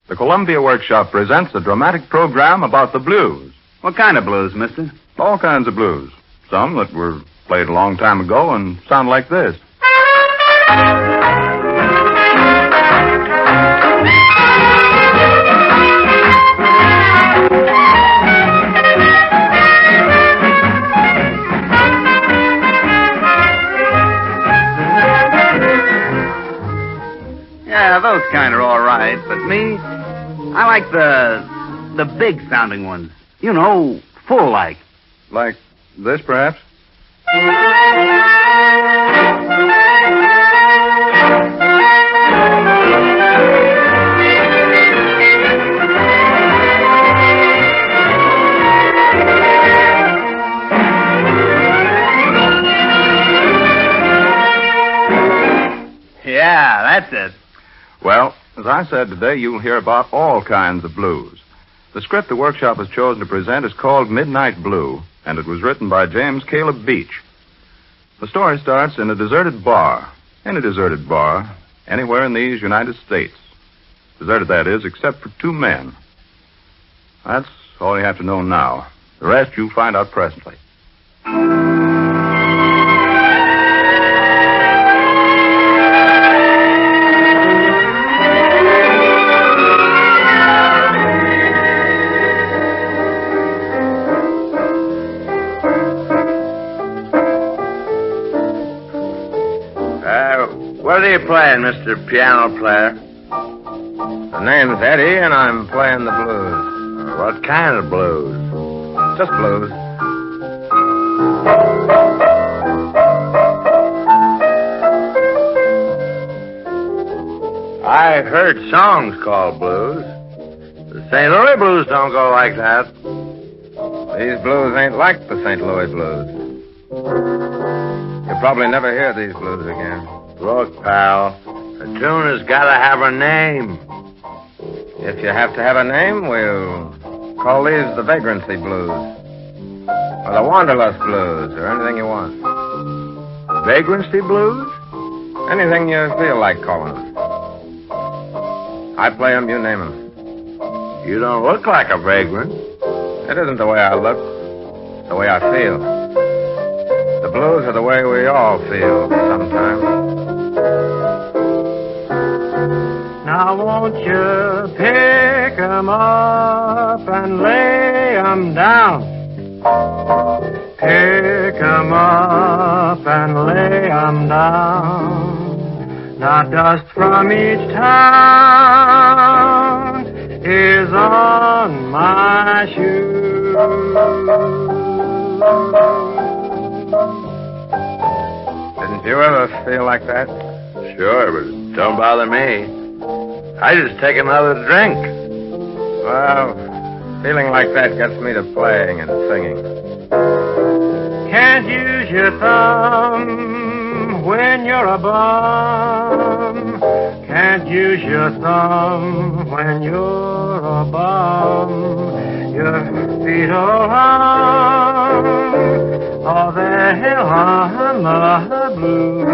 The Columbia Workshop presents a dramatic program about the blues. What kind of blues, mister? All kinds of blues. Some that were played a long time ago and sound like this. Yeah, those kind are all right, but me, I like the big sounding ones. You know, full like. Like this, perhaps? Yeah, that's it. Well, as I said today, you'll hear about all kinds of blues. The script the workshop has chosen to present is called Midnight Blue, and it was written by James Caleb Beach. The story starts in a deserted bar. Any deserted bar, anywhere in these United States. Deserted, that is, except for two men. That's all you have to know now. The rest you'll find out presently. What are you playing, Mr. Piano Player? The name's Eddie, and I'm playing the blues. What kind of blues? Just blues. I heard songs called blues. The St. Louis blues don't go like that. These blues ain't like the St. Louis blues. You'll probably never hear these blues again. Look, pal, a tune has got to have a name. If you have to have a name, we'll call these the Vagrancy Blues. Or the Wanderlust Blues, or anything you want. Vagrancy blues? Anything you feel like calling them. I play them, you name them. You don't look like a vagrant. It isn't the way I look. It's the way I feel. The blues are the way we all feel sometimes. Now won't you pick 'em up and lay 'em down? Pick 'em up and lay 'em down. Now dust from each town is on my shoes. Didn't you ever feel like that? Sure, but it don't bother me. I just take another drink. Well, feeling like that gets me to playing and singing. Can't use your thumb when you're a bum. Can't use your thumb when you're a bum. Your feet all hum. Oh, they'll hum the blues.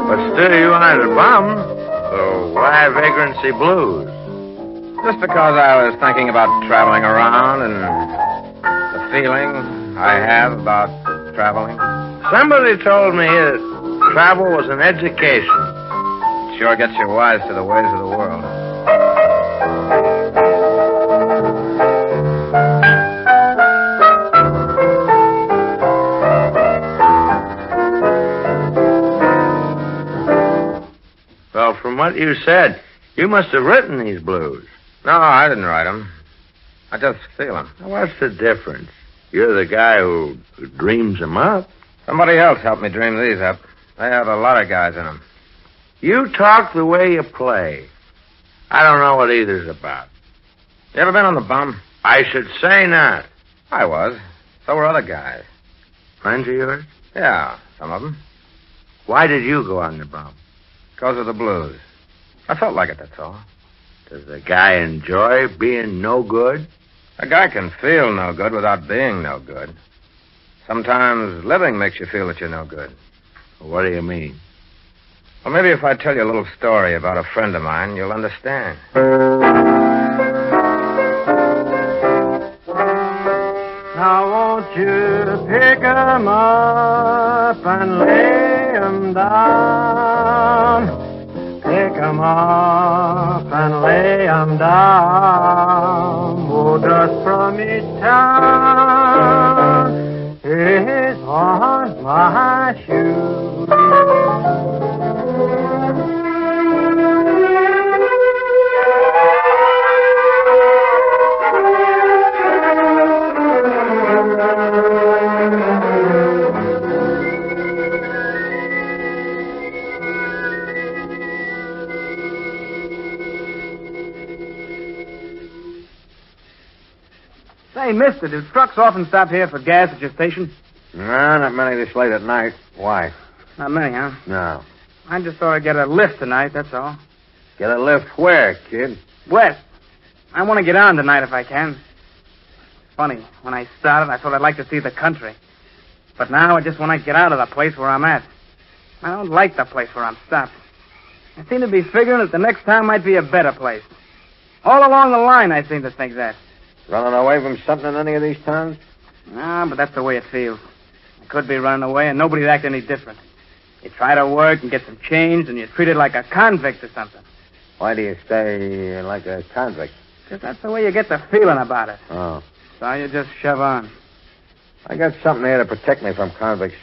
But still, you aren't a bum. So why Vagrancy Blues? Just because I was thinking about traveling around and the feeling I have about traveling. Somebody told me that travel was an education. It sure gets you wise to the ways of the world. Well, from what you said, you must have written these blues. No, I didn't write them. I just feel them. Now, what's the difference? You're the guy who dreams them up. Somebody else helped me dream these up. They have a lot of guys in them. You talk the way you play. I don't know what either's about. You ever been on the bum? I should say not. I was. So were other guys. Friends of yours? Yeah, some of them. Why did you go on the bum? Because of the blues. I felt like it, that's all. Does the guy enjoy being no good? A guy can feel no good without being no good. Sometimes living makes you feel that you're no good. What do you mean? Well, maybe if I tell you a little story about a friend of mine, you'll understand. Now won't you pick 'em up and lay 'em down? Pick 'em up and lay 'em down. Oh, dust from each town is on my shoes. Say, mister, do trucks often stop here for gas at your station? No, not many this late at night. Why? Not many, huh? No. I just thought I'd get a lift tonight, that's all. Get a lift where, kid? West. I want to get on tonight if I can. Funny, when I started, I thought I'd like to see the country. But now I just want to get out of the place where I'm at. I don't like the place where I'm stopped. I seem to be figuring that the next town might be a better place. All along the line, I seem to think that. Running away from something in any of these towns? Ah, but that's the way it feels. I could be running away and nobody'd act any different. You try to work and get some change and you're treated like a convict or something. Why do you stay like a convict? Because that's the way you get the feeling about it. Oh. So you just shove on. I got something here to protect me from convicts.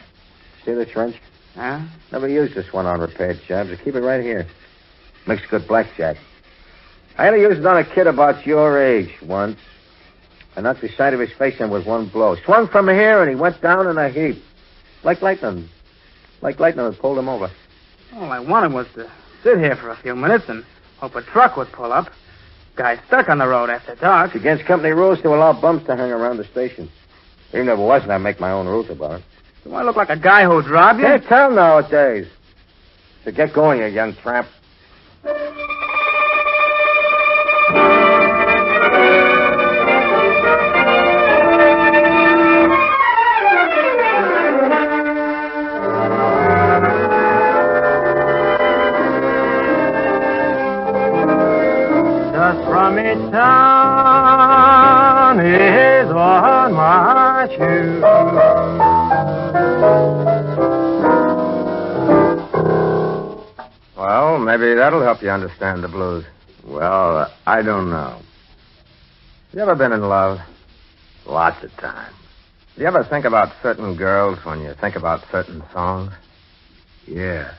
See this wrench? Huh? Never used this one on repaired jobs. I keep it right here. Makes good blackjack. I had to use it on a kid about your age once. I knocked the side of his face in with one blow. Swung from here, and he went down in a heap. Like lightning. Like lightning had pulled him over. All I wanted was to sit here for a few minutes and hope a truck would pull up. Guy's stuck on the road after dark. It's against company rules to allow bums to hang around the station. Even if it wasn't, I'd make my own rules about it. Do I look like a guy who'd rob you? Can't tell nowadays. So get going, you young tramp. From each town is on my shoes. Well, maybe that'll help you understand the blues. Well, I don't know. You ever been in love? Lots of times. Do you ever think about certain girls when you think about certain songs? Yeah.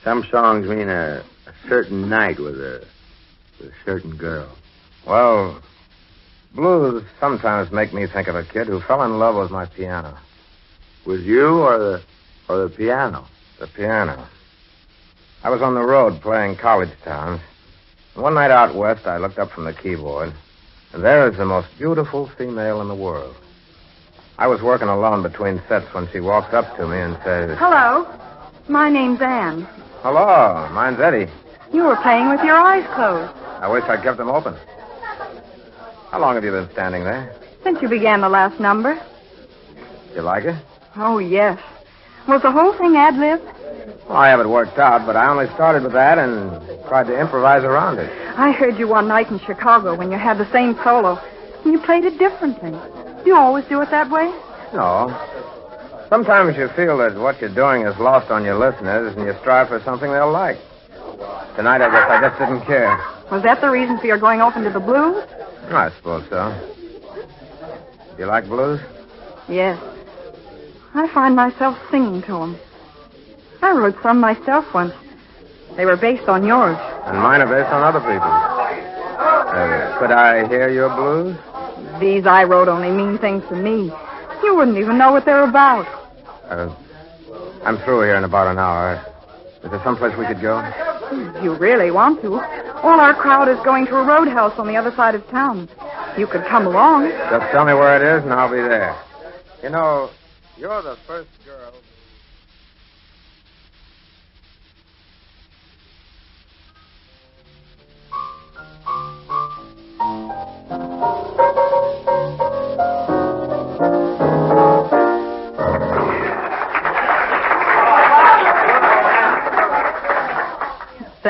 Some songs mean a certain night with a certain girl. Well, blues sometimes make me think of a kid who fell in love with my piano. With you or the piano? The piano. I was on the road playing college towns. And one night out west, I looked up from the keyboard, and there is the most beautiful female in the world. I was working alone between sets when she walked up to me and said, Hello. My name's Anne. Hello, mine's Eddie. You were playing with your eyes closed. I wish I'd kept them open. How long have you been standing there? Since you began the last number. You like it? Oh, yes. Was the whole thing ad-libbed? Well, I have it worked out, but I only started with that and tried to improvise around it. I heard you one night in Chicago when you had the same solo, and you played it differently. Do you always do it that way? No. Sometimes you feel that what you're doing is lost on your listeners, and you strive for something they'll like. Tonight, I just didn't care. Was that the reason for your going off into the blues? I suppose so. Do you like blues? Yes. I find myself singing to them. I wrote some myself once. They were based on yours. And mine are based on other people's. Could I hear your blues? These I wrote only mean things to me. You wouldn't even know what they're about. I'm through here in about an hour. Is there someplace we could go? If you really want to. All our crowd is going to a roadhouse on the other side of town. You could come along. Just tell me where it is, and I'll be there. You know, you're the first girl...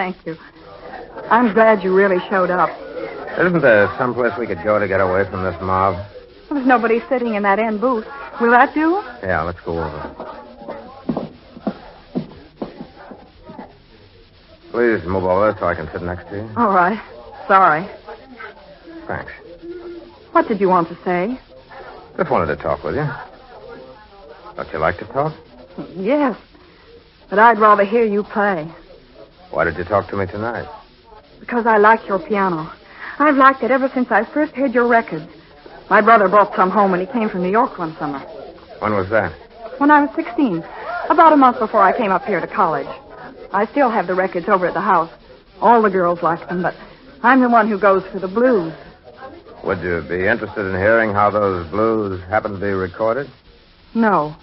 thank you. I'm glad you really showed up. Isn't there someplace we could go to get away from this mob? There's nobody sitting in that end booth. Will that do? Yeah, let's go over. Please move over so I can sit next to you. All right. Sorry. Thanks. What did you want to say? Just wanted to talk with you. Don't you like to talk? Yes. But I'd rather hear you play. Why did you talk to me tonight? Because I like your piano. I've liked it ever since I first heard your records. My brother brought some home when he came from New York one summer. When was that? When I was 16. About a month before I came up here to college. I still have the records over at the house. All the girls like them, but I'm the one who goes for the blues. Would you be interested in hearing how those blues happen to be recorded? No.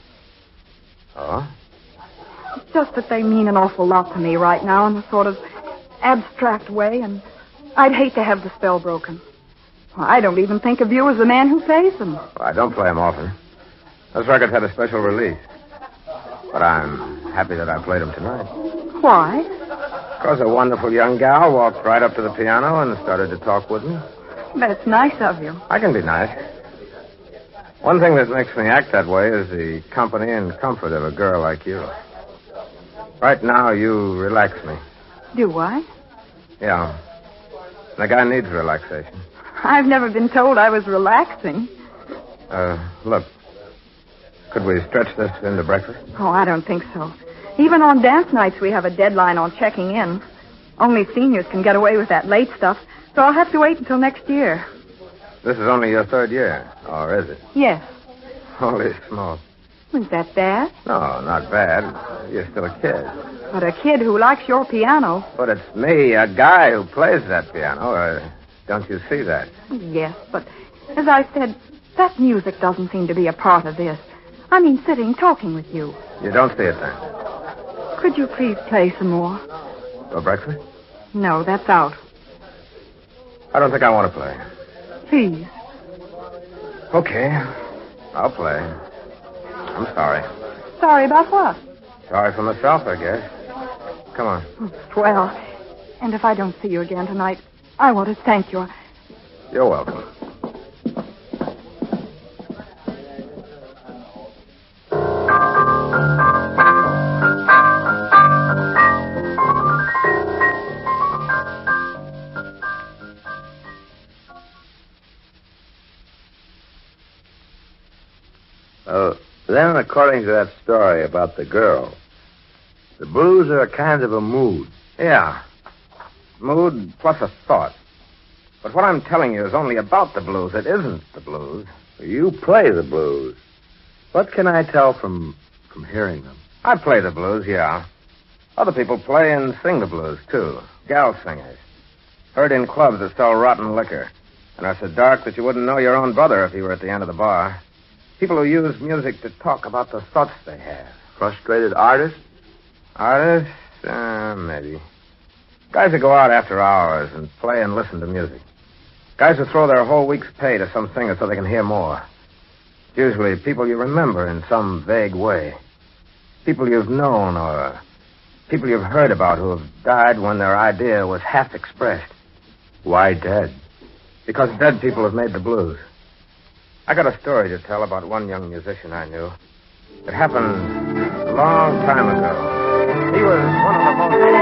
Oh? It's just that they mean an awful lot to me right now in a sort of abstract way, and I'd hate to have the spell broken. I don't even think of you as the man who plays them. Well, I don't play them often. Those records had a special release. But I'm happy that I played them tonight. Why? Because a wonderful young gal walked right up to the piano and started to talk with me. That's nice of you. I can be nice. One thing that makes me act that way is the company and comfort of a girl like you. Right now, you relax me. Do I? Yeah. The guy needs relaxation. I've never been told I was relaxing. Look. Could we stretch this into breakfast? Oh, I don't think so. Even on dance nights, we have a deadline on checking in. Only seniors can get away with that late stuff, so I'll have to wait until next year. This is only your third year, or is it? Yes. Holy smoke. Is that bad? No, not bad. You're still a kid. But a kid who likes your piano. But it's me, a guy who plays that piano. Don't you see that? Yes, but as I said, that music doesn't seem to be a part of this. I mean, sitting, talking with you. You don't see it then? Could you please play some more? For breakfast? No, that's out. I don't think I want to play. Please. Okay. I'll play. I'm sorry. Sorry about what? Sorry for myself, I guess. Come on. Well, and if I don't see you again tonight, I want to thank you. You're welcome. Then, according to that story about the girl, the blues are a kind of a mood. Yeah. Mood plus a thought. But what I'm telling you is only about the blues. It isn't the blues. You play the blues. What can I tell from hearing them? I play the blues, yeah. Other people play and sing the blues, too. Gal singers. Heard in clubs that sell rotten liquor. And are so dark that you wouldn't know your own brother if he were at the end of the bar. People who use music to talk about the thoughts they have. Frustrated artists? Artists? Maybe. Guys who go out after hours and play and listen to music. Guys who throw their whole week's pay to some singer so they can hear more. Usually people you remember in some vague way. People you've known or people you've heard about who have died when their idea was half expressed. Why dead? Because dead people have made the blues. I got a story to tell about one young musician I knew. It happened a long time ago. He was one of the most...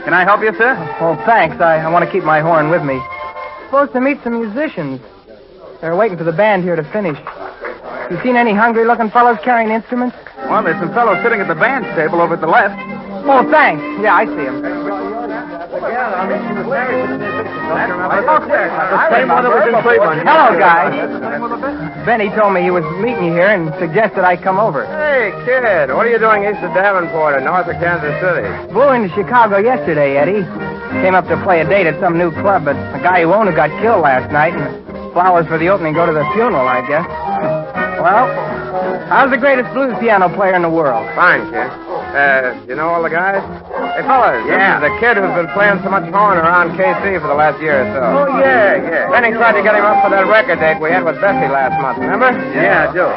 Can I help you, sir? Oh, thanks. I want to keep my horn with me. Supposed to meet some musicians. They're waiting for the band here to finish. You seen any hungry-looking fellows carrying instruments? Well, there's some fellows sitting at the band table over at the left. Oh, thanks. Yeah, I see them. Hello, guys. Benny told me he was meeting you here and suggested I come over. Hey, kid, what are you doing east of Davenport and north of Kansas City? Flew into Chicago yesterday, Eddie. Came up to play a date at some new club, but the guy who owned it got killed last night, and flowers for the opening go to the funeral, I guess. Well, how's the greatest blues piano player in the world? Fine, kid. You know all the guys? Hey, fellas, Yeah. This is the kid who's been playing so much horn around KC for the last year or so. Oh, yeah. Benny tried to get him up for that record date we had with Bessie last month, remember? Yeah, I do.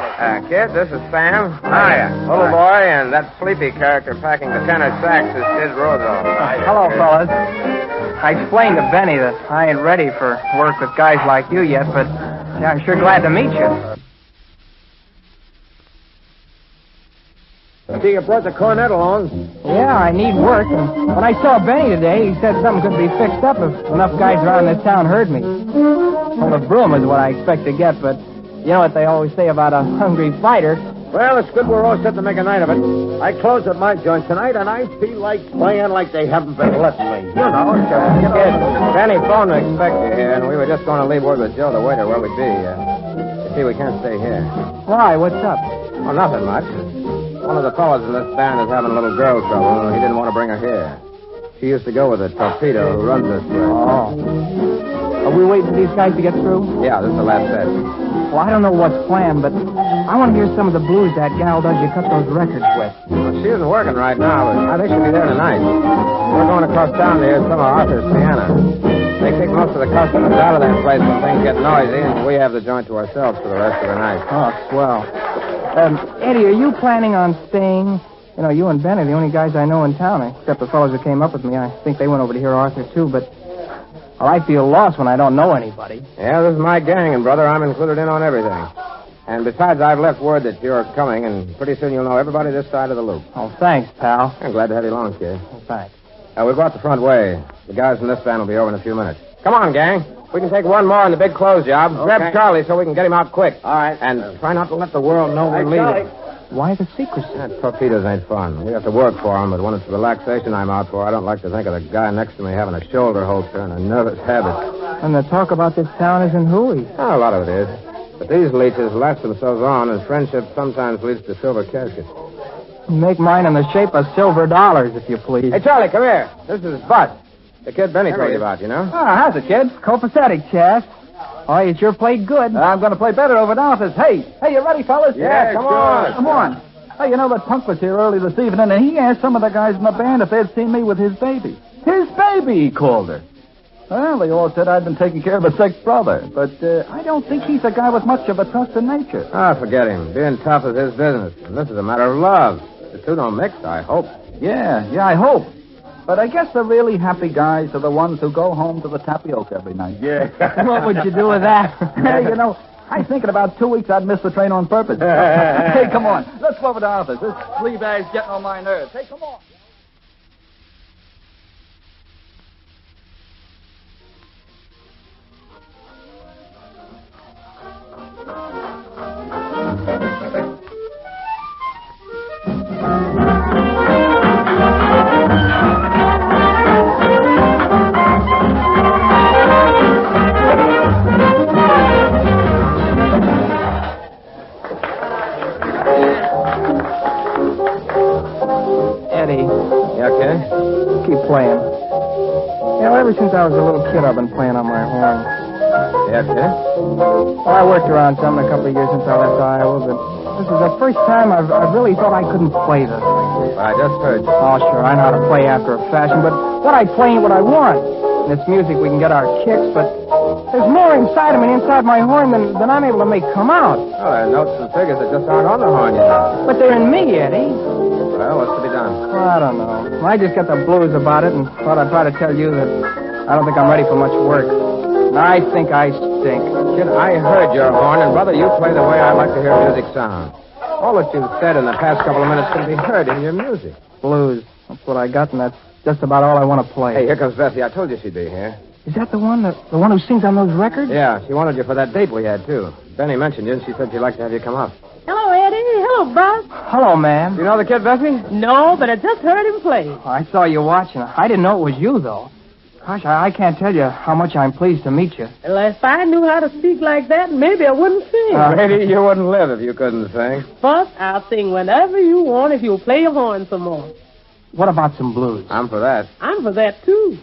Kid, this is Sam. Hiya. Little boy, and that sleepy character packing the tenor sax is Sid Rozo. Hello, fellas. I explained to Benny that I ain't ready for work with guys like you yet, but I'm sure glad to meet you. See, you brought the cornet along. Yeah, I need work. And when I saw Benny today, he said something could be fixed up if enough guys around this town heard me. Well, a broom is what I expect to get, but you know what they always say about a hungry fighter. Well, it's good we're all set to make a night of it. I close at my joint tonight, and I feel like playing like they haven't been letting me. You know. Kid, Benny phoned to expect you here, and we were just going to leave word with Joe, the waiter, where we'd be. You see, we can't stay here. Why? What's up? Well, nothing much. One of the fellows in this band is having a little girl trouble, and he didn't want to bring her here. She used to go with a torpedo who runs this place. Oh. Are we waiting for these guys to get through? Yeah, this is the last set. Well, I don't know what's planned, but I want to hear some of the blues that gal does you cut those records with. Well, she isn't working right now, but I think she'll be there tonight. We're going across town to hear some of Arthur's piano. They kick most of the customers out of that place when things get noisy, and we have the joint to ourselves for the rest of the night. Oh, swell. Eddie, are you planning on staying? You know, you and Ben are the only guys I know in town, except the fellows who came up with me. I think they went over to hear Arthur, too, but well, I feel lost when I don't know anybody. Yeah, this is my gang, and, brother, I'm included in on everything. And besides, I've left word that you're coming, and pretty soon you'll know everybody this side of the loop. Oh, thanks, pal. I'm glad to have you along, kid. Oh, thanks. We brought the front way. The guys from this band will be over in a few minutes. Come on, gang. We can take one more on the big close job. Okay. Grab Charlie so we can get him out quick. All right. And try not to let the world know we're leaving. Why the secrecy? Torpedoes ain't fun. We have to work for them, but when it's the relaxation I'm out for, I don't like to think of the guy next to me having a shoulder holster and a nervous habit. And the talk about this town isn't hooey. Oh, a lot of it is. But these leeches latch themselves on, and friendship sometimes leads to silver caskets. Make mine in the shape of silver dollars, if you please. Hey, Charlie, come here. This is Bud. The kid Benny told you about, you know? Ah, how's it, kid? Copacetic, Chas. Oh, you sure played good. I'm going to play better over at Arthur's. Hey, you ready, fellas? Yeah, come on. Come on. Hey, you know that Punk was here early this evening, and he asked some of the guys in the band if they'd seen me with his baby. His baby, he called her. Well, they all said I'd been taking care of a sick brother, but I don't think he's a guy with much of a trust in nature. Ah, forget him. Being tough is his business, and this is a matter of love. The two don't mix, I hope. Yeah, I hope. But I guess the really happy guys are the ones who go home to the tapioca every night. Yeah. What would you do with that? Hey, you know, I think in about 2 weeks I'd miss the train on purpose. Hey, come on. Let's go over to Arthur's. This flea bag's getting on my nerves. Hey, come on. Eddie, You okay? keep playing. You know, ever since I was a little kid, I've been playing on my horn. You okay? Well, I worked around some in a couple of years since I left Iowa, but this is the first time I've really thought I couldn't play this thing. I just heard you. Oh, sure, I know how to play after a fashion, but what I play ain't what I want. In this music, we can get our kicks, but there's more inside of me, inside my horn, than I'm able to make come out. Well, there are notes and figures that just aren't on the horn, you know. But they're in me, Eddie. Well, what's to be done? Well, I don't know. I just got the blues about it and thought I'd try to tell you that I don't think I'm ready for much work. I think I stink. Kid, I heard your horn, and, brother, you play the way I like to hear music sound. All that you've said in the past couple of minutes can be heard in your music. Blues. That's what I got, and that's just about all I want to play. Hey, here comes Bessie. I told you she'd be here. Is that the one who sings on those records? Yeah, she wanted you for that date we had, too. Benny mentioned you, and she said she'd like to have you come up. Hello, Eddie. Hello, Bud. Hello, ma'am. You know the kid, Bessie? No, but I just heard him play. I saw you watching. I didn't know it was you, though. Gosh, I can't tell you how much I'm pleased to meet you. Well, if I knew how to speak like that, maybe I wouldn't sing. Maybe you wouldn't live if you couldn't sing. But I'll sing whenever you want if you'll play your horn some more. What about some blues? I'm for that. I'm for that, too.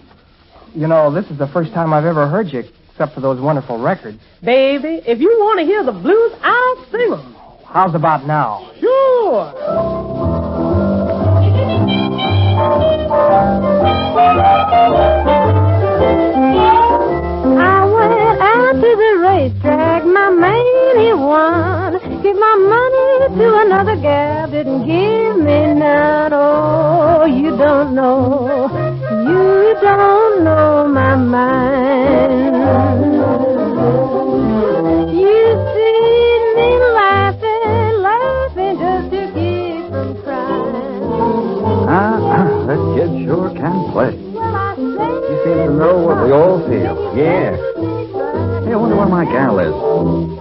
You know, this is the first time I've ever heard you, except for those wonderful records. Baby, if you want to hear the blues, I'll sing them. How's about now? Sure. gave my money to another gal, didn't give me none. Oh, you don't know my mind. You see me laughing just to keep from crying. That kid sure can play. Well, I say You seem to know what we all feel. Yeah. Hey, I wonder where my gal is.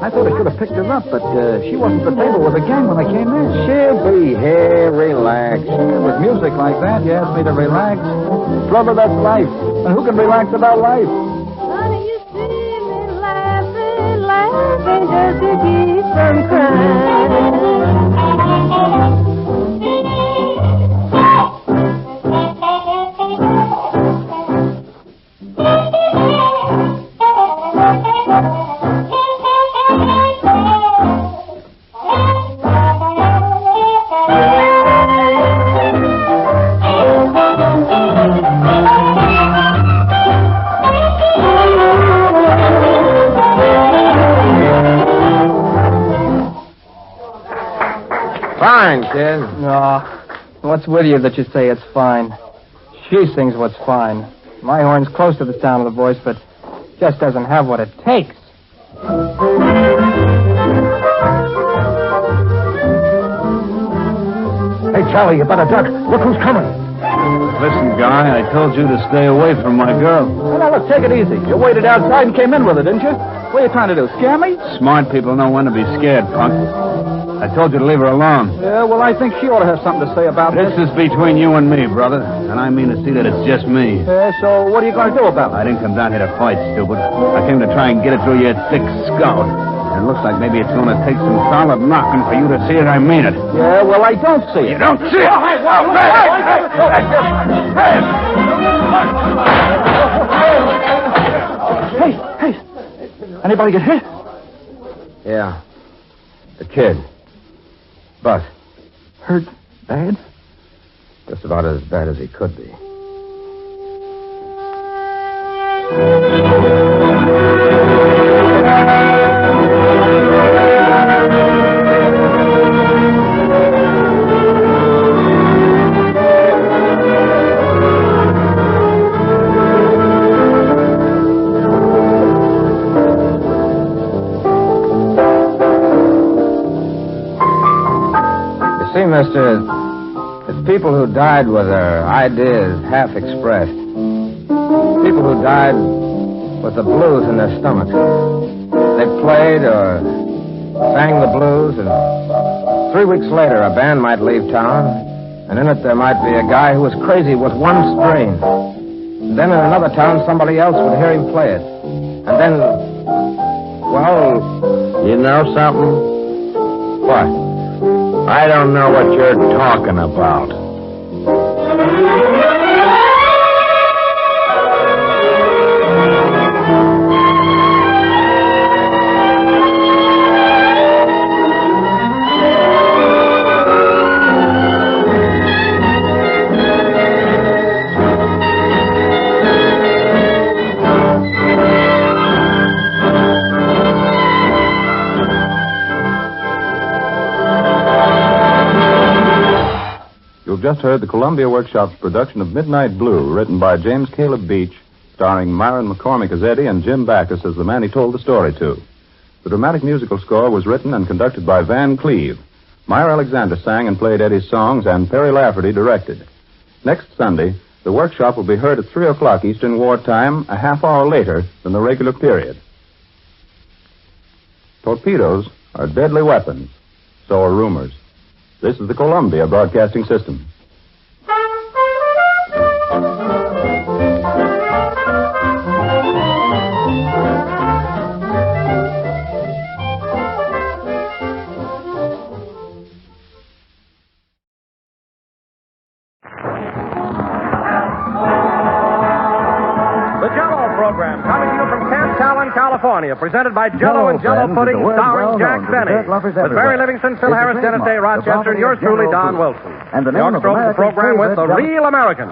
I thought I should have picked her up, but she wasn't at the table with the gang when I came in. She'll be here. Relax. With music like that, you ask me to relax? Brother, that's life. And who can relax about life? honey, you see me laughing just to keep from crying. Fine, kid. What's with you that you say it's fine? She sings what's fine. My horn's close to the sound of the voice, but just doesn't have what it takes. Hey, Charlie, you better duck. Look who's coming. Listen, Guy, I told you to stay away from my girl. Well, now, look, take it easy. You waited outside and came in with her, didn't you? What are you trying to do, scare me? Smart people know when to be scared, punk. I told you to leave her alone. Yeah, well, I think she ought to have something to say about This is between you and me, brother. And I mean to see that it's just me. So what are you going to do about it? I didn't come down here to fight, stupid. I came to try and get it through your thick skull. And it looks like maybe it's going to take some solid knocking for you to see it. I mean it. Yeah, well, I don't see it. You don't see it? Hey, anybody get hit? Yeah. The kid. Bus. Hurt bad? Just about as bad as he could be. See, mister, it's people who died with their ideas half expressed. People who died with the blues in their stomach. They played or sang the blues, and 3 weeks later a band might leave town, and in it there might be a guy who was crazy with one string. And then in another town somebody else would hear him play it. And then, well, you know something? What? I don't know what you're talking about. You've just heard the Columbia Workshop's production of Midnight Blue, written by James Caleb Beach, starring Myron McCormick as Eddie and Jim Backus as the man he told the story to. The dramatic musical score was written and conducted by Van Cleve. Meyer Alexander sang and played Eddie's songs, and Perry Lafferty directed. Next Sunday, the workshop will be heard at 3 o'clock Eastern Wartime, a half hour later than the regular period. Torpedoes are deadly weapons. So are rumors. This is the Columbia Broadcasting System. California, presented by Jell-O and Jell-O Pudding, starring Jack Benny. With Barry Livingston, Phil Harris, Dennis Day, Rochester, and yours truly, Don Wilson. And the York opens the program with The Real American.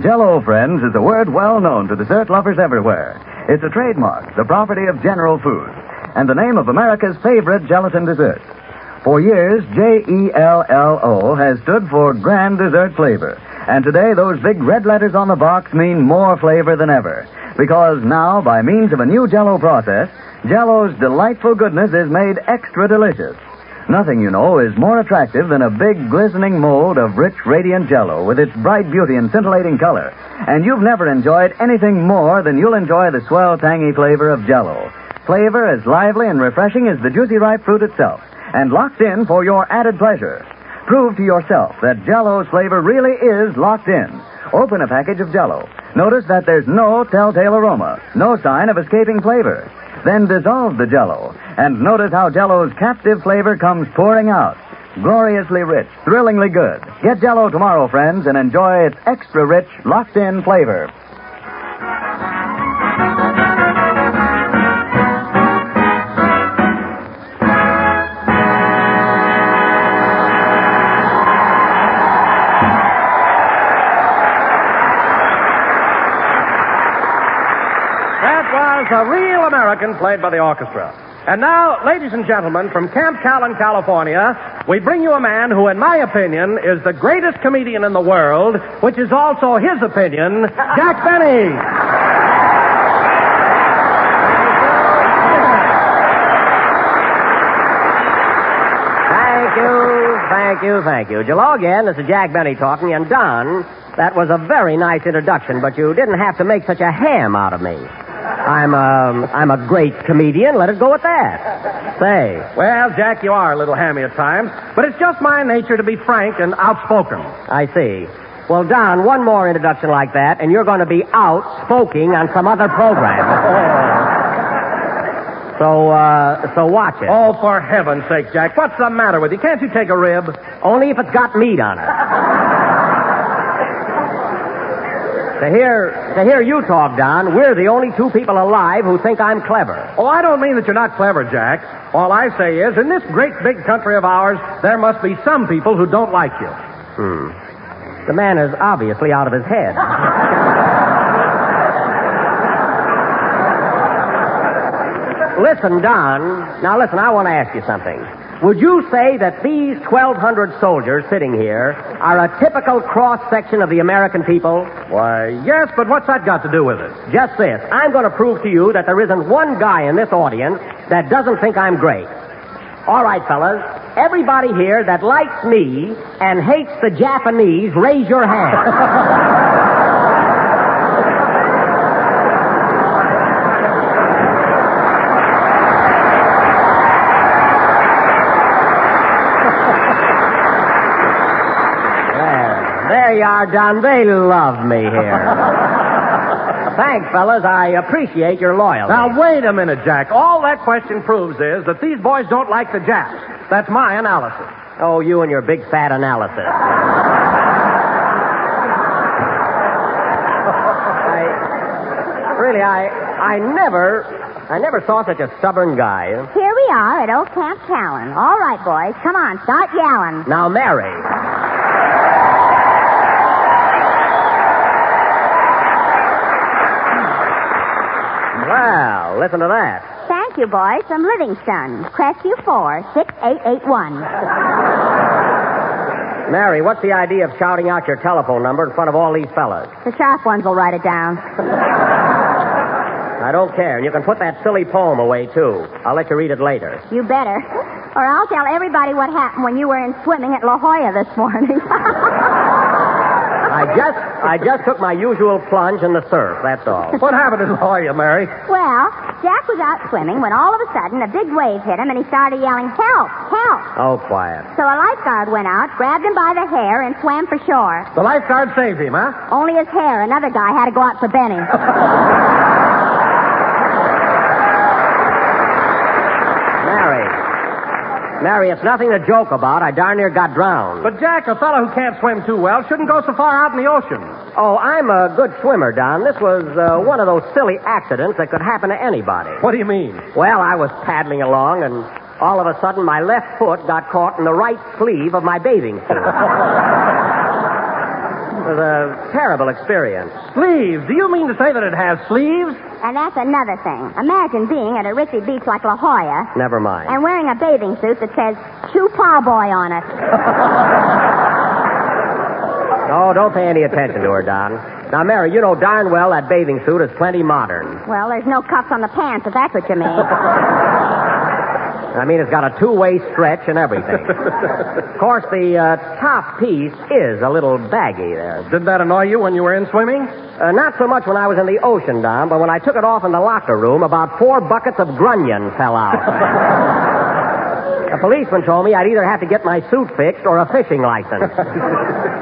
Jell-O, friends, is a word well known to dessert lovers everywhere. It's a trademark, the property of General Foods, and the name of America's favorite gelatin dessert. For years, Jello has stood for grand dessert flavor. And today, those big red letters on the box mean more flavor than ever. Because now, by means of a new Jell-O process, Jell-O's delightful goodness is made extra delicious. Nothing, you know, is more attractive than a big, glistening mold of rich, radiant Jell-O with its bright beauty and scintillating color. And you've never enjoyed anything more than you'll enjoy the swell, tangy flavor of Jell-O. Flavor as lively and refreshing as the juicy ripe fruit itself, and locked in for your added pleasure. Prove to yourself that Jell-O's flavor really is locked in. Open a package of Jell-O. Notice that there's no telltale aroma, no sign of escaping flavor. Then dissolve the Jell-O, and notice how Jell-O's captive flavor comes pouring out. Gloriously rich, thrillingly good. Get Jell-O tomorrow, friends, and enjoy its extra rich, locked-in flavor. A real American played by the orchestra. And now, ladies and gentlemen, from Camp Callan, California, we bring you a man who, in my opinion, is the greatest comedian in the world, which is also his opinion, Jack Benny. Thank you. Hello again, this is Jack Benny talking, and Don, that was a very nice introduction, but you didn't have to make such a ham out of me. I'm a great comedian. Let it go at that. Say. Well, Jack, you are a little hammy at times, but it's just my nature to be frank and outspoken. I see. Well, Don, one more introduction like that, and you're going to be outspoken on some other program. So watch it. Oh, for heaven's sake, Jack, what's the matter with you? Can't you take a rib? Only if it's got meat on it. To hear you talk, Don, we're the only two people alive who think I'm clever. Oh, I don't mean that you're not clever, Jack. All I say is, in this great big country of ours, there must be some people who don't like you. The man is obviously out of his head. Listen, Don. Now, listen, I want to ask you something. Would you say that these 1,200 soldiers sitting here are a typical cross-section of the American people? Why, yes, but what's that got to do with it? Just this. I'm going to prove to you that there isn't one guy in this audience that doesn't think I'm great. All right, fellas. Everybody here that likes me and hates the Japanese, raise your hand. There you are, Don. They love me here. Thanks, fellas. I appreciate your loyalty. Now, wait a minute, Jack. All that question proves is that these boys don't like the Japs. That's my analysis. Oh, you and your big fat analysis. I never saw such a stubborn guy. Here we are at Old Camp Callan. All right, boys. Come on, start yelling. Now, Mary. Well, listen to that. Thank you, boys. From Livingston. Crestview 46881. Mary, what's the idea of shouting out your telephone number in front of all these fellas? The sharp ones will write it down. I don't care. And you can put that silly poem away, too. I'll let you read it later. You better. Or I'll tell everybody what happened when you were in swimming at La Jolla this morning. I just took my usual plunge in the surf, that's all. What happened in La Jolla, Mary? Well, Jack was out swimming when all of a sudden a big wave hit him and he started yelling, "Help! Help!" Oh, quiet. So a lifeguard went out, grabbed him by the hair, and swam for shore. The lifeguard saved him, huh? Only his hair. Another guy had to go out for Benny. Mary, it's nothing to joke about. I darn near got drowned. But, Jack, a fellow who can't swim too well shouldn't go so far out in the ocean. Oh, I'm a good swimmer, Don. This was one of those silly accidents that could happen to anybody. What do you mean? Well, I was paddling along, and all of a sudden my left foot got caught in the right sleeve of my bathing suit. was a terrible experience. Sleeves? Do you mean to say that it has sleeves? And that's another thing. Imagine being at a ritzy beach like La Jolla Never mind. and wearing a bathing suit that says Chew Plowboy on it. Oh, don't pay any attention to her, Don. Now, Mary, you know darn well that bathing suit is plenty modern. Well, there's no cuffs on the pants, if that's what you mean. I mean, it's got a two-way stretch and everything. Of course, the top piece is a little baggy there. Did that annoy you when you were in swimming? Not so much when I was in the ocean, Don, but when I took it off in the locker room, about 4 buckets of grunion fell out. A policeman told me I'd either have to get my suit fixed or a fishing license.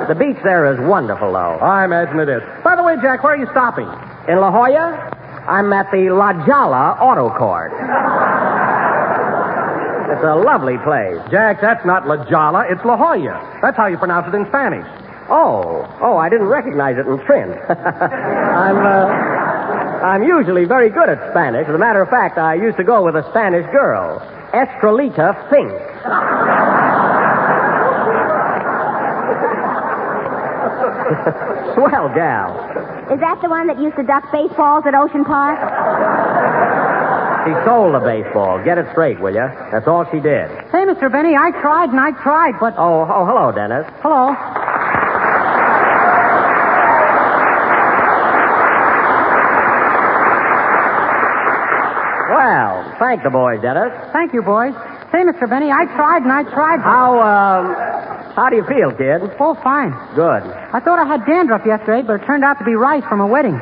The beach there is wonderful, though. I imagine it is. By the way, Jack, where are you stopping? In La Jolla, I'm at the La Jolla Auto Court. It's a lovely place. Jack, that's not La Jolla, it's La Jolla. That's how you pronounce it in Spanish. Oh, I didn't recognize it in print. I'm usually very good at Spanish. As a matter of fact, I used to go with a Spanish girl, Estrelita Fink. Swell gal. Is that the one that used to duck baseballs at Ocean Park? She sold a baseball. Get it straight, will you? That's all she did. Hey, Mr. Benny, I tried, but... Oh, hello, Dennis. Hello. Well, thank the boys, Dennis. Thank you, boys. Say, Mr. Benny, I tried. How do you feel, kid? Oh, fine. Good. I thought I had dandruff yesterday, but it turned out to be rice from a wedding.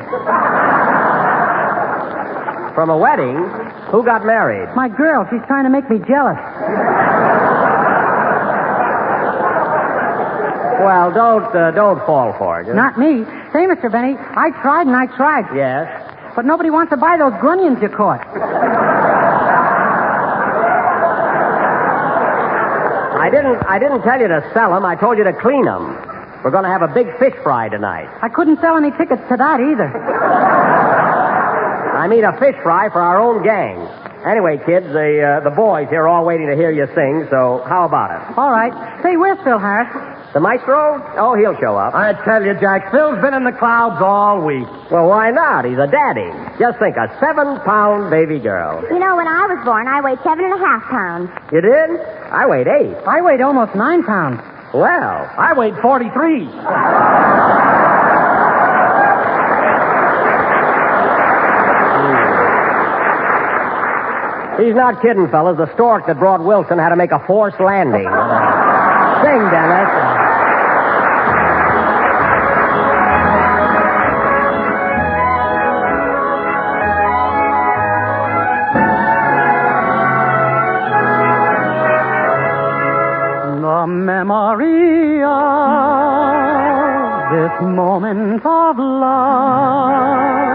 From a wedding? Who got married? My girl. She's trying to make me jealous. Well, don't fall for it. Not me. Say, Mr. Benny, I tried. Yes? But nobody wants to buy those grunions you caught. I didn't tell you to sell them. I told you to clean them. We're going to have a big fish fry tonight. I couldn't sell any tickets to that either. I mean a fish fry for our own gang. Anyway, kids, the boys here are all waiting to hear you sing, so how about it? All right. Say, where's Phil Harris? The maestro? Oh, he'll show up. I tell you, Jack, Phil's been in the clouds all week. Well, why not? He's a daddy. Just think, a 7-pound baby girl. You know, when I was born, I weighed 7.5 pounds. You did? I weighed 8. I weighed almost 9 pounds. Well, I weighed 43. He's not kidding, fellas. The stork that brought Wilson had to make a forced landing. Sing, Dennis. The memory of this moment of love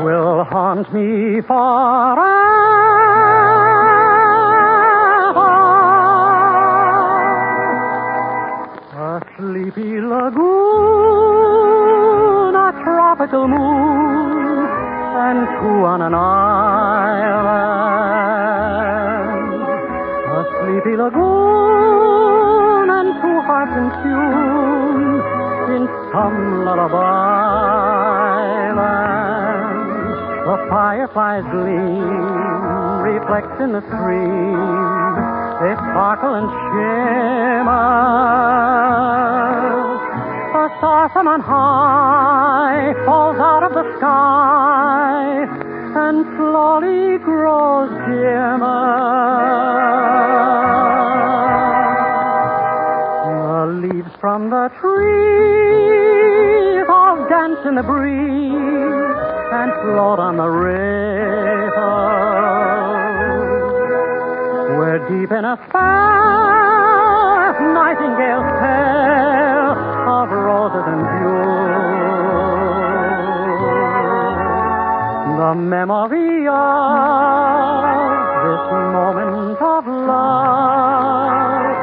will haunt me forever. A sleepy lagoon, a tropical moon, and 2 on an island. A sleepy lagoon and 2 hearts in tune in some lullaby land. The fireflies gleam, reflect in the stream. They sparkle and shimmer. A star from on high falls out of the sky and slowly grows dimmer. The leaves from the trees all dance in the breeze and float on the river. We're deep in a spell, nightingales tell of roses and dew. The memory of this moment of love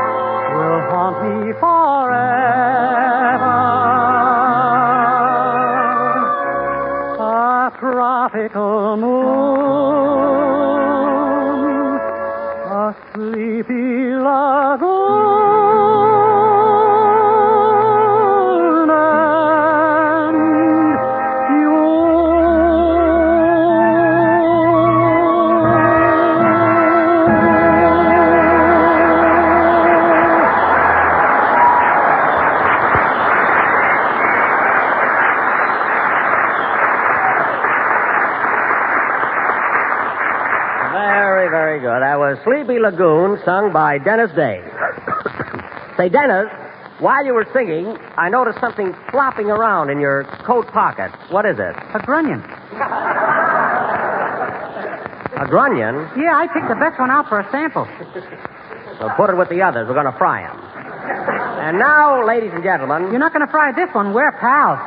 will haunt me forever. A tropical moon, a sleepy love. Sleepy Lagoon, sung by Dennis Day. Say, Dennis, while you were singing, I noticed something flopping around in your coat pocket. What is it? A grunion. A grunion? Yeah, I picked the best one out for a sample. So put it with the others. We're going to fry them. And now, ladies and gentlemen... You're not going to fry this one. We're pals.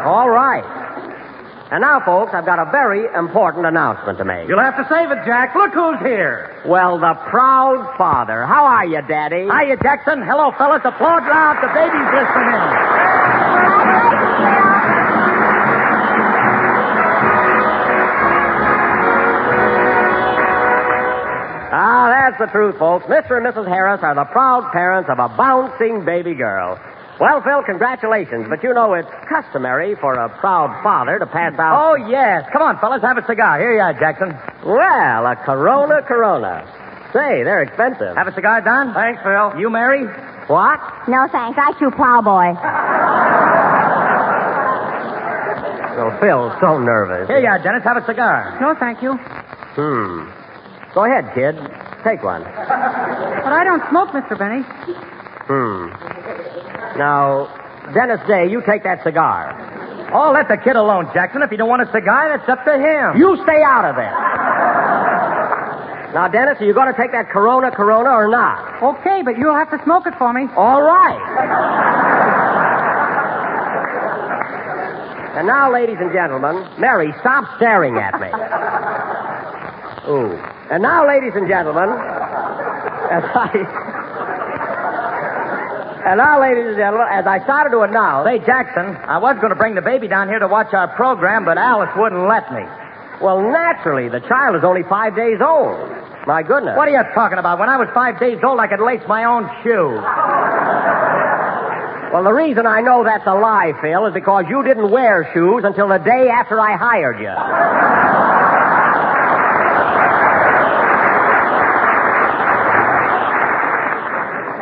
All right. And now, folks, I've got a very important announcement to make. You'll have to save it, Jack. Look who's here. Well, the proud father. How are you, Daddy? Hiya, Jackson. Hello, fellas. Applaud loud. The baby's listening. Ah, that's the truth, folks. Mr. and Mrs. Harris are the proud parents of a bouncing baby girl. Well, Phil, congratulations, but you know it's customary for a proud father to pass out... Oh, yes. Come on, fellas, have a cigar. Here you are, Jackson. Well, a Corona. Say, they're expensive. Have a cigar, Don? Thanks, Phil. You, Mary? What? No, thanks. I chew plowboy. So Phil's so nervous. Here you are, Dennis. Have a cigar. No, thank you. Go ahead, kid. Take one. But I don't smoke, Mr. Benny. Now, Dennis Day, you take that cigar. Oh, let the kid alone, Jackson. If you don't want a cigar, that's up to him. You stay out of it. Now, Dennis, are you going to take that Corona or not? Okay, but you'll have to smoke it for me. All right. And now, ladies and gentlemen, Mary, stop staring at me. Ooh. And now, ladies and gentlemen, as I started to announce... Say, Jackson, I was going to bring the baby down here to watch our program, but Alice wouldn't let me. Well, naturally, the child is only 5 days old. My goodness. What are you talking about? When I was 5 days old, I could lace my own shoe. Well, the reason I know that's a lie, Phil, is because you didn't wear shoes until the day after I hired you.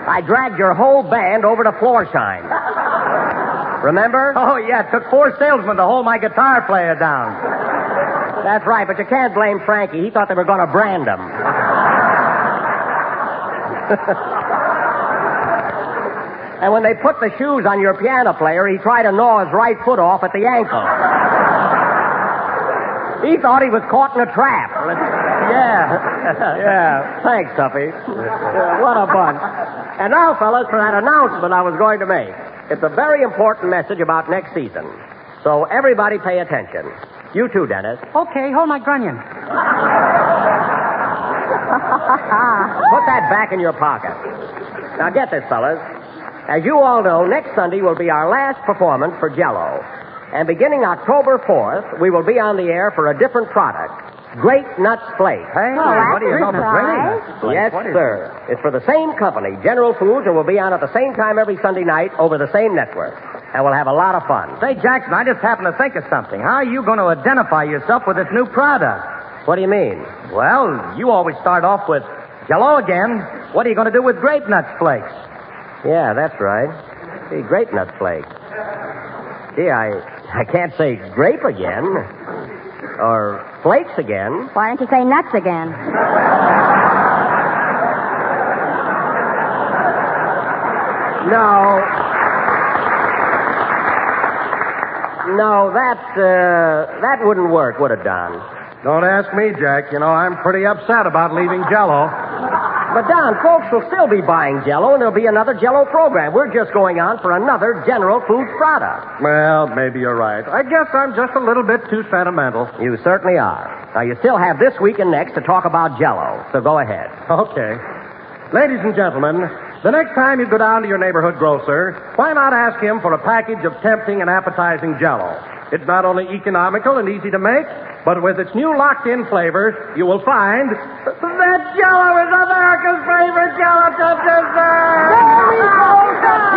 I dragged your whole band over to Floorshine. Remember? Oh, yeah. It took 4 salesmen to hold my guitar player down. That's right, but you can't blame Frankie. He thought they were going to brand him. And when they put the shoes on your piano player, he tried to gnaw his right foot off at the ankle. He thought he was caught in a trap. Yeah. Thanks, Tuffy. What a bunch. And now, fellas, for that announcement I was going to make. It's a very important message about next season. So everybody pay attention. You too, Dennis. Okay, hold my grunion. Put that back in your pocket. Now get this, fellas. As you all know, next Sunday will be our last performance for Jell-O. And beginning October 4th, we will be on the air for a different product. Great Nuts Flakes. Hey, what do you know about Great Nuts Flakes? Yes, sir. It's for the same company, General Foods, and will be on at the same time every Sunday night over the same network. And we'll have a lot of fun. Say, Jackson, I just happened to think of something. How are you going to identify yourself with this new product? What do you mean? Well, you always start off with Jell-O again. What are you going to do with Grape Nuts Flakes? Yeah, that's right. See, Grape Nuts Flakes. Gee, I can't say grape again. Or flakes again. Why don't you say nuts again? No, that wouldn't work, would it, Don? Don't ask me, Jack. You know, I'm pretty upset about leaving Jell-O. But, Don, folks will still be buying Jell-O, and there'll be another Jell-O program. We're just going on for another General Foods product. Well, maybe you're right. I guess I'm just a little bit too sentimental. You certainly are. Now, you still have this week and next to talk about Jell-O, so go ahead. Okay. Ladies and gentlemen, the next time you go down to your neighborhood grocer, why not ask him for a package of tempting and appetizing Jell-O? It's not only economical and easy to make, but with its new locked-in flavors, you will find that Jell-O is America's favorite gelatin dessert. There we go, Dad.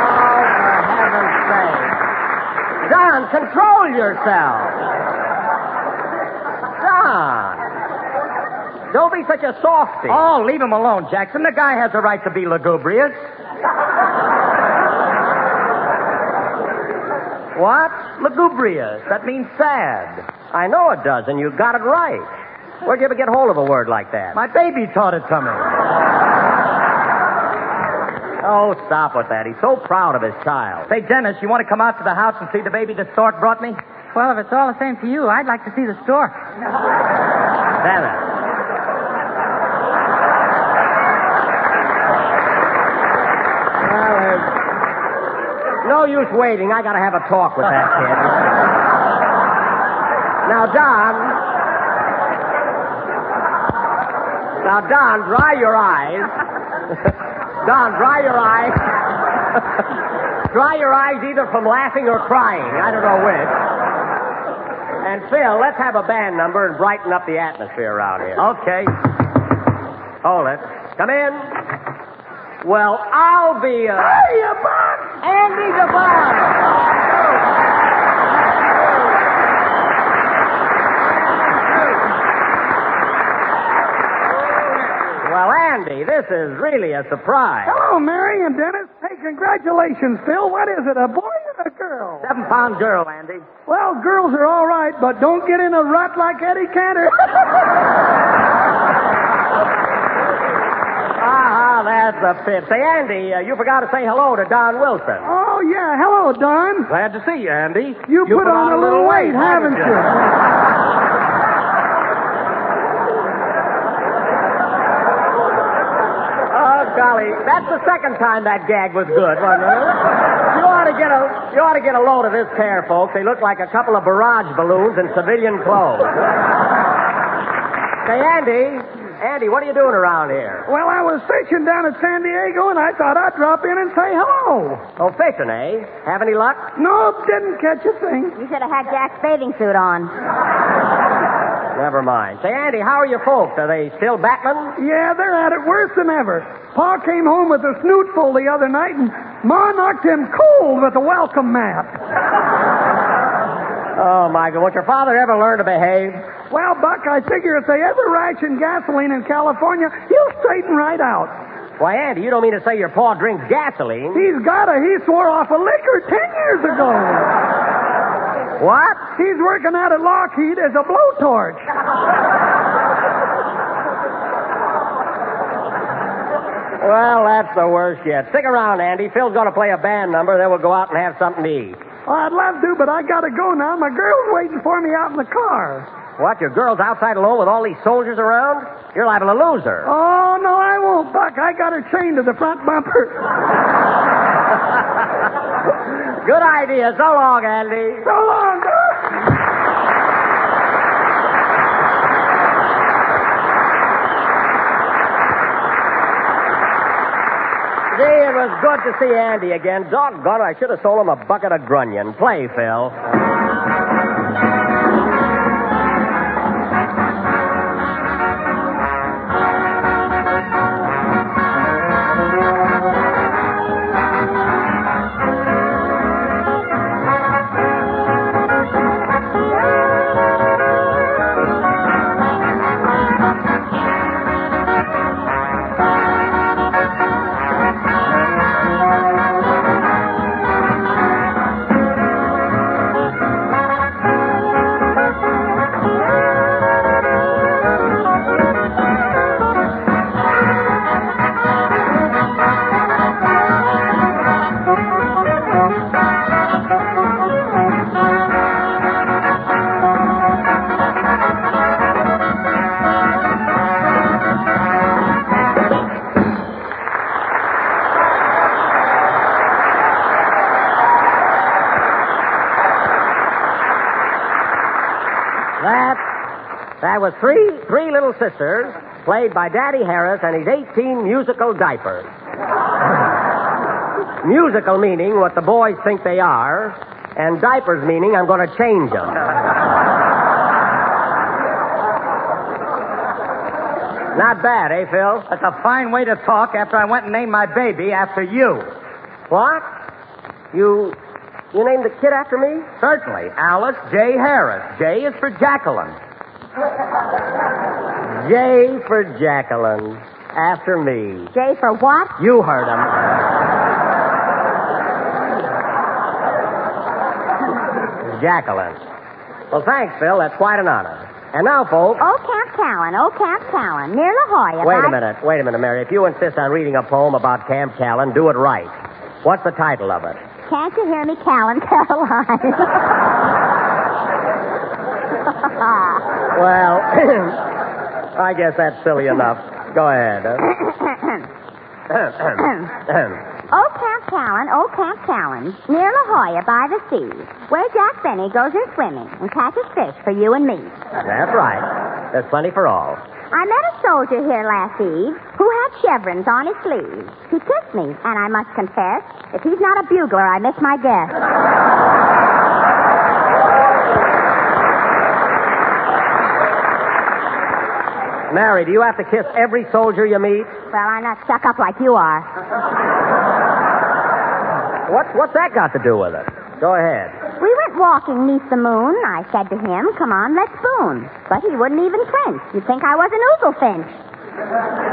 Oh, for heaven's sake. Don, control yourself. Don. Don't be such a softy. Oh, leave him alone, Jackson. The guy has a right to be lugubrious. What? Lugubrious. That means sad. I know it does, and you got it right. Where'd you ever get hold of a word like that? My baby taught it to me. Oh, stop with that. He's so proud of his child. Say, Dennis, you want to come out to the house and see the baby the stork brought me? Well, if it's all the same to you, I'd like to see the stork. Dennis. Well, there's no use waiting. I got to have a talk with that kid. Now, Don, dry your eyes. Don, dry your eyes. Dry your eyes either from laughing or crying. I don't know which. And Phil, let's have a band number and brighten up the atmosphere around here. Okay. Hold it. Come in. Well, I'll be Hey, Buck! Andy DeVon! Well, Andy, this is really a surprise. Hello, Mary and Dennis. Hey, congratulations, Phil. What is it, a boy or a girl? 7-pound girl, Andy. Well, girls are all right, but don't get in a rut like Eddie Cantor. That's a fit. Say, Andy, you forgot to say hello to Don Wilson. Oh, yeah. Hello, Don. Glad to see you, Andy. You put on a little weight, haven't you? Oh, golly. That's the second time that gag was good, wasn't it? You ought to get a load of this pair, folks. They look like a couple of barrage balloons in civilian clothes. Say, Andy, what are you doing around here? Well, I was fishing down at San Diego, and I thought I'd drop in and say hello. Oh, fishing, eh? Have any luck? Nope, didn't catch a thing. You should have had Jack's bathing suit on. Never mind. Say, Andy, how are your folks? Are they still battling? Yeah, they're at it worse than ever. Pa came home with a snootful the other night, and Ma knocked him cold with a welcome mat. Oh, my God. Won't your father ever learn to behave? Well, Buck, I figure if they ever ration gasoline in California, he'll straighten right out. Why, Andy, you don't mean to say your pa drinks gasoline? He's gotta. He swore off of liquor 10 years ago. What? He's working out at Lockheed as a blowtorch. Well, that's the worst yet. Stick around, Andy. Phil's going to play a band number, then we'll go out and have something to eat. Well, I'd love to, but I gotta go now. My girl's waiting for me out in the car. What, your girl's outside alone with all these soldiers around? You're liable to lose her. Oh, no, I won't, Buck. I got her chained to the front bumper. Good idea. So long, Andy. So long, Buck. Gee, it was good to see Andy again. Doggone it, I should have sold him a bucket of grunion. Play, Phil. That was three little sisters, played by Daddy Harris and his 18 musical diapers. Musical meaning what the boys think they are, and diapers meaning I'm going to change them. Not bad, eh, Phil? That's a fine way to talk after I went and named my baby after you. What? You named the kid after me? Certainly. Alice J. Harris. J is for Jacqueline. J for Jacqueline. After me. J for what? You heard him. Jacqueline. Well, thanks, Phil. That's quite an honor. And now, folks... Oh, Camp Callan, near La Jolla. Wait a minute, Mary. If you insist on reading a poem about Camp Callan, do it right. What's the title of it? Can't you hear me, Callan, Caroline? Well, I guess that's silly enough. Go ahead. Oh, Camp Callan, near La Jolla by the sea, where Jack Benny goes in swimming and catches fish for you and me. That's right. There's plenty for all. I met a soldier here last eve who had chevrons on his sleeves. He kissed me, and I must confess, if he's not a bugler, I miss my guess. Mary, do you have to kiss every soldier you meet? Well, I'm not stuck up like you are. What's that got to do with it? Go ahead. We went walking neath the moon. I said to him, come on, let's spoon. But he wouldn't even flinch. You'd think I was an oozlefinch.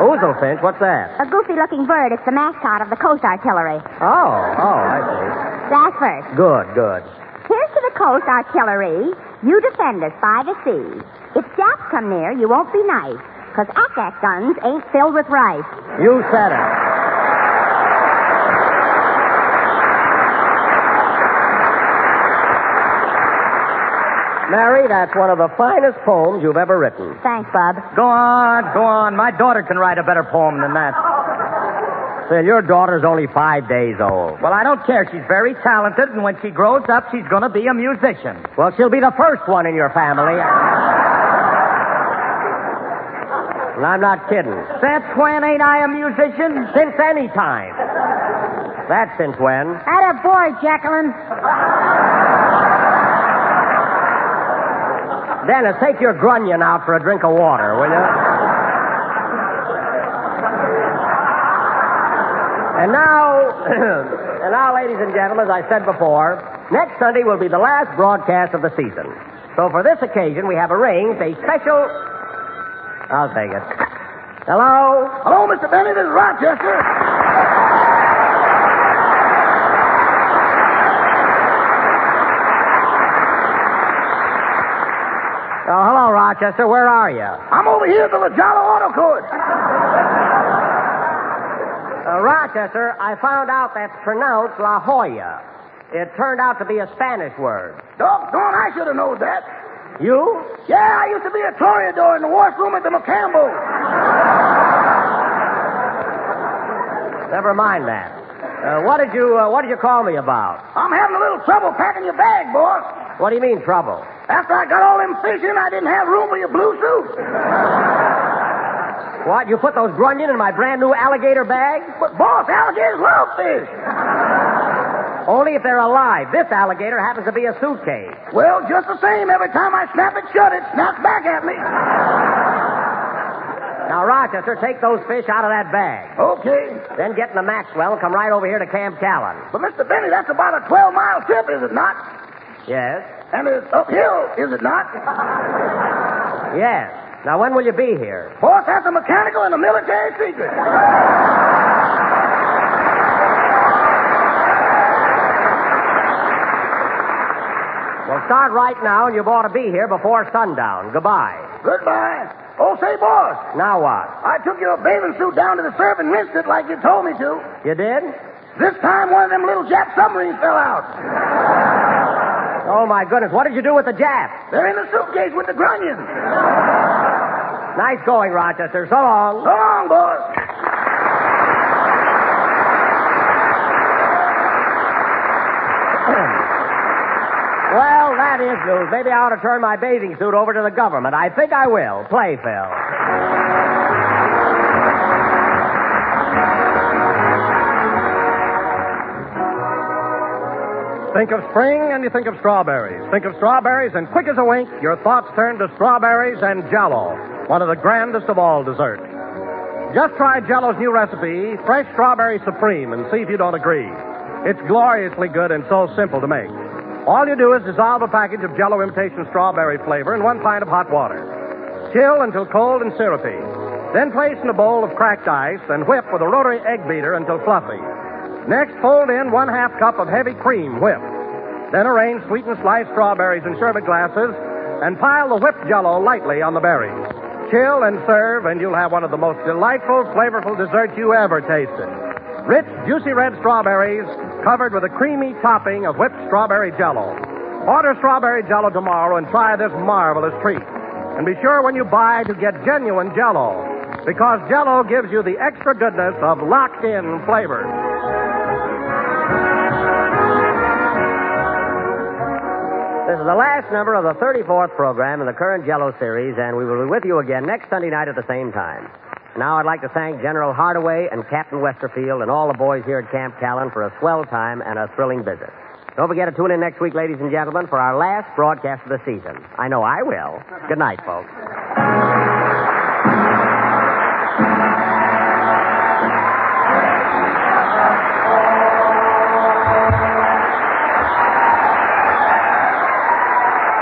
Oozlefinch? What's that? A goofy-looking bird. It's the mascot of the Coast Artillery. Oh, I see. That's first. Good. Here's to the Coast Artillery. You defend us by the sea. If Japs come near, you won't be nice. Because ack-ack guns ain't filled with rice. You said it. Mary, that's one of the finest poems you've ever written. Thanks, Bub. Go on. My daughter can write a better poem than that. Phil, your daughter's only 5 days old. Well, I don't care. She's very talented, and when she grows up, she's going to be a musician. Well, she'll be the first one in your family. And I'm not kidding. Since when ain't I a musician? Since any time. That's since when? Atta boy, Jacqueline. Dennis, take your grunion out for a drink of water, will you? And now, ladies and gentlemen, as I said before, next Sunday will be the last broadcast of the season. So for this occasion, we have arranged a special... I'll take it. Hello? Hello, Mr. Benny. This is Rochester. Oh, hello, Rochester. Where are you? I'm over here at the La Jolla Auto Court. Rochester, I found out that's pronounced La Jolla. It turned out to be a Spanish word. Doggone, I should have known that. You? Yeah, I used to be a toreador in the washroom at the McCambo. Never mind that. What did you call me about? I'm having a little trouble packing your bag, boss. What do you mean, trouble? After I got all them fish in, I didn't have room for your blue suit. What? You put those grunion in my brand new alligator bag? But, boss, alligators love fish. Only if they're alive. This alligator happens to be a suitcase. Well, just the same, every time I snap it shut, it snaps back at me. Now, Rochester, take those fish out of that bag. Okay. Then get in the Maxwell and come right over here to Camp Callan. But, Mr. Benny, that's about a 12-mile trip, is it not? Yes. And it's uphill, is it not? Yes. Now, when will you be here? Boss, that's a mechanical and a military secret. Well, start right now, and you ought to be here before sundown. Goodbye. Goodbye. Oh, say, boss. Now what? I took your bathing suit down to the surf and rinsed it like you told me to. You did? This time, one of them little Jap submarines fell out. Oh, my goodness. What did you do with the Japs? They're in the suitcase with the grunions. Nice going, Rochester. So long. So long, boss. Well, that is news. Maybe I ought to turn my bathing suit over to the government. I think I will. Play, Phil. Think of spring and you think of strawberries. Think of strawberries and quick as a wink, your thoughts turn to strawberries and Jell-O, one of the grandest of all desserts. Just try Jell-O's new recipe, Fresh Strawberry Supreme, and see if you don't agree. It's gloriously good and so simple to make. All you do is dissolve a package of Jell-O imitation strawberry flavor in 1 pint of hot water. Chill until cold and syrupy. Then place in a bowl of cracked ice and whip with a rotary egg beater until fluffy. Next, fold in 1/2 cup of heavy cream whipped. Then arrange sweetened sliced strawberries in sherbet glasses and pile the whipped Jell-O lightly on the berries. Chill and serve, and you'll have one of the most delightful, flavorful desserts you ever tasted. Rich, juicy red strawberries covered with a creamy topping of whipped strawberry Jell-O. Order strawberry Jell-O tomorrow and try this marvelous treat. And be sure when you buy to get genuine Jell-O, because Jell-O gives you the extra goodness of locked-in flavors. This is the last number of the 34th program in the current Jell-O series, and we will be with you again next Sunday night at the same time. Now I'd like to thank General Hardaway and Captain Westerfield and all the boys here at Camp Callan for a swell time and a thrilling visit. Don't forget to tune in next week, ladies and gentlemen, for our last broadcast of the season. I know I will. Good night, folks.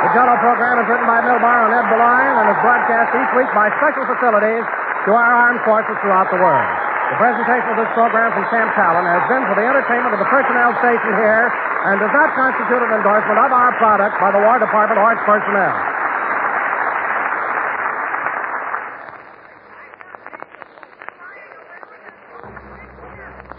The Jell-O program is written by Milbar and Ed Beline and is broadcast each week by special facilities to our armed forces throughout the world. The presentation of this program from Camp Callan has been for the entertainment of the personnel stationed here and does not constitute an endorsement of our product by the War Department or its personnel.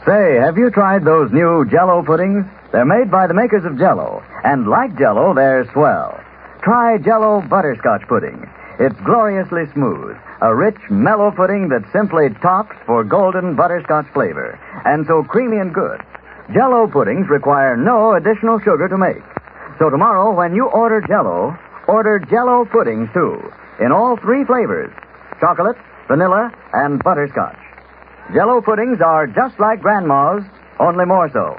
Say, have you tried those new Jell-O puddings? They're made by the makers of Jell-O, and like Jell-O, they're swell. Try Jell-O Butterscotch Pudding. It's gloriously smooth, a rich, mellow pudding that simply tops for golden butterscotch flavor, and so creamy and good. Jell-O puddings require no additional sugar to make. So tomorrow, when you order Jell-O, order Jell-O puddings, too, in all three flavors, chocolate, vanilla, and butterscotch. Jell-O puddings are just like Grandma's, only more so.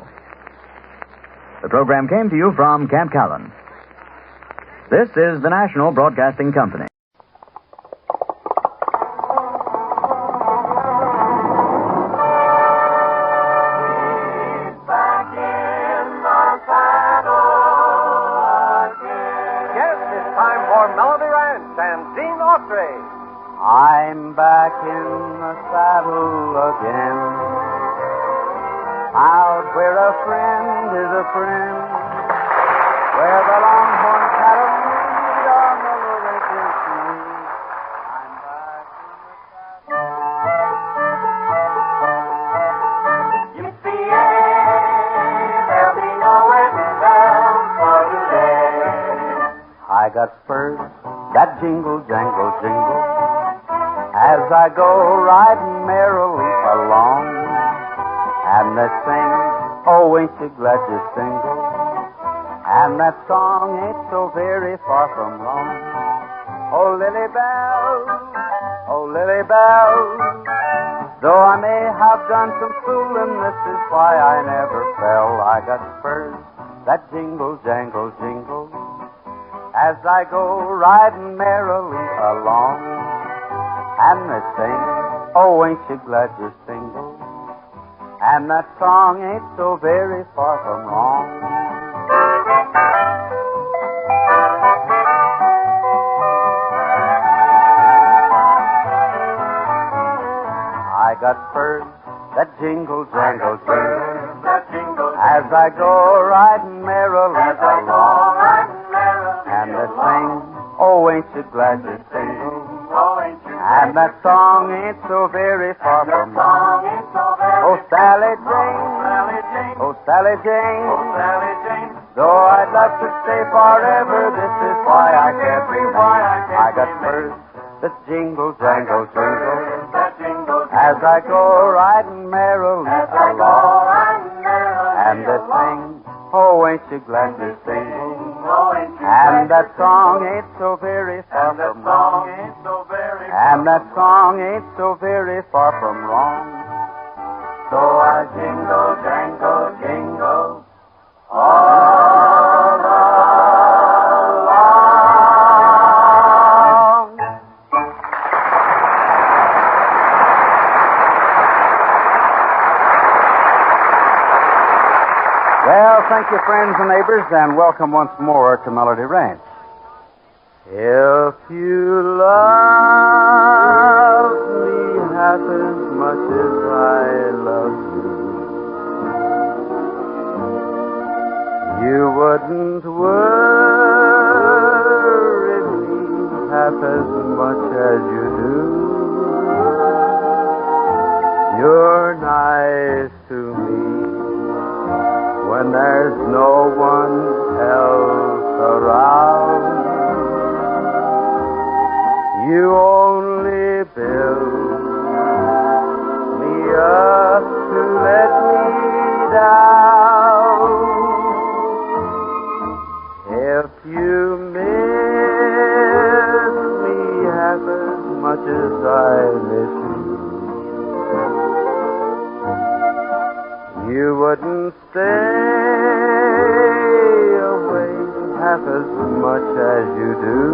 The program came to you from Camp Callan. This is the National Broadcasting Company. Autry. I'm back in the saddle again, out where a friend is a friend, where the longhorn cattle feed on the Laurentian Sea. I'm back in the saddle. Yippee-yay, there'll be no wedding bells for today. I got spurs that jingle, jangle, jingle, as I go riding merrily along, and they sing, oh, ain't you glad you're single, and that song ain't so very far from wrong. Oh, Lily Bell, though I may have done some fooling, this is why I never fell. I got spurs that jingle, jangle, jingle, as I go riding merrily along, and they sing, oh, ain't you glad you're single, and that song ain't so very far from wrong. I got spurs that jingle, jangle, jingle, as I go riding merrily along, and they sing, oh, ain't you glad you're single, and that song ain't so very far from wrong. Oh, Sally Jane, oh, Sally Jane, though I'd love to stay forever, this is why I can't be. I got spurs that jingle, jangle, jingle, as I go riding merrily along, and they sing, oh, ain't you glad you're single, and that song ain't so very far from wrong, and that song ain't so very far from wrong. So I jingle, jangle, jingle, all along. Well, thank you, friends and neighbors, and welcome once more to Melody Ranch. If you love me half as much as I love you, you wouldn't much as I miss you. You wouldn't stay away half as much as you do.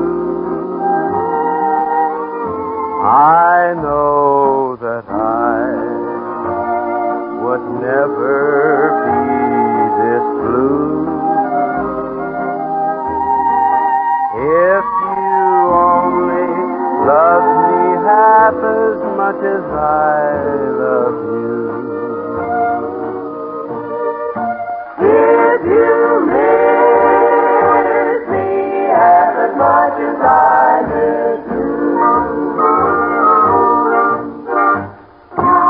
I know that I would never be this blue if you only loved me half as much as I love you. If you miss me half as much as I miss you,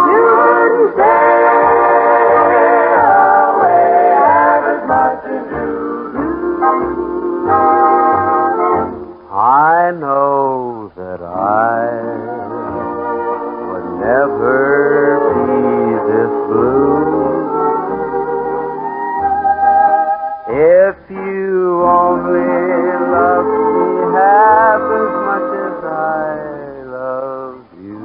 you wouldn't stay away half as much as you do. I know that I would never be this blue if you only loved me half as much as I love you.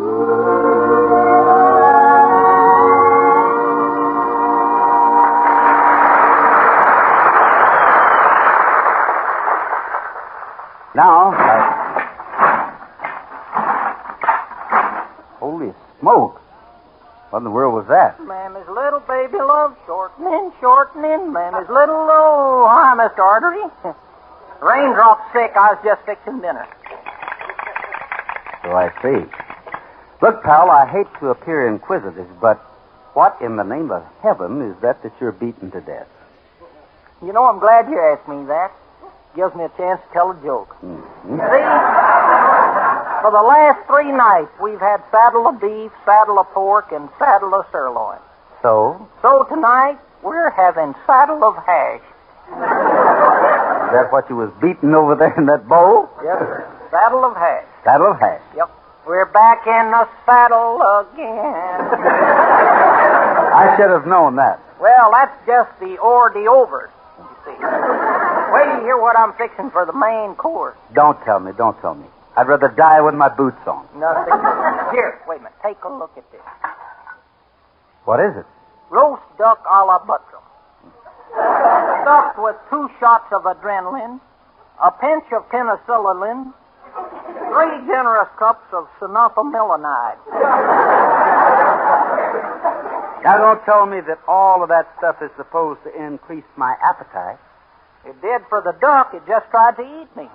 Now, holy smoke. What in the world was that? Mammy's little baby love shortening. Mammy's little, oh, hi, Mr. Autry. Raindrop's sick. I was just fixing dinner. So I see. Look, pal, I hate to appear inquisitive, but what in the name of heaven is that you're beaten to death? You know, I'm glad you asked me that. Gives me a chance to tell a joke. Mm-hmm. See, for the last 3 nights, we've had saddle of beef, saddle of pork, and saddle of sirloin. So? So tonight, we're having saddle of hash. Is that what you was beating over there in that bowl? Yes, sir. Saddle of hash. Saddle of hash. Yep. We're back in the saddle again. I should have known that. Well, that's just the overs, you see. Wait till you hear what I'm fixing for the main course. Don't tell me. I'd rather die with my boots on. Nothing. Here, wait a minute. Take a look at this. What is it? Roast duck a la Buttram. Stuffed with 2 shots of adrenaline, a pinch of penicillin, 3 generous cups of sulfonylamide. Now, don't tell me that all of that stuff is supposed to increase my appetite. It did for the duck. It just tried to eat me.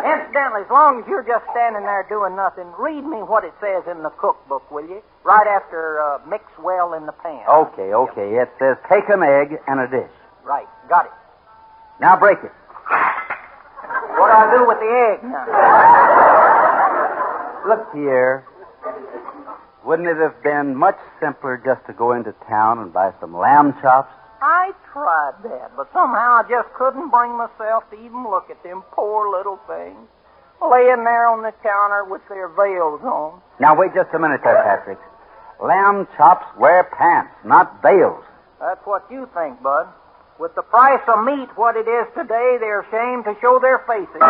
Incidentally, as long as you're just standing there doing nothing, read me what it says in the cookbook, will you? Right after mix well in the pan. Okay. It says take an egg and a dish. Right. Got it. Now break it. What do I do with the egg now? Look, Pierre. Wouldn't it have been much simpler just to go into town and buy some lamb chops? I tried that, but somehow I just couldn't bring myself to even look at them poor little things laying there on the counter with their veils on. Now, wait just a minute there, Patrick. Lamb chops wear pants, not veils. That's what you think, Bud. With the price of meat what it is today, they're ashamed to show their faces.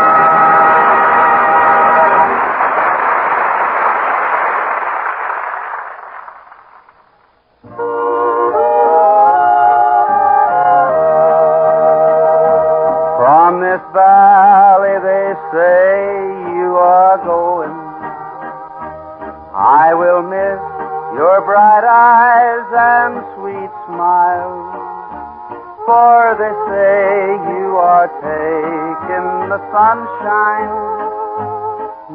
From this valley they say you are going. I will miss your bright eyes and sweet smiles, for they say you are taking the sunshine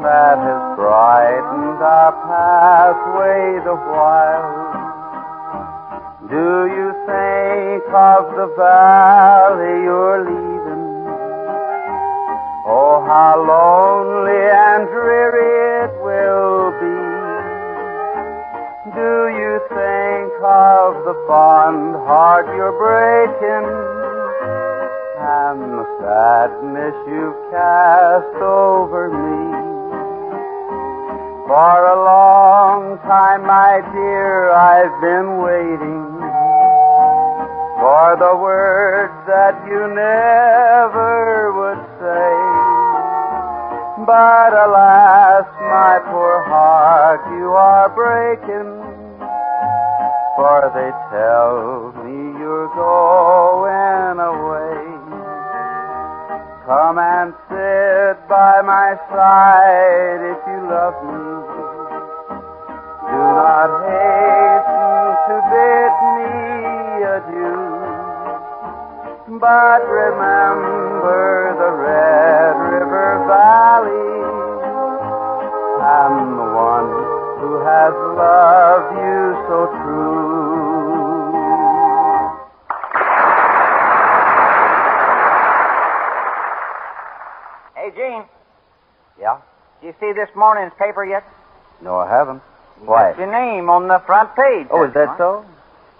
that has brightened our pathway the while. Do you think of the valley you're leaving? Oh, how lonely and dreary it will be. Do you think of the fond heart you're breaking and the sadness you've cast over me? For a long time, my dear, I've been waiting for the words that you never would say. But alas, my poor heart, you are breaking. For they tell me you're going away. Come and sit by my side if you love me. Do not hasten to bid me adieu. But remember the Red River Valley. I'm the one who has loved you so true. Hey, Gene. Yeah? Did you see this morning's paper yet? No, I haven't. Why? Got your name on the front page. Oh, is that so?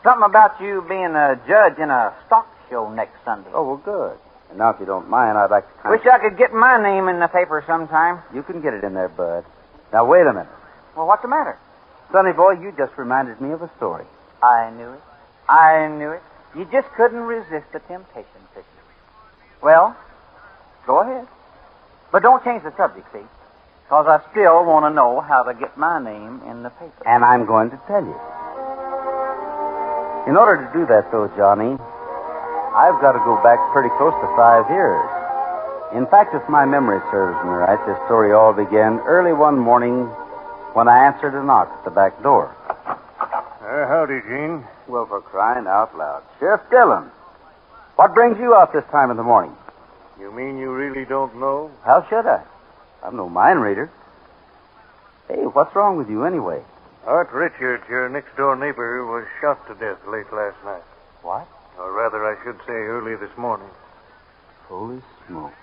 Something about you being a judge in a stock show next Sunday. Oh, well, good. And now, if you don't mind, I'd like to Wish I could get my name in the paper sometime. You can get it in there, Bud. Now, wait a minute. Well, what's the matter? Sonny boy, you just reminded me of a story. I knew it. I knew it. You just couldn't resist the temptation, could you? Well, go ahead. But don't change the subject, see? Because I still want to know how to get my name in the paper. And I'm going to tell you. In order to do that, though, Johnny, I've got to go back pretty close to 5 years. In fact, if my memory serves me right, this story all began early one morning when I answered a knock at the back door. Howdy, Gene. Well, for crying out loud. Sheriff Dillon, what brings you out this time in the morning? You mean you really don't know? How should I? I'm no mind reader. Hey, what's wrong with you anyway? Art Richards, your next-door neighbor, was shot to death late last night. What? Or rather, I should say early this morning. Holy smoke.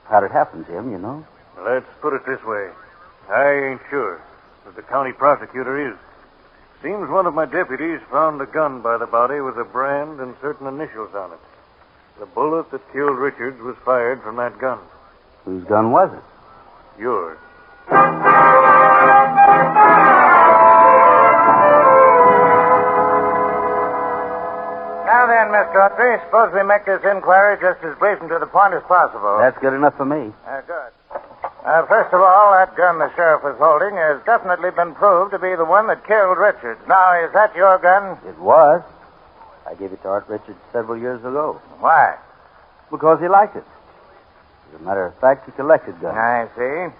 How'd it happen, Jim, you know? Let's put it this way. I ain't sure, but the county prosecutor is. Seems one of my deputies found a gun by the body with a brand and certain initials on it. The bullet that killed Richards was fired from that gun. Whose gun was it? Yours. Now then, Mr. Autry, suppose we make this inquiry just as brief and to the point as possible. That's good enough for me. Good. First of all, that gun the sheriff was holding has definitely been proved to be the one that killed Richards. Now, is that your gun? It was. I gave it to Art Richards several years ago. Why? Because he liked it. As a matter of fact, he collected guns. I see.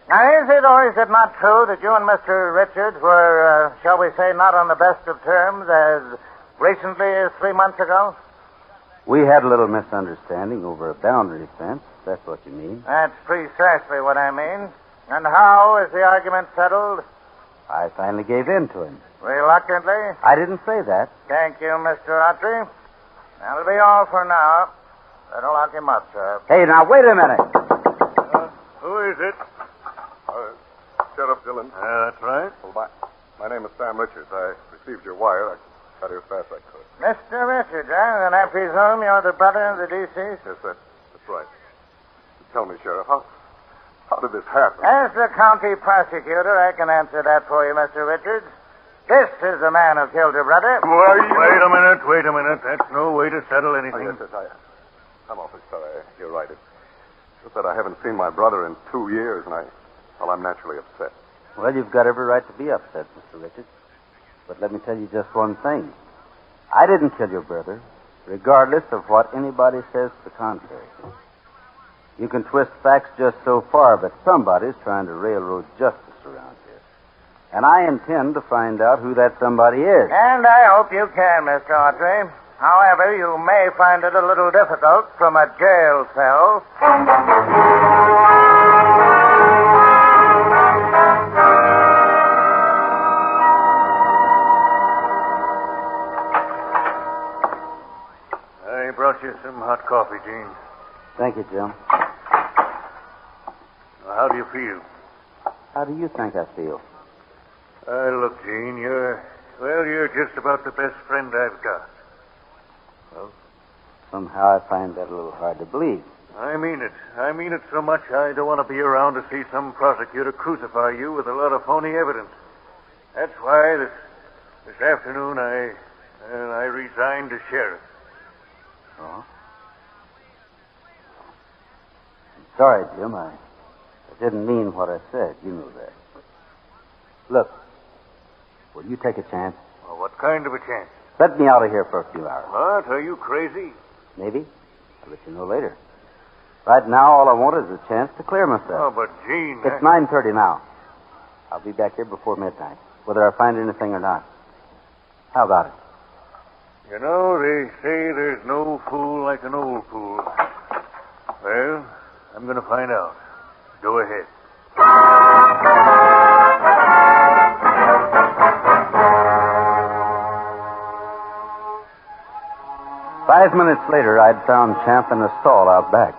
Now, is it or is it not true that you and Mr. Richards were, shall we say, not on the best of terms as recently as 3 months ago? We had a little misunderstanding over a boundary fence. That's what you mean. That's precisely what I mean. And how is the argument settled? I finally gave in to him. Reluctantly? I didn't say that. Thank you, Mr. Autry. That'll be all for now. Better lock him up, sir. Hey, now, wait a minute. Who is it? Sheriff Dillon. That's right. Well, my name is Sam Richards. I received your wire. I got here as fast as I could. Mr. Richards, Then I presume you're the brother of the deceased? Yes, that's right. Tell me, Sheriff, how did this happen? As the county prosecutor, I can answer that for you, Mr. Richards. This is the man who killed your brother. Wait a minute. That's no way to settle anything. I'm awfully sorry. You're right. It's just that I haven't seen my brother in 2 years, and I'm naturally upset. Well, you've got every right to be upset, Mr. Richards. But let me tell you just one thing. I didn't kill your brother, regardless of what anybody says to the contrary. You can twist facts just so far, but somebody's trying to railroad justice around here. And I intend to find out who that somebody is. And I hope you can, Mr. Autry. However, you may find it a little difficult from a jail cell. I brought you some hot coffee, Gene. Thank you, Jim. How do you feel? How do you think I feel? Look, Gene, you're just about the best friend I've got. Well, somehow I find that a little hard to believe. I mean it. I mean it so much I don't want to be around to see some prosecutor crucify you with a lot of phony evidence. That's why this afternoon I resigned as sheriff. Oh? I'm sorry, Jim. I I didn't mean what I said. You know that. Look, will you take a chance? Well, what kind of a chance? Let me out of here for a few hours. What? Are you crazy? Maybe. I'll let you know later. Right now, all I want is a chance to clear myself. Oh, but Gene... It's 9:30 now. I'll be back here before midnight, whether I find anything or not. How about it? You know, they say there's no fool like an old fool. Well, I'm going to find out. Go ahead. Five minutes later, I'd found Champ in a stall out back.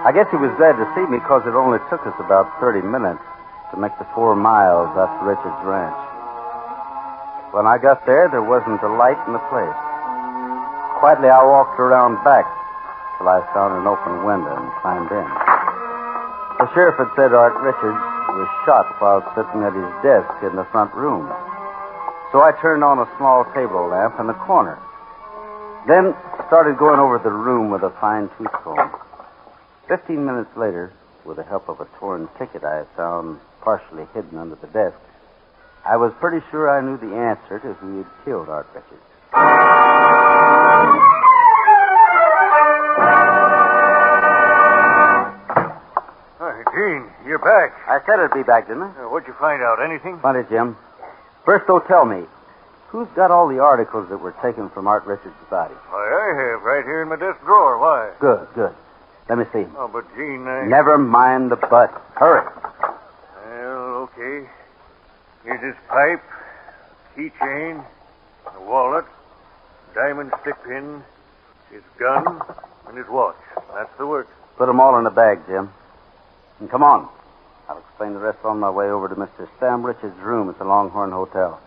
I guess he was glad to see me because it only took us about 30 minutes to make the 4 miles up to Richard's ranch. When I got there wasn't a light in the place. Quietly, I walked around back till I found an open window and climbed in. The sheriff had said Art Richards was shot while sitting at his desk in the front room. So I turned on a small table lamp in the corner. Then started going over the room with a fine-tooth comb. 15 minutes later, with the help of a torn ticket I had found partially hidden under the desk, I was pretty sure I knew the answer to who had killed Art Richards. Hey, Gene, you're back. I said I'd be back, didn't I? What'd you find out? Anything? Plenty, Jim. First, though, tell me, who's got all the articles that were taken from Art Richards' body? Why, I have right here in my desk drawer. Why? Good, good. Let me see. Oh, but Gene, Never mind the but. Hurry. Well, okay. Here's his pipe, keychain, a wallet, diamond stick pin, his gun, and his watch. That's the work. Put them all in a bag, Jim. And come on. I'll explain the rest on my way over to Mr. Sam Richards' room at the Longhorn Hotel.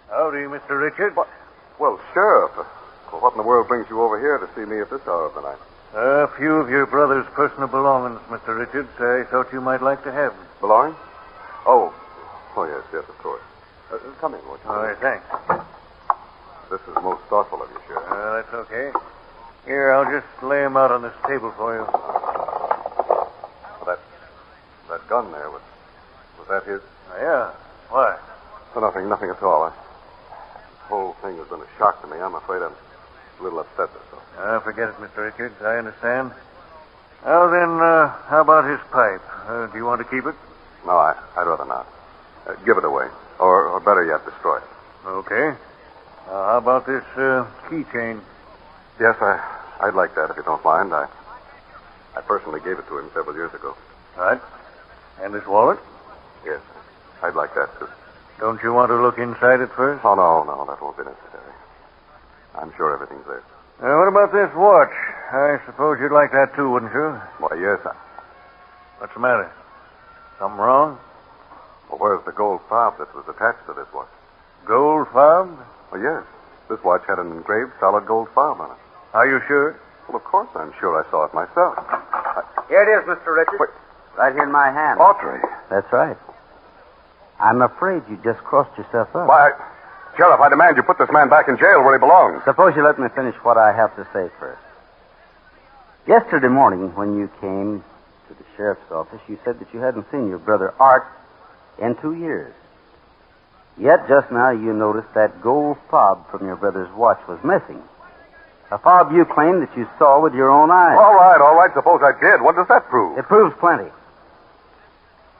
Howdy, Mr. Richards. Well, Sheriff, what in the world brings you over here to see me at this hour of the night? A few of your brother's personal belongings, Mr. Richards. I thought you might like to have them. Belongings? Oh, yes, of course. Come in, won't you? All right, thanks. This is most thoughtful of you, Sheriff. That's okay. Here, I'll just lay them out on this table for you. Well, that gun there, was that his? Yeah. Why? Well, nothing at all. This whole thing has been a shock to me. I'm afraid I'm a little upset, that's all. Forget it, Mr. Richards. I understand. Well, then, how about his pipe? Do you want to keep it? No, I'd rather not. Give it away. Or better yet, destroy it. Okay. How about this keychain? Yes, I'd like that if you don't mind. I personally gave it to him several years ago. Right. And this wallet? Yes, I'd like that, too. Don't you want to look inside it first? Oh, no, that won't be necessary. I'm sure everything's there. What about this watch? I suppose you'd like that, too, wouldn't you? Why, yes. What's the matter? Something wrong? Well, where's the gold fob that was attached to this watch? Gold fob? Well, yes. This watch had an engraved solid gold fob on it. Are you sure? Well, of course I'm sure. I saw it myself. Here it is, Mr. Richards. Wait. Right here in my hand. Autry. That's right. I'm afraid you just crossed yourself up. Why, Sheriff, I demand you put this man back in jail where he belongs. Suppose you let me finish what I have to say first. Yesterday morning, when you came to the sheriff's office, you said that you hadn't seen your brother Art in 2 years. Yet just now you noticed that gold fob from your brother's watch was missing. A fob you claim that you saw with your own eyes. All right. Suppose I did. What does that prove? It proves plenty.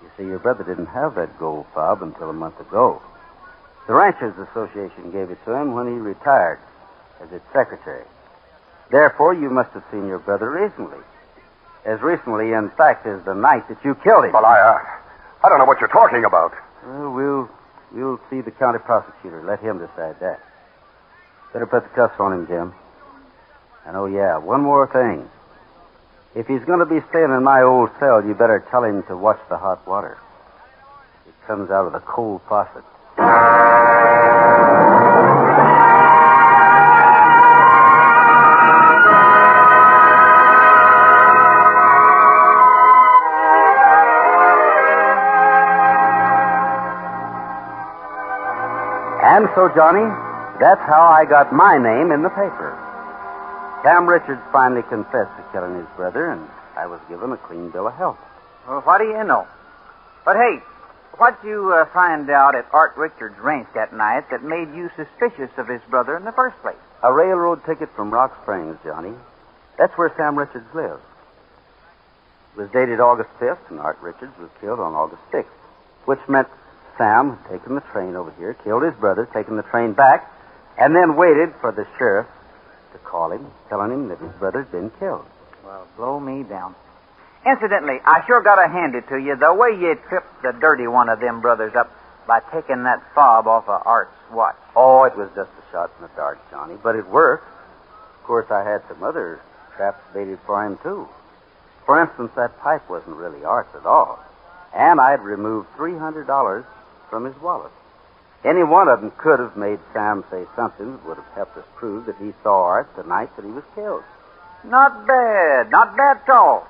You see, your brother didn't have that gold fob until a month ago. The Ranchers Association gave it to him when he retired as its secretary. Therefore, you must have seen your brother recently. As recently, in fact, as the night that you killed him. Well, I don't know what you're talking about. We'll see the county prosecutor. Let him decide that. Better put the cuffs on him, Jim. And one more thing. If he's going to be staying in my old cell, you better tell him to watch the hot water. It comes out of the cold faucet. And so, Johnny, that's how I got my name in the paper. Sam Richards finally confessed to killing his brother, and I was given a clean bill of health. Well, what do you know? But hey, what'd you find out at Art Richards' ranch that night that made you suspicious of his brother in the first place? A railroad ticket from Rock Springs, Johnny. That's where Sam Richards lives. It was dated August 5th, and Art Richards was killed on August 6th, which meant Sam had taken the train over here, killed his brother, taken the train back, and then waited for the sheriff to call him, telling him that his brother'd been killed. Well, blow me down. Incidentally, I sure gotta hand it to you, the way you tripped the dirty one of them brothers up by taking that fob off of Art's watch. Oh, it was just a shot in the dark, Johnny, but it worked. Of course, I had some other traps baited for him, too. For instance, that pipe wasn't really Art's at all. And I'd removed $300 from his wallet. Any one of them could have made Sam say something that would have helped us prove that he saw Art the night that he was killed. Not bad. Not bad at all.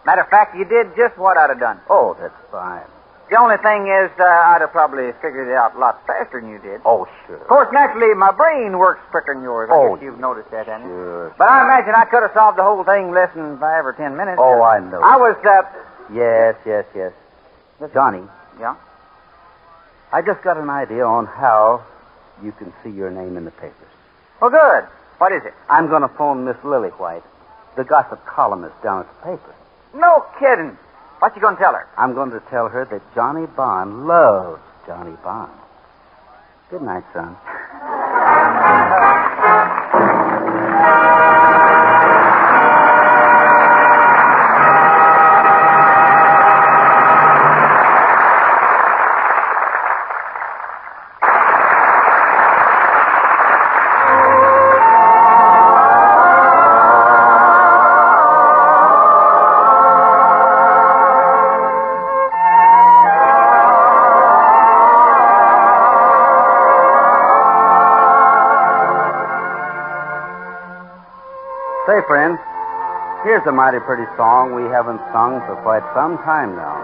Matter of fact, you did just what I'd have done. Oh, that's fine. The only thing is, I'd have probably figured it out a lot faster than you did. Oh, sure. Of course, naturally, my brain works quicker than yours. I guess you've noticed that, haven't you? Sure. But I imagine I could have solved the whole thing less than 5 or 10 minutes. Oh, I know. I was, Yes. Johnny. Yeah? I just got an idea on how you can see your name in the papers. Oh, good. What is it? I'm going to phone Miss Lily White, the gossip columnist down at the paper. No kidding. What you going to tell her? I'm going to tell her that Johnny Bond loves Johnny Bond. Good night, son. Say, friends, here's a mighty pretty song we haven't sung for quite some time now.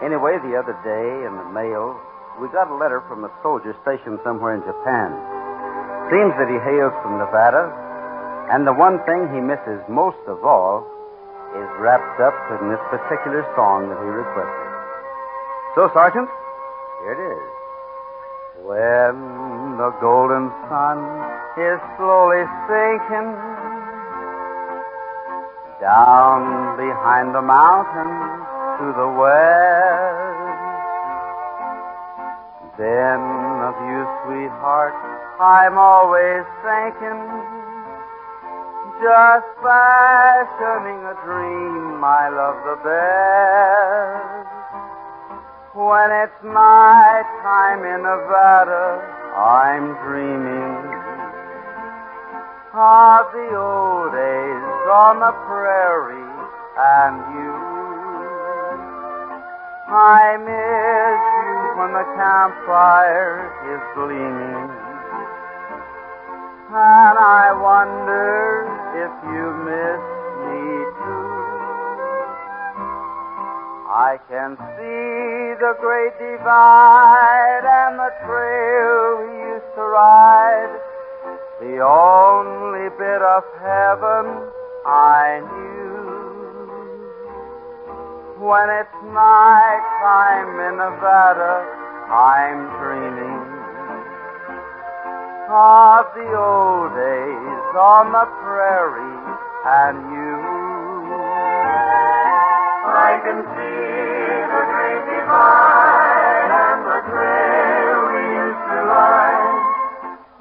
Anyway, the other day in the mail, we got a letter from a soldier stationed somewhere in Japan. Seems that he hails from Nevada, and the one thing he misses most of all is wrapped up in this particular song that he requested. So, Sergeant, here it is. When the golden sun is slowly sinking down behind the mountains to the west, then of you, sweetheart, I'm always thinking, just fashioning a dream I love the best. When it's night time in Nevada, I'm dreaming of the old days on the prairie and you. I miss you when the campfire is gleaming, and I wonder if you miss me too. I can see the great divide and the trail we used to ride, the only bit of heaven I knew. When it's night time in Nevada, I'm dreaming of the old days on the prairie and you. I can see the great divide and the trail we used to ride,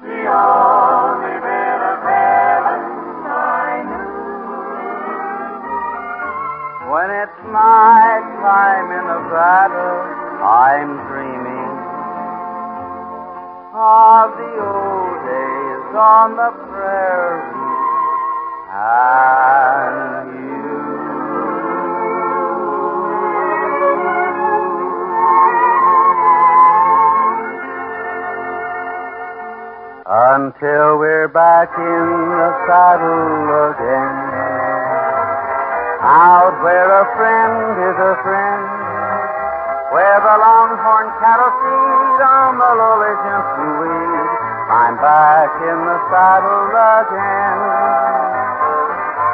the only bit of heaven I knew. When it's night time in Nevada, I'm dreaming of the old days on the prairie and you. Until we're back in the saddle again, out where a friend is a friend, where the longhorn cattle feed on the lowly Jensen weed. I'm back in the saddle again,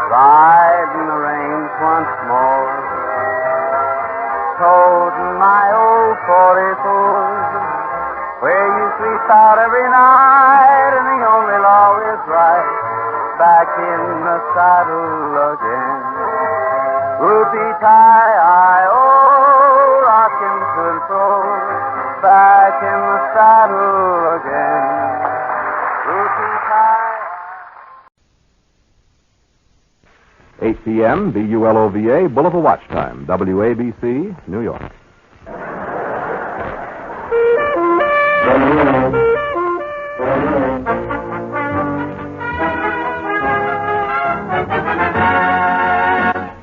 riding the range once more, toting my old 44, where you sleep out every night, and the only law is right. Back in the saddle again. Whoopie-tie-I-O, rockin' to and fro. Back in the saddle again. Whoopie-tie. 8 p.m., BULOVA, Boulevard Watch Time, WABC, New York.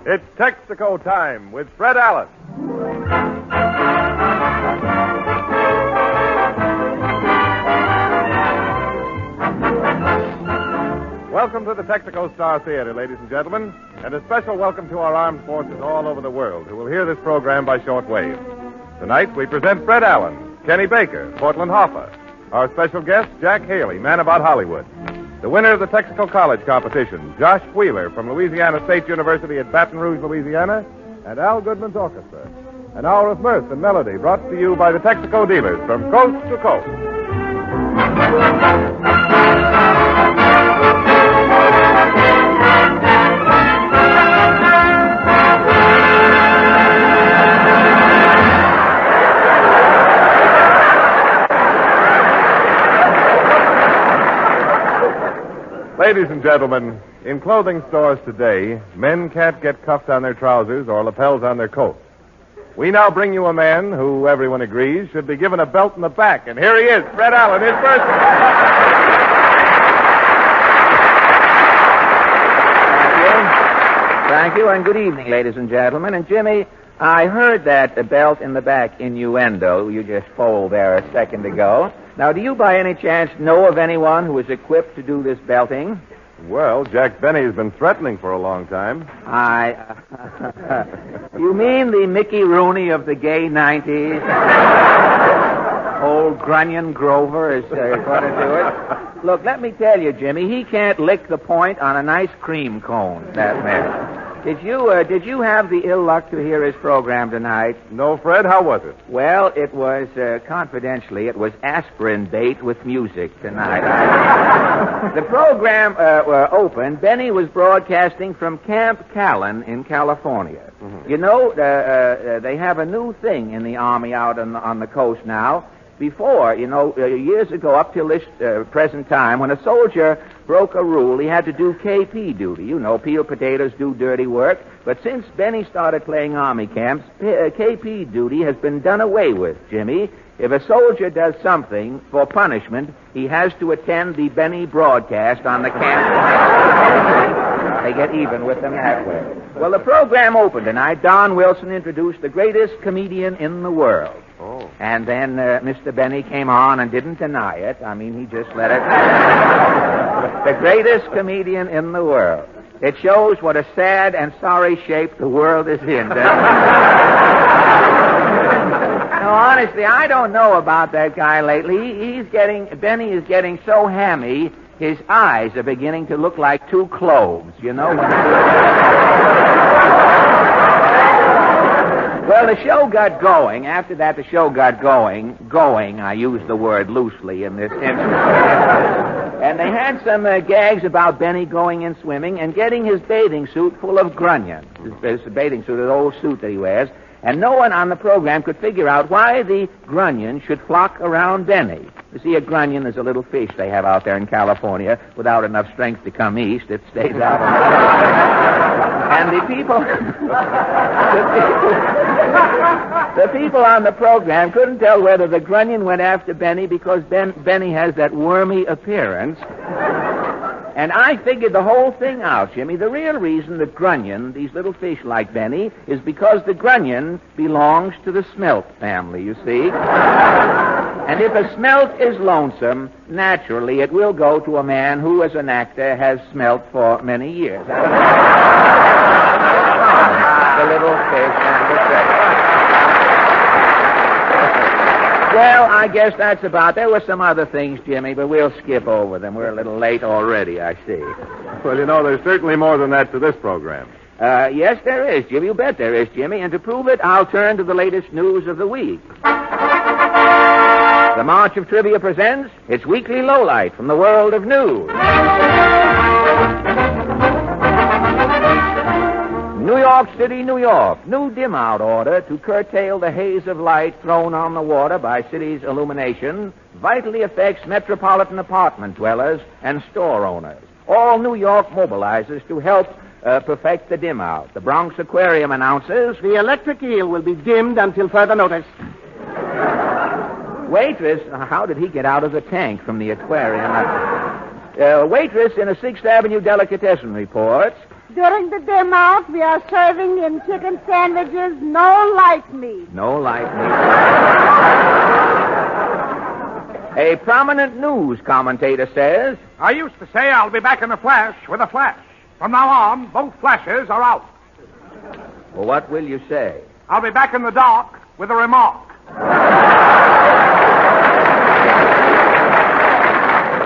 It's Texaco time with Fred Allen. Welcome to the Texaco Star Theater, ladies and gentlemen, and a special welcome to our armed forces all over the world who will hear this program by shortwave. Tonight we present Fred Allen, Kenny Baker, Portland Hoffa, our special guest, Jack Haley, Man About Hollywood. The winner of the Texaco College competition, Josh Wheeler from Louisiana State University at Baton Rouge, Louisiana, and Al Goodman's orchestra. An hour of mirth and melody brought to you by the Texaco dealers from coast to coast. Ladies and gentlemen, in clothing stores today, men can't get cuffs on their trousers or lapels on their coats. We now bring you a man who, everyone agrees, should be given a belt in the back. And here he is, Fred Allen, his first. Thank you, and good evening, ladies and gentlemen. And Jimmy, I heard that belt in the back innuendo you just foaled there a second ago. Now, do you by any chance know of anyone who is equipped to do this belting? Well, Jack Benny's been threatening for a long time. You mean the Mickey Rooney of the gay 90s? Old Grunion Grover is going to do it. Look, let me tell you, Jimmy, he can't lick the point on a nice cream cone, that man. Did you have the ill luck to hear his program tonight? No, Fred. How was it? Well, it was, confidentially, it was aspirin bait with music tonight. The program opened. Benny was broadcasting from Camp Callan in California. Mm-hmm. You know, they have a new thing in the Army out on the coast now. Before, years ago, up till this present time, when a soldier broke a rule, he had to do KP duty. Peel potatoes, do dirty work. But since Benny started playing Army camps, KP duty has been done away with, Jimmy. If a soldier does something for punishment, he has to attend the Benny broadcast on the camp. They get even with them that way. Well, the program opened tonight. Don Wilson introduced the greatest comedian in the world. Oh. And then Mr. Benny came on and didn't deny it. I mean, he just let it. The greatest comedian in the world. It shows what a sad and sorry shape the world is in. No, honestly, I don't know about that guy lately. Benny is getting so hammy, his eyes are beginning to look like two cloves, Well, the show got going. After that, the show got going. I use the word loosely in this instance. And they had some gags about Benny going in swimming and getting his bathing suit full of grunion. His bathing suit, an old suit that he wears. And no one on the program could figure out why the grunion should flock around Benny. You see, a grunion is a little fish they have out there in California. Without enough strength to come east, it stays out. And the people on the program couldn't tell whether the grunion went after Benny because Benny has that wormy appearance. And I figured the whole thing out, Jimmy. The real reason that grunion, these little fish like Benny, is because the grunion belongs to the smelt family, you see. And if a smelt is lonesome, naturally it will go to a man who, as an actor, has smelt for many years. The little fish and the fish. Well, I guess that's about. There were some other things, Jimmy, but we'll skip over them. We're a little late already, I see. Well, there's certainly more than that to this program. Yes, there is, Jimmy. You bet there is, Jimmy. And to prove it, I'll turn to the latest news of the week. The March of Trivia presents its weekly lowlight from the world of news. New York City, New York. New dim-out order to curtail the haze of light thrown on the water by city's illumination vitally affects metropolitan apartment dwellers and store owners. All New York mobilizes to help perfect the dim-out. The Bronx Aquarium announces... The electric eel will be dimmed until further notice. Waitress... How did he get out of the tank from the aquarium? Waitress in a 6th Avenue delicatessen reports... During the dim out, we are serving in chicken sandwiches no light meat. No light meat. A prominent news commentator says... I used to say I'll be back in a flash with a flash. From now on, both flashes are out. Well, what will you say? I'll be back in the dark with a remark.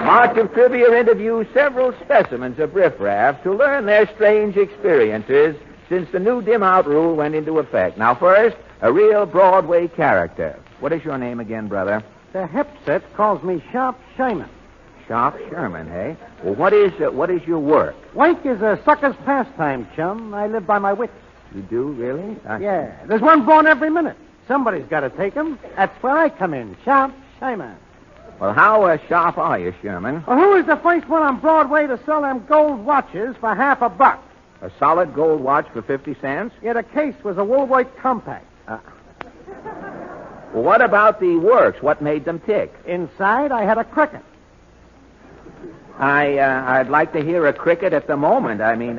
March of Trivia interviews several specimens of riffraff to learn their strange experiences since the new dim-out rule went into effect. Now, first, a real Broadway character. What is your name again, brother? The Hepset calls me Sharp Sherman. Sharp Sherman, eh? Well, what is your work? Wank is a sucker's pastime, chum. I live by my wits. You do, really? Yeah. There's one born every minute. Somebody's got to take him. That's where I come in. Sharp Sherman. Well, how sharp are you, Sherman? Well, who is the first one on Broadway to sell them gold watches for $50? A solid gold watch for 50 cents? Yeah, the case was a Woolworth Compact. Well, what about the works? What made them tick? Inside, I had a cricket. I'd like to hear a cricket at the moment. I mean...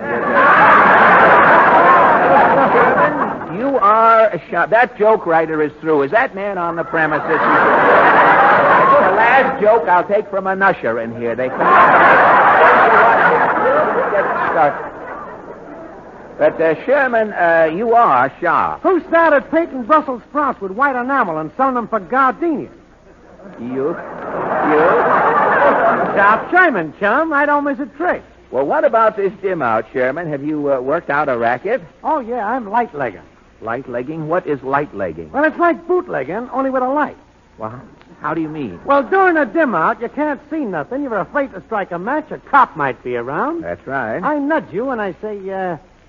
You are a sharp... That joke writer is through. Is that man on the premises? The last joke I'll take from an usher in here. They come But, Sherman, you are sharp. Who started painting Brussels sprouts with white enamel and selling them for gardenias? You? Sharp Sherman, chum. I don't miss a trick. Well, what about this dim-out, Sherman? Have you worked out a racket? Oh, yeah, I'm light-legging. Light-legging? What is light-legging? Well, it's like bootlegging, only with a light. Well, how do you mean? Well, during a dim-out, you can't see nothing. You're afraid to strike a match. A cop might be around. That's right. I nudge you and I say,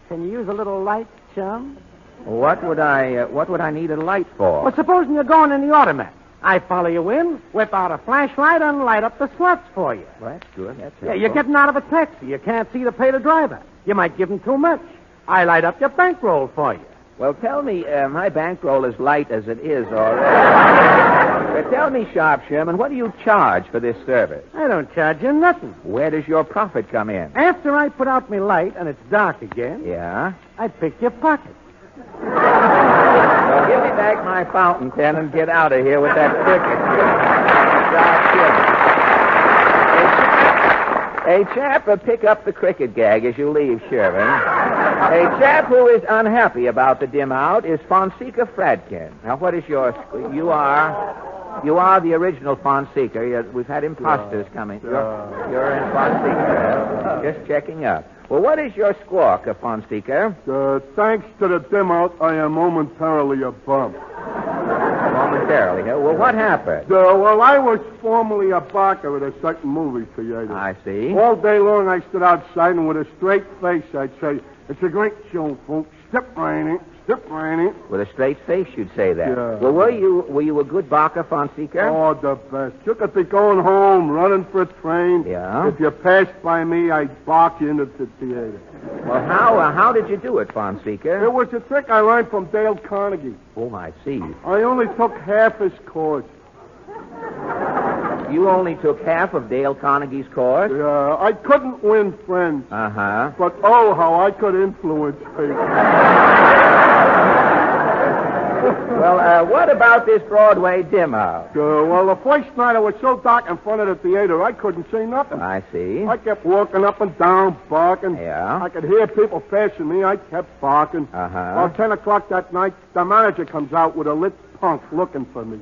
can you use a little light, chum? What would I need a light for? Well, supposing you're going in the automat. I follow you in, whip out a flashlight, and light up the sluts for you. Well, that's good. That's helpful. Yeah, you're getting out of a taxi. You can't see to pay the driver. You might give him too much. I light up your bankroll for you. Well, tell me, my bankroll is light as it is already. But tell me, Sharp Sherman, what do you charge for this service? I don't charge you nothing. Where does your profit come in? After I put out my light and it's dark again, yeah, I pick your pocket. Well, give me back my fountain pen and get out of here with that cricket. A chap, pick up the cricket gag as you leave, Sherman. A chap who is unhappy about the dim-out is Fonseca Fradkin. Now, what is your... You are the original Fonseca. We've had imposters coming. You're in Fonseca. Just checking up. Well, what is your squawk, Fonseca? Thanks to the dim-out, I am momentarily a bum. Momentarily, huh? Well, what happened? Well, I was formerly a barker at a certain movie theater. I see. All day long, I stood outside, and with a straight face, I'd say, "It's a great show, folks. Step right in. Step right in." With a straight face, you'd say that. Yeah. Well, were you a good barker, Fonseca? Oh, the best. You could be going home, running for a train. Yeah. If you passed by me, I'd bark you into the theater. Well, how did you do it, Fonseca? It was a trick I learned from Dale Carnegie. Oh, I see. I only took half his course. You only took half of Dale Carnegie's course? Yeah, I couldn't win friends. Uh-huh. But, oh, how I could influence people. Well, what about this Broadway dim-out? Well, the first night it was so dark in front of the theater, I couldn't see nothing. I see. I kept walking up and down, barking. Yeah? I could hear people passing me. I kept barking. Uh-huh. About 10 o'clock that night, the manager comes out with a lit punk looking for me.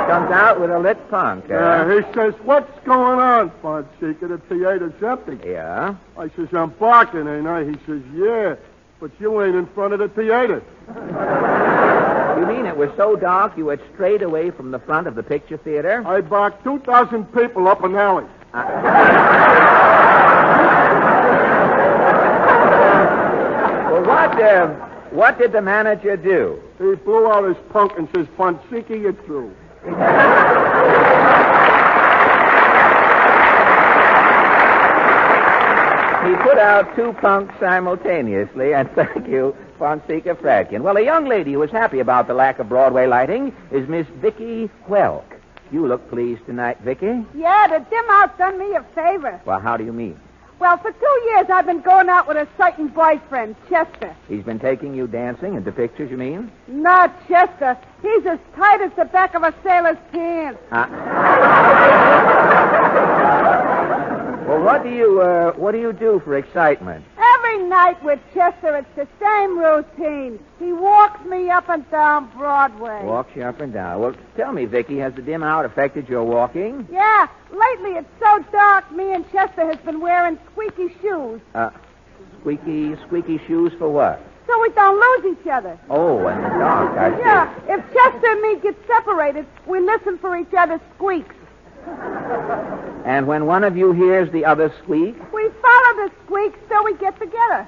Comes out with a lit punk, He says, what's going on, Fonseca? The theater's empty. Yeah? I says, I'm barking, ain't I? He says, yeah, but you ain't in front of the theater. You mean it was so dark you went straight away from the front of the picture theater? I barked 2,000 people up an alley. Well, what did the manager do? He blew out his punk and says, Fonseca, you're through. He put out two punks simultaneously, and thank you, Fonseca Fradkin. Well, a young lady who was happy about the lack of Broadway lighting is Miss Vicky Welk. You look pleased tonight, Vicky. Yeah, the dim out done me a favor. Well, how do you mean? Well, for 2 years I've been going out with a certain boyfriend, Chester. He's been taking you dancing and to pictures, you mean? Not Chester. He's as tight as the back of a sailor's pants. Well, what do you do for excitement? Every night with Chester, it's the same routine. He walks me up and down Broadway. Walks you up and down. Well, tell me, Vicky, has the dim out affected your walking? Yeah, lately it's so dark, me and Chester has been wearing squeaky shoes. Squeaky shoes for what? So we don't lose each other. Oh, in the dark, I see. Yeah, if Chester and me get separated, we listen for each other's squeaks. And when one of you hears the other squeak? We follow the squeaks till we get together.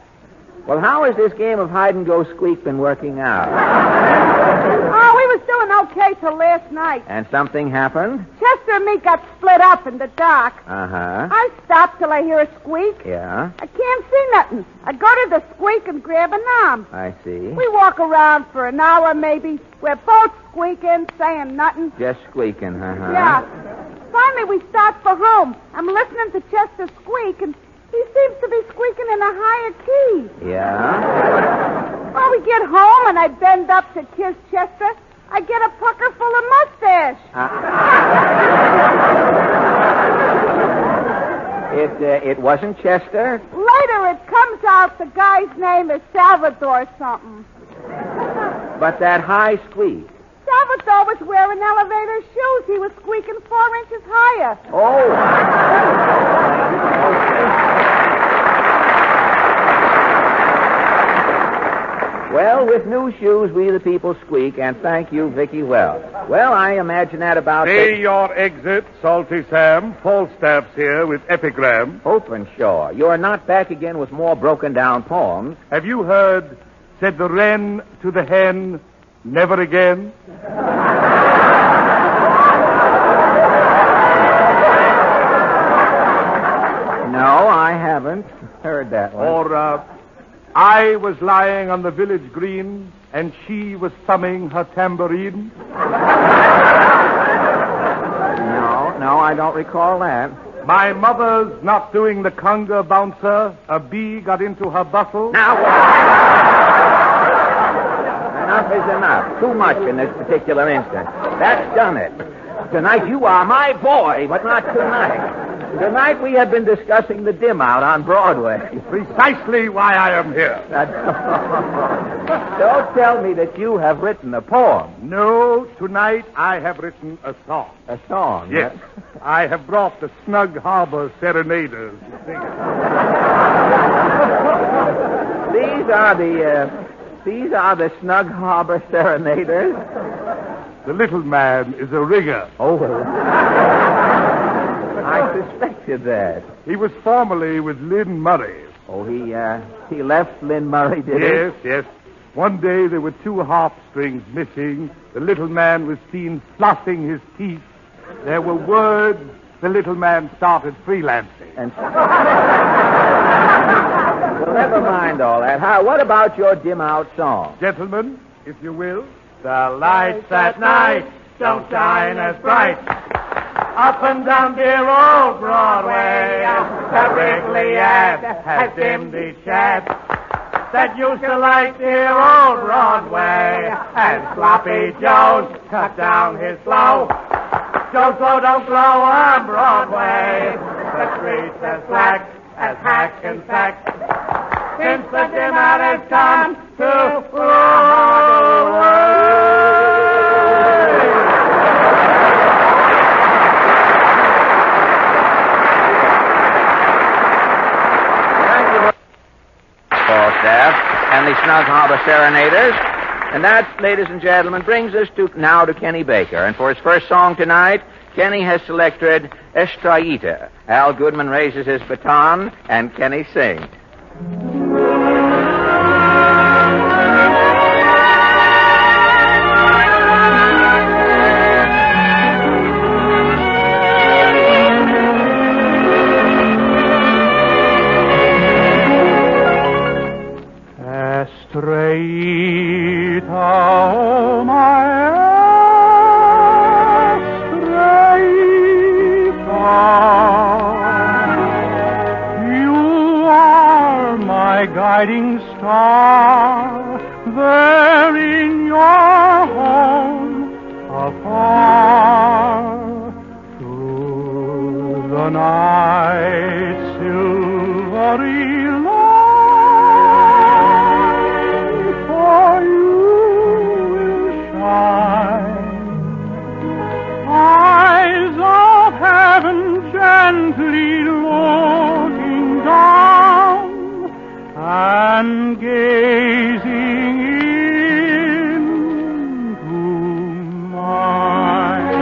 Well, how has this game of hide-and-go-squeak been working out? Oh, we was doing okay till last night. And something happened? Chester and me got split up in the dark. Uh-huh. I stop till I hear a squeak. Yeah? I can't see nothing. I go to the squeak and grab an arm. I see. We walk around for an hour, maybe. We're both squeaking, saying nothing. Just squeaking, uh-huh. Yeah. Finally, we start for home. I'm listening to Chester squeak, and he seems to be squeaking in a higher key. Yeah? Well, we get home, and I bend up to kiss Chester. I get a pucker full of mustache. It wasn't Chester? Later, it comes out the guy's name is Salvador something. But that high squeak. Salvador was wearing elevator shoes. He was squeaking 4 inches higher. Oh. Well, with new shoes, we the people squeak, and thank you, Vicky Wells. Well, I imagine that about... Say your exit, Salty Sam. Falstaff's here with epigram. Openshaw, you're not back again with more broken-down poems. Have you heard, said the wren to the hen, never again? No, I haven't heard that one. Or, I was lying on the village green, and she was thumbing her tambourine. No, I don't recall that. My mother's not doing the conga bouncer. A bee got into her bustle. Now, enough is enough. Too much in this particular instance. That's done it. Tonight you are my boy, but not tonight. Tonight we have been discussing the dim out on Broadway. Precisely why I am here. Don't tell me that you have written a poem. No, tonight I have written a song. A song? Yes. I have brought the Snug Harbor Serenaders to sing it. These are the Snug Harbor Serenaders? The little man is a rigger. Oh, I suspected that. He was formerly with Lynn Murray. Oh, he left Lynn Murray, did he? Yes. One day there were 2 harp strings missing. The little man was seen flossing his teeth. There were words. The little man started freelancing. Well, never mind all that. What about your dim out song? Gentlemen, if you will. The lights at night don't shine as bright. Up and down dear old Broadway, that Wrigley ad has dimmed each chat that used to like dear old Broadway, and Sloppy Joe's cut down his flow. Joe's flow don't glow on Broadway. The streets as black as hack and sack. since the dinner has come to Falstaff and the Snug Harbor Serenaders. And that, ladies and gentlemen, brings us now to Kenny Baker. And for his first song tonight, Kenny has selected Estrellita. Al Goodman raises his baton, and Kenny sings. Estrellita, oh my guiding star, there in your home afar, through the night's silvery light, for you will shine. Eyes of heaven gently looking down, and gazing into mine.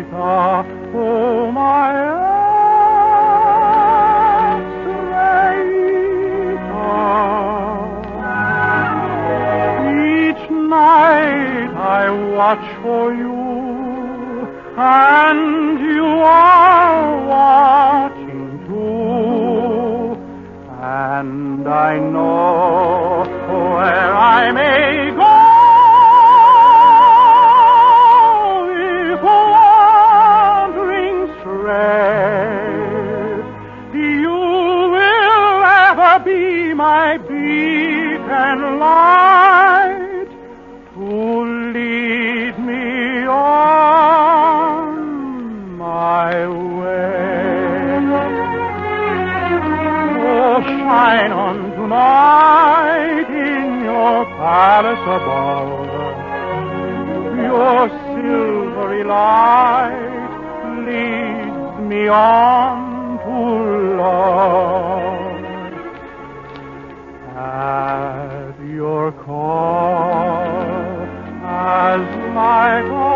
Estrellita, oh my Estrellita. Each night I watch for you, and you are watching too, and I know where I may go if wandering stray. You will ever be my beacon light to lead me on my way. Oh, shine on tonight in your palace above. Your silvery light leads me on to love. At your call, as like a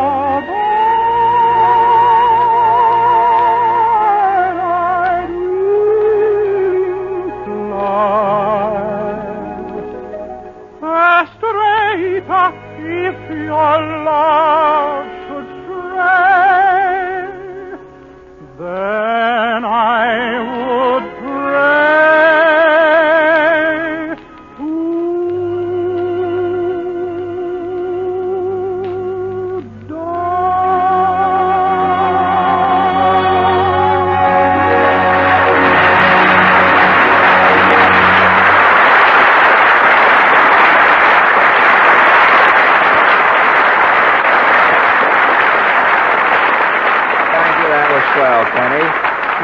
if your love should stray, then I would pray to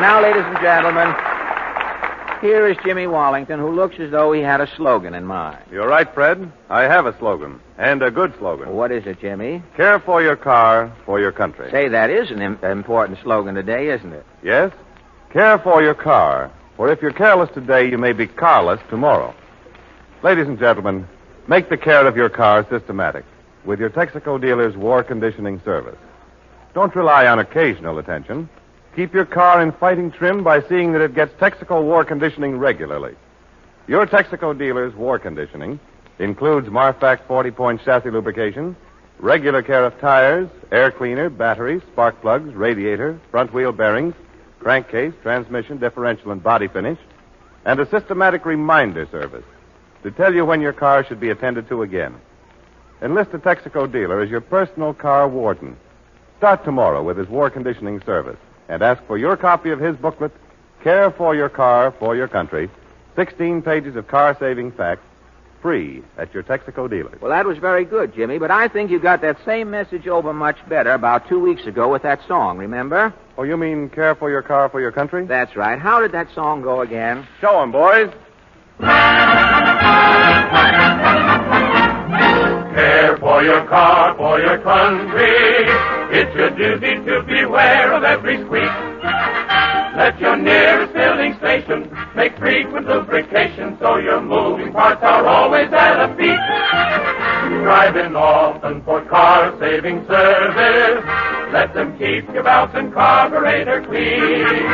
Now, ladies and gentlemen, here is Jimmy Wallington, who looks as though he had a slogan in mind. You're right, Fred. I have a slogan, and a good slogan. What is it, Jimmy? Care for your car, for your country. Say, that is an important slogan today, isn't it? Yes. Care for your car, for if you're careless today, you may be carless tomorrow. Ladies and gentlemen, make the care of your car systematic with your Texaco dealer's war conditioning service. Don't rely on occasional attention. Keep your car in fighting trim by seeing that it gets Texaco war conditioning regularly. Your Texaco dealer's war conditioning includes Marfac 40-point chassis lubrication, regular care of tires, air cleaner, batteries, spark plugs, radiator, front wheel bearings, crankcase, transmission, differential, and body finish, and a systematic reminder service to tell you when your car should be attended to again. Enlist a Texaco dealer as your personal car warden. Start tomorrow with his war conditioning service and ask for your copy of his booklet, Care for Your Car, for Your Country, 16 pages of car-saving facts, free at your Texaco dealers. Well, that was very good, Jimmy, but I think you got that same message over much better about 2 weeks ago with that song, remember? Oh, you mean Care for Your Car for Your Country? That's right. How did that song go again? Show 'em, boys. Care for your car, for your country. It's your duty to beware of every squeak. Let your nearest filling station make frequent lubrication so your moving parts are always at a peak. Driving often for car-saving service. Let them keep your belts and carburetor clean.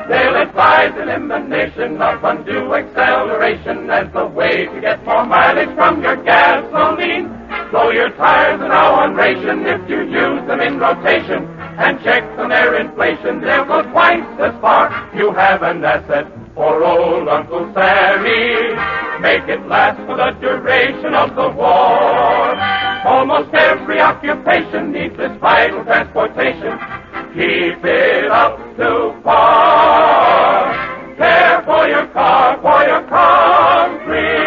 They'll advise elimination of undue acceleration as the way to get more mileage from your gasoline. Blow your tires are now on ration if you use them in rotation. And check on their inflation, they'll go twice as far. You have an asset for old Uncle Sammy. Make it last for the duration of the war. Almost every occupation needs this vital transportation. Keep it up to par. Care for your car, for your country.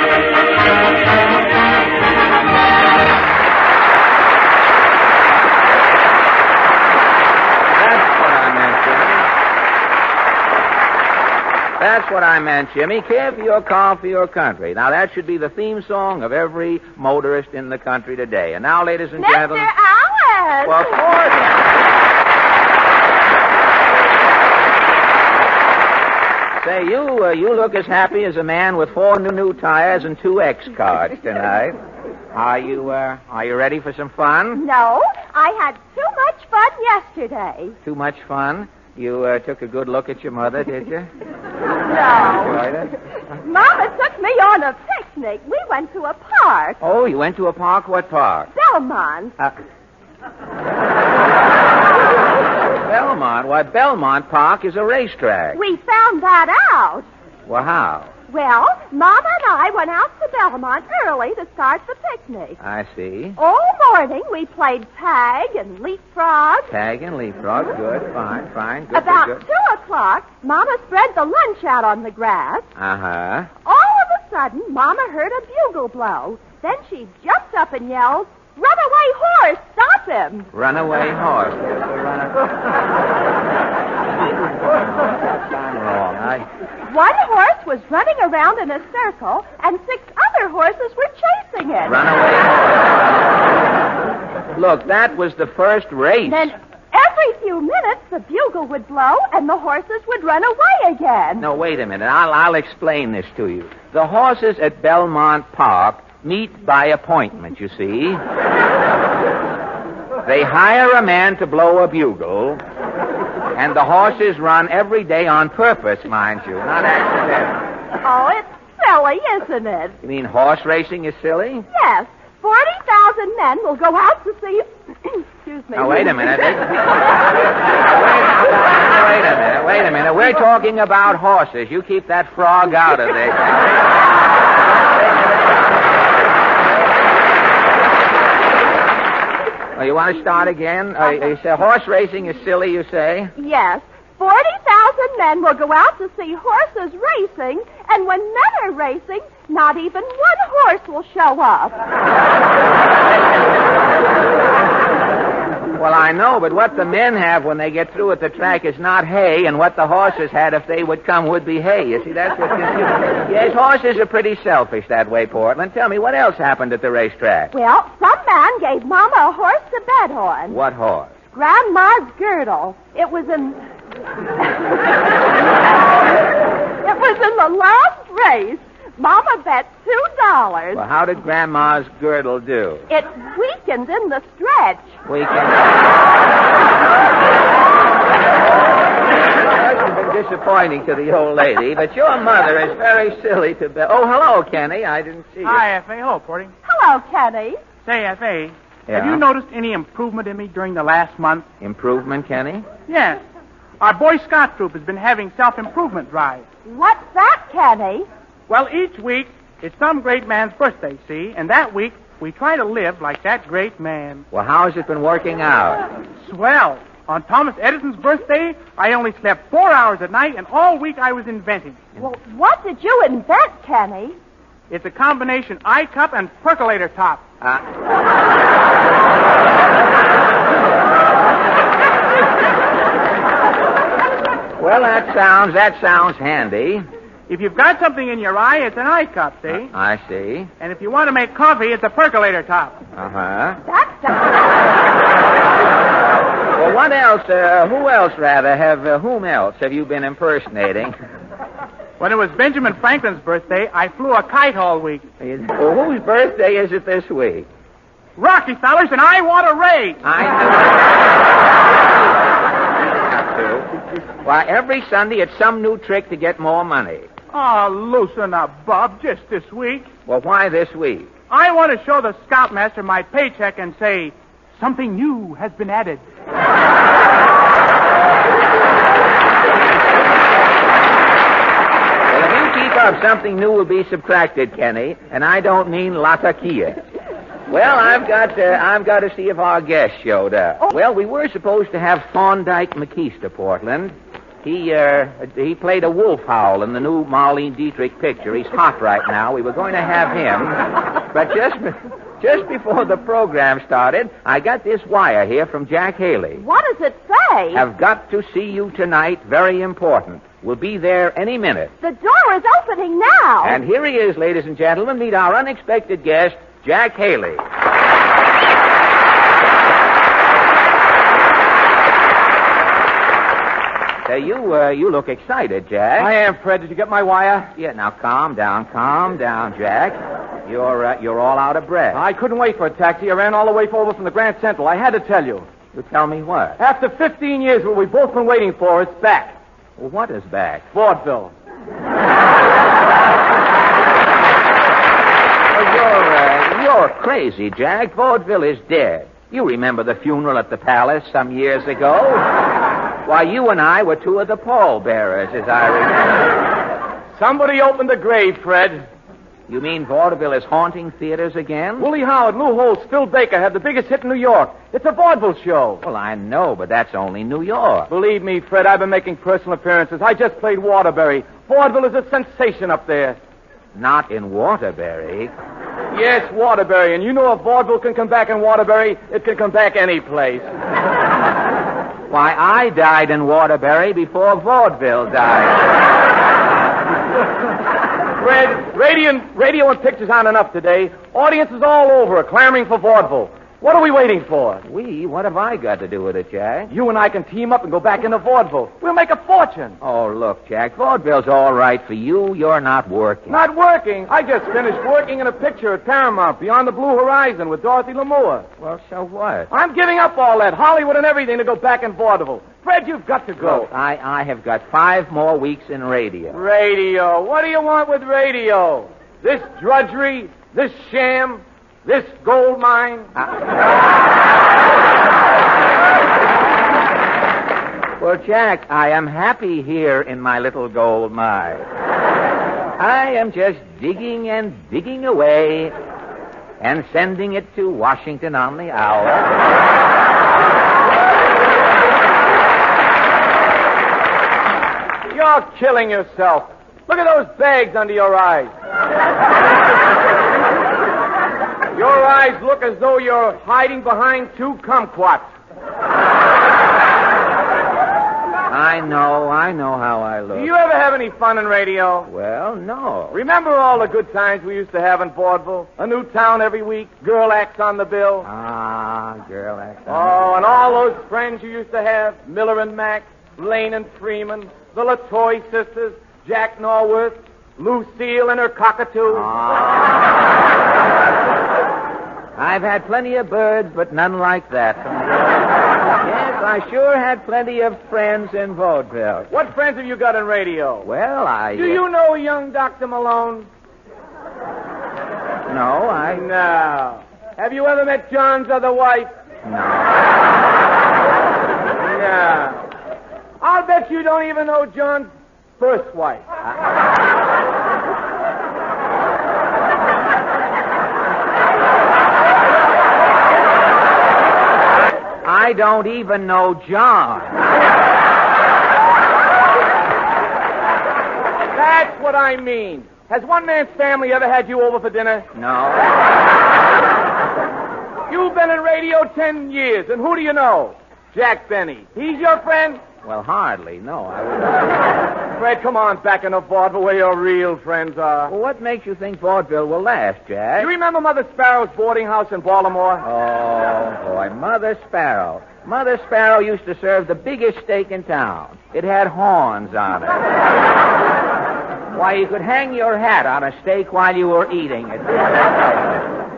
That's what I meant, Jimmy. Care for your car for your country. Now, that should be the theme song of every motorist in the country today. And now, ladies and gentlemen... Mr. Allen! Well, of course. Say, you look as happy as a man with 4 new tires and 2 X cards tonight. Are you ready for some fun? No, I had too much fun yesterday. Too much fun? You took a good look at your mother, did you? No. Enjoyed it? Mama took me on a picnic. We went to a park. Oh, you went to a park? What park? Belmont. Belmont? Why, Belmont Park is a racetrack. We found that out. Well, how? Well, Mama and I went out to Belmont early to start the picnic. I see. All morning we played tag and leapfrog. Tag and leapfrog. Good. Fine. Good. About good. 2 o'clock, Mama spread the lunch out on the grass. Uh-huh. All of a sudden, Mama heard a bugle blow. Then she jumped up and yelled, "Runaway horse, stop him!" Runaway horse. I'm wrong. One horse was running around in a circle, and 6 other horses were chasing it. Runaway horse. Look, that was the first race. Then every few minutes, the bugle would blow, and the horses would run away again. No, wait a minute. I'll explain this to you. The horses at Belmont Park meet by appointment, you see. They hire a man to blow a bugle, and the horses run every day on purpose, mind you, not accidentally. Oh, it's silly, isn't it? You mean horse racing is silly? Yes. 40,000 men will go out to see... Excuse me. Now, wait a minute. Wait a minute. We're talking about horses. You keep that frog out of this. Oh, you want to start again? You say horse racing is silly, you say? Yes. 40,000 men will go out to see horses racing, and when men are racing, not even one horse will show up. Well, I know, but what the men have when they get through at the track is not hay, and what the horses had if they would come would be hay. You see, that's what confusing. Yes, horses are pretty selfish that way, Portland. Tell me, what else happened at the racetrack? Well, some man gave Mama a horse to bet on. What horse? Grandma's girdle. It was in... It was in the last race. Mama bet $2. Well, how did Grandma's girdle do? It weakened in the stretch. It's been disappointing to the old lady, but your mother is very silly to bet. Oh, hello, Kenny. I didn't see you. Hi, F.A. Hello, Porty. Hello, Kenny. Say, F.A., Yeah? have you noticed any improvement in me during the last month? Improvement, Kenny? Yes. Our Boy Scout troop has been having self-improvement drives. What's that, Kenny? Well, each week, it's some great man's birthday, see? And that week, we try to live like that great man. Well, how has it been working out? Swell. On Thomas Edison's birthday, I only slept 4 hours at night, and all week I was inventing. Well, what did you invent, Kenny? It's a combination eye cup and percolator top. Well, that sounds handy. If you've got something in your eye, it's an eye cup, see? I see. And if you want to make coffee, it's a percolator top. Uh-huh. That's Well, what else, who else, rather, whom else have you been impersonating? When it was Benjamin Franklin's birthday, I flew a kite all week. Well, whose birthday is it this week? Rocky, fellers, and I want a raise. Why, every Sunday it's some new trick to get more money. Oh, loosen up, Bob, just this week. Well, why this week? I want to show the scoutmaster my paycheck and say, something new has been added. Well, if you keep up, something new will be subtracted, Kenny, and I don't mean Latakia. Well, I've got to see if our guest showed up. Well, we were supposed to have Thorndike McGee to Portland. He played a wolf howl in the new Marlene Dietrich picture. He's hot right now. We were going to have him, but just before the program started, I got this wire here from Jack Haley. What does it say? Have got to see you tonight. Very important. We'll be there any minute. The door is opening now. And here he is, ladies and gentlemen. Meet our unexpected guest, Jack Haley. Say, you look excited, Jack. I am, Fred. Did you get my wire? Yeah, now calm down, Jack. You're all out of breath. I couldn't wait for a taxi. I ran all the way over from the Grand Central. I had to tell you. You tell me what? After 15 years, what we've both been waiting for, it's back. Well, what is back? Vaudeville. You're crazy, Jack. Vaudeville is dead. You remember the funeral at the Palace some years ago? Why, you and I were two of the pallbearers, as I remember. Somebody opened the grave, Fred. You mean vaudeville is haunting theaters again? Willie Howard, Lou Holtz, Phil Baker had the biggest hit in New York. It's a vaudeville show. Well, I know, but that's only New York. Believe me, Fred, I've been making personal appearances. I just played Waterbury. Vaudeville is a sensation up there. Not in Waterbury. Yes, Waterbury. And you know if vaudeville can come back in Waterbury, it can come back any place. Why, I died in Waterbury before vaudeville died. Fred, radio and pictures aren't enough today. Audiences all over are clamoring for vaudeville. What are we waiting for? We? What have I got to do with it, Jack? You and I can team up and go back into vaudeville. We'll make a fortune. Oh, look, Jack, vaudeville's all right for you. You're not working. Not working? I just finished working in a picture at Paramount, Beyond the Blue Horizon, with Dorothy Lamour. Well, so what? I'm giving up all that, Hollywood and everything, to go back in vaudeville. Fred, you've got to go. Look, I have got 5 more weeks in radio. Radio? What do you want with radio? This drudgery? This sham? This gold mine? Well, Jack, I am happy here in my little gold mine. I am just digging and digging away and sending it to Washington on the hour. You're killing yourself. Look at those bags under your eyes. Your eyes look as though you're hiding behind 2 kumquats. I know how I look. Do you ever have any fun in radio? Well, no. Remember all the good times we used to have in vaudeville? A new town every week, girl acts on the bill. Ah, girl acts on the bill. Oh, and all those friends you used to have, Miller and Mack, Lane and Freeman, the LaToy sisters, Jack Norworth, Lucille and her cockatoo. I've had plenty of birds, but none like that. Yes, I sure had plenty of friends in vaudeville. What friends have you got in radio? Well, Do you know young Dr. Malone? No, No. Have you ever met John's other wife? No. No. I'll bet you don't even know John's first wife. I don't even know John. That's what I mean. has one man's family ever had you over for dinner? No. You've been in radio 10 years, and who do you know? Jack Benny. He's your friend? Well, hardly. No, I wouldn't. Fred, come on back in the vaudeville where your real friends are. Well, what makes you think vaudeville will last, Jack? You remember Mother Sparrow's boarding house in Baltimore? Oh, boy, Mother Sparrow. Mother Sparrow used to serve the biggest steak in town. It had horns on it. Why, you could hang your hat on a steak while you were eating it.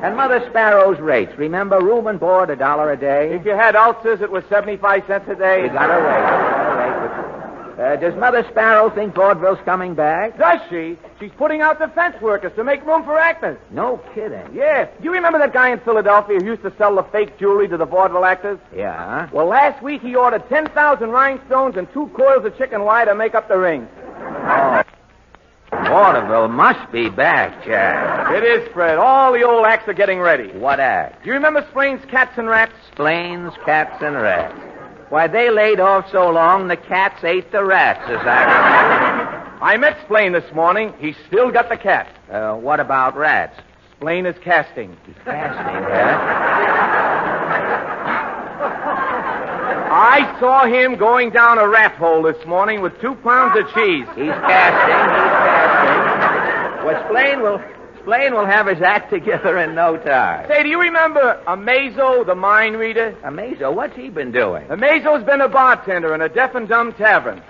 And Mother Sparrow's rates. Remember, room and board $1 a day? If you had ulcers, it was 75 cents a day. You got a rate. Does Mother Sparrow think vaudeville's coming back? Does she? She's putting out defense workers to make room for actors. No kidding. Yes. Do you remember that guy in Philadelphia who used to sell the fake jewelry to the vaudeville actors? Yeah. Well, last week he ordered 10,000 rhinestones and 2 coils of chicken wire to make up the rings. Oh. Vaudeville must be back, Jack. It is, Fred. All the old acts are getting ready. What act? Do you remember Splain's Cats and Rats? Splain's Cats and Rats. Why, they laid off so long, the cats ate the rats, as I remember. I met Splain this morning. He's still got the cat. What about rats? Splain is casting. He's casting, huh? I saw him going down a rat hole this morning with 2 pounds of cheese. He's casting. Well, Splain will have his act together in no time. Say, do you remember Amazo, the mind reader? Amazo? What's he been doing? Amazo's been a bartender in a deaf and dumb tavern.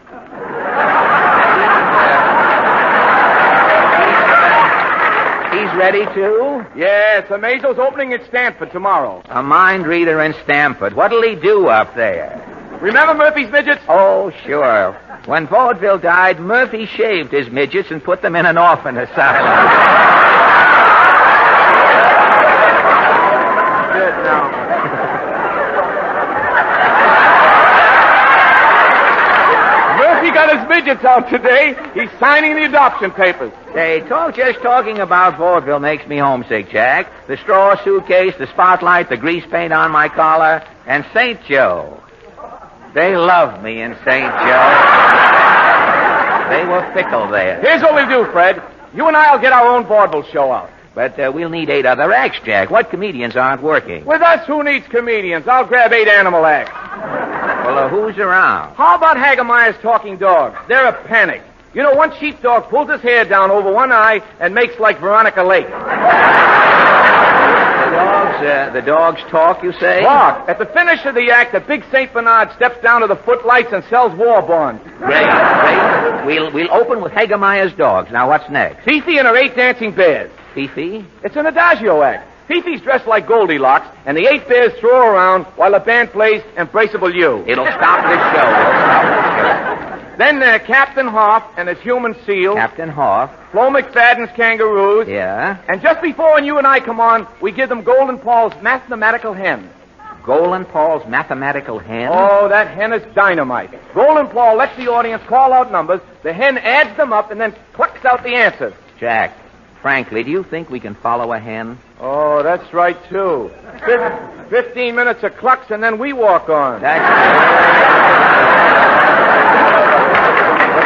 He's ready, too? Yes, Amazo's opening at Stanford tomorrow. A mind reader in Stanford. What'll he do up there? Remember Murphy's midgets? Oh, sure. When vaudeville died, Murphy shaved his midgets and put them in an orphan asylum. Good now. Murphy got his midgets out today. He's signing the adoption papers. Say, just talking about vaudeville makes me homesick, Jack. The straw suitcase, the spotlight, the grease paint on my collar, and St. Joe. They loved me in St. Joe. They were fickle there. Here's what we'll do, Fred. You and I'll get our own vaudeville show out. But we'll need 8 other acts, Jack. What comedians aren't working? With us, who needs comedians? I'll grab 8 animal acts. Well, who's around? How about Hagemeyer's talking dogs? They're a panic. You know, one sheepdog pulls his hair down over one eye and makes like Veronica Lake. The dogs talk, you say? Talk. At the finish of the act, the big St. Bernard steps down to the footlights and sells war bonds. Great. We'll open with Hagemeyer's dogs. Now, what's next? Fifi and her 8 dancing bears. Fifi? It's an adagio act. Fifi's dressed like Goldilocks, and the 8 bears throw her around while the band plays Embraceable You. It'll stop this show. Then Captain Hoff and his human seal. Captain Hoff. Flo McFadden's kangaroos. Yeah. And just before when you and I come on, we give them Golden Paul's mathematical hen. Golden Paul's mathematical hen? Oh, that hen is dynamite. Golden Paul lets the audience call out numbers. The hen adds them up and then plucks out the answers. Jack, frankly, do you think we can follow a hen? Oh, that's right, too. 15 minutes of clucks and then we walk on.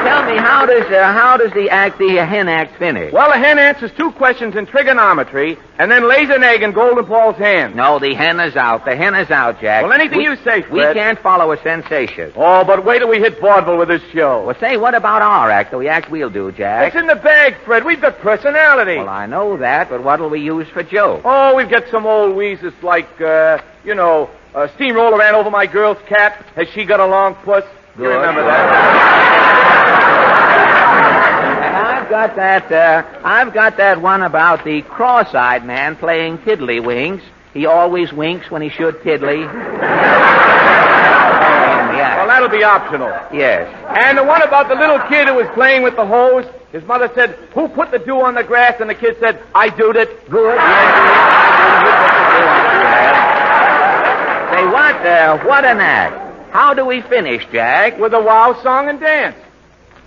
Tell me, how does the hen act finish? Well, the hen answers 2 questions in trigonometry and then lays an egg in Golden Paul's hand. No, the hen is out. The hen is out, Jack. Well, anything you say, Fred. We can't follow a sensation. Oh, but wait till we hit vaudeville with this show. Well, say, what about our act, the act we'll do, Jack? It's in the bag, Fred. We've got personality. Well, I know that, but what'll we use for jokes? Oh, we've got some old wheezes like, steamroller ran over my girl's cat. Has she got a long puss? Good. You remember that? I've got that one about the cross-eyed man playing tiddlywinks. He always winks when he should tiddly. Yeah. Well, that'll be optional. Yes. And the one about the little kid who was playing with the hose. His mother said, "Who put the dew on the grass?" And the kid said, "I doed it." Good. Say, what an act. How do we finish, Jack? With a wow song and dance.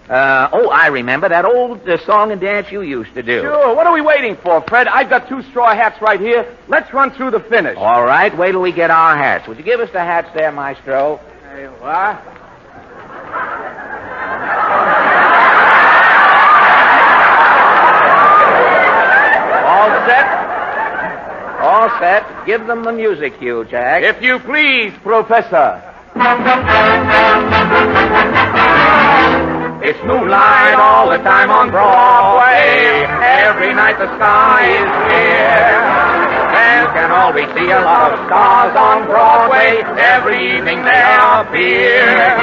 I remember that old song and dance you used to do. Sure. What are we waiting for, Fred? I've got 2 straw hats right here. Let's run through the finish. All right. Wait till we get our hats. Would you give us the hats there, Maestro? Hey, what? all set. Give them the music cue, Jack. If you please, Professor. It's moonlight all the time on Broadway. Every night the sky is clear. Fans can always see a lot of stars on Broadway. Every evening they appear.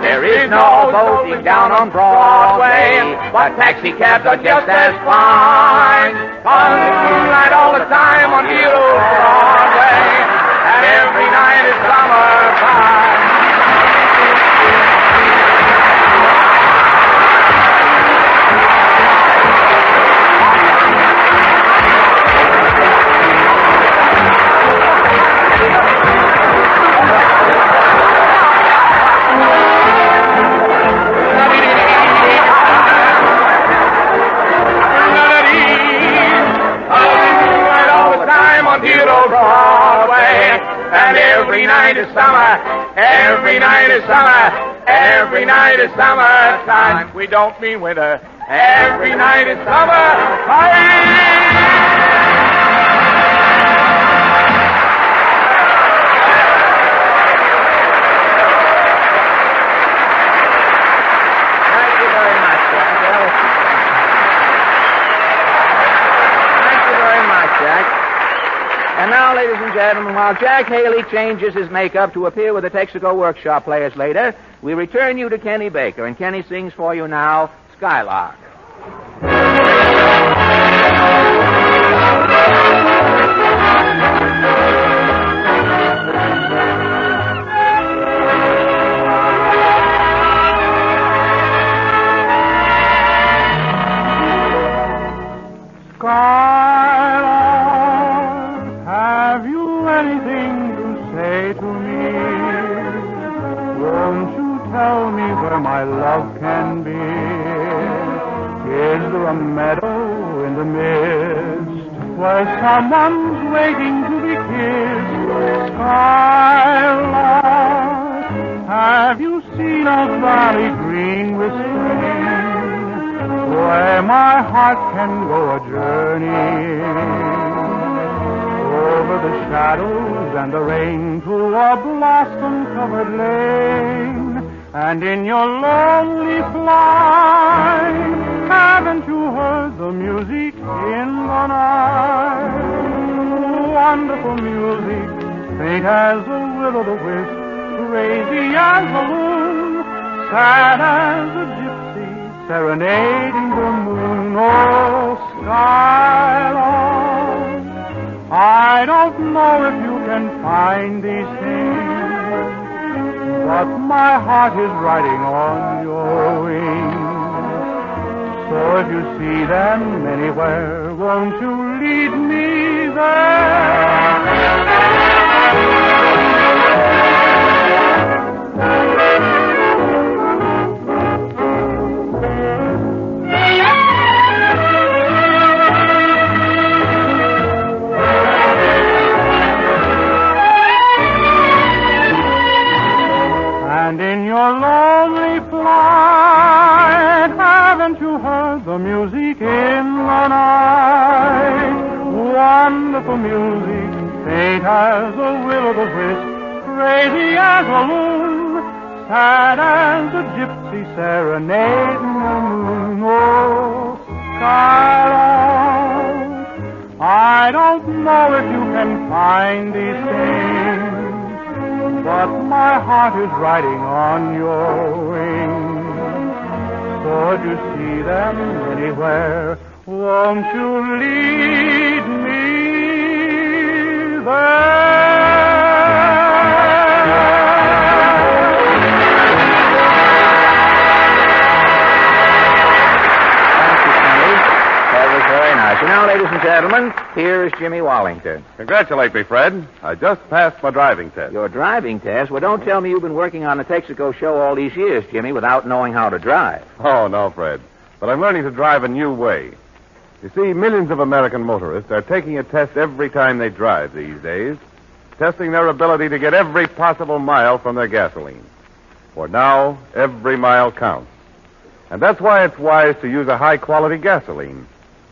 There is no boating down on Broadway, but taxi cabs are just as fine. On moonlight all the time on Hero Broadway, and every night is summertime. Every night is summer, every night is summer, every night is summertime. We don't mean winter. Every night is summer. And now, ladies and gentlemen, while Jack Haley changes his makeup to appear with the Texaco Workshop Players later, we return you to Kenny Baker, and Kenny sings for you now, Skylark. My love can be. Is there a meadow in the mist where someone's waiting to be kissed? Skylark, have you seen a valley green with spring where my heart can go a journey over the shadows and the rain to a blossom-covered lane? And in your lonely flight, haven't you heard the music in the night? Wonderful music, faint as a will-o'-the-wisp, crazy as a loon, sad as a gypsy, serenading the moon. Oh, Skylark, I don't know if you can find these things, but my heart is riding on your wings. So if you see them anywhere, won't you lead me there? And in your lonely flight, haven't you heard the music in the night? Wonderful music, faint as a will-o'-the-wisp, crazy as a loon, sad as a gypsy serenading the moon. Oh, Skylark, I don't know if you can find these things, but my heart is riding on your wings. So if you see them anywhere, won't you lead me there? So now, ladies and gentlemen, here is Jimmy Wallington. Congratulate me, Fred. I just passed my driving test. Your driving test? Well, don't tell me you've been working on the Texaco show all these years, Jimmy, without knowing how to drive. Oh, no, Fred. But I'm learning to drive a new way. You see, millions of American motorists are taking a test every time they drive these days, testing their ability to get every possible mile from their gasoline. For now, every mile counts. And that's why it's wise to use a high-quality gasoline.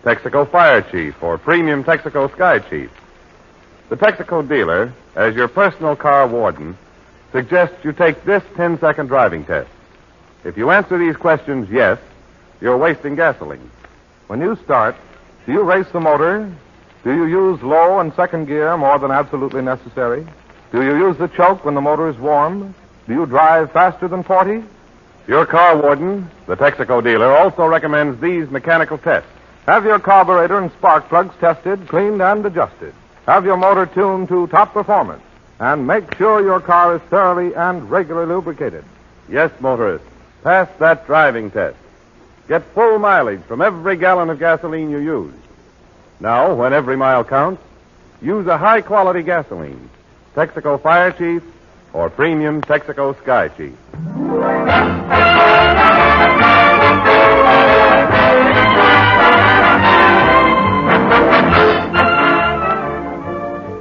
Texaco Fire Chief or Premium Texaco Sky Chief. the Texaco dealer, as your personal car warden, suggests you take this 10-second driving test. If you answer these questions yes, you're wasting gasoline. When you start, do you race the motor? Do you use low and second gear more than absolutely necessary? Do you use the choke when the motor is warm? Do you drive faster than 40? Your car warden, the Texaco dealer, also recommends these mechanical tests. Have your carburetor and spark plugs tested, cleaned, and adjusted. Have your motor tuned to top performance. And make sure your car is thoroughly and regularly lubricated. Yes, motorists, pass that driving test. Get full mileage from every gallon of gasoline you use. Now, when every mile counts, use a high-quality gasoline. Texaco Fire Chief or Premium Texaco Sky Chief.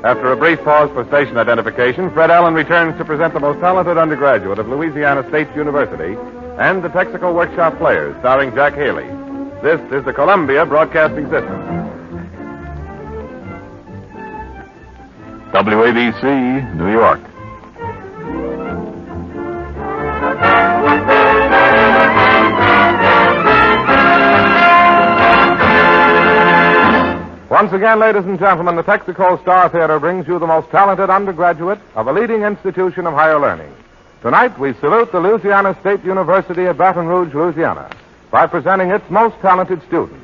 After a brief pause for station identification, Fred Allen returns to present the most talented undergraduate of Louisiana State University and the Texaco Workshop Players, starring Jack Haley. This is the Columbia Broadcasting System. WABC, New York. Once again, ladies and gentlemen, the Texaco Star Theater brings you the most talented undergraduate of a leading institution of higher learning. Tonight, we salute the Louisiana State University at Baton Rouge, Louisiana, by presenting its most talented student.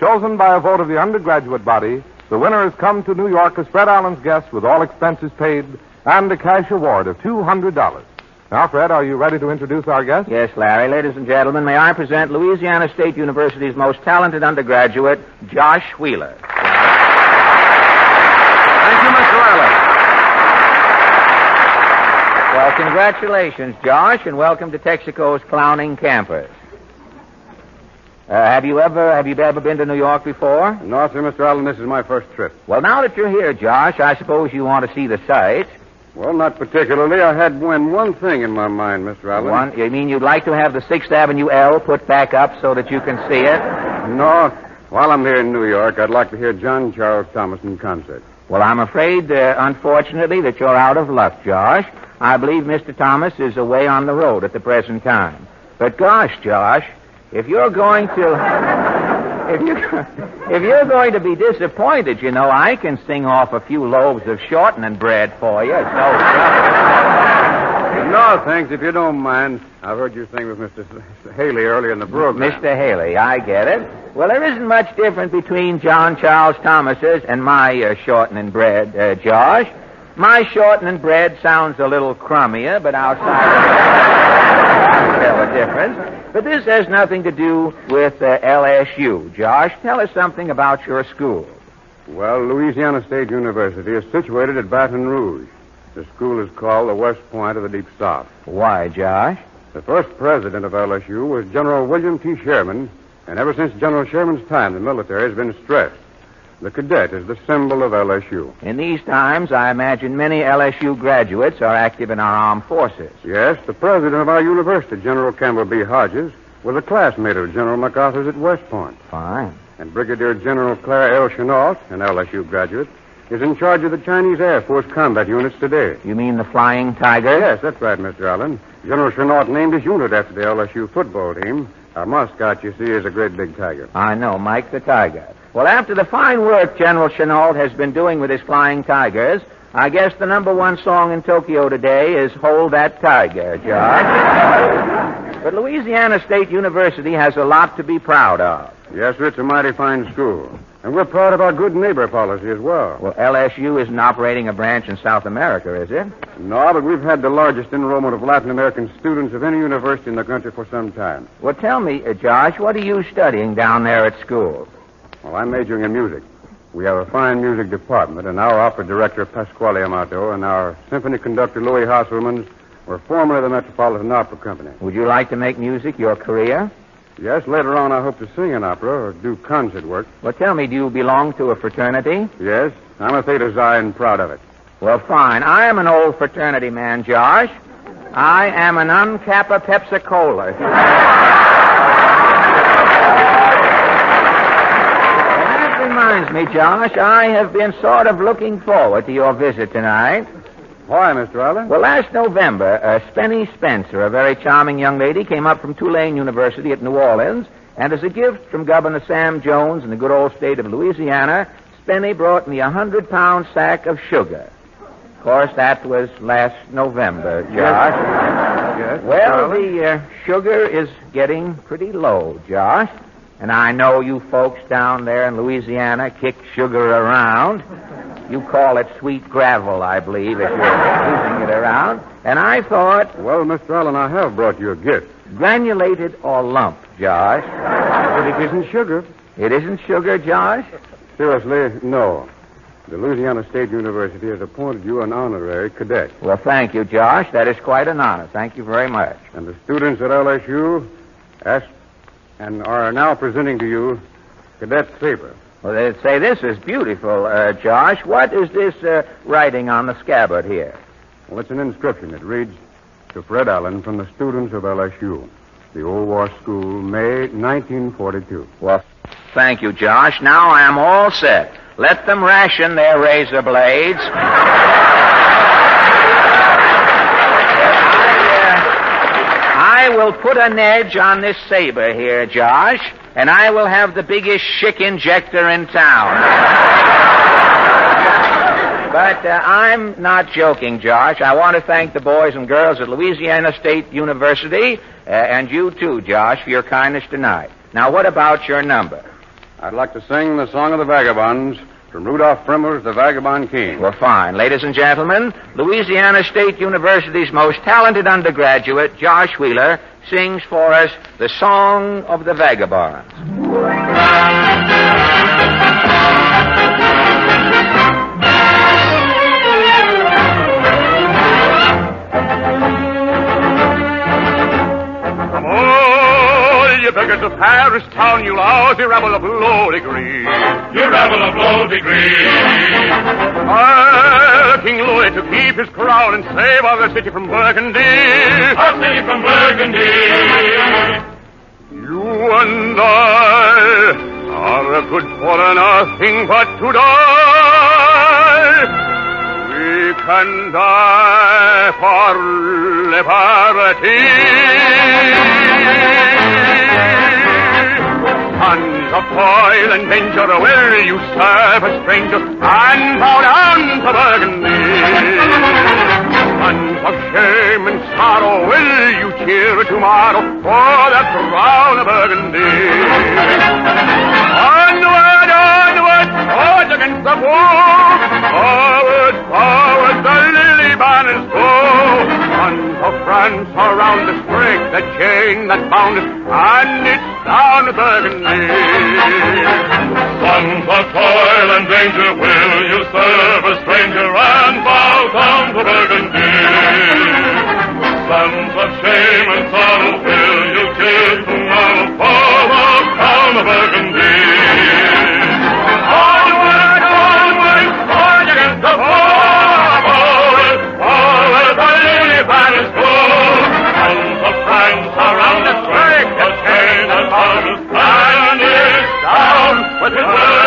Chosen by a vote of the undergraduate body, the winner has come to New York as Fred Allen's guest with all expenses paid and a cash award of $200. Now, Fred, are you ready to introduce our guest? Yes, Larry. Ladies and gentlemen, may I present Louisiana State University's most talented undergraduate, Josh Wheeler. Thank you, Mr. Riley. Well, congratulations, Josh, and welcome to Texaco's clowning campus. Have you ever been to New York before? No, sir, Mr. Allen. This is my first trip. Well, now that you're here, Josh, I suppose you want to see the sights. Well, not particularly. I had one thing in my mind, Mr. Allen. One? You mean you'd like to have the 6th Avenue L put back up so that you can see it? No. While I'm here in New York, I'd like to hear John Charles Thomas in concert. Well, I'm afraid, unfortunately, that you're out of luck, Josh. I believe Mr. Thomas is away on the road at the present time. But gosh, Josh, if you're going to... If you're going to be disappointed, you know, I can sing off a few loaves of shortening bread for you. It's no trouble. No, thanks, if you don't mind. I've heard you sing with Mr. Haley earlier in the program. Mr. Haley, I get it. Well, there isn't much difference between John Charles Thomas's and my shortening bread, Josh. My shortening bread sounds a little crummier, but outside tell a difference. But this has nothing to do with LSU. Josh, tell us something about your school. Well, Louisiana State University is situated at Baton Rouge. The school is called the West Point of the Deep South. Why, Josh? The first president of LSU was General William T. Sherman, and ever since General Sherman's time, the military has been stressed. The cadet is the symbol of LSU. In these times, I imagine many LSU graduates are active in our armed forces. Yes, the president of our university, General Campbell B. Hodges, was a classmate of General MacArthur's at West Point. Fine. And Brigadier General Claire L. Chenault, an LSU graduate, is in charge of the Chinese Air Force combat units today. You mean the Flying Tiger? Yes, that's right, Mr. Allen. General Chenault named his unit after the LSU football team. Our mascot, you see, is a great big tiger. I know, Mike the Tiger. Well, after the fine work General Chenault has been doing with his Flying Tigers, I guess the #1 song in Tokyo today is Hold That Tiger, Josh. But Louisiana State University has a lot to be proud of. Yes, sir, it's a mighty fine school. And we're proud of our good neighbor policy as well. Well, LSU isn't operating a branch in South America, is it? No, but we've had the largest enrollment of Latin American students of any university in the country for some time. Well, tell me, Josh, what are you studying down there at school? Well, I'm majoring in music. We have a fine music department, and our opera director, Pasquale Amato, and our symphony conductor, Louis Hasselmans, were formerly of the Metropolitan Opera Company. Would you like to make music your career? Yes, later on I hope to sing an opera or do concert work. Well, tell me, do you belong to a fraternity? Yes, I'm a Theta Xi and proud of it. Well, fine. I am an old fraternity man, Josh. I am an Unkappa Pepsi-Cola. reminds me, Josh, I have been sort of looking forward to your visit tonight. Why, Mr. Allen? Well, last November, Spenny Spencer, a very charming young lady, came up from Tulane University at New Orleans, and as a gift from Governor Sam Jones in the good old state of Louisiana, Spenny brought me a 100-pound sack of sugar. Of course, that was last November, Josh. Yes. Well, the sugar is getting pretty low, Josh. And I know you folks down there in Louisiana kick sugar around. You call it sweet gravel, I believe, if you're using it around. And I thought... Well, Mr. Allen, I have brought you a gift. Granulated or lump, Josh? But it isn't sugar. It isn't sugar, Josh? Seriously, no. The Louisiana State University has appointed you an honorary cadet. Well, thank you, Josh. That is quite an honor. Thank you very much. And the students at LSU asked and are now presenting to you Cadet Fibber. Well, they say this is beautiful, Josh. What is this writing on the scabbard here? Well, it's an inscription. It reads, to Fred Allen from the students of LSU, the Old War School, May 1942. Well, thank you, Josh. Now I am all set. Let them ration their razor blades. I will put an edge on this saber here, Josh, and I will have the biggest shick injector in town. But I'm not joking, Josh. I want to thank the boys and girls at Louisiana State University, and you too, Josh, for your kindness tonight. Now, what about your number? I'd like to sing the Song of the Vagabonds from Rudolph Fremmer's The Vagabond King. Well, fine. Ladies and gentlemen, Louisiana State University's most talented undergraduate, Josh Wheeler, sings for us the Song of the Vagabonds. You beggars of Paris town, you lousy rabble of low degree. You rabble of low degree. King Louis to keep his crown and save our city from Burgundy. Our city from Burgundy. You and I are good for nothing but to die. We can die for liberty. Sons of toil and danger, will you serve a stranger and bow down to Burgundy? Sons of shame and sorrow, will you cheer tomorrow for the crown of Burgundy? Onward, onward, forge against the foe. Forward, forward, the lily banners go. Sons of France, around us break the chain that bound us, and it's down to Burgundy. Sons of toil and danger, will you serve a stranger and bow down to Burgundy? Sons of shame and sorrow, will you cheer tomorrow for the crown of Burgundy? Onward, onward, forge against the foe. Forward, forward, the lily banners go. Sons of France, around us break the chain that bound us, and it's down with the Burgundy.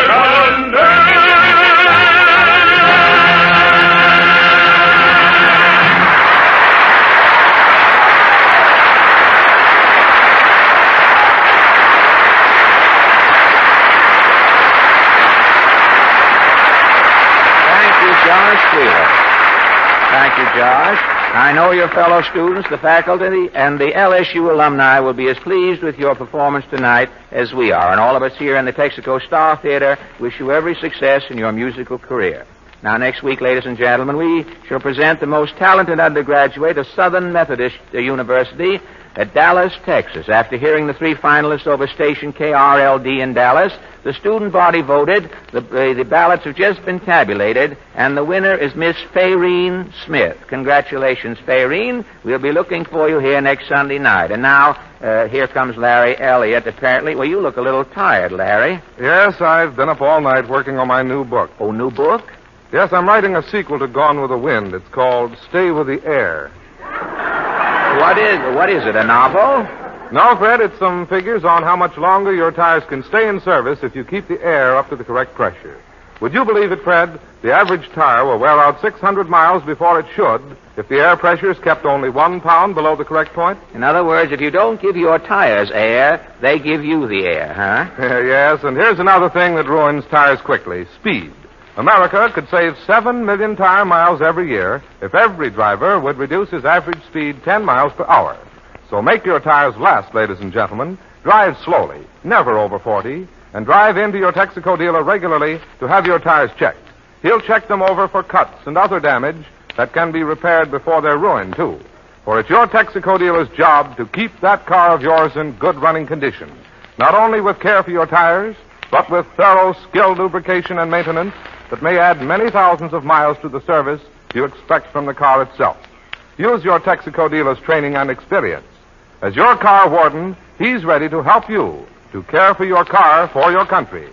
Thank you, Josh. I know your fellow students, the faculty, and the LSU alumni will be as pleased with your performance tonight as we are. And all of us here in the Texaco Star Theater wish you every success in your musical career. Now, next week, ladies and gentlemen, we shall present the most talented undergraduate of Southern Methodist University at Dallas, Texas. After hearing the three finalists over station KRLD in Dallas, the student body voted, the ballots have just been tabulated, and the winner is Miss Fayreen Smith. Congratulations, Fayreen. We'll be looking for you here next Sunday night. And now, here comes Larry Elliott, apparently. Well, you look a little tired, Larry. Yes, I've been up all night working on my new book. Oh, new book? Yes, I'm writing a sequel to Gone with the Wind. It's called Stay with the Air. What is it, a novel? No, Fred, it's some figures on how much longer your tires can stay in service if you keep the air up to the correct pressure. Would you believe it, Fred? The average tire will wear out 600 miles before it should if the air pressure is kept only 1 pound below the correct point. In other words, if you don't give your tires air, they give you the air, huh? Yes, and here's another thing that ruins tires quickly: speed. America could save 7 million tire miles every year if every driver would reduce his average speed 10 miles per hour. So make your tires last, ladies and gentlemen. Drive slowly, never over 40, and drive into your Texaco dealer regularly to have your tires checked. He'll check them over for cuts and other damage that can be repaired before they're ruined, too. For it's your Texaco dealer's job to keep that car of yours in good running condition, not only with care for your tires, but with thorough, skilled lubrication and maintenance that may add many thousands of miles to the service you expect from the car itself. Use your Texaco dealer's training and experience. As your car warden, he's ready to help you to care for your car for your country.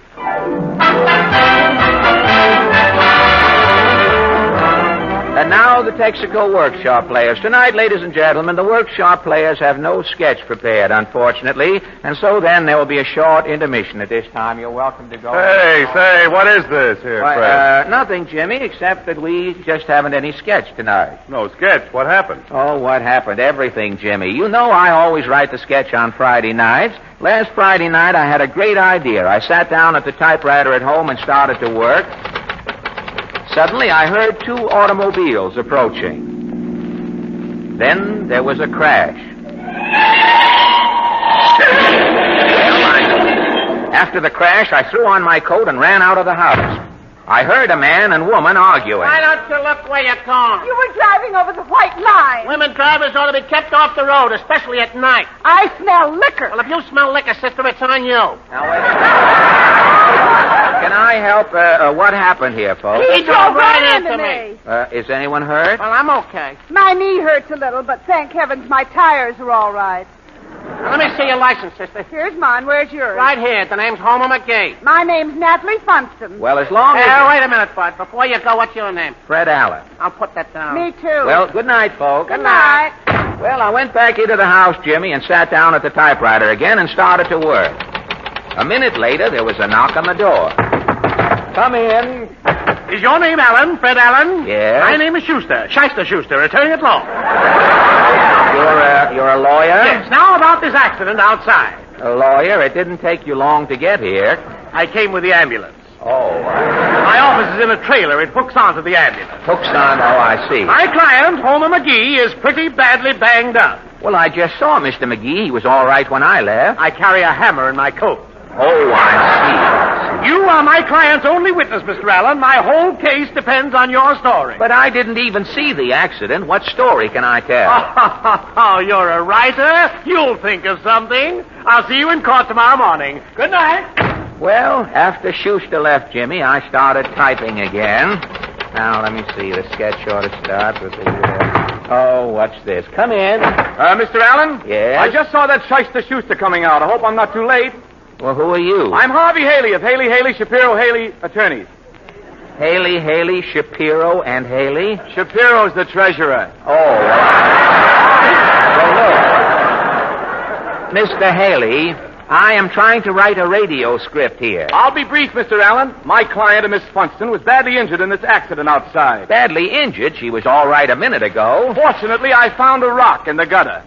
And now the Texaco Workshop Players. Tonight, ladies and gentlemen, the Workshop Players have no sketch prepared, unfortunately, and so then there will be a short intermission at this time. You're welcome to go. Hey, say, what is this here, Fred? Nothing, Jimmy, except that we just haven't any sketch tonight. No sketch? What happened? Oh, what happened? Everything, Jimmy. You know I always write the sketch on Friday nights. Last Friday night, I had a great idea. I sat down at the typewriter at home and started to work. Suddenly, I heard 2 automobiles approaching. Then there was a crash. After the crash, I threw on my coat and ran out of the house. I heard a man and woman arguing. Why don't you look where you're going? You were driving over the white line. Women drivers ought to be kept off the road, especially at night. I smell liquor. Well, if you smell liquor, sister, it's on you. Now, wait a minute. Can I help? What happened here, folks? He drove right into me. Is anyone hurt? Well, I'm okay. My knee hurts a little, but thank heavens my tires are all right. Now, let me see your license, sister. Here's mine. Where's yours? Right here. The name's Homer McGee. My name's Natalie Funston. Well, as long as... Wait a minute, Bud. Before you go, what's your name? Fred Allen. I'll put that down. Me too. Well, good night, folks. Good night. Well, I went back into the house, Jimmy, and sat down at the typewriter again and started to work. A minute later, there was a knock on the door. Come in. Is your name Allen? Fred Allen? Yes. My name is Schuster. Schuster, attorney at law. You're a lawyer? Yes. Now about this accident outside. A lawyer? It didn't take you long to get here. I came with the ambulance. Oh. My office is in a trailer. It hooks onto the ambulance. Hooks on? Oh, I see. My client, Homer McGee, is pretty badly banged up. Well, I just saw Mr. McGee. He was all right when I left. I carry a hammer in my coat. Oh, I see. You are my client's only witness, Mr. Allen. My whole case depends on your story. But I didn't even see the accident. What story can I tell? Oh, you're a writer. You'll think of something. I'll see you in court tomorrow morning. Good night. Well, after Schuster left, Jimmy, I started typing again. Now, let me see. The sketch ought to start with the... Oh, what's this? Come in. Mr. Allen? Yes? I just saw that Schuster coming out. I hope I'm not too late. Well, who are you? I'm Harvey Haley of Haley, Shapiro, Haley Attorneys. Haley, Shapiro, and Haley? Shapiro's the treasurer. Oh. Well, look. Mr. Haley, I am trying to write a radio script here. I'll be brief, Mr. Allen. My client, Miss Funston, was badly injured in this accident outside. Badly injured? She was all right a minute ago. Fortunately, I found a rock in the gutter.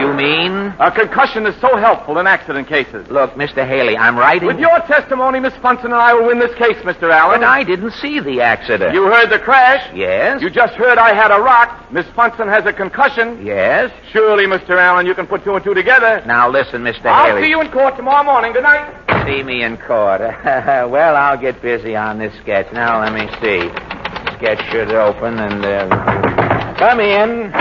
You mean? A concussion is so helpful in accident cases. Look, Mr. Haley, I'm writing... With your testimony, Miss Funston and I will win this case, Mr. Allen. But I didn't see the accident. You heard the crash? Yes. You just heard I had a rock. Miss Funston has a concussion. Yes. Surely, Mr. Allen, you can put 2 and 2 together. Now, listen, Mr. Haley. I'll see you in court tomorrow morning. Good night. See me in court. Well, I'll get busy on this sketch. Now, let me see. Sketch should open and... Come in.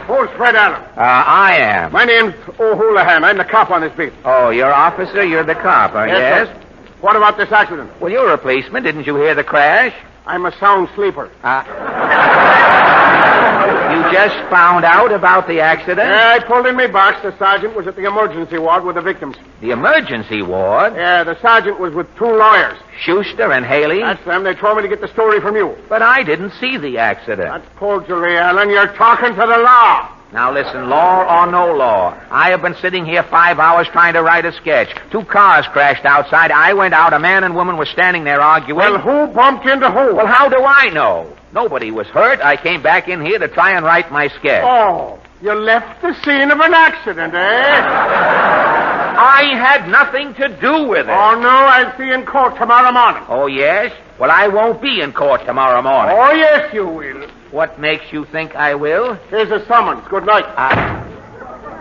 Who's Fred Allen? I am. My name's O'Houlihan. I'm the cop on this beat. Oh, you're officer? You're the cop, yes? Sir. What about this accident? Well, you're a policeman. Didn't you hear the crash? I'm a sound sleeper. You just found out about the accident? Yeah, I pulled in my box. The sergeant was at the emergency ward with the victims. The emergency ward? Yeah, the sergeant was with 2 lawyers. Schuster and Haley? That's them. They told me to get the story from you. But I didn't see the accident. That's perjury, Allen. You're talking to the law. Now listen, law or no law, I have been sitting here 5 hours trying to write a sketch. 2 cars crashed outside. I went out. A man and woman were standing there arguing. Well, who bumped into who? Well, how do I know? Nobody was hurt. I came back in here to try and write my sketch. Oh, you left the scene of an accident, eh? I had nothing to do with it. Oh, no, I'll see you in court tomorrow morning. Oh, yes? Well, I won't be in court tomorrow morning. Oh, yes, you will. What makes you think I will? Here's a summons. Good night.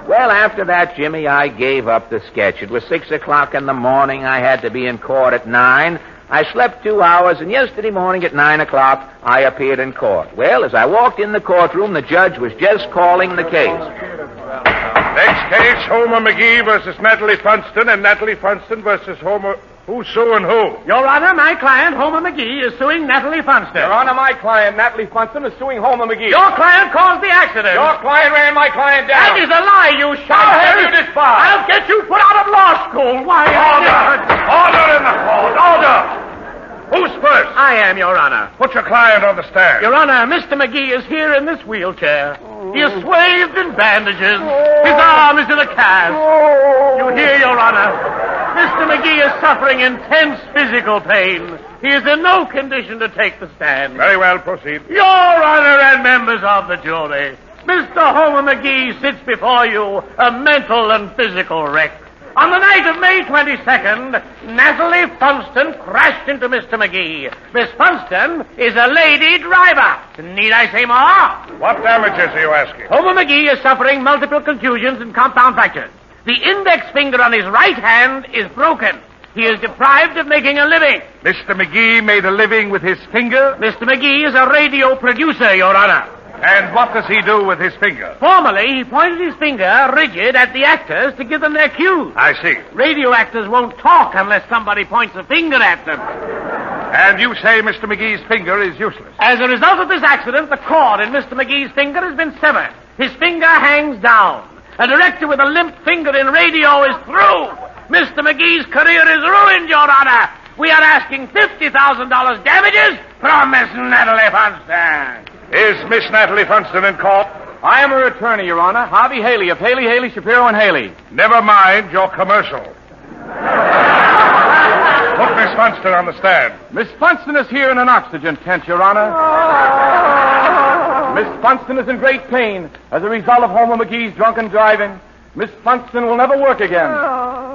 Well, after that, Jimmy, I gave up the sketch. It was 6 o'clock in the morning. I had to be in court at 9. I slept 2 hours, and yesterday morning at 9 o'clock, I appeared in court. Well, as I walked in the courtroom, the judge was just calling the case. Next case, Homer McGee versus Natalie Funston, and Natalie Funston versus Homer... Who's suing who? Your Honor, my client, Homer McGee, is suing Natalie Funston. Your Honor, my client, Natalie Funston, is suing Homer McGee. Your client caused the accident. Your client ran my client down. That is a lie, you How you despise? I'll get you put out of law school. Why? Order in the court. Order. Who's first? I am, Your Honor. Put your client on the stand. Your Honor, Mr. McGee is here in this wheelchair. He is swathed in bandages. His arm is in a cast. You hear, Your Honor? Mr. McGee is suffering intense physical pain. He is in no condition to take the stand. Very well, proceed. Your Honor and members of the jury, Mr. Homer McGee sits before you a mental and physical wreck. On the night of May 22nd, Natalie Funston crashed into Mr. McGee. Miss Funston is a lady driver. Need I say more? What damages are you asking? Homer McGee is suffering multiple contusions and compound fractures. The index finger on his right hand is broken. He is deprived of making a living. Mr. McGee made a living with his finger? Mr. McGee is a radio producer, Your Honor. And what does he do with his finger? Formerly, he pointed his finger rigid at the actors to give them their cues. I see. Radio actors won't talk unless somebody points a finger at them. And you say Mr. McGee's finger is useless? As a result of this accident, the cord in Mr. McGee's finger has been severed. His finger hangs down. A director with a limp finger in radio is through. Mr. McGee's career is ruined, Your Honor. We are asking $50,000 damages from Miss Natalie Funston. Is Miss Natalie Funston in court? I am her attorney, Your Honor, Harvey Haley of Haley, Shapiro, and Haley. Never mind your commercial. Put Miss Funston on the stand. Miss Funston is here in an oxygen tent, Your Honor. Miss Funston is in great pain as a result of Homer McGee's drunken driving. Miss Funston will never work again.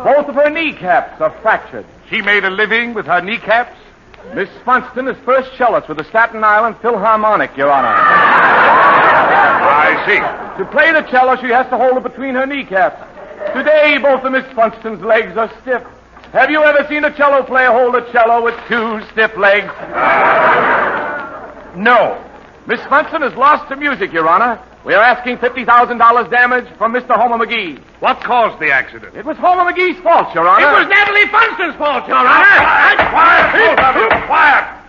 Both of her kneecaps are fractured. She made a living with her kneecaps? Miss Funston is first cellist with the Staten Island Philharmonic, Your Honor. I see. To play the cello, she has to hold it between her kneecaps. Today, both of Miss Funston's legs are stiff. Have you ever seen a cello player hold a cello with 2 stiff legs? No. Miss Funston has lost to music, Your Honor. We are asking $50,000 damage from Mr. Homer McGee. What caused the accident? It was Homer McGee's fault, Your Honor. It was Natalie Funston's fault, Your Honor. Quiet!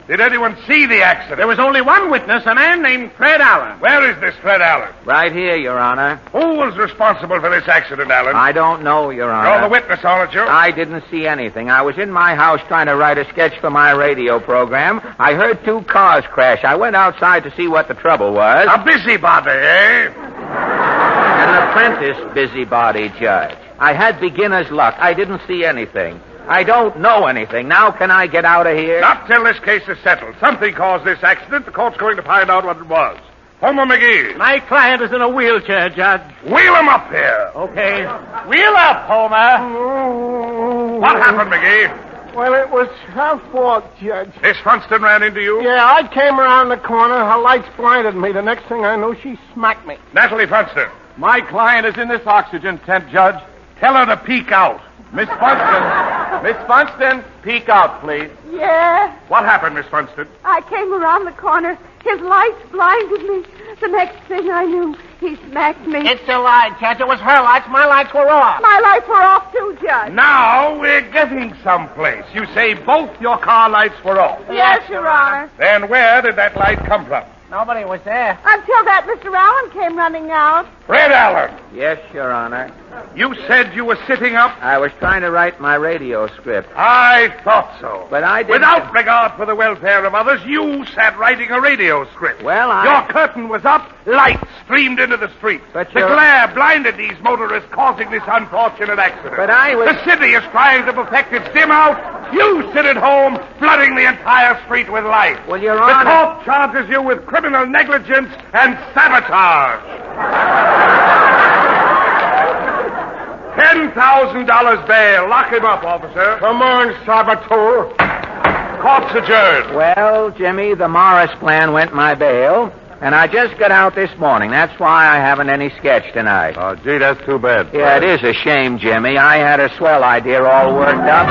Did anyone see the accident? There was only one witness, a man named Fred Allen. Where is this Fred Allen? Right here, Your Honor. Who was responsible for this accident, Allen? I don't know, Your Honor. You're the witness, aren't you? I didn't see anything. I was in my house trying to write a sketch for my radio program. I heard 2 cars crash. I went outside to see what the trouble was. A busybody, eh? An apprentice busybody, Judge. I had beginner's luck. I didn't see anything. I don't know anything. Now can I get out of here? Not till this case is settled. Something caused this accident. The court's going to find out what it was. Homer McGee. My client is in a wheelchair, Judge. Wheel him up here. Okay. Wheel up, Homer. What happened, McGee? Well, it was her fault, Judge. Miss Funston ran into you? Yeah, I came around the corner. Her lights blinded me. The next thing I knew, she smacked me. Natalie Funston. My client is in this oxygen tent, Judge. Tell her to peek out. Miss Funston, peek out, please. Yeah. What happened, Miss Funston? I came around the corner. His lights blinded me. The next thing I knew, he smacked me. It's a lie, Judge. It was her lights. My lights were off. My lights were off, too, Judge. Now we're getting someplace. You say both your car lights were off. Yes, Your Honor. Then where did that light come from? Nobody was there. Until that Mr. Allen came running out. Fred Allen. Yes, Your Honor. You said you were sitting up? I was trying to write my radio script. I thought so. But I didn't... Without regard for the welfare of others, you sat writing a radio script. Well, Your curtain was up, light streamed into the street. But the glare blinded these motorists, causing this unfortunate accident. But I was... The city is trying to perfect its dim out. You sit at home, flooding the entire street with light. Well, Your The Honor... court charges you with criminal negligence and sabotage. $10,000 bail. Lock him up, officer. Come on, saboteur. Court's adjourned. Well, Jimmy, the Morris plan went my bail, and I just got out this morning. That's why I haven't any sketch tonight. Oh, gee, that's too bad. Yeah, it is a shame, Jimmy. I had a swell idea all worked up.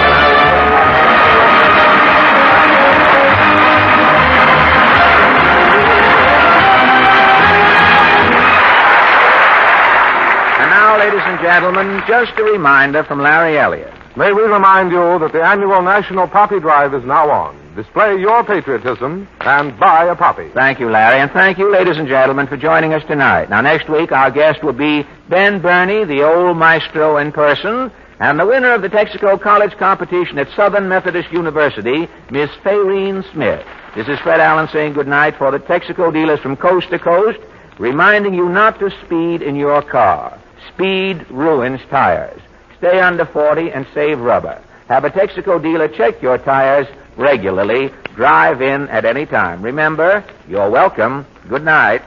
Ladies and gentlemen, just a reminder from Larry Elliott. May we remind you that the annual National Poppy Drive is now on. Display your patriotism and buy a poppy. Thank you, Larry, and thank you, ladies and gentlemen, for joining us tonight. Now, next week, our guest will be Ben Burney, the old maestro in person, and the winner of the Texaco College competition at Southern Methodist University, Miss Fayreen Smith. This is Fred Allen saying goodnight for the Texaco dealers from coast to coast, reminding you not to speed in your car. Speed ruins tires. Stay under 40 and save rubber. Have a Texaco dealer check your tires regularly. Drive in at any time. Remember, you're welcome. Good night.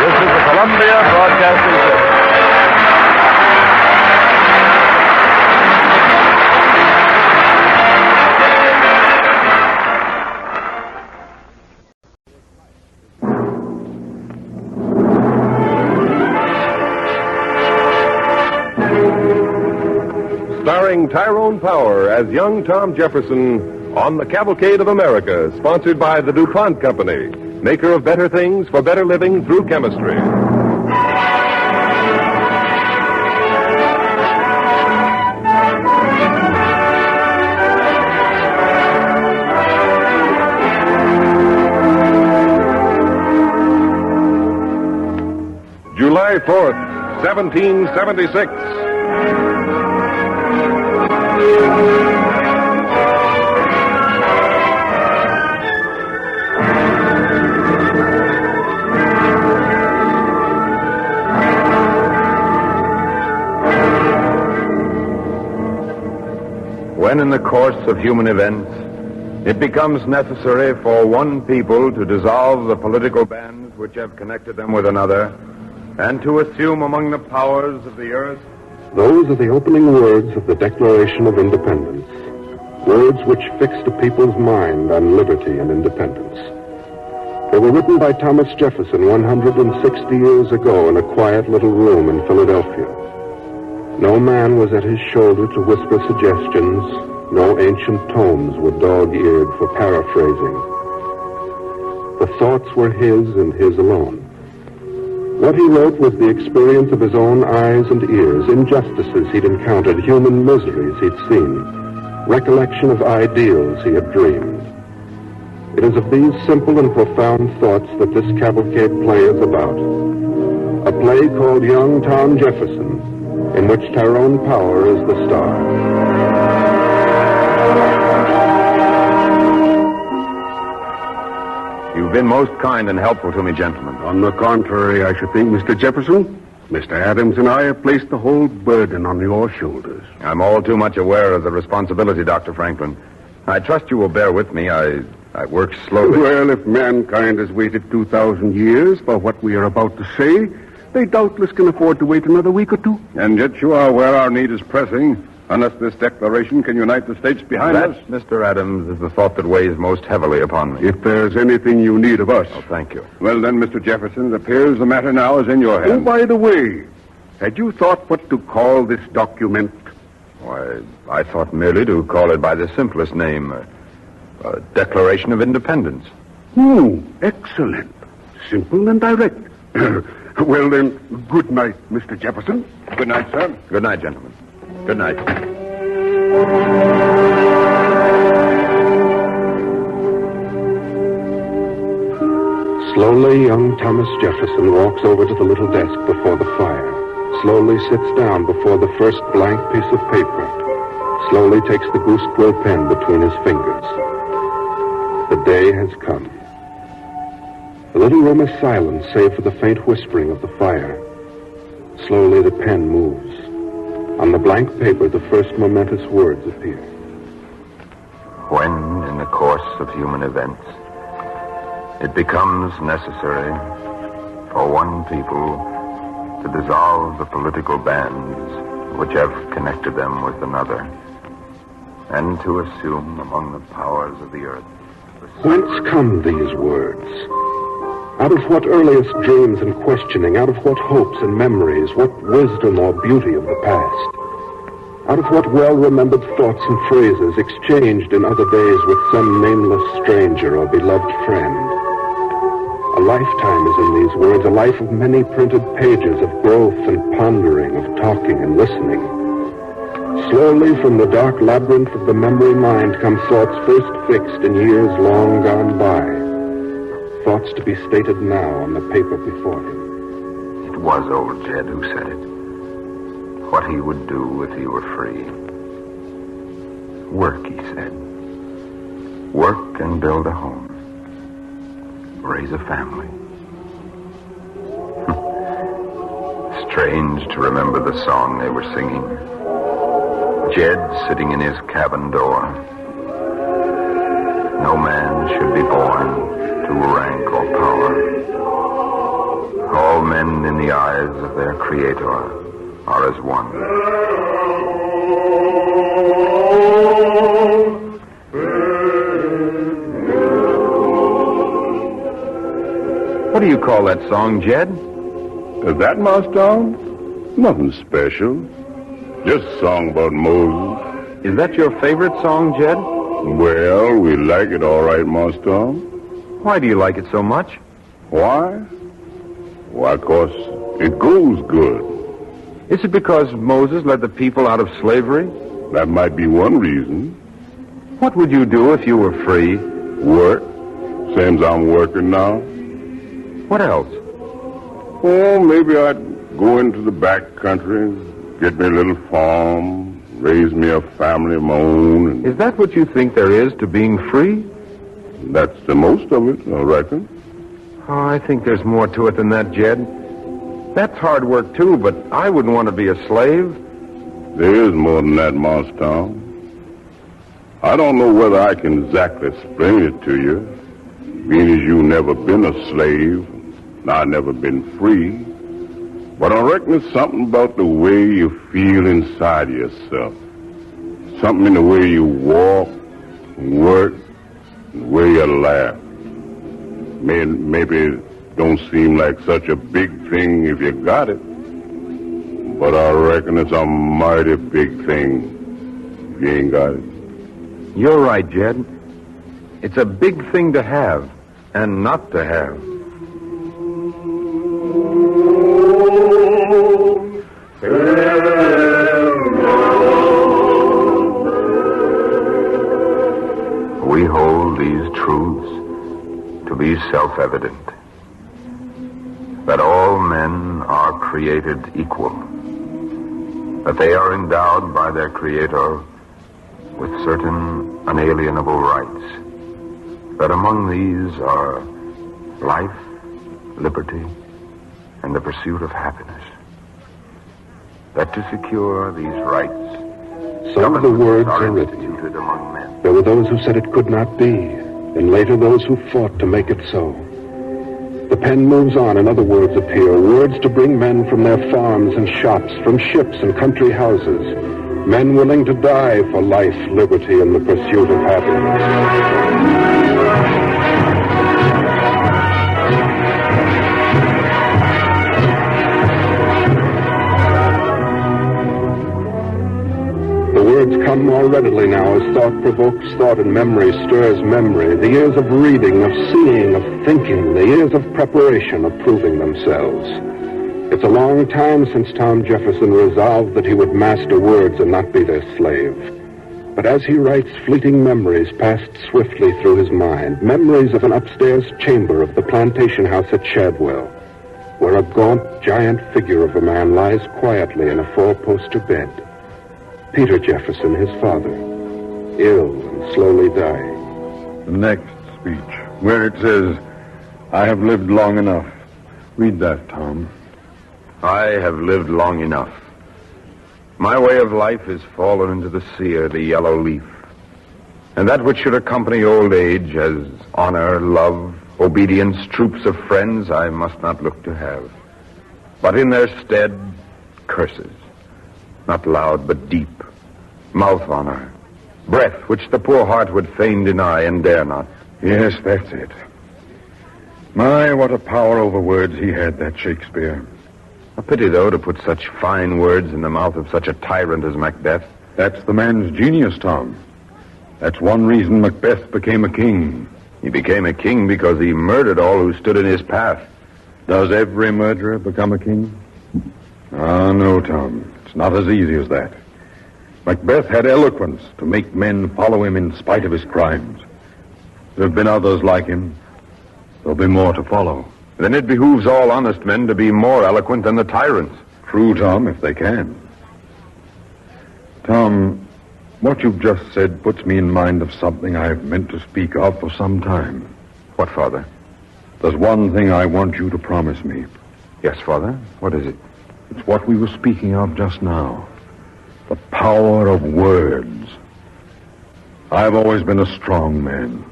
This is the Columbia Broadcasting System. Starring Tyrone Power as young Tom Jefferson on the Cavalcade of America, sponsored by the DuPont Company, maker of better things for better living through chemistry. July 4th, 1776. When in the course of human events, it becomes necessary for one people to dissolve the political bands which have connected them with another, and to assume among the powers of the earth. Those are the opening words of the Declaration of Independence, words which fixed a people's mind on liberty and independence. They were written by Thomas Jefferson 160 years ago in a quiet little room in Philadelphia. No man was at his shoulder to whisper suggestions. No ancient tomes were dog-eared for paraphrasing. The thoughts were his and his alone. What he wrote was the experience of his own eyes and ears, injustices he'd encountered, human miseries he'd seen, recollection of ideals he had dreamed. It is of these simple and profound thoughts that this cavalcade play is about. A play called Young Tom Jefferson, in which Tyrone Power is the star. You've been most kind and helpful to me, gentlemen. On the contrary, I should think, Mr. Jefferson, Mr. Adams and I have placed the whole burden on your shoulders. I'm all too much aware of the responsibility, Dr. Franklin. I trust you will bear with me. I work slowly. Well, if mankind has waited 2,000 years for what we are about to say, they doubtless can afford to wait another week or two. And yet you are aware our need is pressing. Unless this declaration can unite the states behind us. Mr. Adams, is the thought that weighs most heavily upon me. If there's anything you need of us. Oh, thank you. Well, then, Mr. Jefferson, it appears the matter now is in your hands. Oh, by the way, had you thought what to call this document? Why, I thought merely to call it by the simplest name, a Declaration of Independence. Excellent. Simple and direct. Well, then, good night, Mr. Jefferson. Good night, sir. Good night, gentlemen. Good night. Slowly, young Thomas Jefferson walks over to the little desk before the fire, slowly sits down before the first blank piece of paper, slowly takes the goose quill pen between his fingers. The day has come. The little room is silent, save for the faint whispering of the fire. Slowly the pen moves. On the blank paper, the first momentous words appear. When, in the course of human events, it becomes necessary for one people to dissolve the political bands which have connected them with another, and to assume among the powers of the earth. Whence come these words? Out of what earliest dreams and questioning, out of what hopes and memories, what wisdom or beauty of the past? Out of what well-remembered thoughts and phrases exchanged in other days with some nameless stranger or beloved friend? A lifetime is in these words, a life of many printed pages of growth and pondering, of talking and listening. Slowly from the dark labyrinth of the memory mind come thoughts first fixed in years long gone by. Thoughts to be stated now on the paper before him. It was old Jed who said it. What he would do if he were free. Work, he said. Work and build a home. Raise a family. Strange to remember the song they were singing. Jed sitting in his cabin door. No man should be born to rank or power. All men in the eyes of their Creator are as one. What do you call that song, Jed? Is that my song? Nothing special. Just a song about Moses. Is that your favorite song, Jed? Well, we like it all right, Mustang. Why do you like it so much? Why? Why, 'cause it goes good. Is it because Moses led the people out of slavery? That might be one reason. What would you do if you were free? Work. Same as I'm working now. What else? Oh, maybe I'd go into the back country, get me a little farm, raise me a family of my own. Is that what you think there is to being free? That's the most of it, I reckon. Oh, I think there's more to it than that, Jed. That's hard work, too, but I wouldn't want to be a slave. There is more than that, Marstown. I don't know whether I can exactly explain it to you, being as you never been a slave, and I never been free. But I reckon it's something about the way you feel inside yourself. Something in the way you walk, work, and the way you laugh. Maybe it don't seem like such a big thing if you got it. But I reckon it's a mighty big thing if you ain't got it. You're right, Jed. It's a big thing to have and not to have. We hold these truths to be self-evident. That all men are created equal. That they are endowed by their Creator with certain unalienable rights. That among these are life, liberty, and the pursuit of happiness. That to secure these rights, some of the words are written. Among men. There were those who said it could not be, and later those who fought to make it so. The pen moves on and other words appear, words to bring men from their farms and shops, from ships and country houses, men willing to die for life, liberty, and the pursuit of happiness. The words come more readily now as thought provokes thought and memory stirs memory. The years of reading, of seeing, of thinking, the years of preparation are proving themselves. It's a long time since Tom Jefferson resolved that he would master words and not be their slave. But as he writes, fleeting memories passed swiftly through his mind, memories of an upstairs chamber of the plantation house at Shadwell, where a gaunt, giant figure of a man lies quietly in a four-poster bed. Peter Jefferson, his father, ill and slowly dying. The next speech, where it says, "I have lived long enough." Read that, Tom. I have lived long enough. My way of life is fallen into the sear, the yellow leaf. And that which should accompany old age as honor, love, obedience, troops of friends, I must not look to have. But in their stead, curses. Not loud, but deep. Mouth honor. Breath, which the poor heart would fain deny and dare not. Yes, that's it. My, what a power over words he had, that Shakespeare. A pity, though, to put such fine words in the mouth of such a tyrant as Macbeth. That's the man's genius, Tom. That's one reason Macbeth became a king. He became a king because he murdered all who stood in his path. Does every murderer become a king? Ah, no, Tom. It's not as easy as that. Macbeth had eloquence to make men follow him in spite of his crimes. There have been others like him. There'll be more to follow. Then it behooves all honest men to be more eloquent than the tyrants. True, Tom, if they can. Tom, what you've just said puts me in mind of something I've meant to speak of for some time. What, Father? There's one thing I want you to promise me. Yes, Father? What is it? It's what we were speaking of just now. The power of words. I've always been a strong man.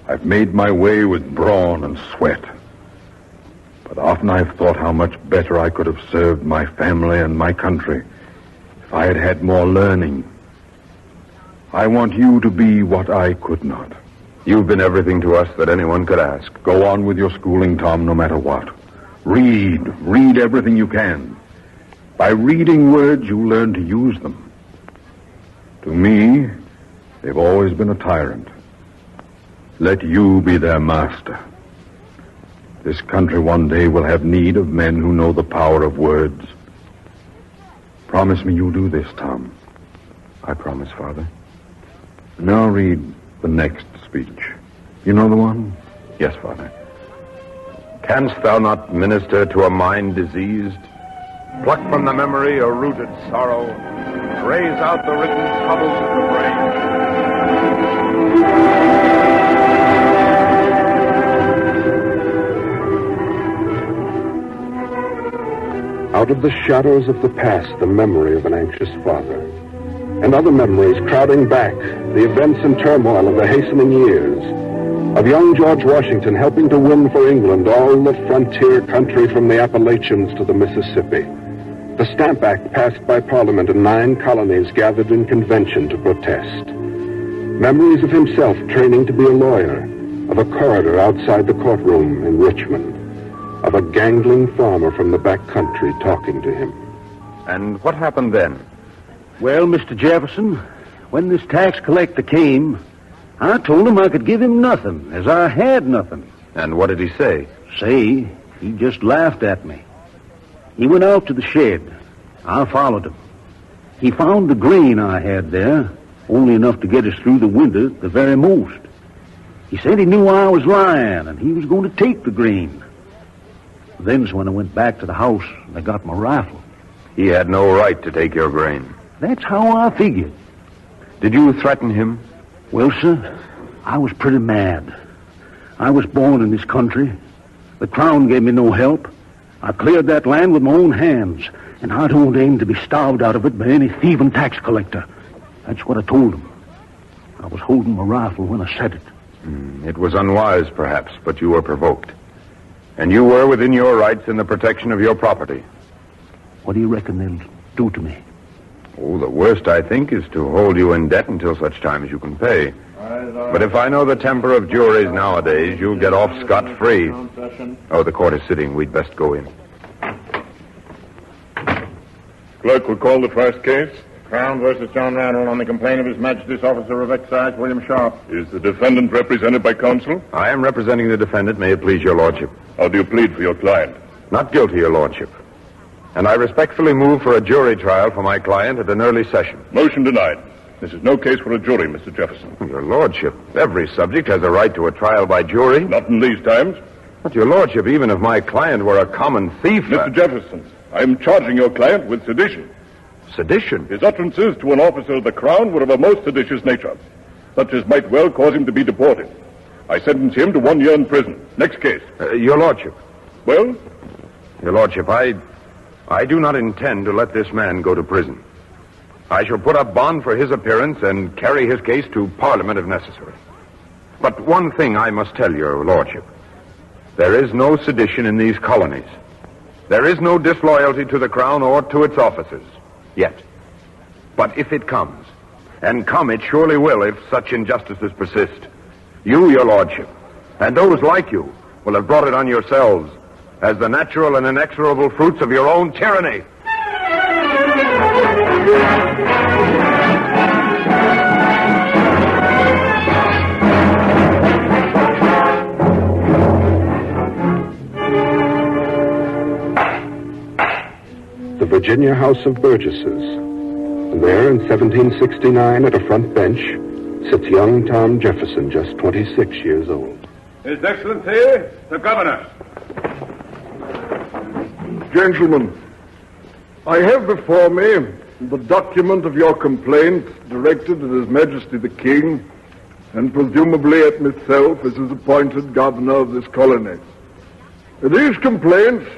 I've made my way with brawn and sweat. But often I've thought how much better I could have served my family and my country if I had had more learning. I want you to be what I could not. You've been everything to us that anyone could ask. Go on with your schooling, Tom, no matter what. Read everything you can. By reading words, you learn to use them. To me, they've always been a tyrant. Let you be their master. This country one day will have need of men who know the power of words. Promise me you'll do this, Tom. I promise, Father. Now read the next speech. You know the one? Yes, Father. Canst thou not minister to a mind diseased? Pluck from the memory a rooted sorrow. Raise out the written troubles of the brain. Out of the shadows of the past, the memory of an anxious father. And other memories crowding back, the events and turmoil of the hastening years. Of young George Washington helping to win for England all the frontier country from the Appalachians to the Mississippi. The Stamp Act passed by Parliament and 9 colonies gathered in convention to protest. Memories of himself training to be a lawyer, of a corridor outside the courtroom in Richmond, of a gangling farmer from the back country talking to him. And what happened then? Well, Mr. Jefferson, when this tax collector came, I told him I could give him nothing, as I had nothing. And what did he say? Say? He just laughed at me. He went out to the shed. I followed him. He found the grain I had there, only enough to get us through the winter the very most. He said he knew I was lying, and he was going to take the grain. Then's when I went back to the house and I got my rifle. He had no right to take your grain. That's how I figured. Did you threaten him? Well, sir, I was pretty mad. I was born in this country. The crown gave me no help. I cleared that land with my own hands, and I don't aim to be starved out of it by any thieving tax collector. That's what I told him. I was holding my rifle when I said it. It was unwise, perhaps, but you were provoked. And you were within your rights in the protection of your property. What do you reckon they'll do to me? Oh, the worst, I think, is to hold you in debt until such time as you can pay. But if I know the temper of juries nowadays, you'll get off scot-free. Oh, the court is sitting. We'd best go in. Clerk will call the first case. Crown versus John Randall on the complaint of His Majesty's Officer of Excise, William Sharp. Is the defendant represented by counsel? I am representing the defendant. May it please your lordship. How do you plead for your client? Not guilty, your lordship. And I respectfully move for a jury trial for my client at an early session. Motion denied. This is no case for a jury, Mr. Jefferson. Your lordship, every subject has a right to a trial by jury. Not in these times. But, Your Lordship, even if my client were a common thief... Mr. Jefferson, I am charging your client with sedition. Sedition? His utterances to an officer of the Crown were of a most seditious nature, such as might well cause him to be deported. I sentence him to 1 year in prison. Next case. Your Lordship. Well? Your Lordship, I do not intend to let this man go to prison. I shall put up bond for his appearance and carry his case to Parliament if necessary. But one thing I must tell Your Lordship. There is no sedition in these colonies. There is no disloyalty to the Crown or to its officers. Yet. But if it comes, and come it surely will if such injustices persist, you, Your Lordship, and those like you, will have brought it on yourselves as the natural and inexorable fruits of your own tyranny. The Virginia House of Burgesses. And there, in 1769, at a front bench, sits young Tom Jefferson, just 26 years old. His Excellency, the Governor. Gentlemen, I have before me the document of your complaint directed at His Majesty the King and presumably at myself as his appointed governor of this colony. These complaints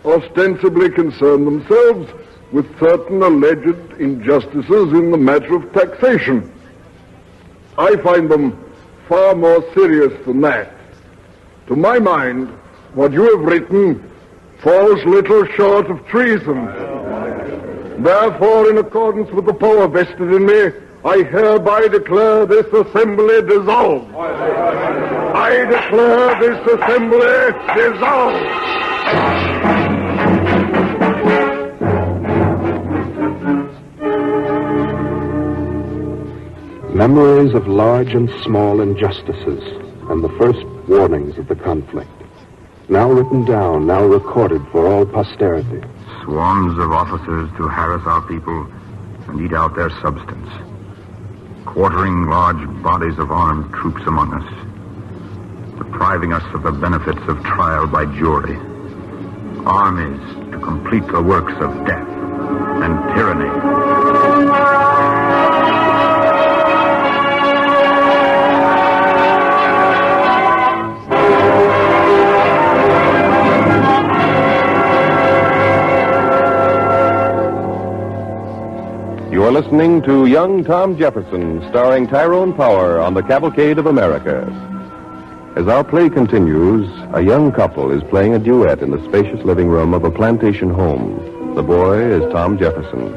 ostensibly concern themselves with certain alleged injustices in the matter of taxation. I find them far more serious than that. To my mind, what you have written falls little short of treason. Therefore, in accordance with the power vested in me, I hereby declare this assembly dissolved. I declare this assembly dissolved. Memories of large and small injustices and the first warnings of the conflict. Now written down, now recorded for all posterity. Swarms of officers to harass our people and eat out their substance. Quartering large bodies of armed troops among us. Depriving us of the benefits of trial by jury. Armies to complete the works of death and tyranny. You are listening to Young Tom Jefferson, starring Tyrone Power on the Cavalcade of America. As our play continues, a young couple is playing a duet in the spacious living room of a plantation home. The boy is Tom Jefferson.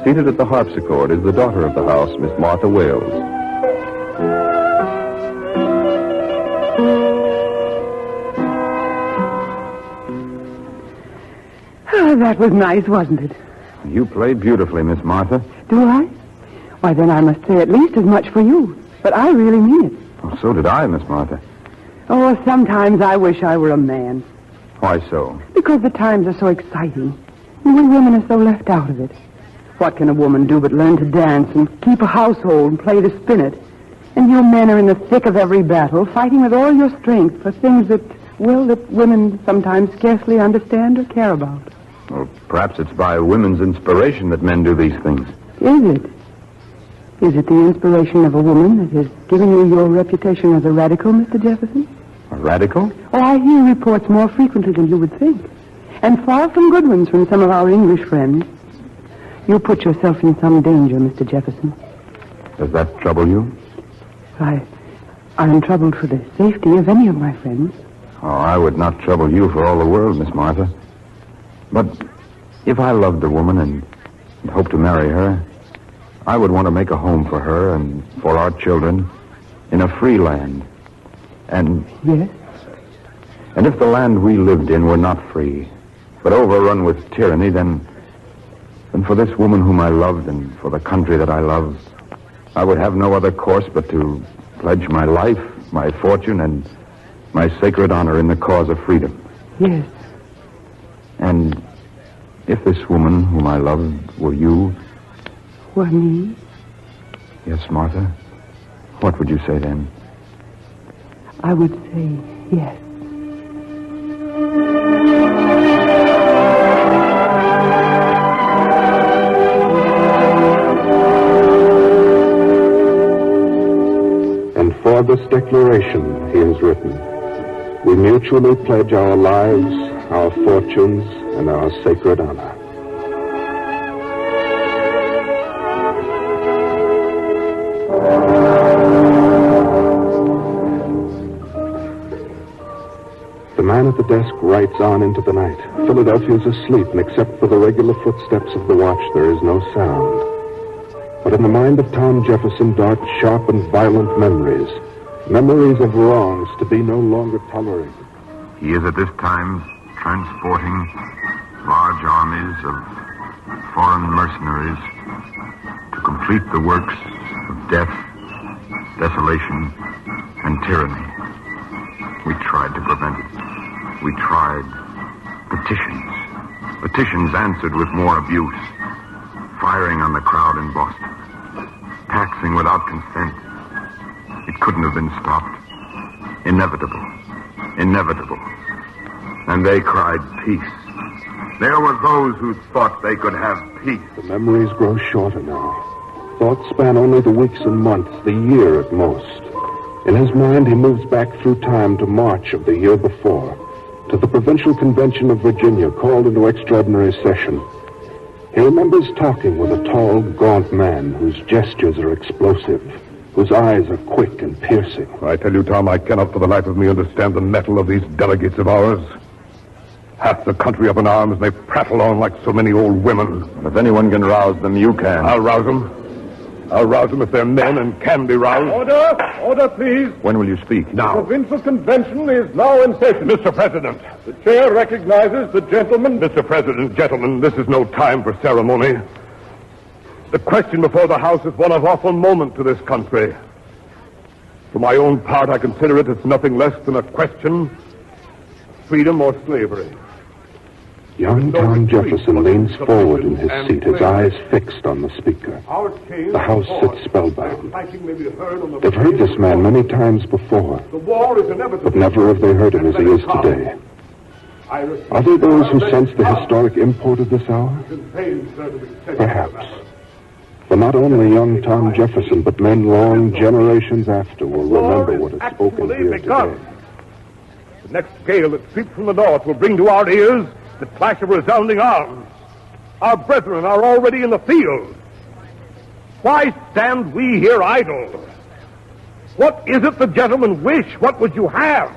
Seated at the harpsichord is the daughter of the house, Miss Martha Wales. Oh, that was nice, wasn't it? You played beautifully, Miss Martha. Do I? Why, then I must say at least as much for you. But I really mean it. Oh, so did I, Miss Martha. Oh, sometimes I wish I were a man. Why so? Because the times are so exciting. And we women are so left out of it. What can a woman do but learn to dance and keep a household and play the spinet? And you men are in the thick of every battle, fighting with all your strength for things that women sometimes scarcely understand or care about. Well, perhaps it's by women's inspiration that men do these things. Is it? Is it the inspiration of a woman that has given you your reputation as a radical, Mr. Jefferson? A radical? Oh, I hear reports more frequently than you would think. And far from good ones from some of our English friends. You put yourself in some danger, Mr. Jefferson. Does that trouble you? I'm troubled for the safety of any of my friends. Oh, I would not trouble you for all the world, Miss Martha. But if I loved a woman and hoped to marry her, I would want to make a home for her and for our children in a free land. And... Yes? And if the land we lived in were not free, but overrun with tyranny, then for this woman whom I loved and for the country that I love, I would have no other course but to pledge my life, my fortune, and my sacred honor in the cause of freedom. Yes. And if this woman whom I loved were you... Were me? Yes, Martha. What would you say then? I would say yes. this declaration he has written, we mutually pledge our lives, our fortunes, and our sacred honor. The man at the desk writes on into the night. Philadelphia is asleep, and except for the regular footsteps of the watch, there is no sound. But in the mind of Tom Jefferson dart sharp and violent memories of wrongs to be no longer tolerated. He is at this time transporting large armies of foreign mercenaries to complete the works of death, desolation, and tyranny. We tried to prevent it. We tried. Petitions answered with more abuse. Firing on the crowd in Boston. Taxing without consent. It couldn't have been stopped. Inevitable. And they cried peace. There were those who thought they could have peace. The memories grow shorter now. Thoughts span only the weeks and months, the year at most. In his mind, he moves back through time to March of the year before, to the Provincial Convention of Virginia, called into extraordinary session. He remembers talking with a tall, gaunt man whose gestures are explosive, whose eyes are quick and piercing. I tell you, Tom, I cannot for the life of me understand the mettle of these delegates of ours. Half the country up in arms, and they prattle on like so many old women. And if anyone can rouse them, you can. I'll rouse them. I'll rouse them if they're men and can be roused. Order, please. When will you speak? The Now. provincial convention is now in session. Mr. President. The chair recognizes the gentleman. Mr. President, gentlemen, this is no time for ceremony. The question before the House is one of awful moment to this country. For my own part, I consider it as nothing less than a question: freedom or slavery. Young Tom Jefferson leans forward in his seat, his eyes fixed on the speaker. The House sits spellbound. They've heard this man many times before, but never have they heard him as he is today. Are there those who sense the historic import of this hour? Perhaps. For not only young Tom Jefferson, but men long generations after will remember what is spoken here today. The next gale that sweeps from the north will bring to our ears the clash of resounding arms. Our brethren are already in the field. Why stand we here idle? What is it the gentlemen wish? What would you have?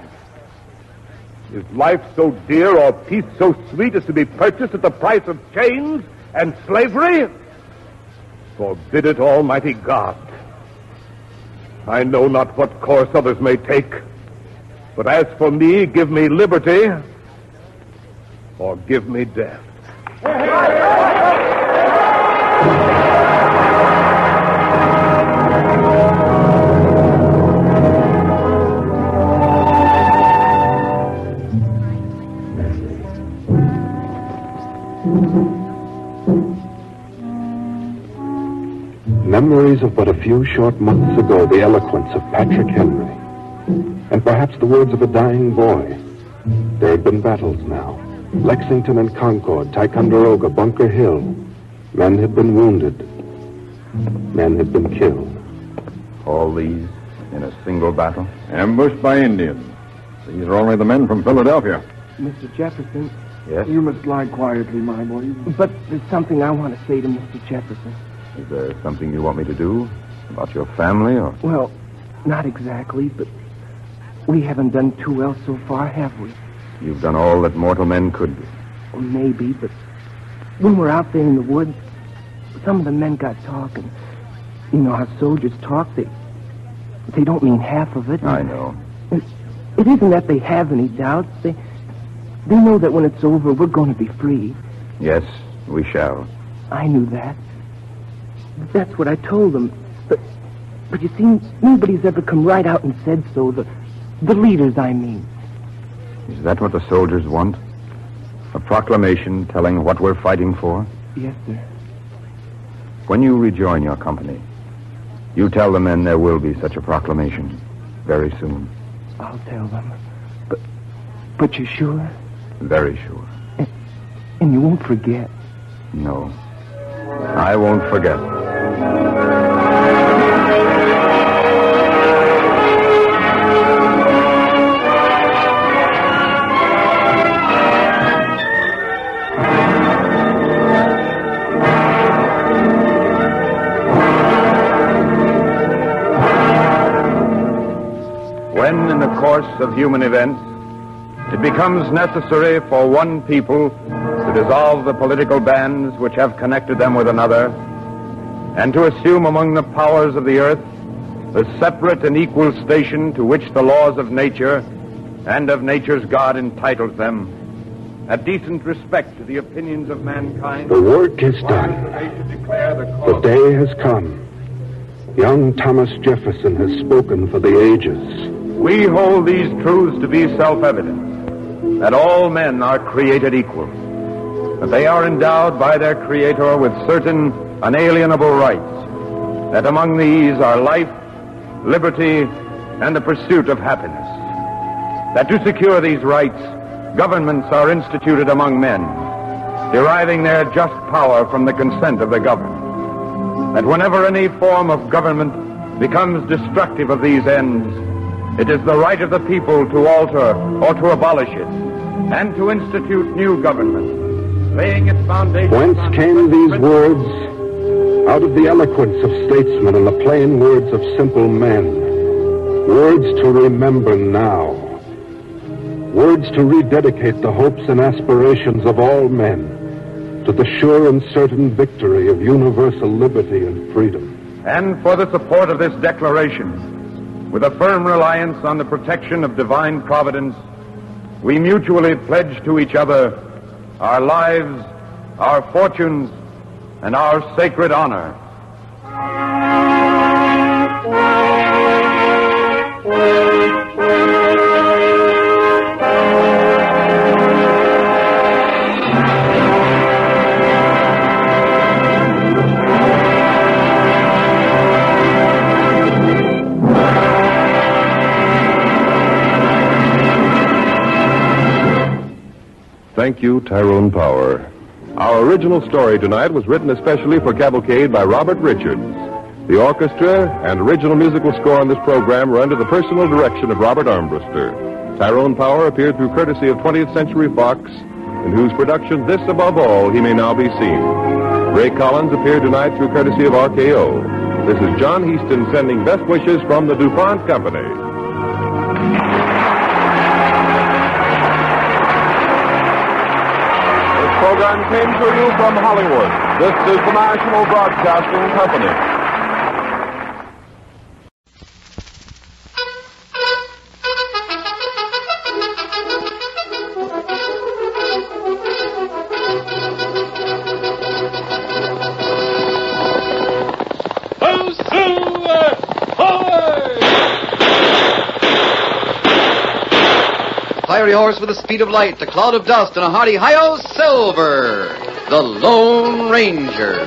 Is life so dear or peace so sweet as to be purchased at the price of chains and slavery? Forbid it, Almighty God. I know not what course others may take, but as for me, give me liberty or give me death. Memories of but a few short months ago, the eloquence of Patrick Henry, and perhaps the words of a dying boy. There had been battles now. Lexington and Concord, Ticonderoga, Bunker Hill. Men had been wounded. Men had been killed. All these in a single battle? Ambushed by Indians. These are only the men from Philadelphia. Mr. Jefferson. Yes? You must lie quietly, my boy. But there's something I want to say to Mr. Jefferson. Is there something you want me to do? About your family, or? Well, not exactly, but we haven't done too well so far, have we? You've done all that mortal men could do. Well, maybe, but when we're out there in the woods, some of the men got talking. You know how soldiers talk. They don't mean half of it. I know. And it isn't that they have any doubts. They know that when it's over, we're going to be free. Yes, we shall. I knew that. That's what I told them. But you see, nobody's ever come right out and said so. The leaders, I mean. Is that what the soldiers want? A proclamation telling what we're fighting for? Yes, sir. When you rejoin your company, you tell the men there will be such a proclamation very soon. I'll tell them. But you're sure? Very sure. And you won't forget? No. I won't forget. of human events, it becomes necessary for one people to dissolve the political bands which have connected them with another, and to assume among the powers of the earth the separate and equal station to which the laws of nature and of nature's God entitles them, a decent respect to the opinions of mankind. The work is done. The day has come. Young Thomas Jefferson has spoken for the ages. We hold these truths to be self-evident, that all men are created equal, that they are endowed by their Creator with certain unalienable rights, that among these are life, liberty, and the pursuit of happiness, that to secure these rights, governments are instituted among men, deriving their just power from the consent of the governed, that whenever any form of government becomes destructive of these ends, it is the right of the people to alter or to abolish it, and to institute new government, laying its foundation. Whence came these words? Out of the eloquence of statesmen and the plain words of simple men. Words to remember now. Words to rededicate the hopes and aspirations of all men to the sure and certain victory of universal liberty and freedom. And for the support of this declaration, with a firm reliance on the protection of divine providence, we mutually pledge to each other our lives, our fortunes, and our sacred honor. Thank you, Tyrone Power. Our original story tonight was written especially for Cavalcade by Robert Richards. The orchestra and original musical score on this program were under the personal direction of Robert Armbruster. Tyrone Power appeared through courtesy of 20th Century Fox, in whose production, This Above All, He May Now Be Seen. Ray Collins appeared tonight through courtesy of RKO. This is John Heaston sending best wishes from the DuPont Company. Program came to you from Hollywood. This is the National Broadcasting Company. Fiery horse with the speed of light, a cloud of dust, and a hearty hi-yo, Silver, the Lone Ranger.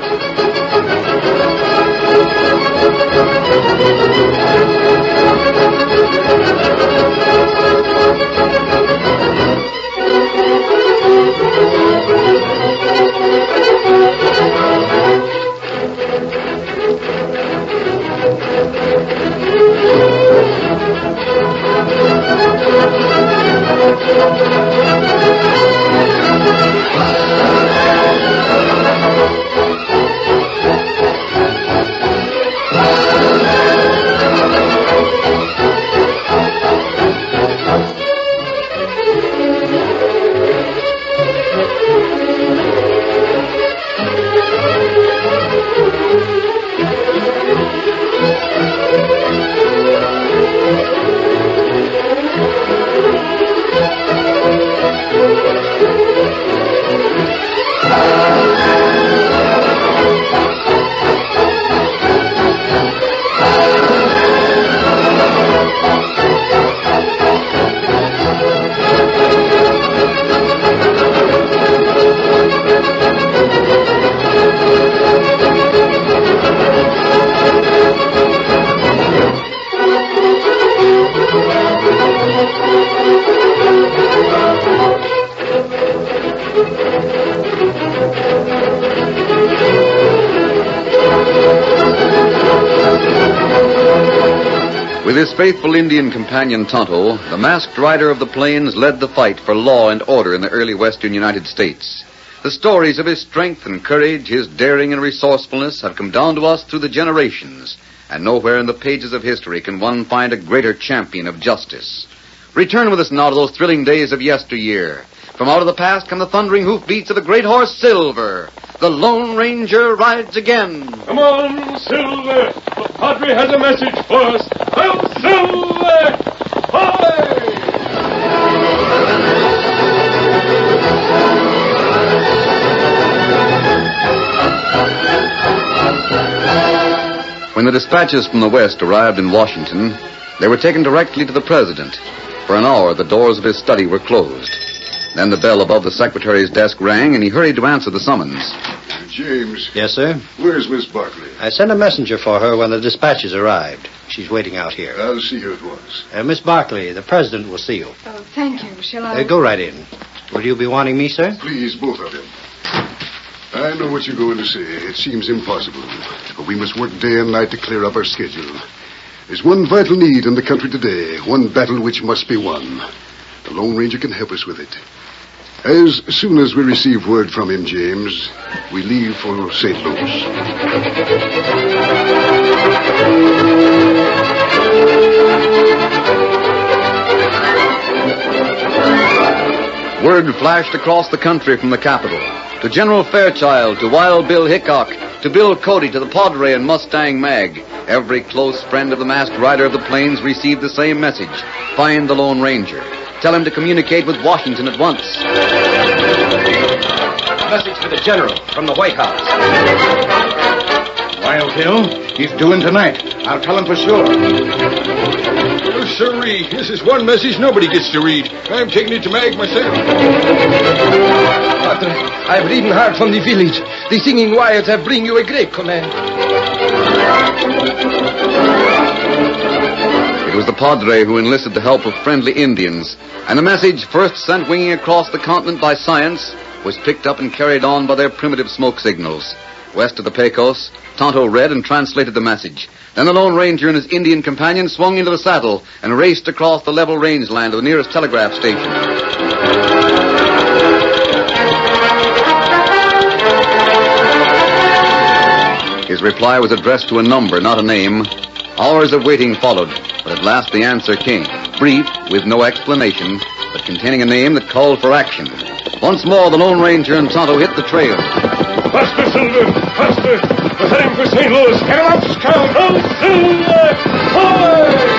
With his faithful Indian companion Tonto, the masked rider of the plains led the fight for law and order in the early western United States. The stories of his strength and courage, his daring and resourcefulness have come down to us through the generations, and nowhere in the pages of history can one find a greater champion of justice. Return with us now to those thrilling days of yesteryear. From out of the past come the thundering hoofbeats of the great horse Silver. The Lone Ranger rides again. Come on, Silver. The Padre has a message for us. Hail, Silver! Hi! When the dispatches from the West arrived in Washington, they were taken directly to the President. For an hour, the doors of his study were closed. Then the bell above the Secretary's desk rang, and he hurried to answer the summons. James. Yes, sir? Where's Miss Barkley? I sent a messenger for her when the dispatches arrived. She's waiting out here. I'll see her at once. Miss Barkley, the President will see you. Oh, thank you. Shall I? Go right in. Will you be wanting me, sir? Please, both of them. I know what you're going to say. It seems impossible. But we must work day and night to clear up our schedule. There's one vital need in the country today, one battle which must be won. The Lone Ranger can help us with it. As soon as we receive word from him, James, we leave for St. Louis. Word flashed across the country from the capital. To General Fairchild, to Wild Bill Hickok, to Bill Cody, to the Padre and Mustang Mag. Every close friend of the masked rider of the plains received the same message. Find the Lone Ranger. Tell him to communicate with Washington at once. Message for the General from the White House. Wild Bill, he's doing tonight. I'll tell him for sure. Oh, sirree. This is one message nobody gets to read. I'm taking it to Mag myself. Padre, I've ridden hard from the village. The singing wires have bring you a great command. It was the Padre who enlisted the help of friendly Indians, and the message, first sent winging across the continent by science, was picked up and carried on by their primitive smoke signals. West of the Pecos, Tonto read and translated the message. Then the Lone Ranger and his Indian companion swung into the saddle and raced across the level rangeland to the nearest telegraph station. His reply was addressed to a number, not a name. Hours of waiting followed, but at last the answer came. Brief, with no explanation, but containing a name that called for action. Once more, the Lone Ranger and Tonto hit the trail. Faster, Silver! Faster! We're heading for St. Louis! Get him up, Scout! Oh, Silver! Hoy!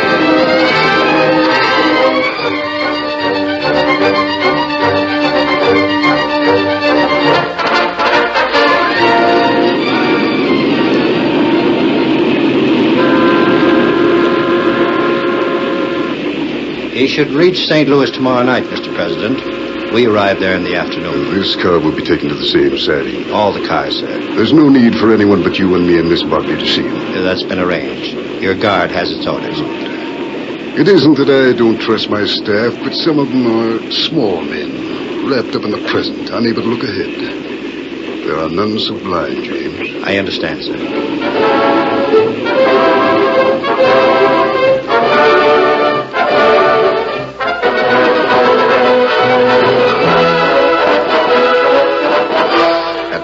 He should reach St. Louis tomorrow night, Mr. President. We arrive there in the afternoon. This car will be taken to the same siding. All the cars, sir. There's no need for anyone but you and me and Miss Barkley to see him. That's been arranged. Your guard has its orders. It isn't that I don't trust my staff, but some of them are small men, wrapped up in the present, unable to look ahead. There are none so blind, James. I understand, sir.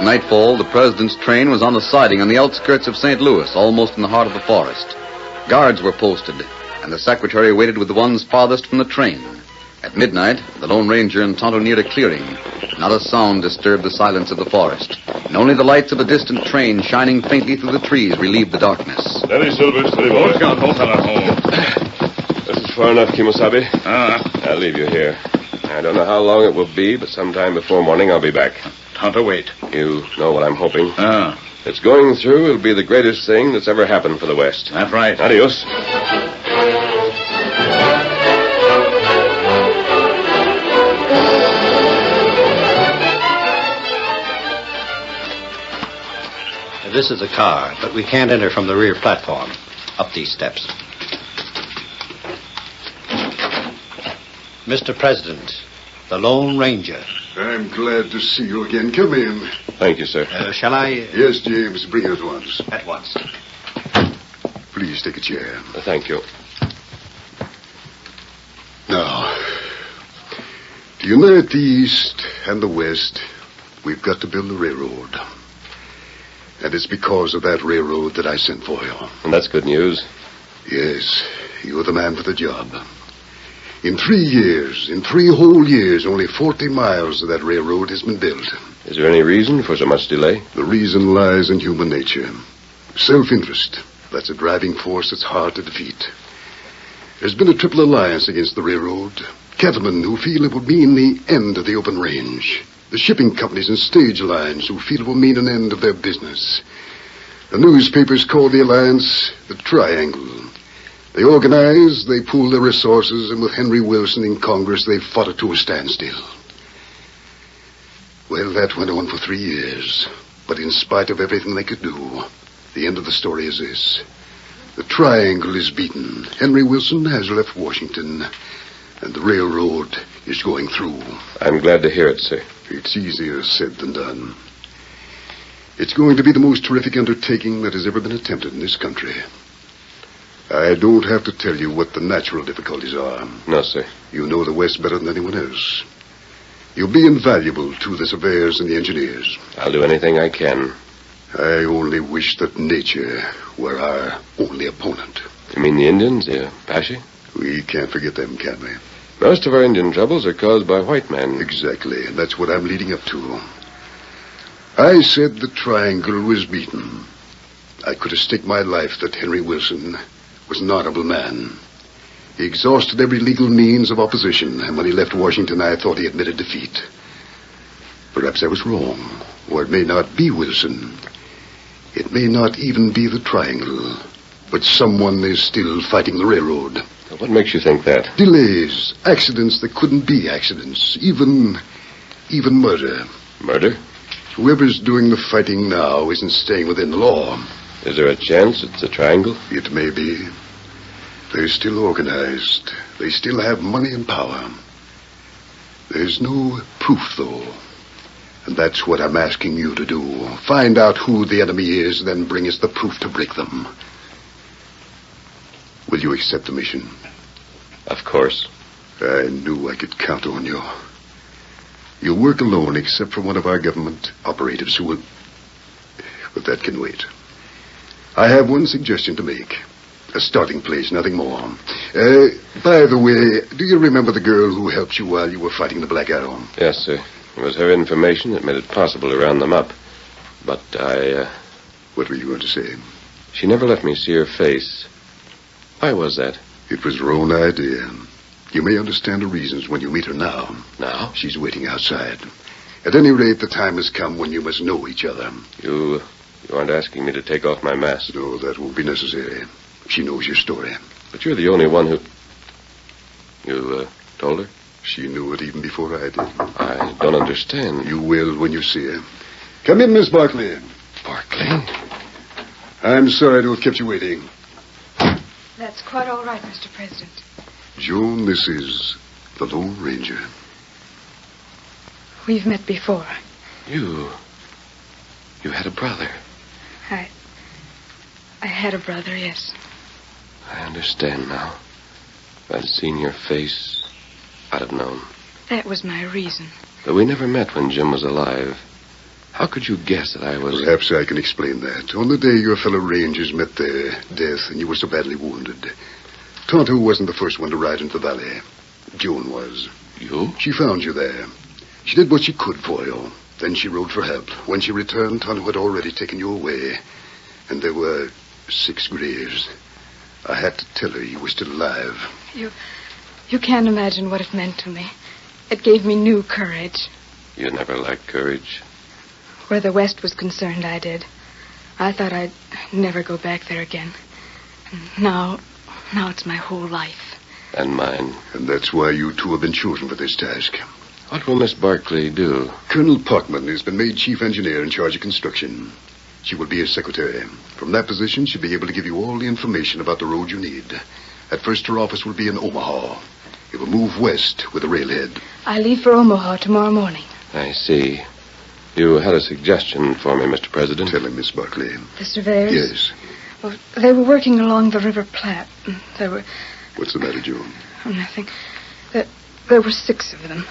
Nightfall, the President's train was on the siding on the outskirts of St. Louis, almost in the heart of the forest. Guards were posted, and the Secretary waited with the ones farthest from the train. At midnight, the Lone Ranger and Tonto neared a clearing. Not a sound disturbed the silence of the forest, and only the lights of a distant train shining faintly through the trees relieved the darkness. Steady, Silver, steady, boys. Hold on. This is far enough, Kimosabe. I'll leave you here. I don't know how long it will be, but sometime before morning I'll be back. Tonto, wait. You know what I'm hoping. It's going through. It'll be the greatest thing that's ever happened for the West. That's right. Adios. This is the car, but we can't enter from the rear platform. Up these steps. Mr. President, the Lone Ranger. I'm glad to see you again. Come in. Thank you, sir. Shall I? Yes, James. Bring it at once. At once. Please take a chair. Thank you. Now, to unite the East and the West, we've got to build a railroad. And it's because of that railroad that I sent for you. And that's good news. Yes, you're the man for the job. In 3 years, in 3 whole years, only 40 miles of that railroad has been built. Is there any reason for so much delay? The reason lies in human nature. Self-interest. That's a driving force that's hard to defeat. There's been a triple alliance against the railroad. Cattlemen who feel it would mean the end of the open range. The shipping companies and stage lines who feel it will mean an end of their business. The newspapers call the alliance the Triangle. They organize, they pool their resources, and with Henry Wilson in Congress, they fought it to a standstill. Well, that went on for 3 years. But in spite of everything they could do, the end of the story is this. The Triangle is beaten. Henry Wilson has left Washington, and the railroad is going through. I'm glad to hear it, sir. It's easier said than done. It's going to be the most terrific undertaking that has ever been attempted in this country. I don't have to tell you what the natural difficulties are. No, sir. You know the West better than anyone else. You'll be invaluable to the surveyors and the engineers. I'll do anything I can. I only wish that nature were our only opponent. You mean the Indians, the Apache? We can't forget them, can we? Most of our Indian troubles are caused by white men. Exactly, and that's what I'm leading up to. I said the Triangle was beaten. I could have staked my life that Henry Wilson was an honorable man. He exhausted every legal means of opposition, and when he left Washington, I thought he admitted defeat. Perhaps I was wrong, or it may not be Wilson. It may not even be the Triangle, but someone is still fighting the railroad. What makes you think that? Delays, accidents that couldn't be accidents, even murder. Murder? Whoever's doing the fighting now isn't staying within the law. Is there a chance it's the Triangle? It may be. They're still organized. They still have money and power. There's no proof, though. And that's what I'm asking you to do. Find out who the enemy is, then bring us the proof to break them. Will you accept the mission? Of course. I knew I could count on you. You'll work alone except for one of our government operatives who will... But that can wait. I have one suggestion to make. A starting place, nothing more. By the way, do you remember the girl who helped you while you were fighting the Black Arrow? Yes, sir. It was her information that made it possible to round them up. But What were you going to say? She never let me see her face. Why was that? It was her own idea. You may understand the reasons when you meet her now. Now? She's waiting outside. At any rate, the time has come when you must know each other. You aren't asking me to take off my mask? No, that won't be necessary. She knows your story. But you're the only one who... You told her? She knew it even before I did. I don't understand. You will when you see her. Come in, Miss Barclay. Barclay? I'm sorry to have kept you waiting. That's quite all right, Mr. President. Joan, this is the Lone Ranger. We've met before. You had a brother. I had a brother, yes. I understand now. If I'd seen your face, I'd have known. That was my reason. But we never met when Jim was alive. How could you guess that I was... Perhaps I can explain that. On the day your fellow Rangers met their death and you were so badly wounded, Tonto wasn't the first one to ride into the valley. Joan was. You? She found you there. She did what she could for you. Then she rode for help. When she returned, Tonto had already taken you away. And there were 6 graves. I had to tell her you were still alive. You can't imagine what it meant to me. It gave me new courage. You never lacked courage. Where the West was concerned, I did. I thought I'd never go back there again. And now it's my whole life. And mine. And that's why you two have been chosen for this task. What will Miss Barclay do? Colonel Parkman has been made chief engineer in charge of construction. She will be his secretary. From that position, she'll be able to give you all the information about the road you need. At first, her office will be in Omaha. It will move west with the railhead. I leave for Omaha tomorrow morning. I see. You had a suggestion for me, Mr. President. Tell him, Miss Barclay. The surveyors? Yes. Well, they were working along the River Platte. There were... What's the matter, Joan? Oh, nothing. There were 6 of them.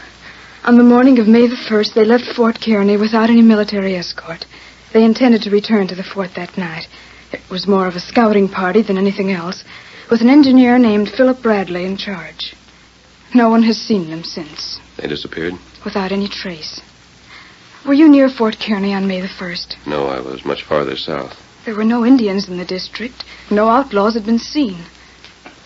On the morning of May the 1st, they left Fort Kearney without any military escort. They intended to return to the fort that night. It was more of a scouting party than anything else, with an engineer named Philip Bradley in charge. No one has seen them since, They disappeared? without any trace. Were you near Fort Kearney on May the 1st? No, I was much farther south. There were no Indians in the district. No outlaws had been seen.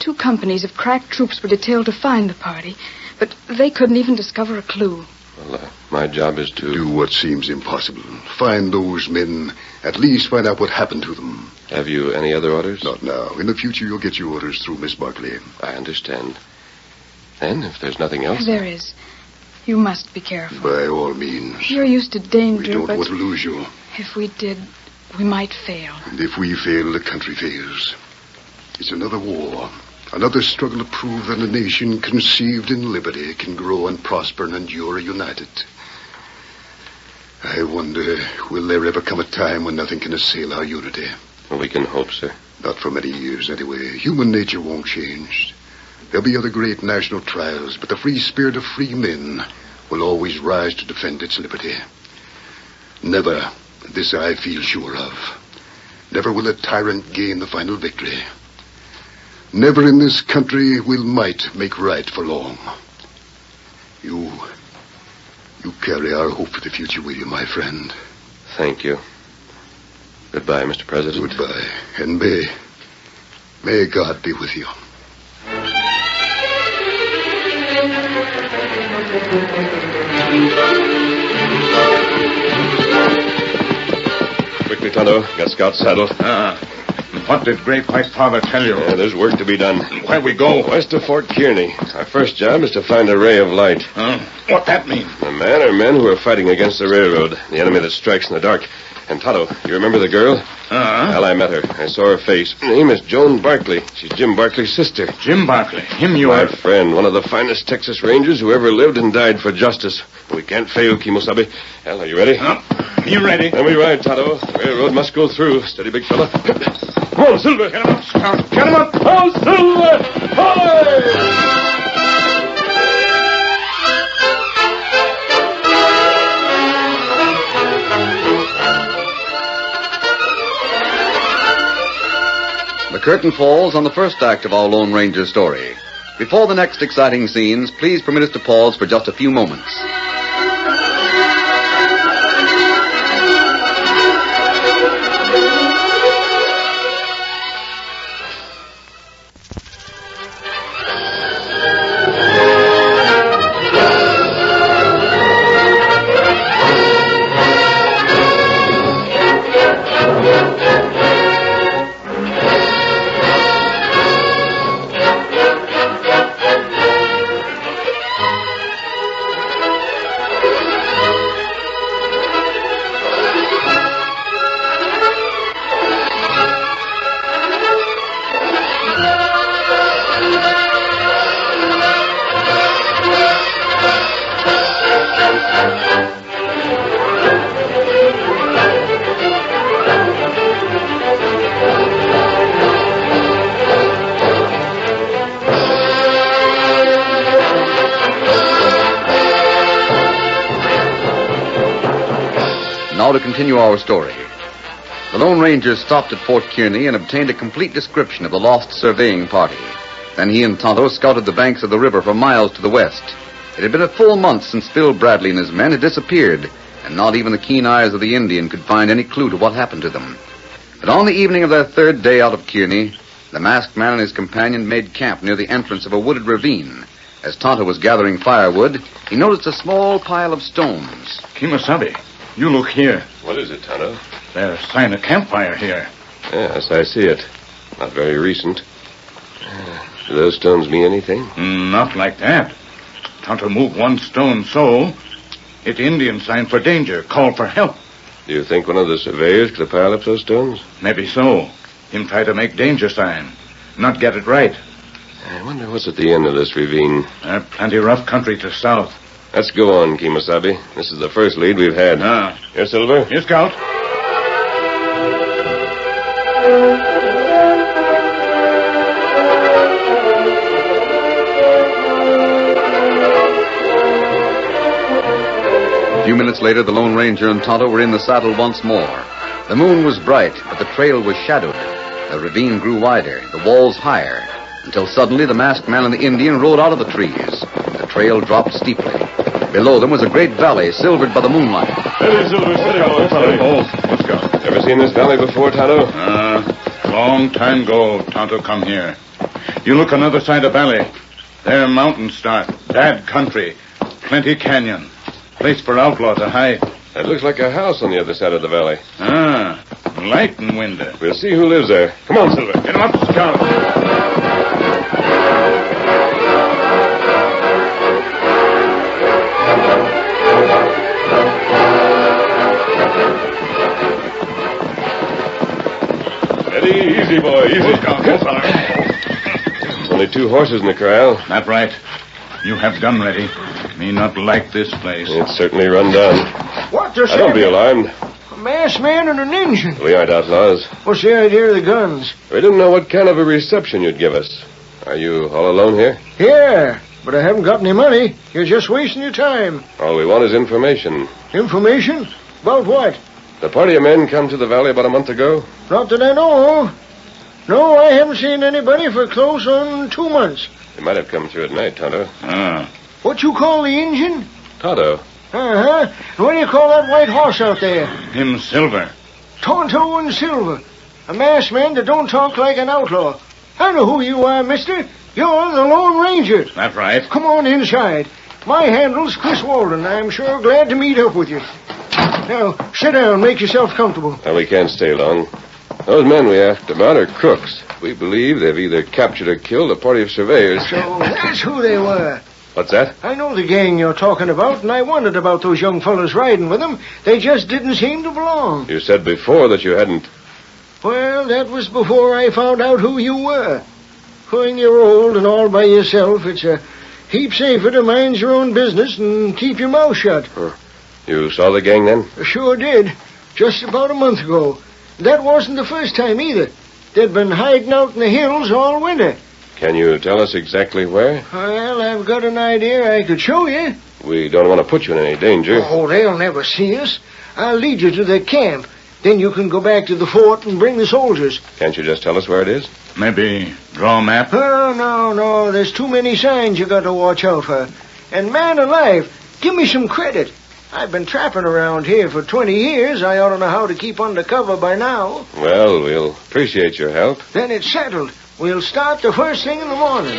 2 companies of crack troops were detailed to find the party, but they couldn't even discover a clue. Well, my job is to... Do what seems impossible. Find those men. At least find out what happened to them. Have you any other orders? Not now. In the future, you'll get your orders through Miss Barkley. I understand. Then, if there's nothing else... There is. You must be careful. By all means. You're used to danger, We don't but want to lose you. if we did, we might fail. And if we fail, the country fails. It's another war. Another struggle to prove that a nation conceived in liberty can grow and prosper and endure united. I wonder, will there ever come a time when nothing can assail our unity? Well, we can hope, sir. Not for many years, anyway. Human nature won't change. There'll be other great national trials, but the free spirit of free men will always rise to defend its liberty. Never, this I feel sure of, never will a tyrant gain the final victory. Never in this country will might make right for long. You carry our hope for the future with you, my friend. Thank you. Goodbye, Mr. President. Goodbye. And may God be with you. Quickly, Tonto. Got Scout saddled. What did Great White Father tell you? There's work to be done. Where we go? West of Fort Kearney. Our first job is to find a ray of light. What that mean? A man or men who are fighting against the railroad. The enemy that strikes in the dark. And Tonto, you remember the girl? Well, I met her. I saw her face. Her name is Joan Barkley. She's Jim Barkley's sister. Jim Barkley? Him you My are... friend, one of the finest Texas Rangers who ever lived and died for justice. We can't fail, Kimosabe. Well, are you ready? You ready? Then we ride, Tonto. The railroad must go through. Steady, big fella. Come on, Silver. Get him up, Scout. Get him up. Oh, Silver! Hoy! The curtain falls on the first act of our Lone Ranger story. Before the next exciting scenes, please permit us to pause for just a few moments. Now to continue our story. The Lone Ranger stopped at Fort Kearney and obtained a complete description of the lost surveying party. Then he and Tonto scouted the banks of the river for miles to the west. It had been a full month since Phil Bradley and his men had disappeared, and not even the keen eyes of the Indian could find any clue to what happened to them. But on the evening of their third day out of Kearney, the masked man and his companion made camp near the entrance of a wooded ravine. As Tonto was gathering firewood, he noticed a small pile of stones. Kimosabe, you look here. What is it, Tonto? There's a sign of campfire here. Yes, I see it. Not very recent. Do those stones mean anything? Not like that. Tonto move one stone so. It Indian sign for danger. Call for help. Do you think one of the surveyors could have piled up those stones? Maybe so. Him try to make danger sign. Not get it right. I wonder what's at the end of this ravine. Plenty rough country to south. Let's go on, Kimosabe. This is the first lead we've had. Here, Silver. Here, Scout. A few minutes later, the Lone Ranger and Tonto were in the saddle once more. The moon was bright, but the trail was shadowed. The ravine grew wider, the walls higher, until suddenly the masked man and the Indian rode out of the trees. trail dropped steeply. Below them was a great valley, silvered by the moonlight. Steady, Silver, steady, Let's go. Ever seen this valley before, Tonto? Long time ago, Tonto come here. You look on the other side of the valley. There mountains start. Bad country. Plenty canyon. Place for outlaw to hide. That looks like a house on the other side of the valley. Light and window. We'll see who lives there. Come on, Silver. Get him up, Scout. Steady, easy, boy, easy. Only 2 horses in the corral. That right. You have gun ready. Me not like this place. It's certainly run down. What the... Don't be alarmed. A masked man and an Indian. We aren't outlaws. What's the idea of the guns? We didn't know what kind of a reception you'd give us. Are you all alone here? Yeah, but I haven't got any money. You're just wasting your time. All we want is information. Information? About what? The party of men come to the valley about a month ago? Not that I know. No, I haven't seen anybody for close on 2 months. They might have come through at night, Tonto. What you call the Injun? Tonto. And what do you call that white horse out there? Him Silver. Tonto and Silver. A masked man that don't talk like an outlaw. I know who you are, mister. You're the Lone Ranger. That right. Come on inside. My handle's Chris Walden. I'm sure glad to meet up with you. Now, sit down. Make yourself comfortable. Well, we can't stay long. Those men we asked about are crooks. We believe they've either captured or killed a party of surveyors. So that's who they were. What's that? I know the gang you're talking about, and I wondered about those young fellas riding with them. They just didn't seem to belong. You said before that you hadn't... Well, that was before I found out who you were. When you're old and all by yourself, it's a heap safer to mind your own business and keep your mouth shut. You saw the gang then? I sure did. Just about a month ago. That wasn't the first time either. They'd been hiding out in the hills all winter. Can you tell us exactly where? Well, I've got an idea I could show you. We don't want to put you in any danger. Oh, they'll never see us. I'll lead you to their camp. Then you can go back to the fort and bring the soldiers. Can't you just tell us where it is? Maybe draw a map? Oh, no. There's too many signs you got to watch out for. And man alive, give me some credit. I've been trapping around here for 20 years. I ought to know how to keep under cover by now. Well, we'll appreciate your help. Then it's settled. We'll start the first thing in the morning.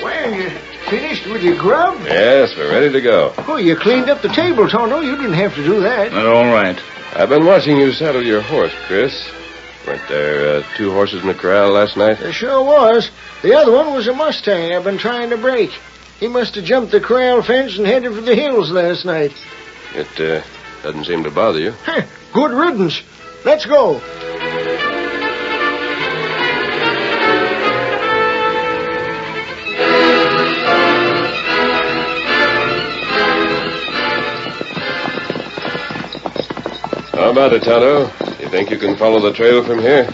Well, you finished with your grub? Yes, we're ready to go. Oh, you cleaned up the table, Tonto. You didn't have to do that. All right. I've been watching you saddle your horse, Chris. Weren't there 2 horses in the corral last night? There sure was. The other one was a Mustang I've been trying to break. He must have jumped the corral fence and headed for the hills last night. It doesn't seem to bother you. Good riddance. Let's go. How about it, Tonto? You think you can follow the trail from here?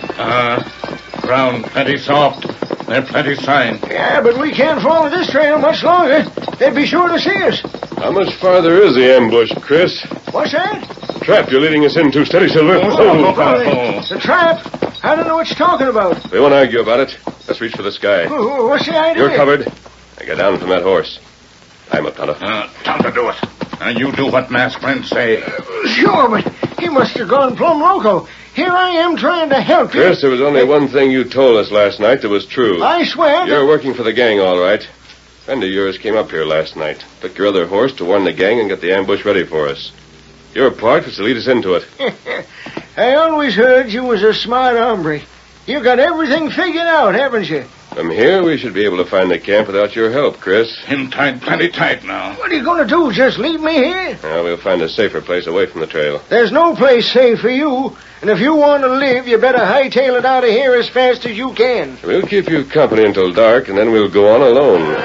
Ground plenty soft. There plenty sign. Yeah, but we can't follow this trail much longer. They'd be sure to see us. How much farther is the ambush, Chris? What's that? Trap you're leading us into. Steady, Silver. The trap? I don't know what you're talking about. We won't argue about it. Let's reach for the sky. What's the idea? You're covered. Now get down from that horse. I'm up, Tonto. Time to do it. Now you do what masked friends say. Sure, but he must have gone plumb loco. Here I am trying to help you. Chris, there was only one thing you told us last night that was true. I swear. You're working for the gang, all right. A friend of yours came up here last night. Took your other horse to warn the gang and get the ambush ready for us. Your part was to lead us into it. I always heard you was a smart hombre. You got everything figured out, haven't you? From here, we should be able to find the camp without your help, Chris. Him tied plenty tight now. What are you going to do, just leave me here? Well, we'll find a safer place away from the trail. There's no place safe for you. And if you want to live, you better hightail it out of here as fast as you can. We'll keep you company until dark, and then we'll go on alone.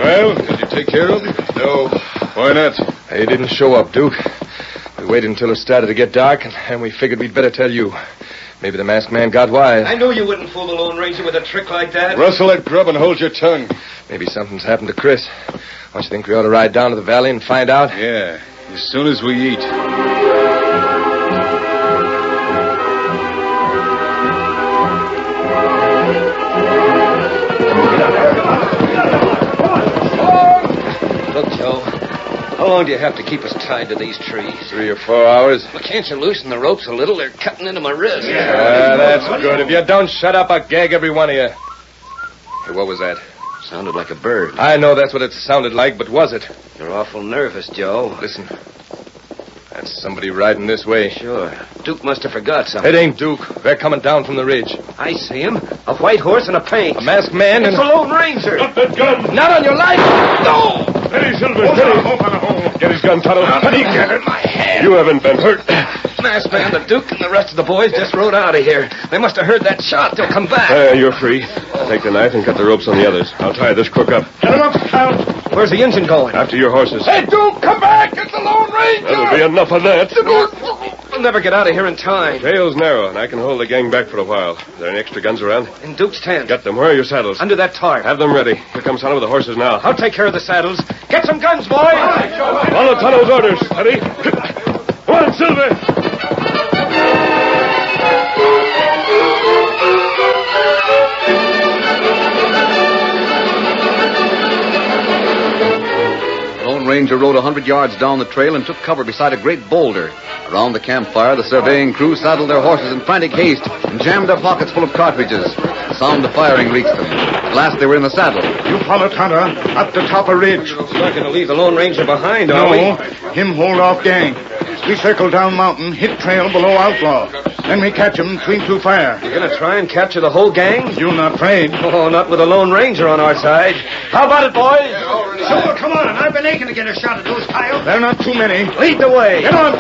Well, did you take care of that? They didn't show up, Duke. We waited until it started to get dark, and we figured we'd better tell you. Maybe the masked man got wise. I knew you wouldn't fool the Lone Ranger with a trick like that. Rustle that grub and hold your tongue. Maybe something's happened to Chris. Don't you think we ought to ride down to the valley and find out? Yeah, as soon as we eat. Look, Joe. How long do you have to keep us tied to these trees? 3 or 4 hours. Well, can't you loosen the ropes a little? They're cutting into my wrist. That's good. If you don't shut up, I'll gag every one of you. Hey, what was that? Sounded like a bird. I know that's what it sounded like, but was it? You're awful nervous, Joe. Listen. That's somebody riding this way. Sure. Duke must have forgot something. It ain't Duke. They're coming down from the ridge. I see him. A white horse and a paint. A masked man It's and... the Lone Ranger. Drop that gun. Not on your life! No! Steady, Silver, steady. Get his gun, Tonto. How did he get it in my hand? You haven't been hurt. Masked man, the Duke, and the rest of the boys just rode out of here. They must have heard that shot. They'll come back. You're free. Take the knife and cut the ropes on the others. I'll tie this crook up. Get him up, Count. Where's the engine going? After your horses. Hey, Duke, come back! It's the Lone Ranger! That'll be enough of that. We'll never get out of here in time. Trail's narrow, and I can hold the gang back for a while. Are there any extra guns around? In Duke's tent. Get them. Where are your saddles? Under that tarp. Have them ready. Here comes Tonto with the horses now. I'll take care of the saddles. Get some guns, boys! Follow Tonto's orders. Steady. Come on, Silver. The Lone Ranger rode 100 yards down the trail and took cover beside a great boulder. Around the campfire, the surveying crew saddled their horses in frantic haste and jammed their pockets full of cartridges. The sound of firing reached them. At last, they were in the saddle. You follow Tonto up the top of ridge. You're not going to leave the Lone Ranger behind, are No, we? him hold off gang. We circle down mountain, hit trail below Outlaw. Then we catch him between two fire. You're going to try and capture the whole gang? You not afraid? Oh, not with the Lone Ranger on our side. How about it, boys? Silver, come on. I've been aching to get a shot at those coyotes. They're not too many. Lead the way. Get on,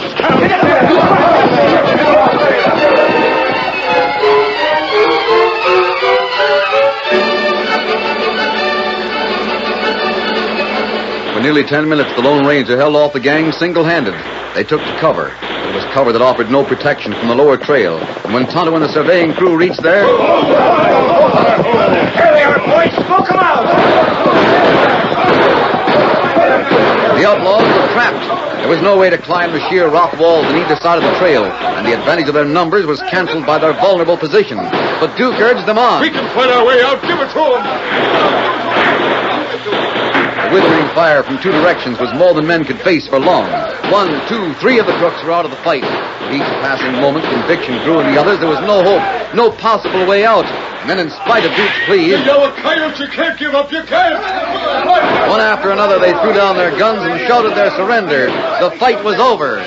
For nearly 10 minutes, the Lone Ranger held off the gang single-handed. They took to cover. It was cover that offered no protection from the lower trail. And when Tonto and the surveying crew reached there... Here they are, boys. Smoke them out. The outlaws were trapped. There was no way to climb the sheer rock walls on either side of the trail, and the advantage of their numbers was canceled by their vulnerable position. But Duke urged them on. We can fight our way out. Give it to them. The withering fire from two directions was more than men could face for long. 1, 2, 3 of the crooks were out of the fight. With each passing moment, conviction grew in the others. There was no hope, no possible way out. And then, in spite of Duke's pleas... You yellow coyotes, you can't give up. You can't. One after another, they threw down their guns and shouted their surrender. The fight was over.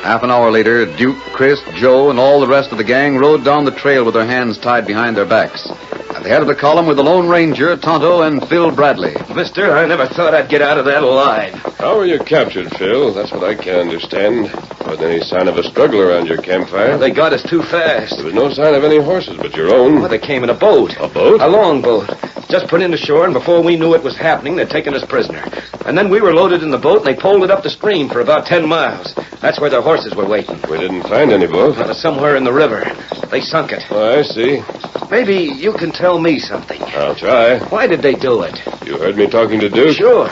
Half an hour later, Duke, Chris, Joe, and all the rest of the gang rode down the trail with their hands tied behind their backs. At the head of the column were the Lone Ranger, Tonto, and Phil Bradley. Mister, I never thought I'd get out of that alive. How were you captured, Phil? That's what I can't understand. Wasn't any sign of a struggle around your campfire. Well, they got us too fast. There was no sign of any horses but your own. Well, they came in a boat. A boat? A long boat. Just put into shore, and before we knew it was happening, they'd taken us prisoner. And then we were loaded in the boat, and they poled it up the stream for about 10 miles. That's where their horses were waiting. We didn't find any boat. Well, somewhere in the river. They sunk it. Oh, I see. Maybe you can tell me something. I'll try. Why did they do it? You heard me talking to Duke? Sure.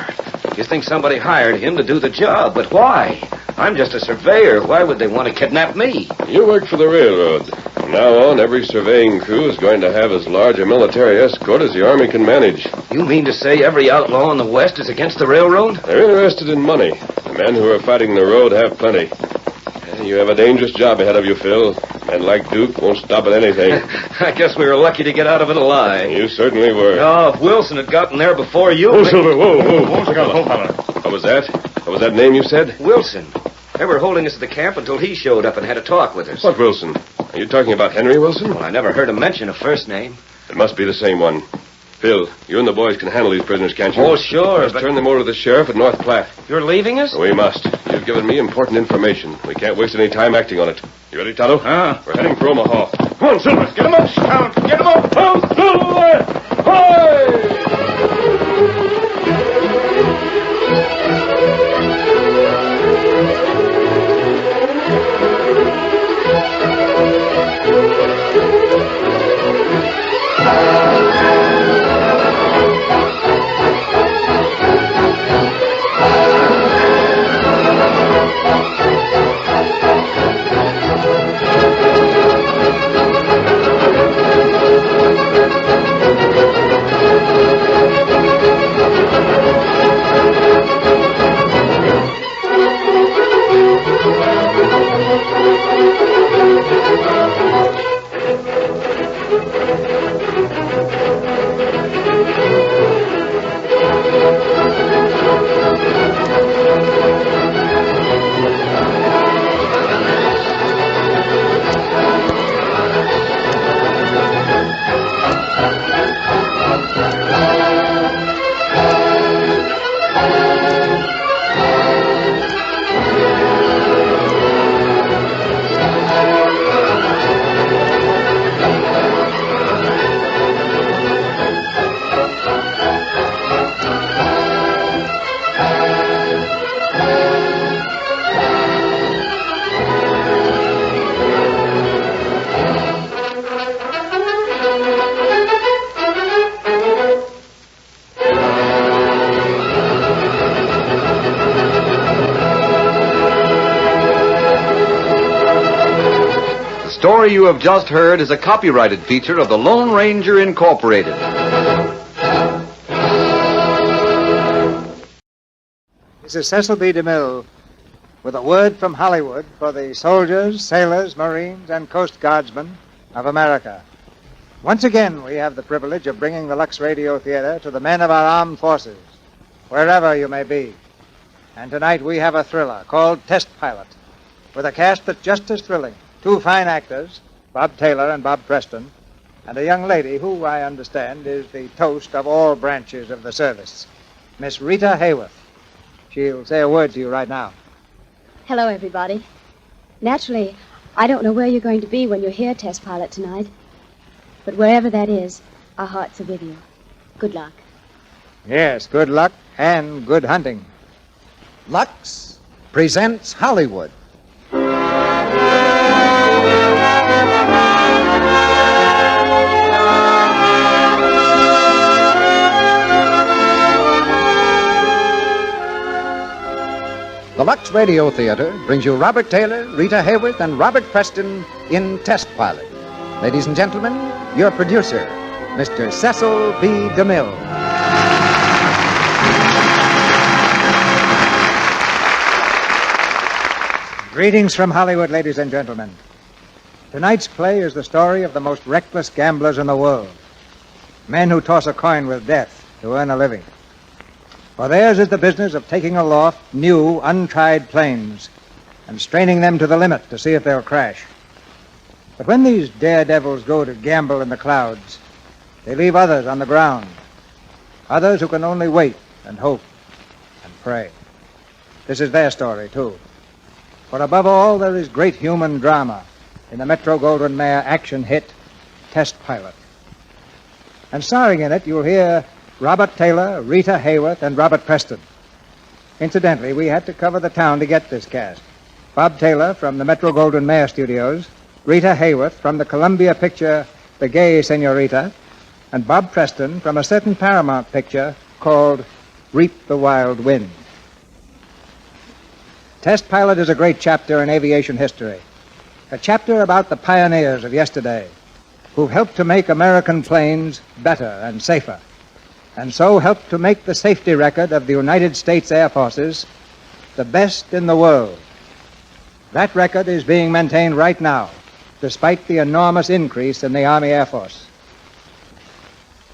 You think somebody hired him to do the job, but why? I'm just a surveyor. Why would they want to kidnap me? You work for the railroad. From now on, every surveying crew is going to have as large a military escort as the Army can manage. You mean to say every outlaw in the West is against the railroad? They're interested in money. The men who are fighting the road have plenty. You have a dangerous job ahead of you, Phil. Men like Duke won't stop at anything. I guess we were lucky to get out of it alive. You certainly were. Oh, if Wilson had gotten there before you... Oh, Silver, whoa. What was that? What was that name you said? Wilson. They were holding us at the camp until he showed up and had a talk with us. What Wilson? Are you talking about Henry Wilson? Well, I never heard him mention a first name. It must be the same one. Phil, you and the boys can handle these prisoners, can't you? Oh, sure. Just turn them over to the sheriff at North Platte. You're leaving us? We must. You you've given me important information. We can't waste any time acting on it. You ready, Tonto? We're heading for Omaha. Come on, Silver. Get him up, Scout. Get him up. Oh, Silver! Hi! The story you have just heard is a copyrighted feature of the Lone Ranger Incorporated. This is Cecil B. DeMille with a word from Hollywood for the soldiers, sailors, Marines, and Coast Guardsmen of America. Once again, we have the privilege of bringing the Lux Radio Theater to the men of our armed forces, wherever you may be. And tonight we have a thriller called Test Pilot, with a cast that's just as thrilling. Two fine actors, Bob Taylor and Bob Preston, and a young lady who, I understand, is the toast of all branches of the service, Miss Rita Hayworth. She'll say a word to you right now. Hello, everybody. Naturally, I don't know where you're going to be when you're here, Test Pilot, tonight. But wherever that is, our hearts are with you. Good luck. Yes, good luck and good hunting. Lux presents Hollywood. The Lux Radio Theater brings you Robert Taylor, Rita Hayworth, and Robert Preston in Test Pilot. Ladies and gentlemen, your producer, Mr. Cecil B. DeMille. Greetings from Hollywood, ladies and gentlemen. Tonight's play is the story of the most reckless gamblers in the world. Men who toss a coin with death to earn a living. For theirs is the business of taking aloft new, untried planes and straining them to the limit to see if they'll crash. But when these daredevils go to gamble in the clouds, they leave others on the ground. Others who can only wait and hope and pray. This is their story, too. For above all, there is great human drama in the Metro-Goldwyn-Mayer action hit, Test Pilot. And starring in it, you'll hear Robert Taylor, Rita Hayworth, and Robert Preston. Incidentally, we had to cover the town to get this cast. Bob Taylor from the Metro-Goldwyn-Mayer studios, Rita Hayworth from the Columbia picture The Gay Senorita, and Bob Preston from a certain Paramount picture called Reap the Wild Wind. Test Pilot is a great chapter in aviation history, a chapter about the pioneers of yesterday who've helped to make American planes better and safer, and so helped to make the safety record of the United States Air Forces the best in the world. That record is being maintained right now, despite the enormous increase in the Army Air Force.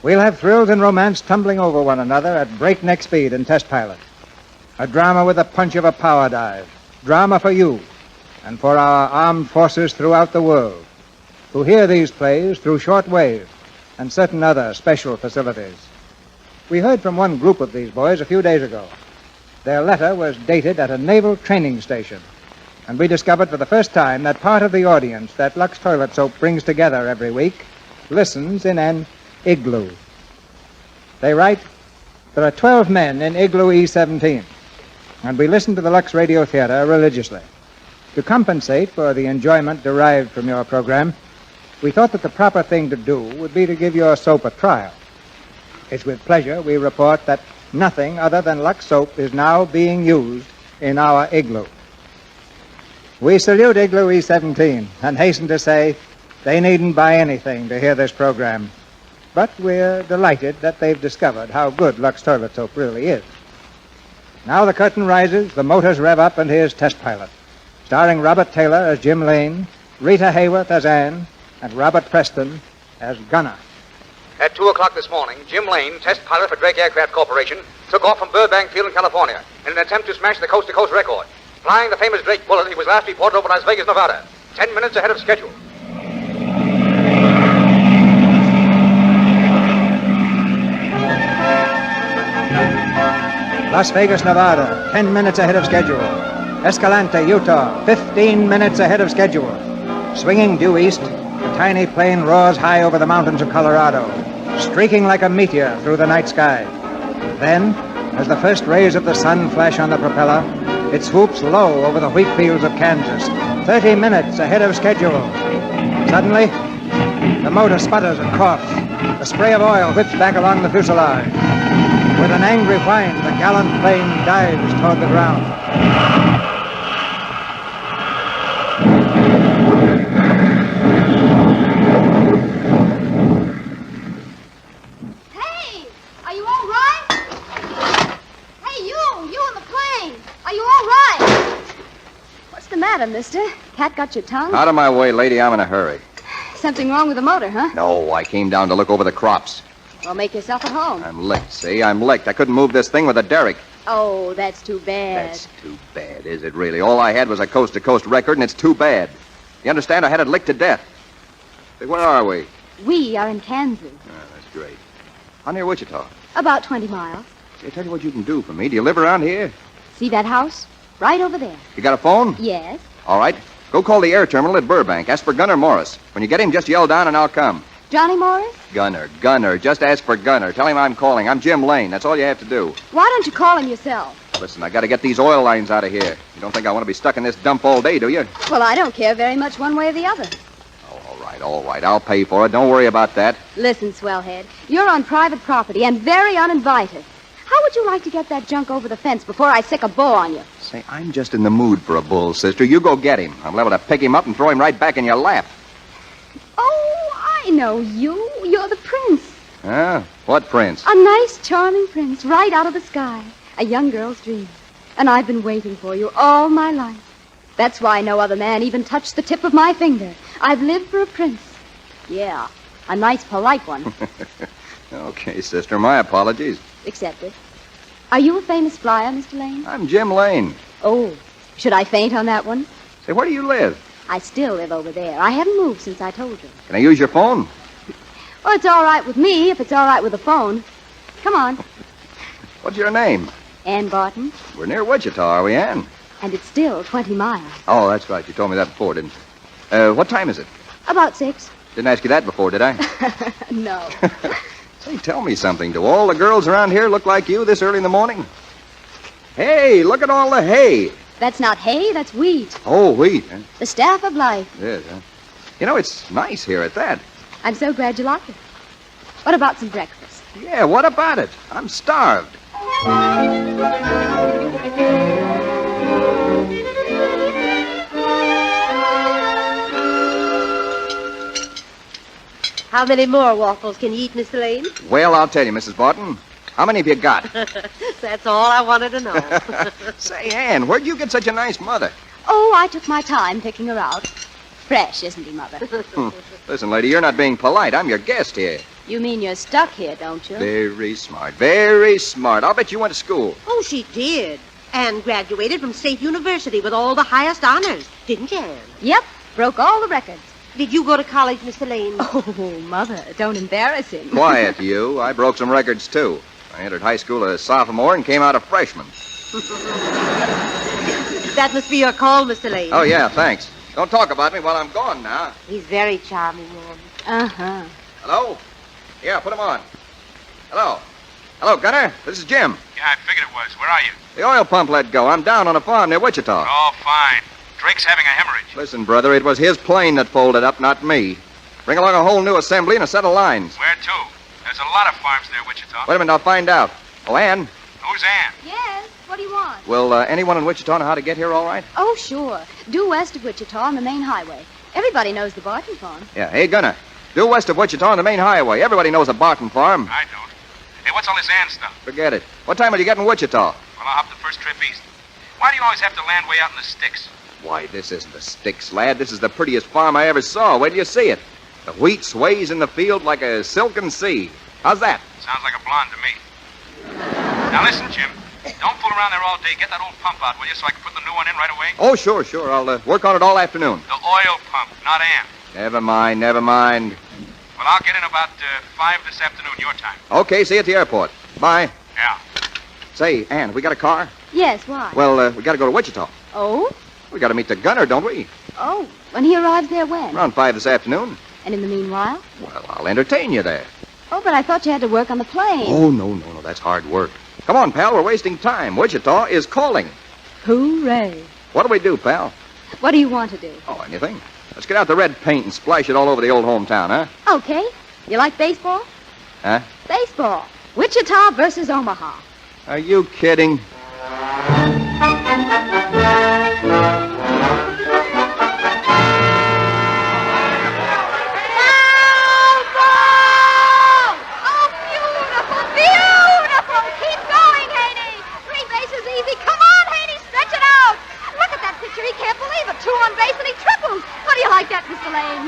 We'll have thrills and romance tumbling over one another at breakneck speed in Test Pilot. A drama with the punch of a power dive. Drama for you and for our armed forces throughout the world, who hear these plays through shortwave and certain other special facilities. We heard from one group of these boys a few days ago. Their letter was dated at a naval training station, and we discovered for the first time that part of the audience that Lux Toilet Soap brings together every week listens in an igloo. They write, there are 12 men in igloo E-17, and we listen to the Lux Radio Theater religiously. To compensate for the enjoyment derived from your program, we thought that the proper thing to do would be to give your soap a trial. It's with pleasure we report that nothing other than Lux soap is now being used in our igloo. We salute Igloo E-17 and hasten to say they needn't buy anything to hear this program. But we're delighted that they've discovered how good Lux Toilet Soap really is. Now the curtain rises, the motors rev up, and here's Test Pilot, starring Robert Taylor as Jim Lane, Rita Hayworth as Anne, and Robert Preston as Gunner. At 2 o'clock this morning, Jim Lane, test pilot for Drake Aircraft Corporation, took off from Burbank Field in California in an attempt to smash the coast-to-coast record. Flying the famous Drake bullet, he was last reported over Las Vegas, Nevada, 10 minutes ahead of schedule. Las Vegas, Nevada, 10 minutes ahead of schedule. Escalante, Utah, 15 minutes ahead of schedule. Swinging due east, the tiny plane roars high over the mountains of Colorado, streaking like a meteor through the night sky. Then, as the first rays of the sun flash on the propeller, it swoops low over the wheat fields of Kansas, 30 minutes ahead of schedule. Suddenly, the motor sputters and coughs. A spray of oil whips back along the fuselage. With an angry whine, the gallant plane dives toward the ground. Hey, are you all right? Hey, you in the plane. Are you all right? What's the matter, mister? Cat got your tongue? Out of my way, lady. I'm in a hurry. Something wrong with the motor, huh? No, I came down to look over the crops. Well, make yourself at home. I'm licked, see? I'm licked. I couldn't move this thing with a derrick. Oh, that's too bad. That's too bad, is it really? All I had was a coast-to-coast record, and it's too bad. You understand? I had it licked to death. Say, where are we? We are in Kansas. Oh, that's great. How near Wichita? About 20 miles. Say, tell you what you can do for me. Do you live around here? See that house? Right over there. You got a phone? Yes. All right. Go call the air terminal at Burbank. Ask for Gunner Morris. When you get him, just yell down and I'll come. Johnny Morris? Gunner. Just ask for Gunner. Tell him I'm calling. I'm Jim Lane. That's all you have to do. Why don't you call him yourself? Listen, I got to get these oil lines out of here. You don't think I want to be stuck in this dump all day, do you? Well, I don't care very much one way or the other. Oh, all right. I'll pay for it. Don't worry about that. Listen, swellhead, you're on private property and very uninvited. How would you like to get that junk over the fence before I sick a bull on you? Say, I'm just in the mood for a bull, sister. You go get him. I'm liable to pick him up and throw him right back in your lap. Oh, I know you. You're the prince. Huh? What prince? A nice, charming prince right out of the sky. A young girl's dream. And I've been waiting for you all my life. That's why no other man even touched the tip of my finger. I've lived for a prince. Yeah, a nice, polite one. Okay, sister. My apologies. Accepted. Are you a famous flyer, Mr. Lane? I'm Jim Lane. Oh, should I faint on that one? Say, where do you live? I still live over there. I haven't moved since I told you. Can I use your phone? Well, it's all right with me if it's all right with the phone. Come on. What's your name? Ann Barton. We're near Wichita, are we, Ann? And it's still 20 miles. Oh, that's right. You told me that before, didn't you? What time is it? About 6. Didn't ask you that before, did I? No. Say, tell me something. Do all the girls around here look like you this early in the morning? Hey, look at all the hay. That's not hay, that's wheat. Oh, wheat. Huh? The staff of life. Yes, huh? You know, it's nice here at that. I'm so glad you like it. What about some breakfast? Yeah, what about it? I'm starved. How many more waffles can you eat, Mr. Lane? Well, I'll tell you, Mrs. Barton. How many have you got? That's all I wanted to know. Say, Ann, where'd you get such a nice mother? Oh, I took my time picking her out. Fresh, isn't he, Mother? Listen, lady, you're not being polite. I'm your guest here. You mean you're stuck here, don't you? Very smart. Very smart. I'll bet you went to school. Oh, she did. And graduated from State University with all the highest honors. Didn't you, Ann? Yep. Broke all the records. Did you go to college, Mr. Lane? Oh, Mother, don't embarrass him. Quiet, you. I broke some records, too. I entered high school as a sophomore and came out a freshman. That must be your call, Mr. Lane. Oh, yeah, thanks. Don't talk about me while I'm gone now. He's very charming, man. Uh-huh. Hello? Yeah, put him on. Hello? Hello, Gunner. This is Jim. Yeah, I figured it was. Where are you? The oil pump let go. I'm down on a farm near Wichita. Oh, fine. Drake's having a hemorrhage. Listen, brother, it was his plane that folded up, not me. Bring along a whole new assembly and a set of lines. Where to? There's a lot of farms near Wichita. Wait a minute, I'll find out. Oh, Ann, Who's Ann? Yes, what do you want? will anyone in Wichita know how to get here all right? Oh, sure. Due west of Wichita on the main highway. Everybody knows the Barton farm. Yeah, hey, Gunner. Due west of Wichita on the main highway. Everybody knows a Barton farm. I don't. Hey, what's all this Ann stuff? Forget it. What time will you get in Wichita? Well, I'll hop the first trip east. Why do you always have to land way out in the sticks? Why, this isn't the sticks, lad. This is the prettiest farm I ever saw. Wait till you see it. The wheat sways in the field like a silken sea. How's that? Sounds like a blonde to me. Now listen, Jim. Don't fool around there all day. Get that old pump out, will you, so I can put the new one in right away? Oh, sure. I'll work on it all afternoon. The oil pump, not Ann. Never mind. Well, I'll get in about 5 this afternoon, your time. Okay, see you at the airport. Bye. Yeah. Say, Ann, we got a car? Yes, why? Well, we got to go to Wichita. Oh? We got to meet the gunner, don't we? Oh, when he arrives there when? Around 5 this afternoon. And in the meanwhile? Well, I'll entertain you there. Oh, but I thought you had to work on the plane. Oh, no. That's hard work. Come on, pal. We're wasting time. Wichita is calling. Hooray. What'll we do, pal? What do you want to do? Oh, anything. Let's get out the red paint and splash it all over the old hometown, huh? Okay. You like baseball? Huh? Baseball. Wichita versus Omaha. Are you kidding?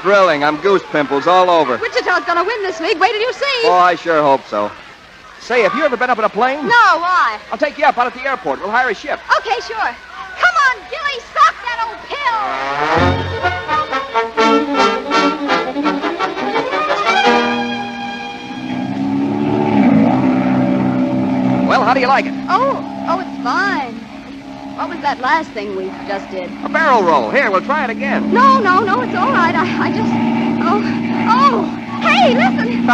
Thrilling. I'm goose pimples all over. Wichita's gonna win this league. Wait till you see. Oh, I sure hope so. Say, have you ever been up in a plane? No, why? I'll take you up out at the airport. We'll hire a ship. Okay, sure. Come on, Gilly, sock that old pill. Well, how do you like it? Oh, it's fine. What was that last thing we just did? A barrel roll. Here, we'll try it again. No, it's all right. I just... Oh! Hey, listen!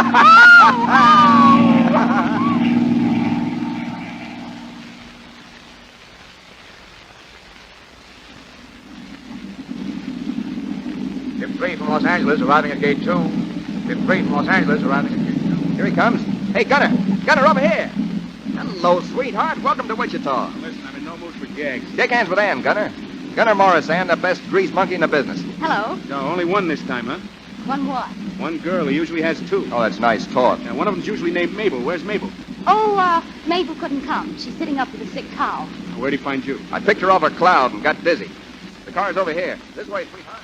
Ship 3 from Los Angeles, arriving at gate 2. Ship 3 from Los Angeles, arriving at gate 2. Here he comes. Hey, Gunner! Gunner, over here! Hello, sweetheart. Welcome to Wichita. Listen, I'm in no mood for gags. Shake hands with Ann, Gunner. Gunner Morris, Ann, the best grease monkey in the business. Hello. No, only one this time, huh? One what? One girl. He usually has 2. Oh, that's nice talk. Now, one of them's usually named Mabel. Where's Mabel? Oh, Mabel couldn't come. She's sitting up with a sick cow. Where'd he find you? I picked her off a cloud and got dizzy. The car's over here. This way, sweetheart.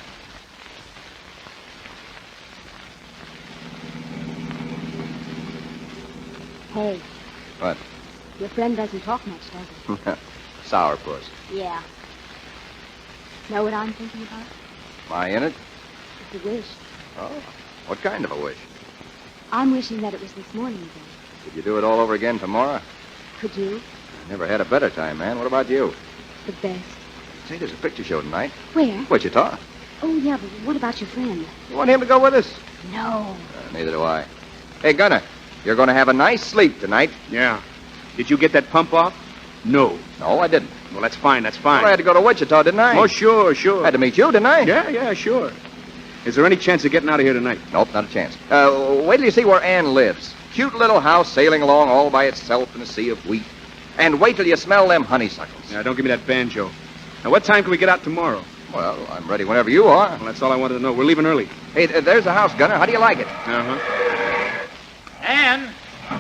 Hey. What? Your friend doesn't talk much, does he? Sourpuss. Yeah. Know what I'm thinking about? Am I in it? It's a wish. Oh, what kind of a wish? I'm wishing that it was this morning again. Could you do it all over again tomorrow? Could you? I never had a better time, man. What about you? The best. Say, there's a picture show tonight. Where? Wichita. Oh, yeah, but what about your friend? You want him to go with us? No. Neither do I. Hey, Gunner, you're going to have a nice sleep tonight. Yeah. Did you get that pump off? No. No, I didn't. Well, that's fine. Well, I had to go to Wichita, didn't I? Oh, sure. I had to meet you, didn't I? Yeah, sure. Is there any chance of getting out of here tonight? Nope, not a chance. Wait till you see where Ann lives. Cute little house sailing along all by itself in a sea of wheat. And wait till you smell them honeysuckles. Now, don't give me that banjo. Now, what time can we get out tomorrow? Well, I'm ready whenever you are. Well, that's all I wanted to know. We're leaving early. Hey, there's the house, Gunner. How do you like it? Uh-huh.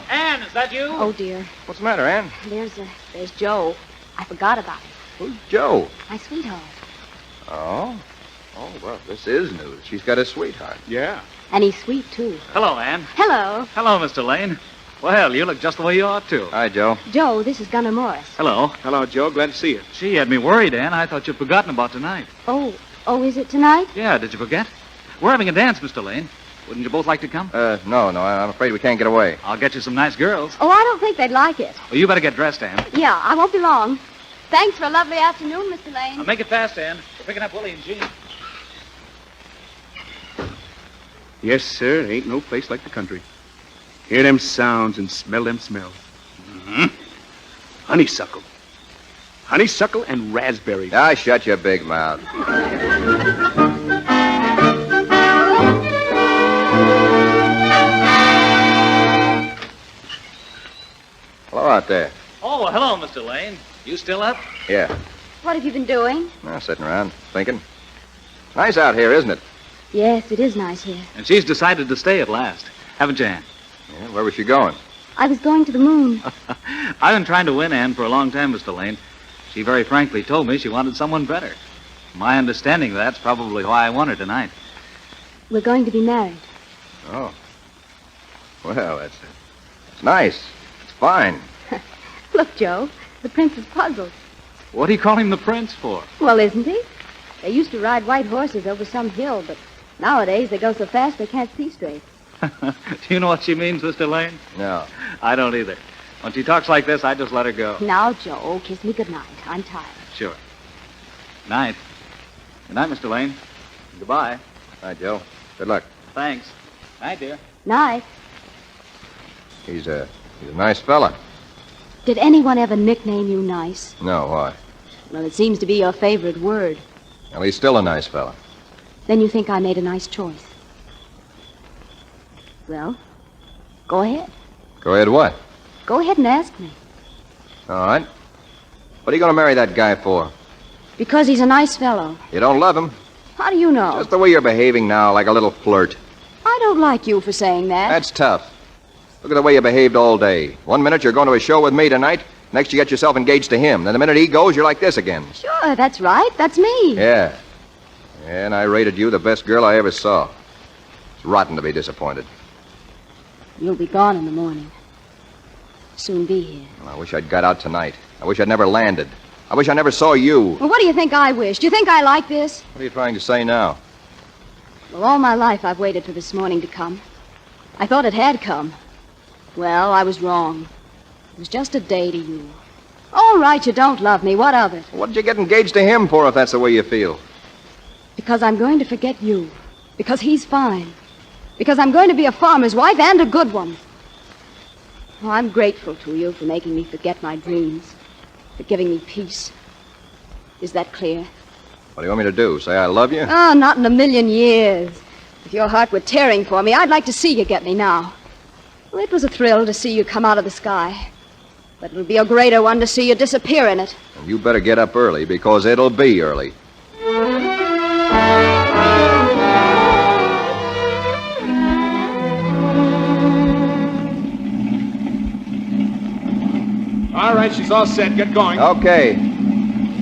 Ann, is that you? Oh, dear. What's the matter, Ann? There's Joe. I forgot about him. Who's Joe? My sweetheart. Oh? Oh, well, this is news. She's got a sweetheart. Yeah. And he's sweet, too. Hello, Ann. Hello. Hello, Mr. Lane. Well, you look just the way you ought to. Hi, Joe. Joe, this is Gunner Morris. Hello. Hello, Joe. Glad to see you. Gee, had me worried, Ann. I thought you'd forgotten about tonight. Oh, is it tonight? Yeah, did you forget? We're having a dance, Mr. Lane. Wouldn't you both like to come? No. I'm afraid we can't get away. I'll get you some nice girls. Oh, I don't think they'd like it. Well, you better get dressed, Ann. Yeah, I won't be long. Thanks for a lovely afternoon, Mr. Lane. Now make it fast, Ann. We're picking up Willie and Jean. Yes, sir. Ain't no place like the country. Hear them sounds and smell them smells. Mm-hmm. Honeysuckle. Honeysuckle and raspberry. Ah, shut your big mouth. Hello out there. Oh, hello, Mr. Lane. You still up? Yeah. What have you been doing? Well, sitting around, thinking. Nice out here, isn't it? Yes, it is nice here. And she's decided to stay at last. Haven't you, Ann? Yeah, where was she going? I was going to the moon. I've been trying to win Ann for a long time, Mr. Lane. She very frankly told me she wanted someone better. My understanding of that's probably why I won her tonight. We're going to be married. Oh. Well, that's nice. It's fine. Look, Joe, the prince is puzzled. What do you call him the prince for? Well, isn't he? They used to ride white horses over some hill, but nowadays they go so fast they can't see straight. Do you know what she means, Mr. Lane? No. I don't either. When she talks like this, I just let her go. Now, Joe, kiss me goodnight. I'm tired. Sure. Night. Good night, Mr. Lane. Goodbye. Night, Joe. Good luck. Thanks. Night, dear. Night. He's a nice fella. Did anyone ever nickname you nice? No, why? Well, it seems to be your favorite word. Well, he's still a nice fella. Then you think I made a nice choice. Well, go ahead. Go ahead what? Go ahead and ask me. All right. What are you going to marry that guy for? Because he's a nice fellow. You don't love him? How do you know? Just the way you're behaving now, like a little flirt. I don't like you for saying that. That's tough. Look at the way you behaved all day. 1 minute you're going to a show with me tonight. Next you get yourself engaged to him. Then the minute he goes, you're like this again. Sure, that's right. That's me. Yeah. And I rated you the best girl I ever saw. It's rotten to be disappointed. You'll be gone in the morning. Soon be here. Well, I wish I'd got out tonight. I wish I'd never landed. I wish I never saw you. Well, what do you think I wish? Do you think I like this? What are you trying to say now? Well, all my life I've waited for this morning to come. I thought it had come. Well, I was wrong. It was just a day to you. All right, you don't love me. What of it? What did you get engaged to him for if that's the way you feel? Because I'm going to forget you. Because he's fine. Because I'm going to be a farmer's wife and a good one. Oh, I'm grateful to you for making me forget my dreams. For giving me peace. Is that clear? What do you want me to do? Say I love you? Oh, not in a million years. If your heart were tearing for me, I'd like to see you get me now. Well, it was a thrill to see you come out of the sky. But it'll be a greater one to see you disappear in it. And you better get up early, because it'll be early. All right, she's all set. Get going. Okay.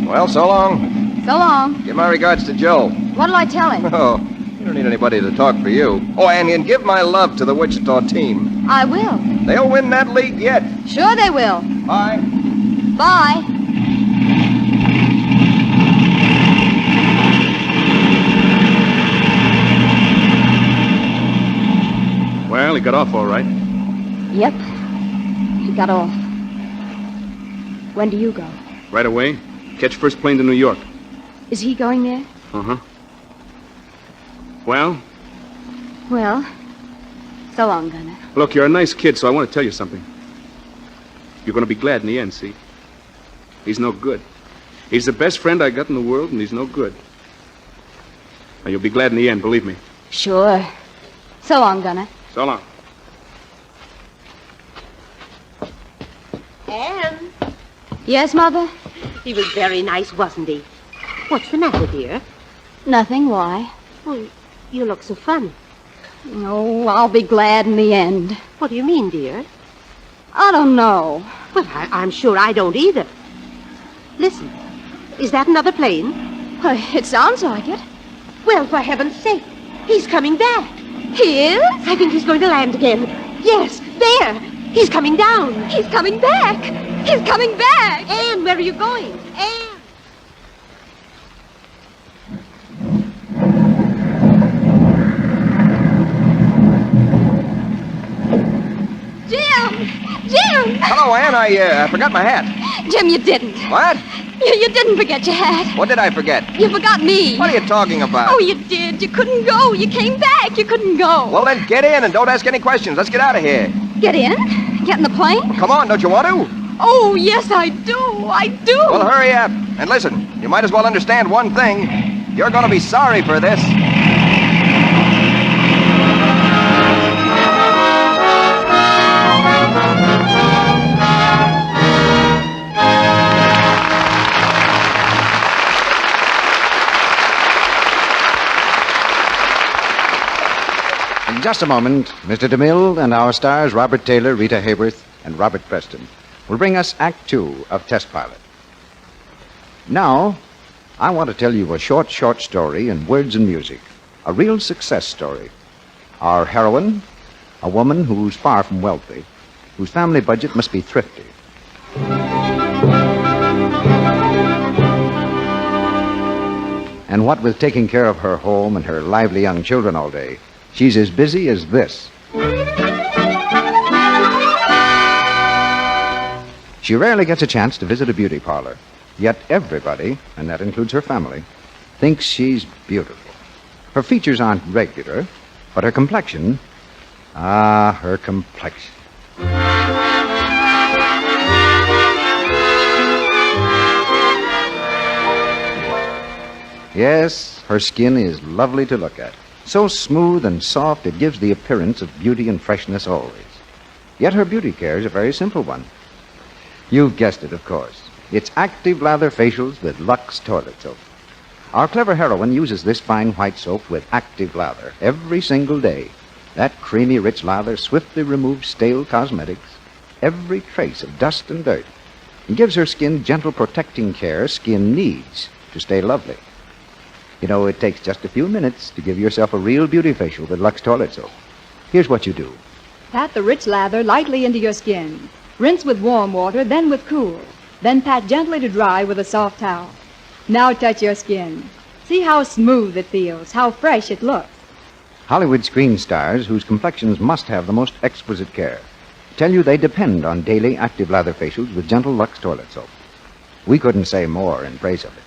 Well, so long. So long. Give my regards to Joe. What'll I tell him? Oh, you don't need anybody to talk for you. Oh, and give my love to the Wichita team. I will. They'll win that league yet. Sure they will. Bye. Bye. Well, he got off all right. Yep. He got off. When do you go? Right away. Catch first plane to New York. Is he going there? Uh-huh. Well, Well, so long, Gunner. look, you're a nice kid, so I want to tell you something. You're going to be glad in the end, see? He's no good. He's the best friend I got in the world, and he's no good. Now, you'll be glad in the end, believe me. Sure. So long, Gunner. So long. Anne, Yes, Mother? he was very nice, wasn't he? What's the matter, dear? Nothing. Why? Well, you look so funny. Oh, I'll be glad in the end. What do you mean, dear? I don't know. Well, I'm sure I don't either. Listen, is that another plane? Well, it sounds like it. Well, for heaven's sake, he's coming back. He is? I think he's going to land again. Yes, there. He's coming down. He's coming back. He's coming back. Anne, where are you going? Anne. Jim! Hello, Ann. I forgot my hat. Jim, you didn't. What? You didn't forget your hat. What did I forget? You forgot me. What are you talking about? Oh, you did. You couldn't go. You came back. You couldn't go. Well, then get in and don't ask any questions. Let's get out of here. Get in? Get in the plane? Come on, don't you want to? Oh, yes, I do. I do. Well, hurry up. And listen, you might as well understand one thing. You're going to be sorry for this. In just a moment, Mr. DeMille and our stars, Robert Taylor, Rita Hayworth, and Robert Preston, will bring us Act Two of Test Pilot. Now, I want to tell you a short story in words and music. A real success story. Our heroine, a woman who's far from wealthy, whose family budget must be thrifty. And what with taking care of her home and her lively young children all day, she's as busy as this. She rarely gets a chance to visit a beauty parlor. Yet everybody, and that includes her family, thinks she's beautiful. Her features aren't regular, but her complexion... her complexion. Yes, her skin is lovely to look at. So smooth and soft it gives the appearance of beauty and freshness always. Yet her beauty care is a very simple one. You've guessed it, of course. It's active lather facials with Lux toilet soap. Our clever heroine uses this fine white soap with active lather every single day. That creamy, rich lather swiftly removes stale cosmetics, every trace of dust and dirt, and gives her skin gentle protecting care skin needs to stay lovely. You know, it takes just a few minutes to give yourself a real beauty facial with Lux toilet soap. Here's what you do. Pat the rich lather lightly into your skin. Rinse with warm water, then with cool. Then pat gently to dry with a soft towel. Now touch your skin. See how smooth it feels, how fresh it looks. Hollywood screen stars whose complexions must have the most exquisite care tell you they depend on daily active lather facials with gentle Lux toilet soap. We couldn't say more in praise of it.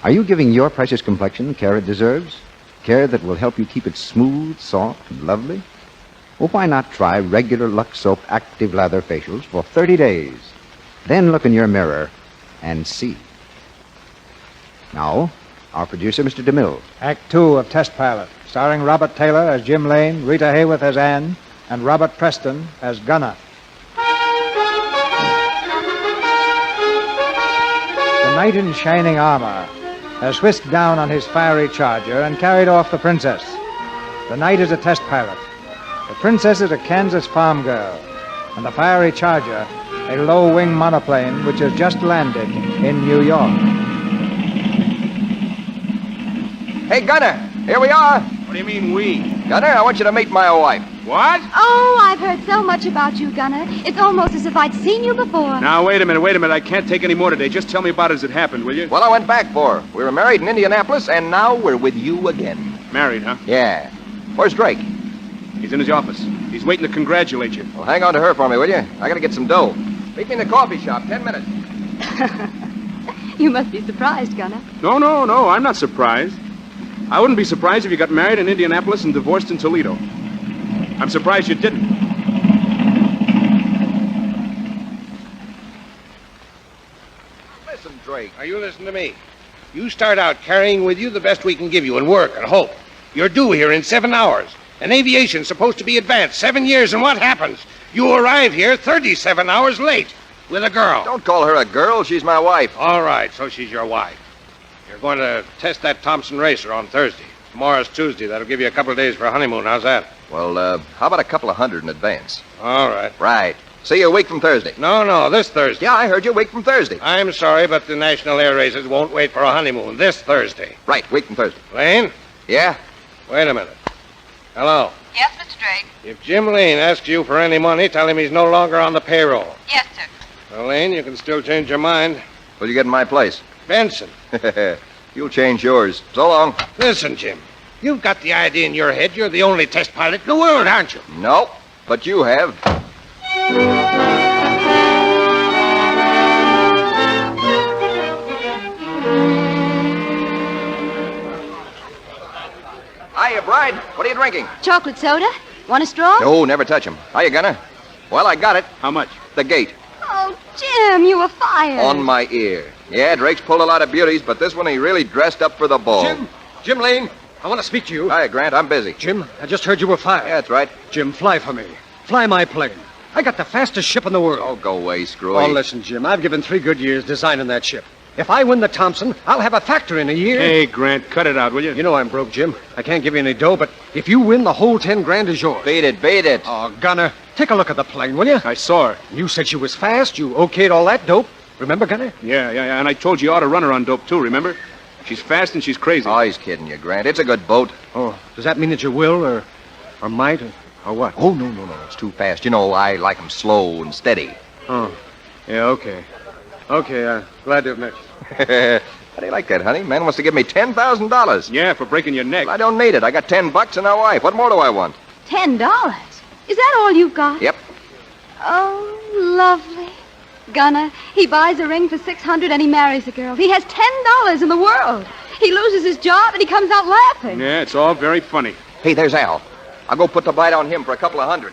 Are you giving your precious complexion care it deserves? Care that will help you keep it smooth, soft, and lovely? Well, why not try regular Lux Soap active lather facials for 30 days? Then look in your mirror and see. Now, our producer, Mr. DeMille. Act Two of Test Pilot, starring Robert Taylor as Jim Lane, Rita Hayworth as Anne, and Robert Preston as Gunner. The knight in shining armor has whisked down on his fiery charger and carried off the princess. The knight is a test pilot. The princess is a Kansas farm girl, and the fiery charger, a low-wing monoplane which has just landed in New York. Hey, Gunner, here we are. What do you mean, we? Gunner, I want you to meet my wife. What? Oh, I've heard so much about you, Gunner. It's almost as if I'd seen you before. Now, wait a minute. I can't take any more today. Just tell me about it as it happened, will you? Well, I went back for her. We were married in Indianapolis, and now we're with you again. Married, huh? Yeah. Where's Drake? He's in his office. He's waiting to congratulate you. Well, hang on to her for me, will you? I gotta get some dough. Meet me in the coffee shop. 10 minutes. You must be surprised, Gunner. No. I'm not surprised. I wouldn't be surprised if you got married in Indianapolis and divorced in Toledo. I'm surprised you didn't. Listen, Drake. Now, you listen to me. You start out carrying with you the best we can give you and work and hope. You're due here in 7 hours. And aviation's supposed to be advanced 7 years, and what happens? You arrive here 37 hours late with a girl. Don't call her a girl. She's my wife. All right, so she's your wife. You're going to test that Thompson racer on Thursday. Tomorrow's Tuesday. That'll give you a couple of days for a honeymoon. How's that? Well, how about a couple of hundred in advance? All right. Right. See you a week from Thursday. No, this Thursday. Yeah, I heard you a week from Thursday. I'm sorry, but the National Air Races won't wait for a honeymoon. This Thursday. Right, week from Thursday. Lane? Yeah? Wait a minute. Hello. Yes, Mr. Drake. If Jim Lane asks you for any money, tell him he's no longer on the payroll. Yes, sir. Well, Lane, you can still change your mind. What'll you get in my place? Benson. You'll change yours. So long. Listen, Jim. You've got the idea in your head you're the only test pilot in the world, aren't you? No, but you have. Hiya, Bride. What are you drinking? Chocolate soda. Want a straw? No, never touch him. Hiya, Gunner. Well, I got it. How much? The gate. Oh, Jim, you were fired. On my ear. Yeah, Drake's pulled a lot of beauties, but this one he really dressed up for the ball. Jim Lane, I want to speak to you. Hiya, Grant. I'm busy. Jim, I just heard you were fired. Yeah, that's right. Jim, fly for me. Fly my plane. I got the fastest ship in the world. Oh, go away, Screwy. Oh, listen, Jim, I've given 3 good years designing that ship. If I win the Thompson, I'll have a factory in a year. Hey, Grant, cut it out, will you? You know I'm broke, Jim. I can't give you any dough, but if you win, the whole 10 grand is yours. Beat it. Oh, Gunner, take a look at the plane, will you? I saw her. You said she was fast. You okayed all that dope. Remember, Gunner? Yeah. And I told you ought to run her on dope, too, remember? She's fast and she's crazy. Oh, he's kidding you, Grant. It's a good boat. Oh, does that mean that you will or might or what? Oh, no. It's too fast. You know, I like 'em slow and steady. Oh, yeah, okay. Okay, glad to have met you. How do you like that, honey? Man wants to give me $10,000. Yeah, for breaking your neck. Well, I don't need it. I got $10 and a wife. What more do I want? $10? Is that all you've got? Yep. Oh, lovely. Gunner, he buys a ring for $600 and he marries a girl. He has $10 in the world. He loses his job and he comes out laughing. Yeah, it's all very funny. Hey, there's Al. I'll go put the bite on him for a couple of $100.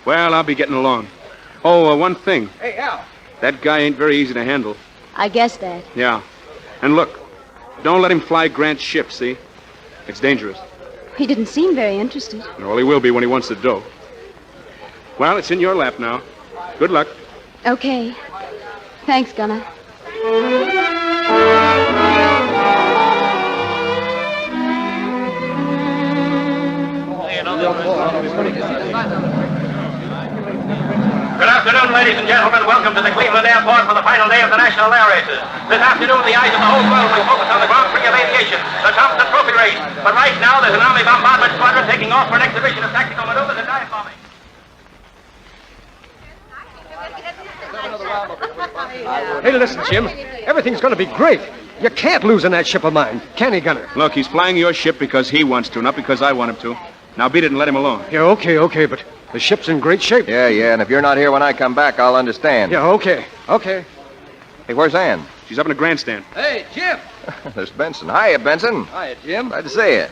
Well, I'll be getting along. Oh, one thing. Hey, Al. That guy ain't very easy to handle. I guess that. Yeah. And look, don't let him fly Grant's ship, see? It's dangerous. He didn't seem very interested. Well, he will be when he wants the dough. Well, it's in your lap now. Good luck. Okay. Thanks, Gunner. Good afternoon, ladies and gentlemen. Welcome to the Cleveland Airport for the final day of the National Air Races. This afternoon, the eyes of the whole world will focus on the Grand Prix of Aviation, the Thompson Trophy race. But right now, there's an Army bombardment squadron taking off for an exhibition of tactical maneuvers and dive bombing. Hey, listen, Jim. Everything's going to be great. You can't lose in that ship of mine, can he, Gunner? Look, he's flying your ship because he wants to, not because I want him to. Now beat it and let him alone. Yeah, okay, but the ship's in great shape. Yeah, and if you're not here when I come back, I'll understand. Yeah, okay. Hey, where's Ann? She's up in the grandstand. Hey, Jim. There's Benson. Hiya, Benson. Hiya, Jim. Glad to see you.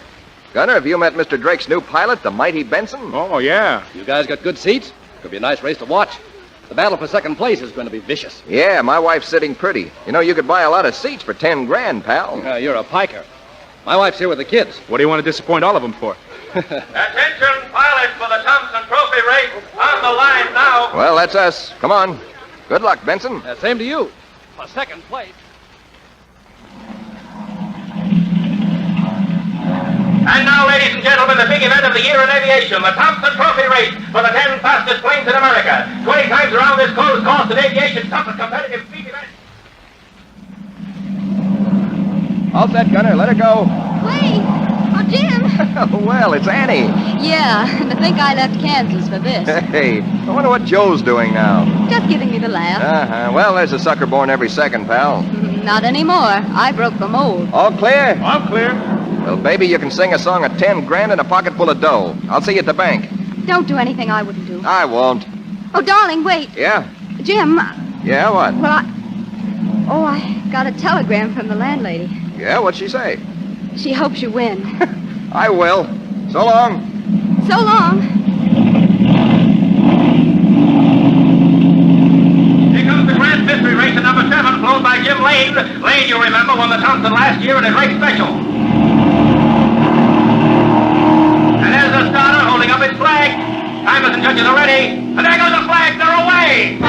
Gunner, have you met Mr. Drake's new pilot, the mighty Benson? Oh, yeah. You guys got good seats? Could be a nice race to watch. The battle for second place is going to be vicious. Yeah, my wife's sitting pretty. You know, you could buy a lot of seats for 10 grand, pal. You're a piker. My wife's here with the kids. What do you want to disappoint all of them for? Attention, pilots for the Thompson Trophy race. On the line now. Well, that's us. Come on. Good luck, Benson. Same to you. For second place. And now, ladies and gentlemen, the big event of the year in aviation, the Thompson Trophy race for the 10 fastest planes in America. 20 times around this closed course of aviation's toughest competitive speed event. All set, Gunner. Let her go. Wait! Oh, Jim! Well, it's Annie. Yeah, and to think I left Kansas for this. Hey, I wonder what Joe's doing now. Just giving me the laugh. Uh-huh. Well, there's a sucker born every second, pal. Not anymore. I broke the mold. All clear? All clear. Well, baby, you can sing a song of 10 grand and a pocket full of dough. I'll see you at the bank. Don't do anything I wouldn't do. I won't. Oh, darling, wait. Yeah? Jim. Yeah, what? Well, I got a telegram from the landlady. Yeah, what'd she say? She hopes you win. I will. So long. So long. Here comes the Grand Mystery Race at number 7, flown by Jim Lane. Lane, you remember, won the Thompson last year in a race special. And there's the starter holding up its flag. Timers and judges are ready. And there goes the flag. They're away.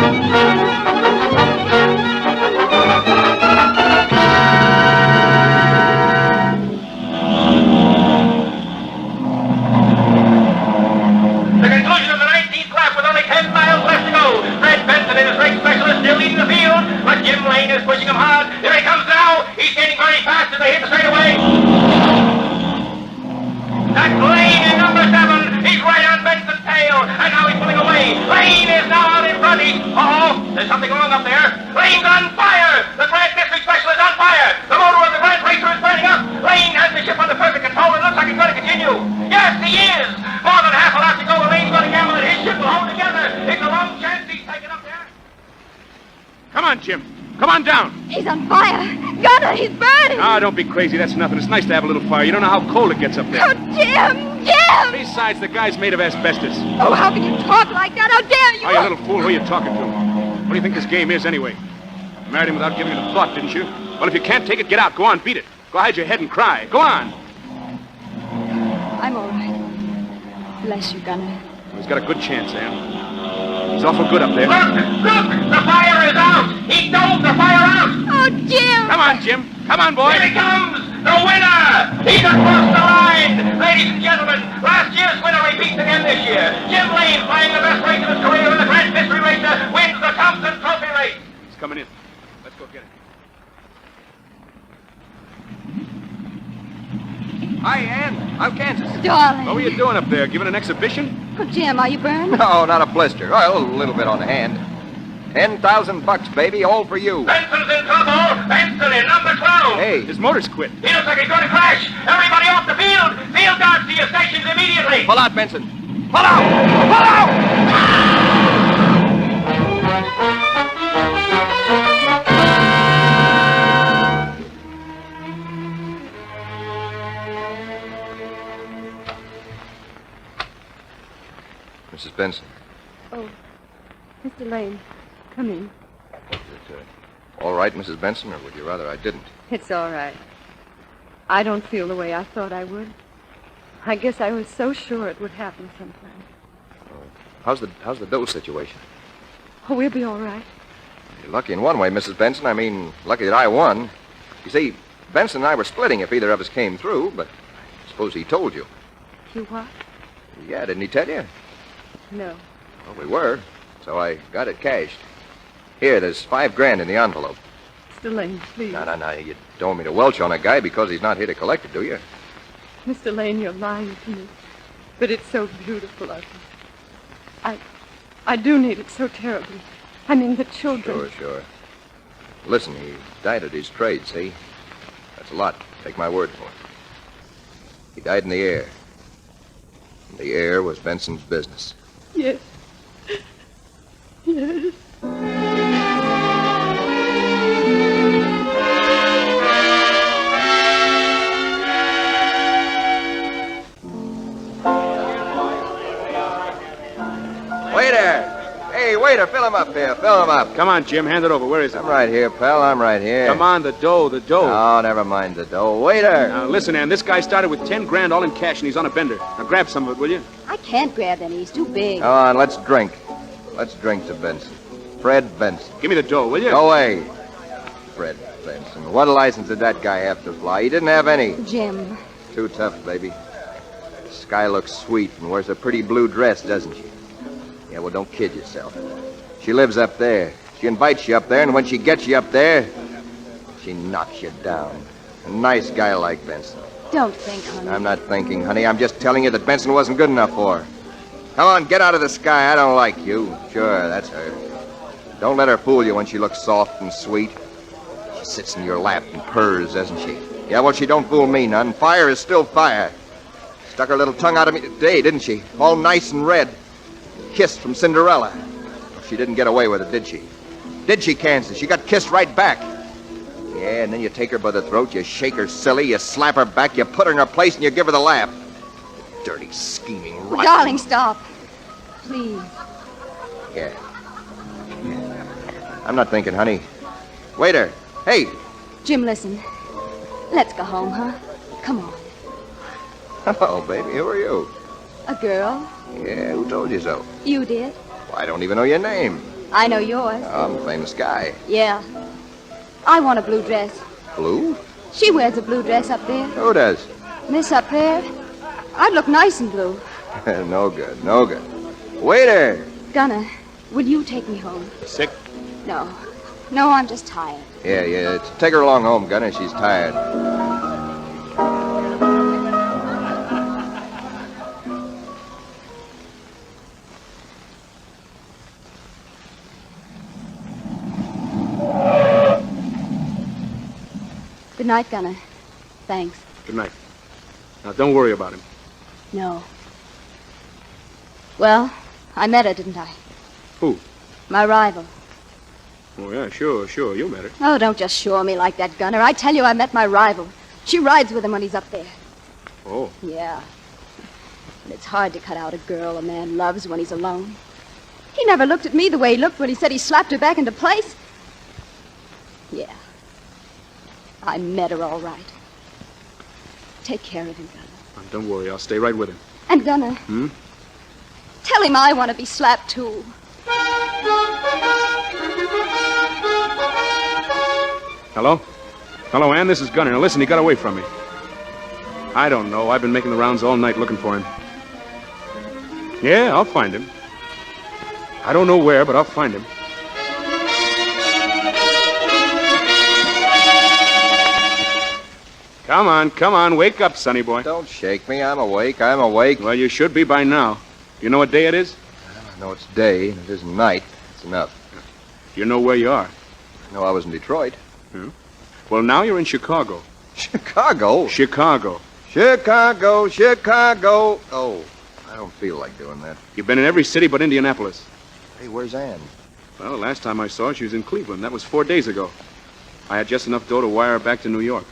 The conclusion of the 19th lap with only 10 miles left to go. Red Skelton and his race specialist still leading the field, but Jim Lane is pushing him hard. Here he comes now. He's getting very fast as they hit the straightaway. That's Lane in number 7. He's right on Benson's tail, and now he's pulling away. Lane is now out in front. There's something wrong up there. Lane's on fire. The Grand Mystery Special is on fire. The motor of the Grand Racer is burning up. Lane has the ship under perfect control. It looks like it's going to continue. Yes, he is. More than half a lap to go. Lane's going to gamble that his ship will hold together. It's a long chance he's taken up there. Come on, Jim. Come on down. He's on fire. Gunner, he's burning! Ah, don't be crazy. That's nothing. It's nice to have a little fire. You don't know how cold it gets up there. Oh, Jim! Jim! Besides, the guy's made of asbestos. Oh, how can you talk like that? How dare you? Oh, you little fool. Who are you talking to? What do you think this game is, anyway? You married him without giving it a thought, didn't you? Well, if you can't take it, get out. Go on, beat it. Go hide your head and cry. Go on. I'm all right. Bless you, Gunner. He's got a good chance, Ann. He's awful good up there. Look! The fire is out! He dove the fire out! Oh, Jim! Come on, Jim. Come on, boy. Here he comes! The winner! He's across the line! Ladies and gentlemen, last year's winner repeats again this year. Jim Lane, flying the best race of his career in the Grand Mystery Racer, wins the Thompson Trophy race. He's coming in. Let's go get him. Hi, Ann. I'm Kansas. Darling. What were you doing up there? Giving an exhibition? Oh, Jim, are you burned? No, not a blister. Well, a little bit on the hand. $10,000, baby, all for you. Benson's in trouble! Benson in number 12! Hey. His motor's quit. He looks like he's going to crash! Everybody off the field! Field guards to your stations immediately! Pull out, Benson. Pull out! Pull out! Mrs. Benson. Oh, Mr. Lane, come in. Is it all right, Mrs. Benson, or would you rather I didn't? It's all right. I don't feel the way I thought I would. I guess I was so sure it would happen sometime. How's the dough situation? Oh, we'll be all right. You're lucky in one way, Mrs. Benson. I mean, lucky that I won. You see, Benson and I were splitting if either of us came through, but I suppose he told you. You what? Yeah, didn't he tell you? No. Well, we were, so I got it cashed. Here, there's $5,000 in the envelope. Mr. Lane, please. No. You don't want me to welch on a guy because he's not here to collect it, do you? Mr. Lane, you're lying to me. But it's so beautiful of you. I do need it so terribly. I mean, the children. Sure. Listen, he died at his trade, see? That's a lot. Take my word for it. He died in the air. And the air was Benson's business. Yes. Yes. Waiter! Hey, waiter, fill him up here. Fill him up. Come on, Jim. Hand it over. Where is it? I'm right here, pal. I'm right here. Come on, the dough. Oh, never mind the dough. Waiter! Now, listen, Ann. This guy started with $10,000 all in cash, and he's on a bender. Now, grab some of it, will you? I can't grab any. He's too big. Come on, let's drink. Let's drink to Benson. Fred Benson. Give me the dough, will you? Go away. Fred Benson. What license did that guy have to fly? He didn't have any. Jim. Too tough, baby. Sky looks sweet and wears a pretty blue dress, doesn't she? Yeah, well, don't kid yourself. She lives up there. She invites you up there, and when she gets you up there, she knocks you down. A nice guy like Benson. Don't think, honey. I'm not thinking, honey. I'm just telling you that Benson wasn't good enough for her. Come on, get out of the sky. I don't like you. Sure, that's her. Don't let her fool you when she looks soft and sweet. She sits in your lap and purrs, doesn't she? Yeah, well, she don't fool me none. Fire is still fire. Stuck her little tongue out of me today, didn't she? All nice and red. Kissed from Cinderella. She didn't get away with it, did she? Did she, Kansas? She got kissed right back. Yeah, and then you take her by the throat, you shake her silly, you slap her back, you put her in her place, and you give her the laugh. Dirty, scheming, rotten. Darling, stop. Please. Yeah. I'm not thinking, honey. Waiter. Hey. Jim, listen. Let's go home, huh? Come on. Oh, baby, who are you? A girl. Yeah, who told you so? You did. Well, I don't even know your name. I know yours. Oh, I'm a famous guy. Yeah. I want a blue dress. Blue? She wears a blue dress up there. Who does? Miss up there. I'd look nice in blue. No good, no good. Waiter! Gunner, will you take me home? Sick? No. No, I'm just tired. Yeah. Take her along home, Gunner. She's tired. Good night, Gunner. Thanks. Good night. Now, don't worry about him. No. Well, I met her, didn't I? Who? My rival. Oh, yeah, sure. You met her. Oh, don't just shore me like that, Gunner. I tell you, I met my rival. She rides with him when he's up there. Oh. Yeah. But it's hard to cut out a girl a man loves when he's alone. He never looked at me the way he looked when he said he slapped her back into place. Yeah. I met her all right. Take care of him, Gunner. Oh, don't worry, I'll stay right with him. And Gunner, tell him I want to be slapped, too. Hello? Hello, Ann, this is Gunner. Now, listen, he got away from me. I don't know. I've been making the rounds all night looking for him. Yeah, I'll find him. I don't know where, but I'll find him. Come on, wake up, sonny boy. Don't shake me. I'm awake. Well, you should be by now. You know what day it is? I know it's day, and it isn't night. It's enough. You know where you are? No, I was in Detroit. Well, now you're in Chicago. Chicago? Chicago. Oh, I don't feel like doing that. You've been in every city but Indianapolis. Hey, where's Ann? Well, the last time I saw her, she was in Cleveland. That was 4 days ago. I had just enough dough to wire her back to New York.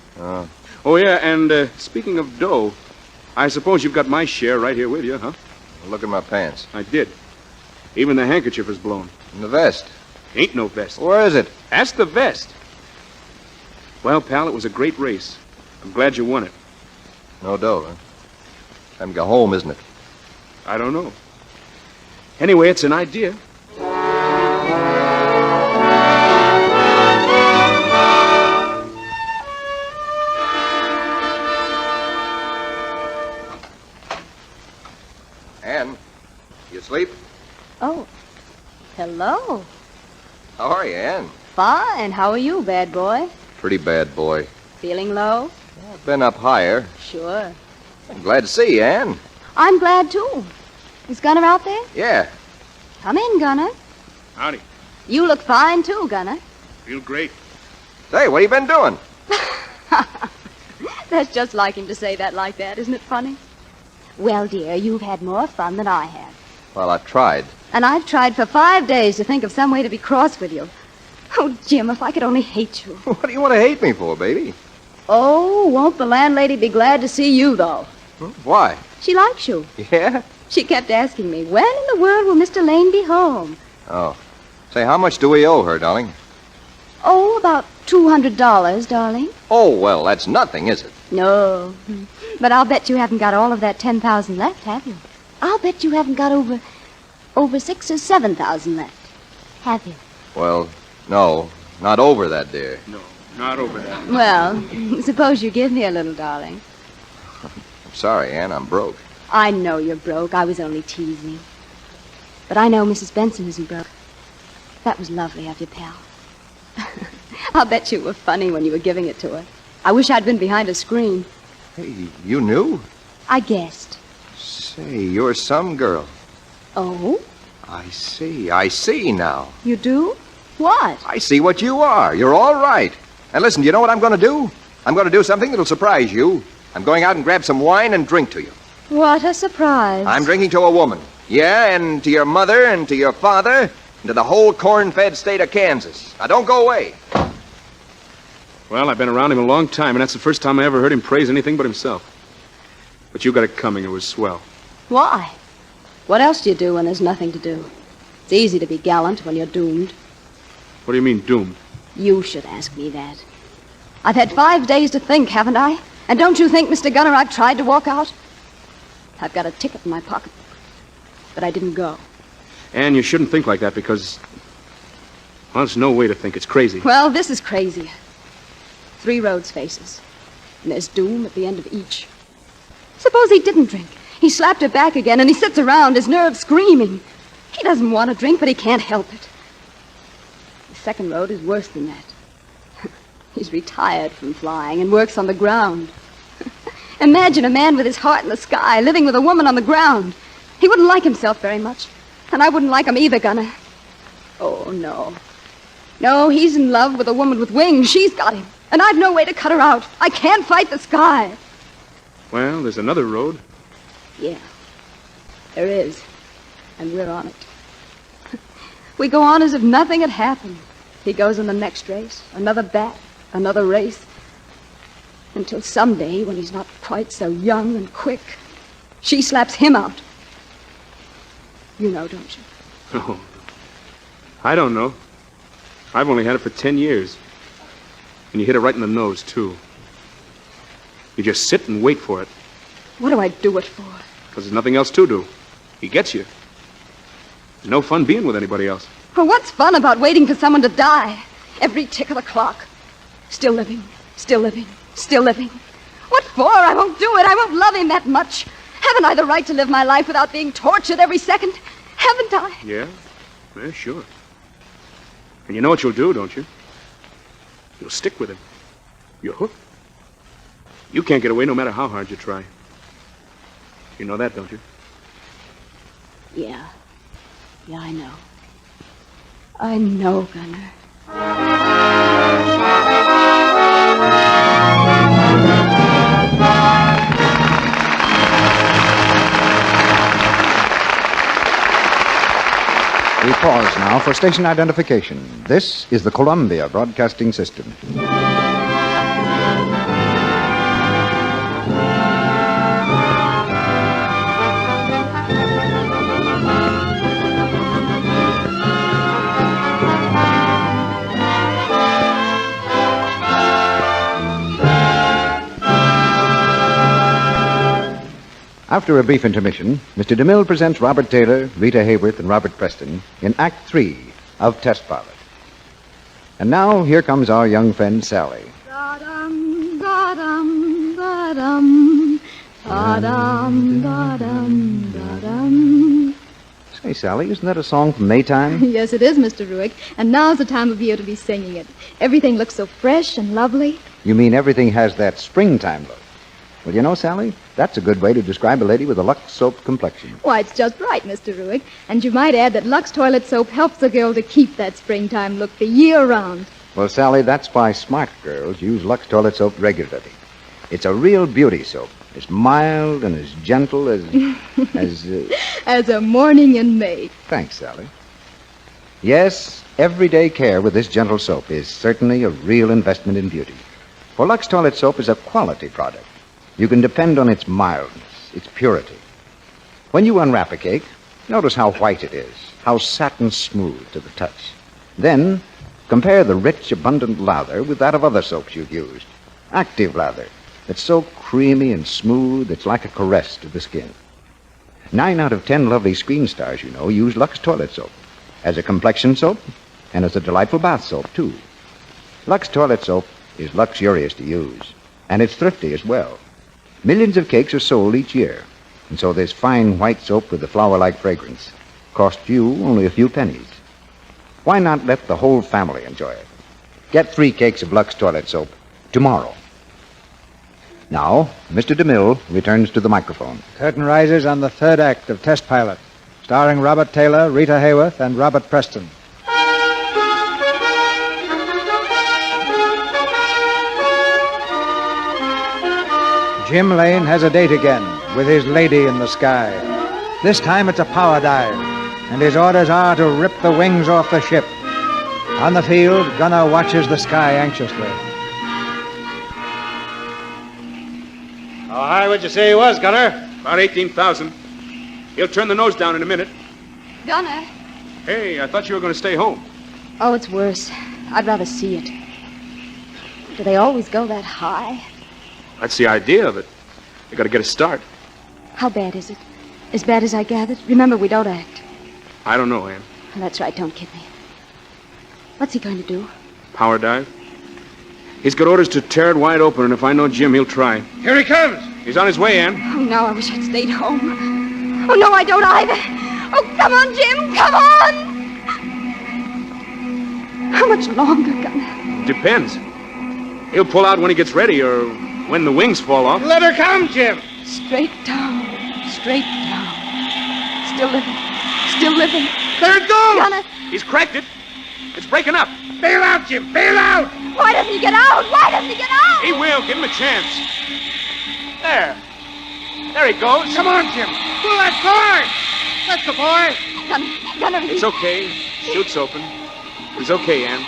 Oh, yeah, and speaking of dough, I suppose you've got my share right here with you, huh? Look at my pants. I did. Even the handkerchief is blown. And the vest? Ain't no vest. Where is it? That's the vest. Well, pal, it was a great race. I'm glad you won it. No dough, huh? Time to go home, isn't it? I don't know. Anyway, it's an idea. Ann, you asleep? Oh, hello. How are you, Ann? Fine. How are you, bad boy? Pretty bad boy. Feeling low? I've been up higher. Sure. I'm glad to see you, Ann. I'm glad, too. Is Gunner out there? Yeah. Come in, Gunner. Howdy. You look fine, too, Gunner. Feel great. Say, what have you been doing? That's just like him to say that like that, isn't it funny? Well, dear, you've had more fun than I have. Well, I've tried. And I've tried for 5 days to think of some way to be cross with you. Oh, Jim, if I could only hate you. What do you want to hate me for, baby? Oh, won't the landlady be glad to see you, though? Why? She likes you. Yeah? She kept asking me, when in the world will Mr. Lane be home? Oh. Say, how much do we owe her, darling? Oh, about $200, darling. Oh, well, that's nothing, is it? No. But I'll bet you haven't got all of that 10,000 left, have you? I'll bet you haven't got over 6,000 or 7,000 left. Have you? Well, no. Not over that, dear. No, not over that. Well, suppose you give me a little, darling. I'm sorry, Ann. I'm broke. I know you're broke. I was only teasing. But I know Mrs. Benson isn't broke. That was lovely of you, pal. I'll bet you were funny when you were giving it to her. I wish I'd been behind a screen. Hey, you knew? I guessed. Say, you're some girl. Oh? I see now. You do? What? I see what you are. You're all right. And listen, do you know what I'm going to do? I'm going to do something that'll surprise you. I'm going out and grab some wine and drink to you. What a surprise. I'm drinking to a woman. Yeah, and to your mother and to your father and to the whole corn-fed state of Kansas. Now, don't go away. Well, I've been around him a long time, and that's the first time I ever heard him praise anything but himself. But you got it coming. It was swell. Why? What else do you do when there's nothing to do? It's easy to be gallant when you're doomed. What do you mean, doomed? You should ask me that. I've had 5 days to think, haven't I? And don't you think, Mr. Gunner, I've tried to walk out? I've got a ticket in my pocket. But I didn't go. Ann, you shouldn't think like that because... well, there's no way to think. It's crazy. Well, this is crazy. 3 roads faces. And there's doom at the end of each. Suppose he didn't drink. He slapped her back again, and he sits around, his nerves screaming. He doesn't want to drink, but he can't help it. The second road is worse than that. He's retired from flying and works on the ground. Imagine a man with his heart in the sky, living with a woman on the ground. He wouldn't like himself very much. And I wouldn't like him either, Gunner. Oh, no. No, he's in love with a woman with wings. She's got him. And I've no way to cut her out. I can't fight the sky. Well, there's another road. Yeah, there is. And we're on it. We go on as if nothing had happened. He goes in the next race, another bat, another race. Until someday, when he's not quite so young and quick, she slaps him out. You know, don't you? Oh, I don't know. I've only had it for 10 years. And you hit it right in the nose, too. You just sit and wait for it. What do I do it for? Because there's nothing else to do. He gets you. There's no fun being with anybody else. Well, what's fun about waiting for someone to die? Every tick of the clock. Still living, still living, still living. What for? I won't do it. I won't love him that much. Haven't I the right to live my life without being tortured every second? Haven't I? Yeah? Yeah, sure. And you know what you'll do, don't you? You'll stick with him. You're hooked. You can't get away no matter how hard you try. You know that, don't you? Yeah. Yeah, I know. I know, Gunner. We pause now for station identification. This is the Columbia Broadcasting System. After a brief intermission, Mr. DeMille presents Robert Taylor, Rita Hayworth, and Robert Preston in Act 3 of Test Pilot. And now, here comes our young friend, Sally. Da-dum, da-dum, da-dum, da-dum, da-dum, da-dum. Say, Sally, isn't that a song from Maytime? Yes, it is, Mr. Ruick. And now's the time of year to be singing it. Everything looks so fresh and lovely. You mean everything has that springtime look? Well, you know, Sally, that's a good way to describe a lady with a Lux soap complexion. Why, it's just right, Mr. Ruick. And you might add that Lux toilet soap helps a girl to keep that springtime look the year round. Well, Sally, that's why smart girls use Lux toilet soap regularly. It's a real beauty soap. As mild and as gentle as... As a morning in May. Thanks, Sally. Yes, everyday care with this gentle soap is certainly a real investment in beauty. For Lux toilet soap is a quality product. You can depend on its mildness, its purity. When you unwrap a cake, notice how white it is, how satin smooth to the touch. Then, compare the rich, abundant lather with that of other soaps you've used. Active lather, that's so creamy and smooth, it's like a caress to the skin. 9 out of 10 lovely screen stars, you know, use Lux toilet soap. As a complexion soap, and as a delightful bath soap, too. Lux toilet soap is luxurious to use, and it's thrifty as well. Millions of cakes are sold each year, and so this fine white soap with the flower-like fragrance costs you only a few pennies. Why not let the whole family enjoy it? Get 3 cakes of Lux toilet soap tomorrow. Now, Mr. DeMille returns to the microphone. Curtain rises on the third act of Test Pilot, starring Robert Taylor, Rita Hayworth, and Robert Preston. Jim Lane has a date again with his lady in the sky. This time it's a power dive, and his orders are to rip the wings off the ship. On the field, Gunner watches the sky anxiously. How high would you say he was, Gunner? About 18,000. He'll turn the nose down in a minute. Gunner. Hey, I thought you were going to stay home. Oh, it's worse. I'd rather see it. Do they always go that high? That's the idea of it. They got to get a start. How bad is it? As bad as I gathered? Remember, we don't act. I don't know, Ann. Oh, that's right, don't kid me. What's he going to do? Power dive? He's got orders to tear it wide open, and if I know Jim, he'll try. Here he comes. He's on his way, Ann. Oh, no, I wish I'd stayed home. Oh, no, I don't either. Oh, come on, Jim, come on! How much longer, Gunner? Depends. He'll pull out when he gets ready, or when the wings fall off. Let her come, Jim. Straight down. Straight down. Still living. Still living. There it goes. Gunner. He's cracked it. It's breaking up. Bail out, Jim. Bail out. Why doesn't he get out? Why doesn't he get out? He will. Give him a chance. There. There he goes. Come on, Jim. Pull that cord. That's the boy. Gunner, It's okay. Chute's open. He's okay, Ann.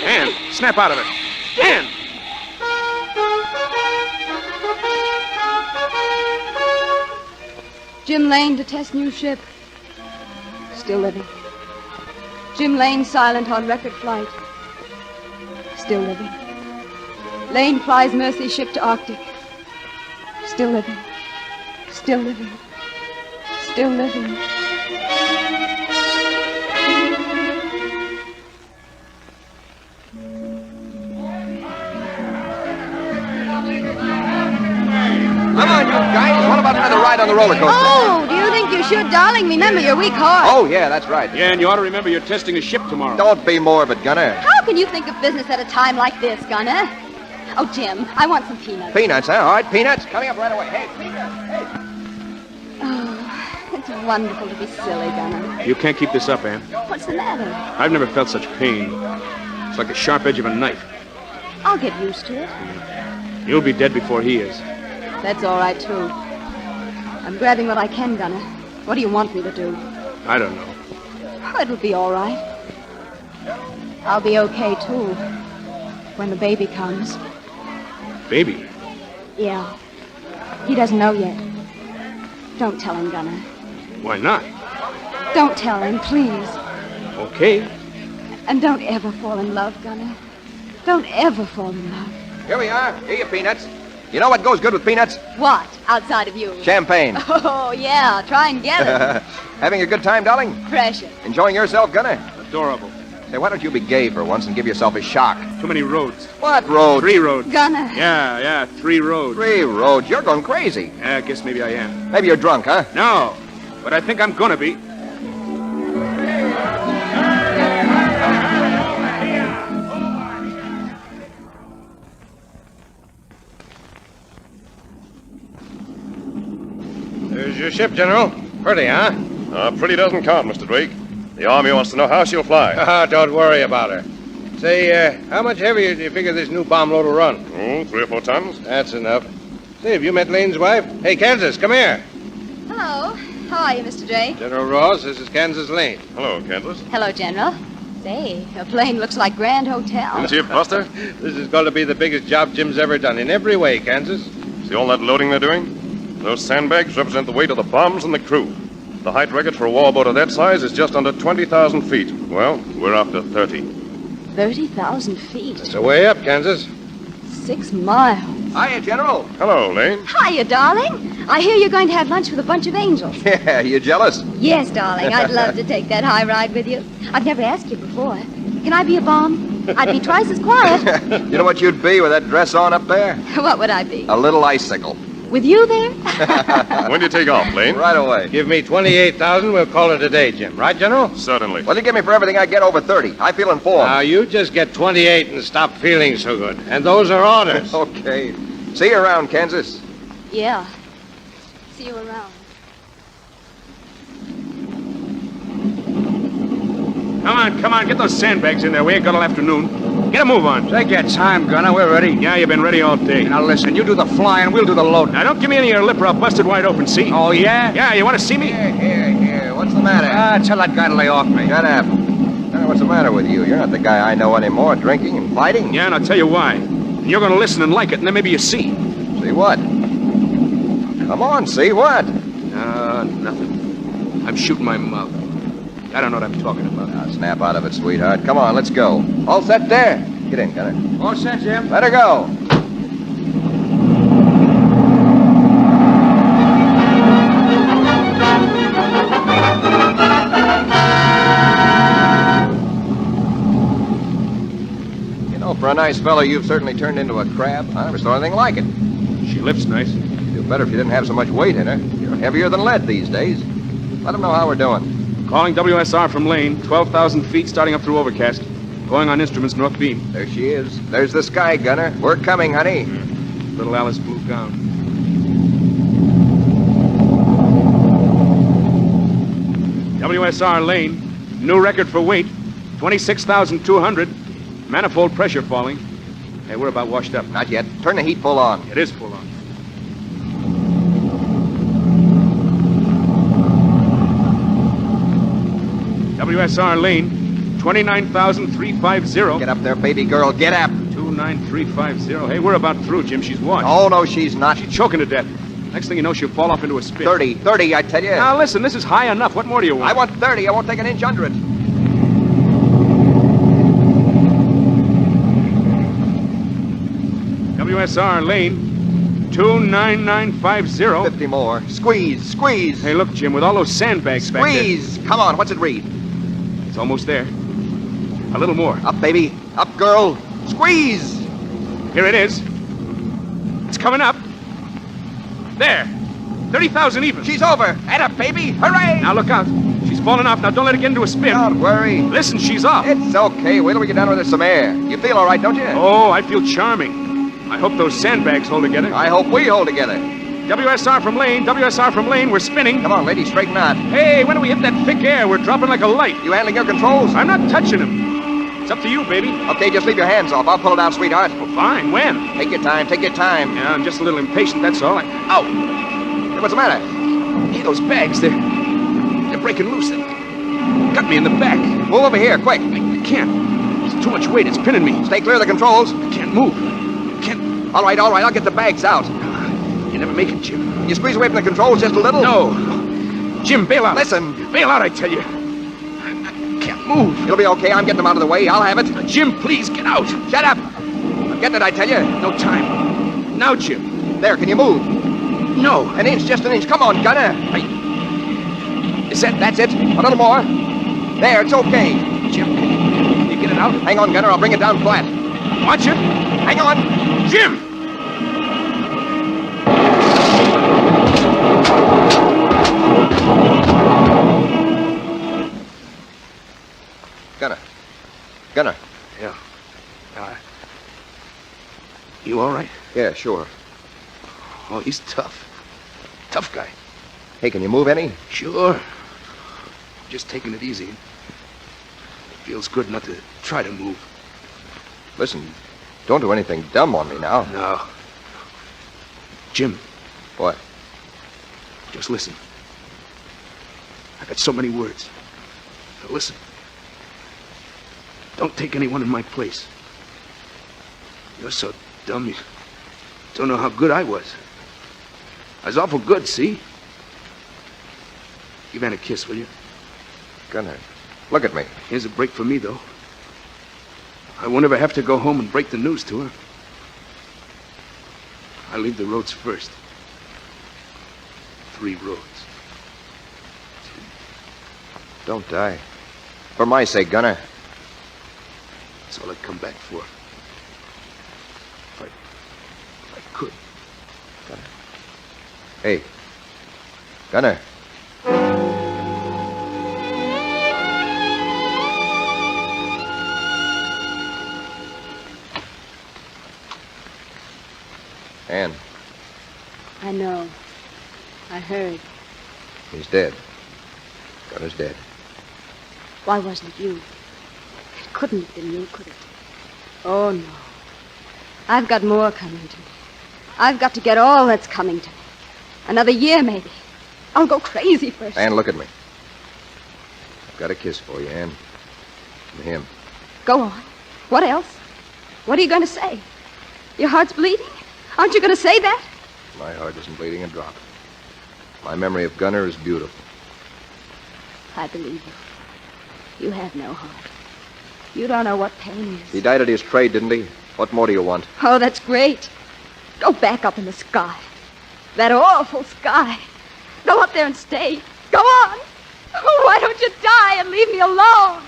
Ann, snap out of it. Ann! Jim Lane to test new ship. Still living. Jim Lane silent on record flight. Still living. Lane flies Mercy ship to Arctic. Still living. Still living. Still living. Come on, you guys. What about another ride on the roller coaster? Oh, do you think you should, darling? Remember your weak heart. Oh, yeah, that's right. Yeah, and you ought to remember you're testing a ship tomorrow. Don't be morbid, Gunner. How can you think of business at a time like this, Gunner? Oh, Jim, I want some peanuts. Peanuts, huh? All right, peanuts. Coming up right away. Hey, peanuts. Hey. Oh, it's wonderful to be silly, Gunner. You can't keep this up, Ann. What's the matter? I've never felt such pain. It's like the sharp edge of a knife. I'll get used to it. You'll be dead before he is. That's all right, too. I'm grabbing what I can, Gunner. What do you want me to do? I don't know. Oh, it'll be all right. I'll be okay, too, when the baby comes. Baby? Yeah. He doesn't know yet. Don't tell him, Gunner. Why not? Don't tell him, please. Okay. And don't ever fall in love, Gunner. Don't ever fall in love. Here we are. Here you peanuts. You know what goes good with peanuts? What? Outside of you? Champagne. Oh, yeah. Try and get it. Having a good time, darling? Precious. Enjoying yourself, Gunner? Adorable. Say, why don't you be gay for once and give yourself a shock? Too many roads. What roads? 3 roads. Gunner. Yeah, 3 roads. 3 roads? You're going crazy. Yeah, I guess maybe I am. Maybe you're drunk, huh? No, but I think I'm gonna be. There's your ship, General. Pretty, huh? Pretty doesn't count, Mr. Drake. The Army wants to know how she'll fly. Don't worry about her. Say, how much heavier do you figure this new bomb load will run? 3 or 4 tons. That's enough. Say, have you met Lane's wife? Hey, Kansas, come here. Hello. How are you, Mr. Drake? General Ross, this is Kansas Lane. Hello, Kansas. Hello, General. Say, your plane looks like Grand Hotel. Isn't she a buster? This is going to be the biggest job Jim's ever done in every way, Kansas. See all that loading they're doing? Those sandbags represent the weight of the bombs and the crew. The height record for a warboat of that size is just under 20,000 feet. Well, we're up to 30. 30,000 feet. It's a way up, Kansas. 6 miles. Hiya, General. Hello, Lane. Hiya, darling. I hear you're going to have lunch with a bunch of angels. Yeah, you jealous? Yes, darling. I'd love to take that high ride with you. I've never asked you before. Can I be a bomb? I'd be twice as quiet. You know what you'd be with that dress on up there? What would I be? A little icicle. With you there? When do you take off, Lane? Right away. Give me 28,000, we'll call it a day, Jim. Right, General? Certainly. What do you give me for everything I get over 30? I feel informed. Now, you just get 28 and stop feeling so good. And those are orders. Okay. See you around, Kansas. Yeah. See you around. Come on, get those sandbags in there. We ain't got all afternoon. Get a move on. Take your time, Gunner. We're ready. Yeah, you've been ready all day. Now, listen, you do the flying, we'll do the loading. Now, don't give me any of your lip or I'll bust it wide open, see? Oh, yeah? Yeah, you want to see me? Here. What's the matter? Tell that guy to lay off me. Shut up. What's the matter with you? You're not the guy I know anymore, drinking and fighting. Yeah, and I'll tell you why. And you're going to listen and like it, and then maybe you see. See what? Come on, see what? Nothing. I'm shooting my mouth. I don't know what I'm talking about. Now, snap out of it, sweetheart. Come on, let's go. All set there. Get in, Gunner. All set, Jim. Let her go. You know, for a nice fellow, you've certainly turned into a crab. I never saw anything like it. She lifts nice. You'd do better if you didn't have so much weight in her. You're heavier than lead these days. Let them know how we're doing. Calling WSR from Lane, 12,000 feet, starting up through overcast. Going on instruments, north beam. There she is. There's the sky, Gunner. We're coming, honey. Little Alice blue gown. WSR Lane, new record for weight, 26,200. Manifold pressure falling. Hey, we're about washed up. Not yet. Turn the heat full on. It is full on. WSR Lane, 29,350. Get up there, baby girl. Get up. 29350. Hey, we're about through, Jim. She's washed. Oh, no, she's not. She's choking to death. Next thing you know, she'll fall off into a spit. 30, I tell you. Now, listen, this is high enough. What more do you want? I want 30. I won't take an inch under it. WSR lane 29950. 50 more. Squeeze. Hey, look, Jim, with all those sandbags back there. Squeeze. Come on, what's it read? It's almost there. A little more. Up, baby. Up, girl. Squeeze. Here it is. It's coming up. There. 30,000 even. She's over. Head up, baby. Hooray! Now look out. She's falling off. Now don't let it get into a spin. Don't worry. Listen, she's off. It's okay. Wait till we get down with her some air. You feel all right, don't you? Oh, I feel charming. I hope those sandbags hold together. I hope we hold together. WSR from lane. We're spinning. Come on, lady, straighten out. Hey, when do we hit that thick air? We're dropping like a light. You handling your controls? I'm not touching them. It's up to you, baby. Okay, just leave your hands off. I'll pull it out, sweetheart. Oh, fine. When? Take your time. Yeah, I'm just a little impatient, that's all. Ow! Hey, what's the matter? Hey, those bags, they're breaking loose. They got me in the back. Move over here, quick. I can't. It's too much weight. It's pinning me. Stay clear of the controls. I can't move. All right. I'll get the bags out. You never make it, Jim. Can you squeeze away from the controls just a little? No. Jim, bail out. Listen. Bail out, I tell you. I can't move. It'll be okay. I'm getting them out of the way. I'll have it. Jim, please, get out. Shut up. I'm getting it, I tell you. No time. Now, Jim. There, can you move? No. An inch, just an inch. Come on, gunner. That's it. A little more. There, it's okay. Jim, can you get it out? Hang on, gunner. I'll bring it down flat. Watch it. Hang on. Jim! Gunner. Yeah. You all right? Yeah, sure. Oh, he's tough. Tough guy. Hey, can you move any? Sure. Just taking it easy. It feels good not to try to move. Listen, don't do anything dumb on me now. No. Jim. What? Just listen. I got so many words. Now listen. Don't take anyone in my place. You're so dumb, you don't know how good I was. I was awful good, see? Give Ann a kiss, will you? Gunner, look at me. Here's a break for me, though. I won't ever have to go home and break the news to her. I leave the roads first. 3 roads. Don't die. For my sake, Gunner. That's all I'd come back for. If I could. Gunner. Hey. Gunner. Ann. I know. I heard. He's dead. Gunner's dead. Why wasn't it you? It couldn't have been you, could it? Oh, no. I've got more coming to me. I've got to get all that's coming to me. Another year, maybe. I'll go crazy first. Ann, look at me. I've got a kiss for you, Ann. From him. Go on. What else? What are you going to say? Your heart's bleeding? Aren't you going to say that? My heart isn't bleeding a drop. My memory of Gunner is beautiful. I believe you. You have no heart. You don't know what pain is. He died at his trade, didn't he? What more do you want? Oh, that's great. Go back up in the sky. That awful sky. Go up there and stay. Go on. Oh, why don't you die and leave me alone?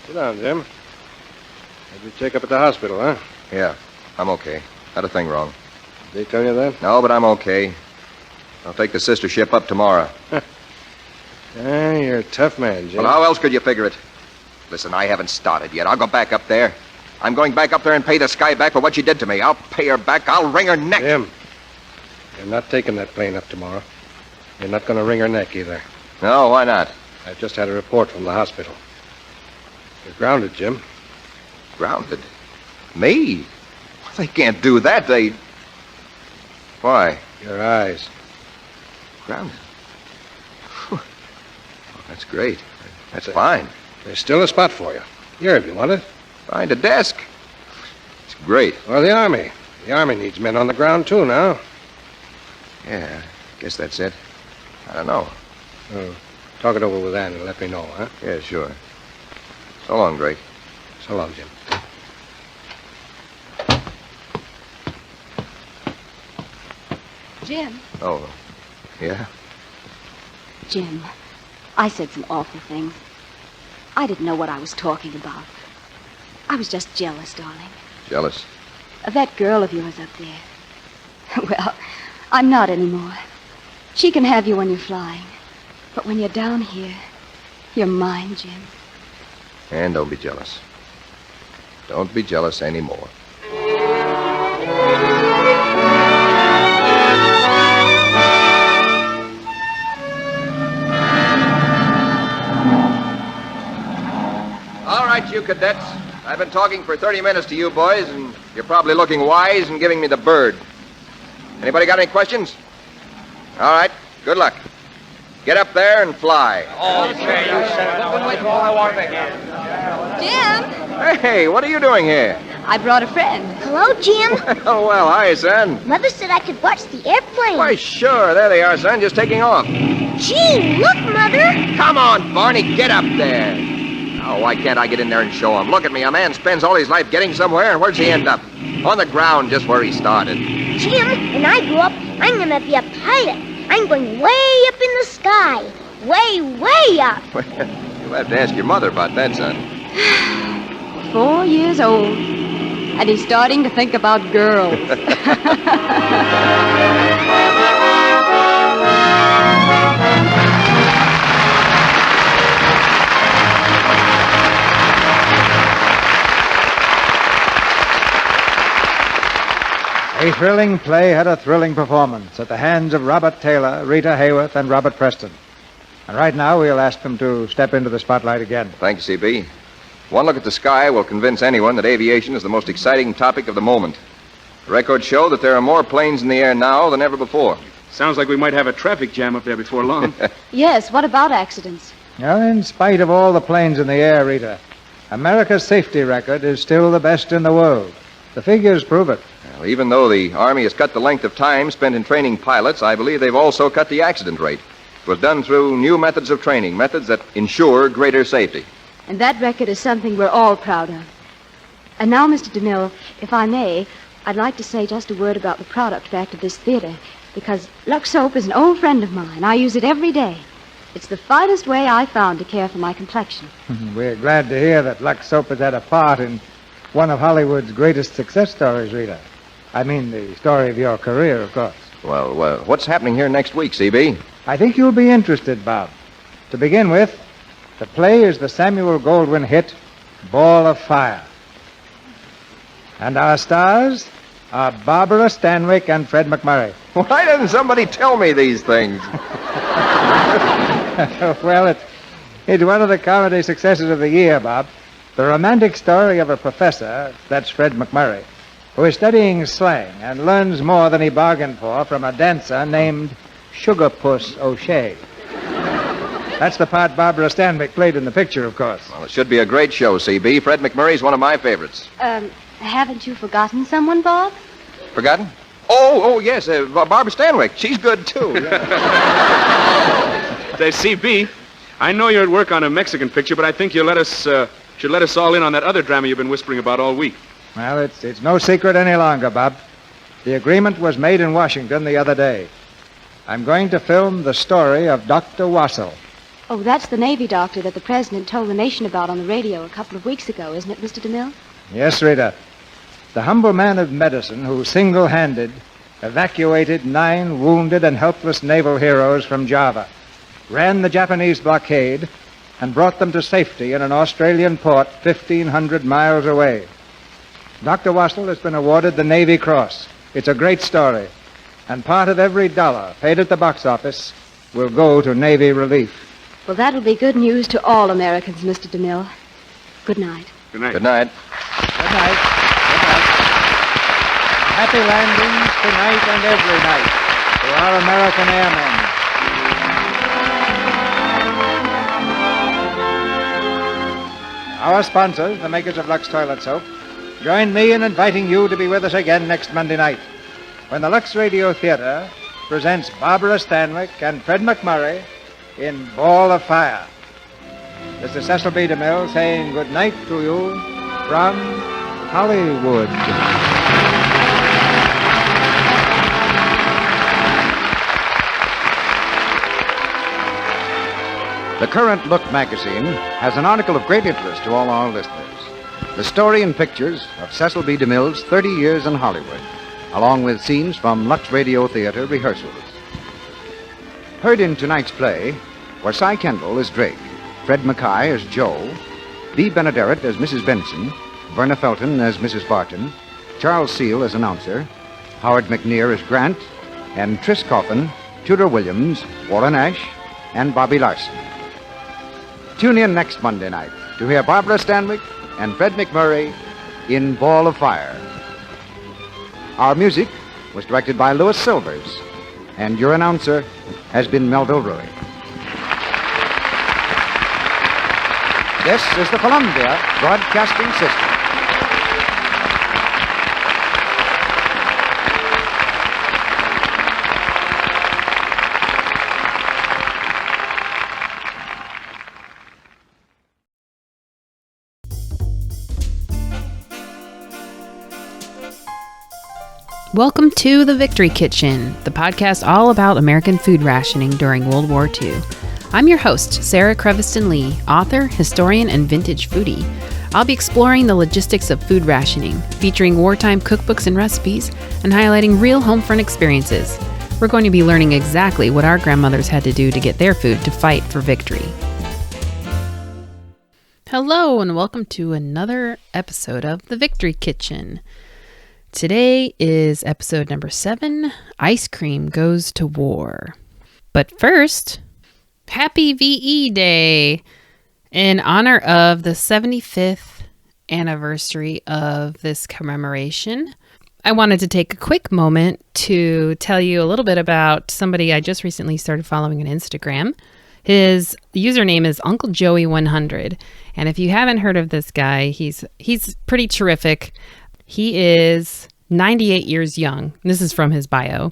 Sit down, Jim. Had you check up at the hospital, huh? Yeah, I'm okay. Not a thing wrong. Did they tell you that? No, but I'm okay. I'll take the sister ship up tomorrow. You're a tough man, Jim. Well, how else could you figure it? Listen, I haven't started yet. I'll go back up there. I'm going back up there and pay the sky back for what she did to me. I'll pay her back. I'll wring her neck. Jim, you're not taking that plane up tomorrow. You're not going to wring her neck either. No, why not? I've just had a report from the hospital. You're grounded, Jim. Grounded? Me? They can't do that. They... Why? Your eyes. Grounded. Well, that's great. That's fine. There's still a spot for you. Here, if you want it. Find a desk. It's great. Well, the Army. The Army needs men on the ground, too, now. Yeah, I guess that's it. I don't know. Oh, talk it over with Ann and let me know, huh? Yeah, sure. So long, Drake. So long, Jim. Jim. Oh, yeah? Jim, I said some awful things. I didn't know what I was talking about. I was just jealous, darling. Jealous? Of that girl of yours up there. Well, I'm not anymore. She can have you when you're flying. But when you're down here, you're mine, Jim. And don't be jealous. Don't be jealous anymore. All right, you cadets. I've been talking for 30 minutes to you boys, and you're probably looking wise and giving me the bird. Anybody got any questions? All right, good luck. Get up there and fly. Jim! Hey, what are you doing here? I brought a friend. Hello, Jim. Oh, well, hi, son. Mother said I could watch the airplane. Why, sure. There they are, son, just taking off. Gee, look, Mother. Come on, Barney, get up there. Oh, why can't I get in there and show him? Look at me, a man spends all his life getting somewhere, and where's he end up? On the ground, just where he started. Jim, when I grow up, I'm going to be a pilot. I'm going way up in the sky. Way, way up. You'll have to ask your mother about that, son. 4 years old. And he's starting to think about girls. A thrilling play had a thrilling performance at the hands of Robert Taylor, Rita Hayworth, and Robert Preston. And right now, we'll ask them to step into the spotlight again. Thank you, CB. One look at the sky will convince anyone that aviation is the most exciting topic of the moment. The records show that there are more planes in the air now than ever before. Sounds like we might have a traffic jam up there before long. Yes, what about accidents? Well, in spite of all the planes in the air, Rita, America's safety record is still the best in the world. The figures prove it. Well, even though the Army has cut the length of time spent in training pilots, I believe they've also cut the accident rate. It was done through new methods of training, methods that ensure greater safety. And that record is something we're all proud of. And now, Mr. DeMille, if I may, I'd like to say just a word about the product back to this theater, because Lux soap is an old friend of mine. I use it every day. It's the finest way I found to care for my complexion. We're glad to hear that Lux soap has had a part in one of Hollywood's greatest success stories, Rita. I mean, the story of your career, of course. Well, what's happening here next week, CB? I think you'll be interested, Bob. To begin with, the play is the Samuel Goldwyn hit, Ball of Fire. And our stars are Barbara Stanwyck and Fred McMurray. Why doesn't somebody tell me these things? Well, it's one of the comedy successes of the year, Bob. The romantic story of a professor, that's Fred McMurray, who is studying slang and learns more than he bargained for from a dancer named Sugar Puss O'Shea. That's the part Barbara Stanwyck played in the picture, of course. Well, it should be a great show, CB. Fred McMurray's one of my favorites. Haven't you forgotten someone, Bob? Forgotten? Oh, yes, Barbara Stanwyck. She's good, too. Say, CB, I know you're at work on a Mexican picture, but I think you'll should let us all in on that other drama you've been whispering about all week. Well, it's no secret any longer, Bob. The agreement was made in Washington the other day. I'm going to film the story of Dr. Wassell. Oh, that's the Navy doctor that the President told the nation about on the radio a couple of weeks ago, isn't it, Mr. DeMille? Yes, Rita. The humble man of medicine who single-handed evacuated 9 wounded and helpless naval heroes from Java, ran the Japanese blockade, and brought them to safety in an Australian port 1,500 miles away. Dr. Wassell has been awarded the Navy Cross. It's a great story, and part of every dollar paid at the box office will go to Navy relief. Well, that'll be good news to all Americans, Mr. DeMille. Good night. Good night. Good night. Good night. Good night. happy landings tonight and every night to our American airmen. Our sponsors, the makers of Lux Toilet Soap, join me in inviting you to be with us again next Monday night when the Lux Radio Theater presents Barbara Stanwyck and Fred McMurray in Ball of Fire. This is Cecil B. DeMille saying good night to you from Hollywood. The current Look magazine has an article of great interest to all our listeners. The story and pictures of Cecil B. DeMille's 30 years in Hollywood, along with scenes from Lux Radio Theater rehearsals. Heard in tonight's play were Cy Kendall as Drake, Fred Mackay as Joe, Bea Benaderet as Mrs. Benson, Verna Felton as Mrs. Barton, Charles Seal as announcer, Howard McNear as Grant, and Tris Coffin, Tudor Williams, Warren Ash, and Bobby Larson. Tune in next Monday night to hear Barbara Stanwyck and Fred McMurray in Ball of Fire. Our music was directed by Louis Silvers, and your announcer has been Melville Ruick. This is the Columbia Broadcasting System. Welcome to The Victory Kitchen, the podcast all about American food rationing during World War II. I'm your host, Sarah Creviston Lee, author, historian, and vintage foodie. I'll be exploring the logistics of food rationing, featuring wartime cookbooks and recipes, and highlighting real home front experiences. We're going to be learning exactly what our grandmothers had to do to get their food to fight for victory. Hello, and welcome to another episode of The Victory Kitchen. Today is episode number 7, Ice Cream Goes to War. But first, Happy VE Day! In honor of the 75th anniversary of this commemoration, I wanted to take a quick moment to tell you a little bit about somebody I just recently started following on Instagram. His username is Uncle Joey 100, and if you haven't heard of this guy, he's pretty terrific. He is 98 years young. This is from his bio.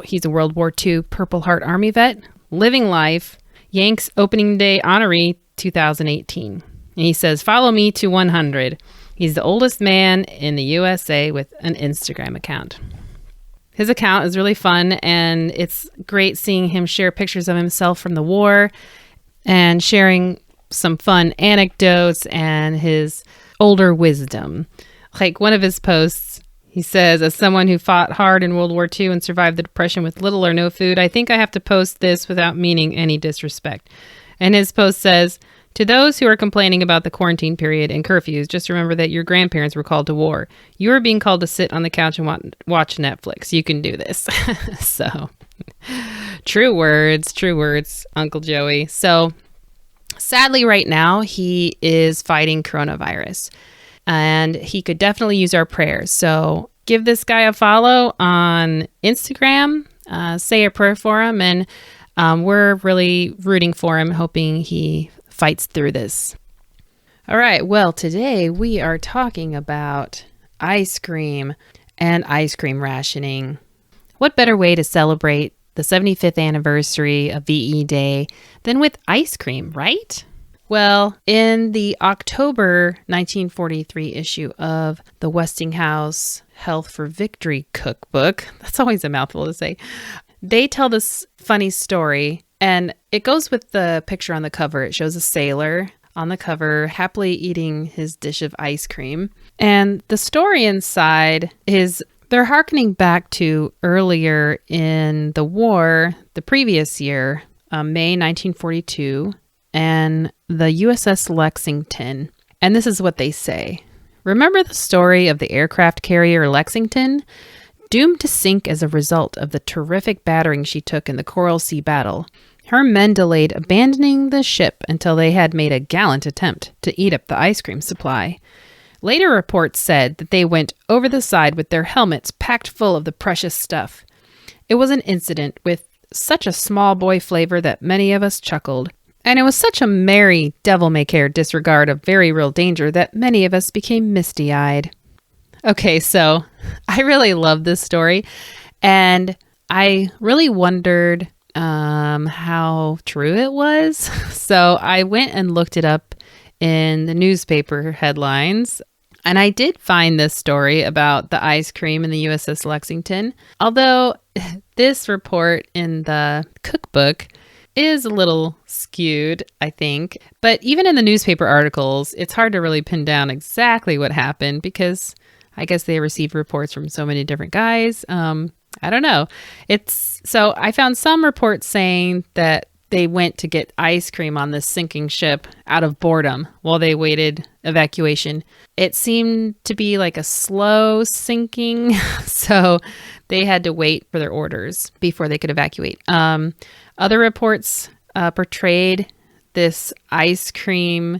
He's a World War II Purple Heart Army vet, living life, Yanks Opening Day honoree 2018. And he says, follow me to 100. He's the oldest man in the USA with an Instagram account. His account is really fun, and it's great seeing him share pictures of himself from the war and sharing some fun anecdotes and his older wisdom. Like one of his posts, he says, as someone who fought hard in World War II and survived the Depression with little or no food, I think I have to post this without meaning any disrespect. And his post says, to those who are complaining about the quarantine period and curfews, just remember that your grandparents were called to war. You are being called to sit on the couch and watch Netflix. You can do this. So, true words, Uncle Joey. So, sadly right now, he is fighting coronavirus. And he could definitely use our prayers. So give this guy a follow on Instagram, say a prayer for him, and we're really rooting for him, hoping he fights through this. All right, well, today we are talking about ice cream and ice cream rationing. What better way to celebrate the 75th anniversary of VE Day than with ice cream, right? Well, in the October 1943 issue of the Westinghouse Health for Victory cookbook, that's always a mouthful to say, they tell this funny story, and it goes with the picture on the cover. It shows a sailor on the cover happily eating his dish of ice cream. And the story inside is they're hearkening back to earlier in the war, the previous year, May 1942, and the USS Lexington. And this is what they say. Remember the story of the aircraft carrier Lexington? Doomed to sink as a result of the terrific battering she took in the Coral Sea battle, her men delayed abandoning the ship until they had made a gallant attempt to eat up the ice cream supply. Later reports said that they went over the side with their helmets packed full of the precious stuff. It was an incident with such a small boy flavor that many of us chuckled. And it was such a merry, devil-may-care disregard of very real danger that many of us became misty-eyed. Okay, so I really love this story, and I really wondered how true it was. So I went and looked it up in the newspaper headlines, and I did find this story about the ice cream in the USS Lexington, although this report in the cookbook is a little skewed, I think. But even in the newspaper articles, it's hard to really pin down exactly what happened because I guess they received reports from so many different guys. I don't know. So I found some reports saying that they went to get ice cream on this sinking ship out of boredom while they waited evacuation. It seemed to be like a slow sinking, so they had to wait for their orders before they could evacuate. Other reports portrayed this ice cream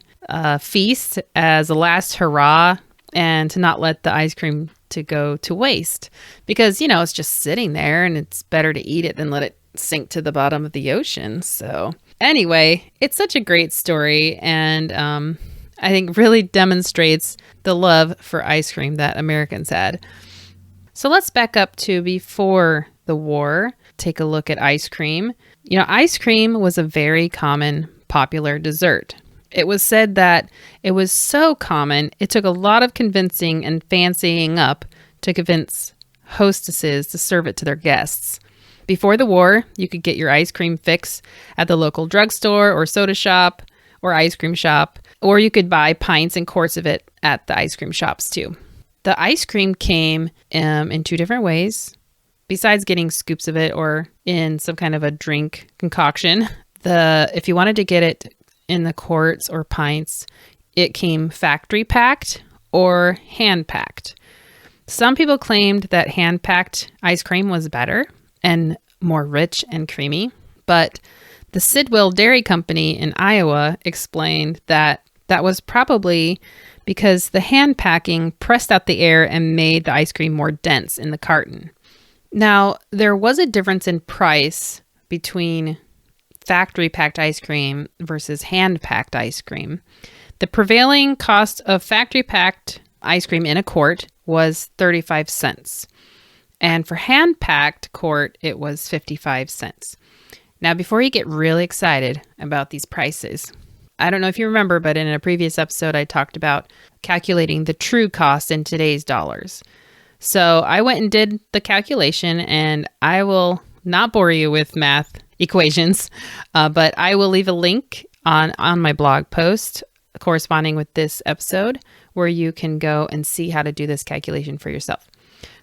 feast as a last hurrah and to not let the ice cream to go to waste because, it's just sitting there and it's better to eat it than let it sink to the bottom of the ocean. So anyway, it's such a great story and I think really demonstrates the love for ice cream that Americans had. So let's back up to before the war. Take a look at ice cream. Ice cream was a very common, popular dessert. It was said that it was so common, it took a lot of convincing and fancying up to convince hostesses to serve it to their guests. Before the war, you could get your ice cream fix at the local drugstore or soda shop or ice cream shop, or you could buy pints and quarts of it at the ice cream shops too. The ice cream came in two different ways. Besides getting scoops of it or in some kind of a drink concoction, if you wanted to get it in the quarts or pints, it came factory packed or hand packed. Some people claimed that hand packed ice cream was better and more rich and creamy, but the Sidwell Dairy Company in Iowa explained that was probably because the hand packing pressed out the air and made the ice cream more dense in the carton. Now, there was a difference in price between factory-packed ice cream versus hand-packed ice cream. The prevailing cost of factory-packed ice cream in a quart was 35 cents. And for hand-packed quart, it was 55 cents. Now, before you get really excited about these prices, I don't know if you remember, but in a previous episode, I talked about calculating the true cost in today's dollars. So I went and did the calculation, and I will not bore you with math equations, but I will leave a link on my blog post corresponding with this episode where you can go and see how to do this calculation for yourself.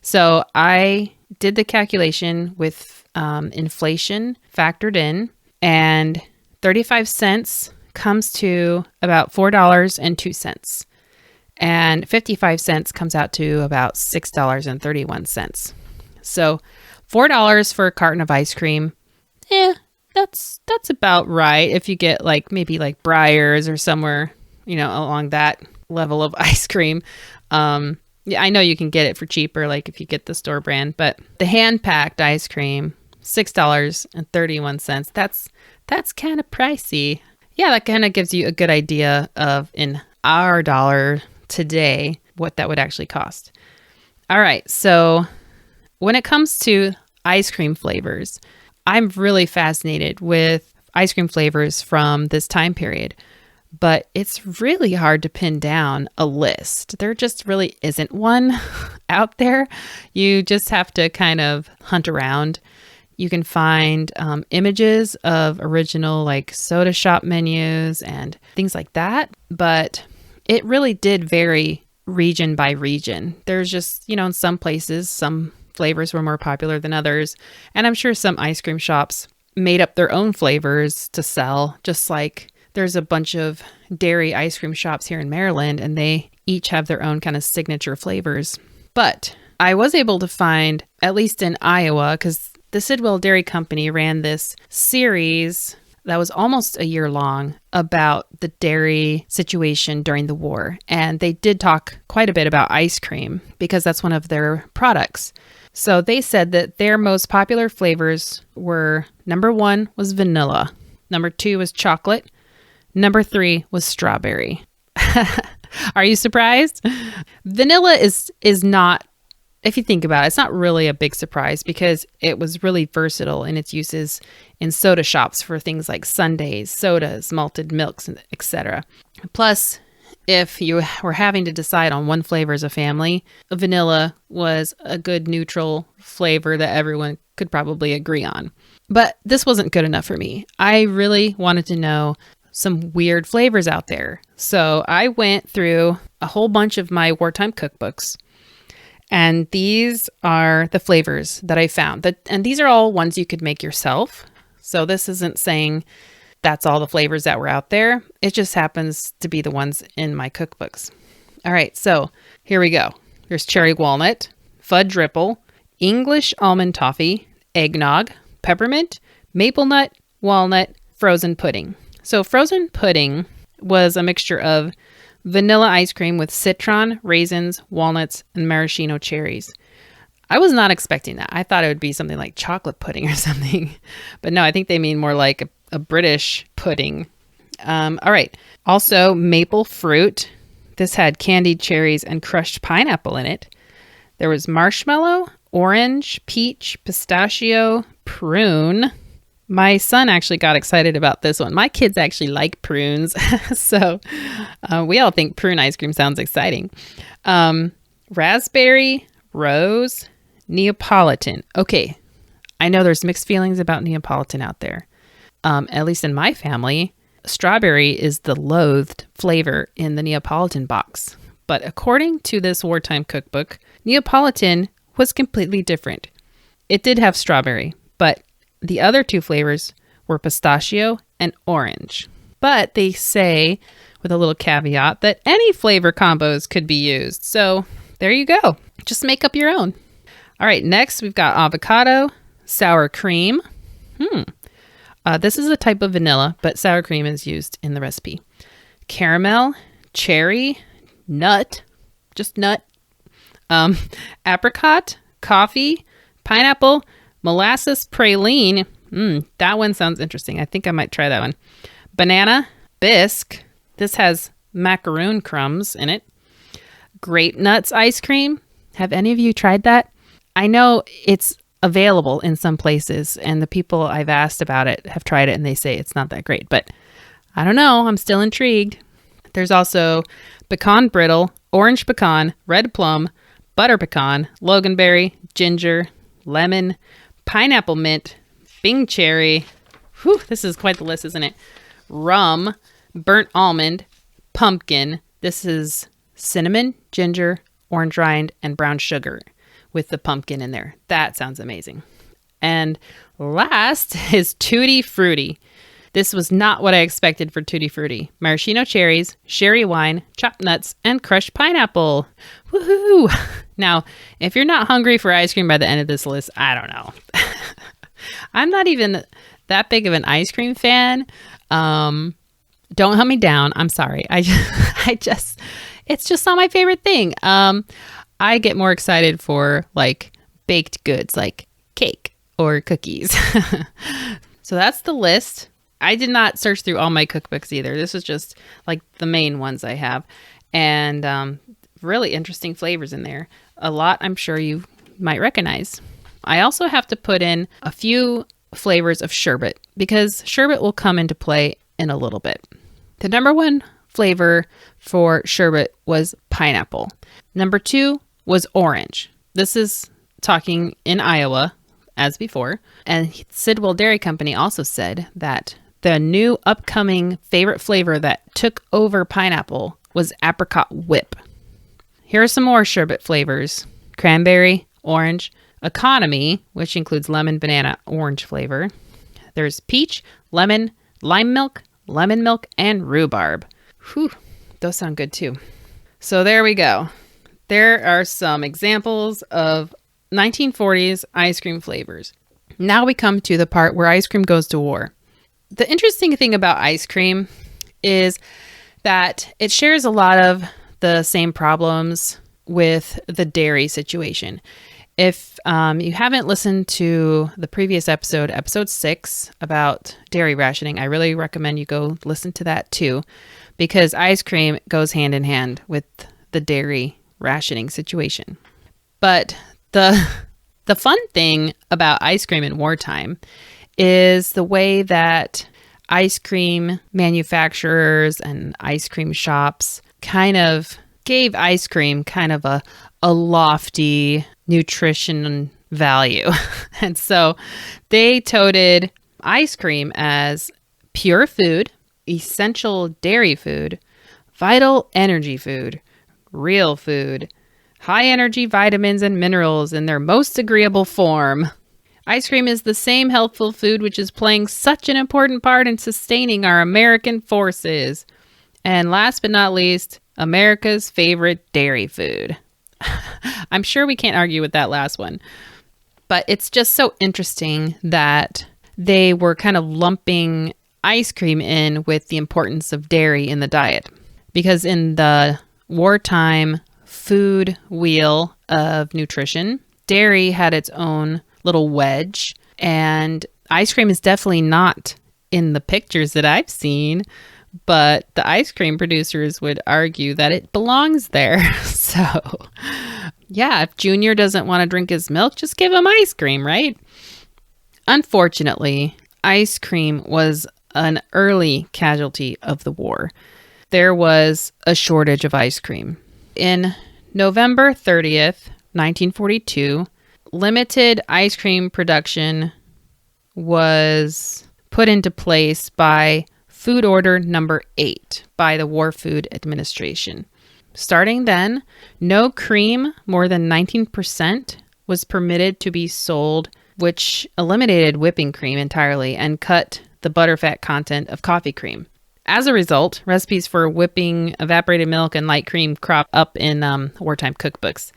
So I did the calculation with inflation factored in, and 35 cents comes to about $4.02. And 55 cents comes out to about $6.31. So $4 for a carton of ice cream. That's about right. If you get maybe Breyers or somewhere, along that level of ice cream. Yeah, I know you can get it for cheaper, if you get the store brand, but the hand packed ice cream, $6.31. That's kind of pricey. Yeah, that kind of gives you a good idea of in our dollar today what that would actually cost. All right, so when it comes to ice cream flavors, I'm really fascinated with ice cream flavors from this time period, but it's really hard to pin down a list. There just really isn't one out there. You just have to kind of hunt around. You can find images of original soda shop menus and things like that, but it really did vary region by region. There's just, in some places, some flavors were more popular than others. And I'm sure some ice cream shops made up their own flavors to sell, just like there's a bunch of dairy ice cream shops here in Maryland, and they each have their own kind of signature flavors. But I was able to find, at least in Iowa, because the Sidwell Dairy Company ran this series that was almost a year long about the dairy situation during the war. And they did talk quite a bit about ice cream because that's one of their products. So they said that their most popular flavors were, number 1 was vanilla. Number 2 was chocolate. Number 3 was strawberry. Are you surprised? Vanilla is not, if you think about it, it's not really a big surprise because it was really versatile in its uses in soda shops for things like sundaes, sodas, malted milks, etc. Plus, if you were having to decide on one flavor as a family, vanilla was a good neutral flavor that everyone could probably agree on. But this wasn't good enough for me. I really wanted to know some weird flavors out there. So I went through a whole bunch of my wartime cookbooks, and these are the flavors that I found. And these are all ones you could make yourself. So this isn't saying that's all the flavors that were out there. It just happens to be the ones in my cookbooks. All right, so here we go. There's cherry walnut, fudge ripple, English almond toffee, eggnog, peppermint, maple nut, walnut, frozen pudding. So frozen pudding was a mixture of vanilla ice cream with citron, raisins, walnuts, and maraschino cherries. I was not expecting that. I thought it would be something like chocolate pudding or something. But no, I think they mean more like a British pudding. All right. Also, maple fruit. This had candied cherries and crushed pineapple in it. There was marshmallow, orange, peach, pistachio, prune. My son actually got excited about this one. My kids actually like prunes. So we all think prune ice cream sounds exciting. Raspberry, rose, Neapolitan. Okay, I know there's mixed feelings about Neapolitan out there. At least in my family, strawberry is the loathed flavor in the Neapolitan box. But according to this wartime cookbook, Neapolitan was completely different. It did have strawberry, but the other 2 flavors were pistachio and orange. But they say, with a little caveat, that any flavor combos could be used. So there you go. Just make up your own. All right, next we've got avocado, sour cream. This is a type of vanilla, but sour cream is used in the recipe. Caramel, cherry, nut, just nut, apricot, coffee, pineapple, molasses praline. That one sounds interesting. I think I might try that one. Banana, bisque. This has macaroon crumbs in it. Grape nuts ice cream. Have any of you tried that? I know it's available in some places, and the people I've asked about it have tried it, and they say it's not that great. But I don't know. I'm still intrigued. There's also pecan brittle, orange pecan, red plum, butter pecan, loganberry, ginger, lemon, pineapple mint, Bing cherry. Whew, this is quite the list, isn't it? Rum, burnt almond, pumpkin. This is cinnamon, ginger, orange rind, and brown sugar with the pumpkin in there. That sounds amazing. And last is Tutti Frutti. This was not what I expected for Tutti Frutti. Maraschino cherries, sherry wine, chopped nuts, and crushed pineapple. Woohoo! Now, if you're not hungry for ice cream by the end of this list, I don't know. I'm not even that big of an ice cream fan. Don't hunt me down. I'm sorry. It's just not my favorite thing. I get more excited for like baked goods like cake or cookies. So that's the list. I did not search through all my cookbooks either. This is just like the main ones I have. And really interesting flavors in there. A lot I'm sure you might recognize. I also have to put in a few flavors of sherbet because sherbet will come into play in a little bit. The number 1 flavor for sherbet was pineapple. Number 2 was orange. This is talking in Iowa, as before. And Sidwell Dairy Company also said that the new upcoming favorite flavor that took over pineapple was apricot whip. Here are some more sherbet flavors. Cranberry, orange, economy, which includes lemon, banana, orange flavor. There's peach, lemon, lime milk, lemon milk, and rhubarb. Whew, those sound good too. So there we go. There are some examples of 1940s ice cream flavors. Now we come to the part where ice cream goes to war. the interesting thing about ice cream is that it shares a lot of the same problems with the dairy situation. If you haven't listened to the previous episode, episode 6, about dairy rationing, I really recommend you go listen to that too, because ice cream goes hand in hand with the dairy rationing situation. But the fun thing about ice cream in wartime is the way that ice cream manufacturers and ice cream shops kind of gave ice cream kind of a lofty nutrition value. And so they touted ice cream as pure food, essential dairy food, vital energy food, real food, high energy vitamins and minerals in their most agreeable form. Ice cream is the same healthful food which is playing such an important part in sustaining our American forces. And last but not least, America's favorite dairy food. I'm sure we can't argue with that last one. But it's just so interesting that they were kind of lumping ice cream in with the importance of dairy in the diet. Because in the wartime food wheel of nutrition, dairy had its own little wedge, and ice cream is definitely not in the pictures that I've seen, but the ice cream producers would argue that it belongs there. So, yeah, if Junior doesn't want to drink his milk, just give him ice cream, right? Unfortunately, ice cream was an early casualty of the war. There was a shortage of ice cream. In November 30th, 1942, limited ice cream production was put into place by Food Order Number 8 by the War Food Administration. Starting then, no cream more than 19% was permitted to be sold, which eliminated whipping cream entirely and cut the butterfat content of coffee cream. As a result, recipes for whipping evaporated milk and light cream cropped up in wartime cookbooks.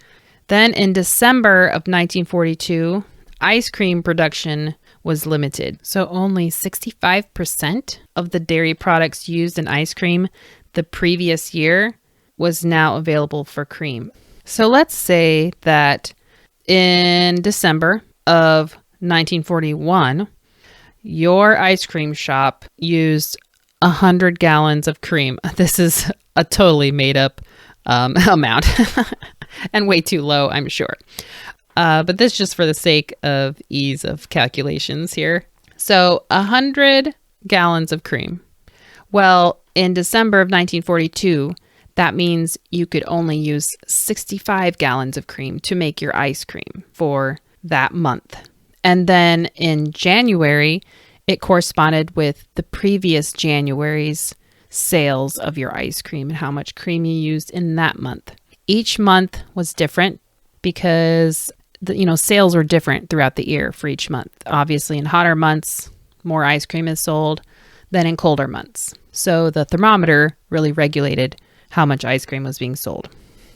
Then in December of 1942, ice cream production was limited. So only 65% of the dairy products used in ice cream the previous year was now available for cream. So let's say that in December of 1941, your ice cream shop used 100 gallons of cream. This is a totally made up amount and way too low, I'm sure. But this is just for the sake of ease of calculations here. So 100 gallons of cream. Well, in December of 1942, that means you could only use 65 gallons of cream to make your ice cream for that month. And then in January, it corresponded with the previous January's sales of your ice cream and how much cream you used in that month. Each month was different because sales were different throughout the year for each month. Obviously, in hotter months, more ice cream is sold than in colder months. So the thermometer really regulated how much ice cream was being sold.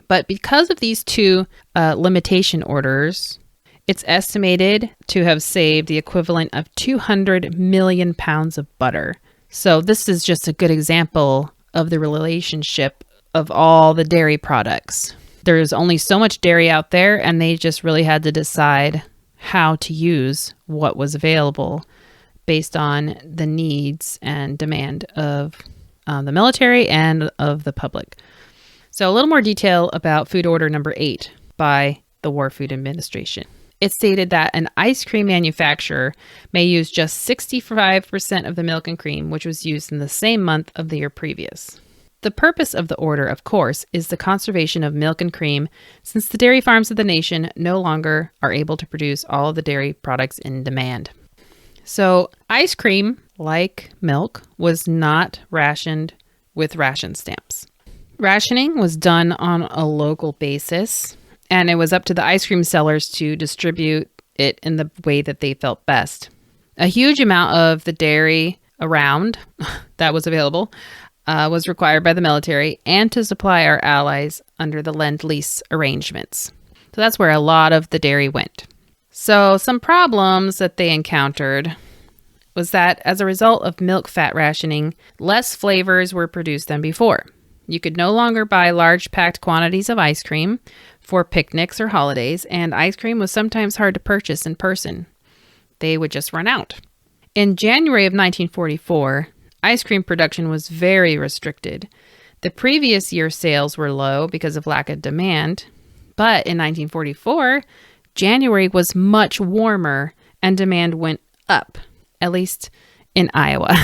But because of these two limitation orders, it's estimated to have saved the equivalent of 200 million pounds of butter. So this is just a good example of the relationship of all the dairy products. There's only so much dairy out there, and they just really had to decide how to use what was available based on the needs and demand of the military and of the public. So a little more detail about Food Order Number 8 by the War Food Administration. It stated that an ice cream manufacturer may use just 65% of the milk and cream, which was used in the same month of the year previous. The purpose of the order, of course, is the conservation of milk and cream, since the dairy farms of the nation no longer are able to produce all of the dairy products in demand. So ice cream, like milk, was not rationed with ration stamps. Rationing was done on a local basis, and it was up to the ice cream sellers to distribute it in the way that they felt best. A huge amount of the dairy around that was available was required by the military and to supply our allies under the Lend-Lease arrangements. So that's where a lot of the dairy went. So some problems that they encountered was that as a result of milk fat rationing, less flavors were produced than before. You could no longer buy large packed quantities of ice cream for picnics or holidays, and ice cream was sometimes hard to purchase in person. They would just run out. In January of 1944, ice cream production was very restricted. The previous year's sales were low because of lack of demand, but in 1944, January was much warmer and demand went up, at least in Iowa.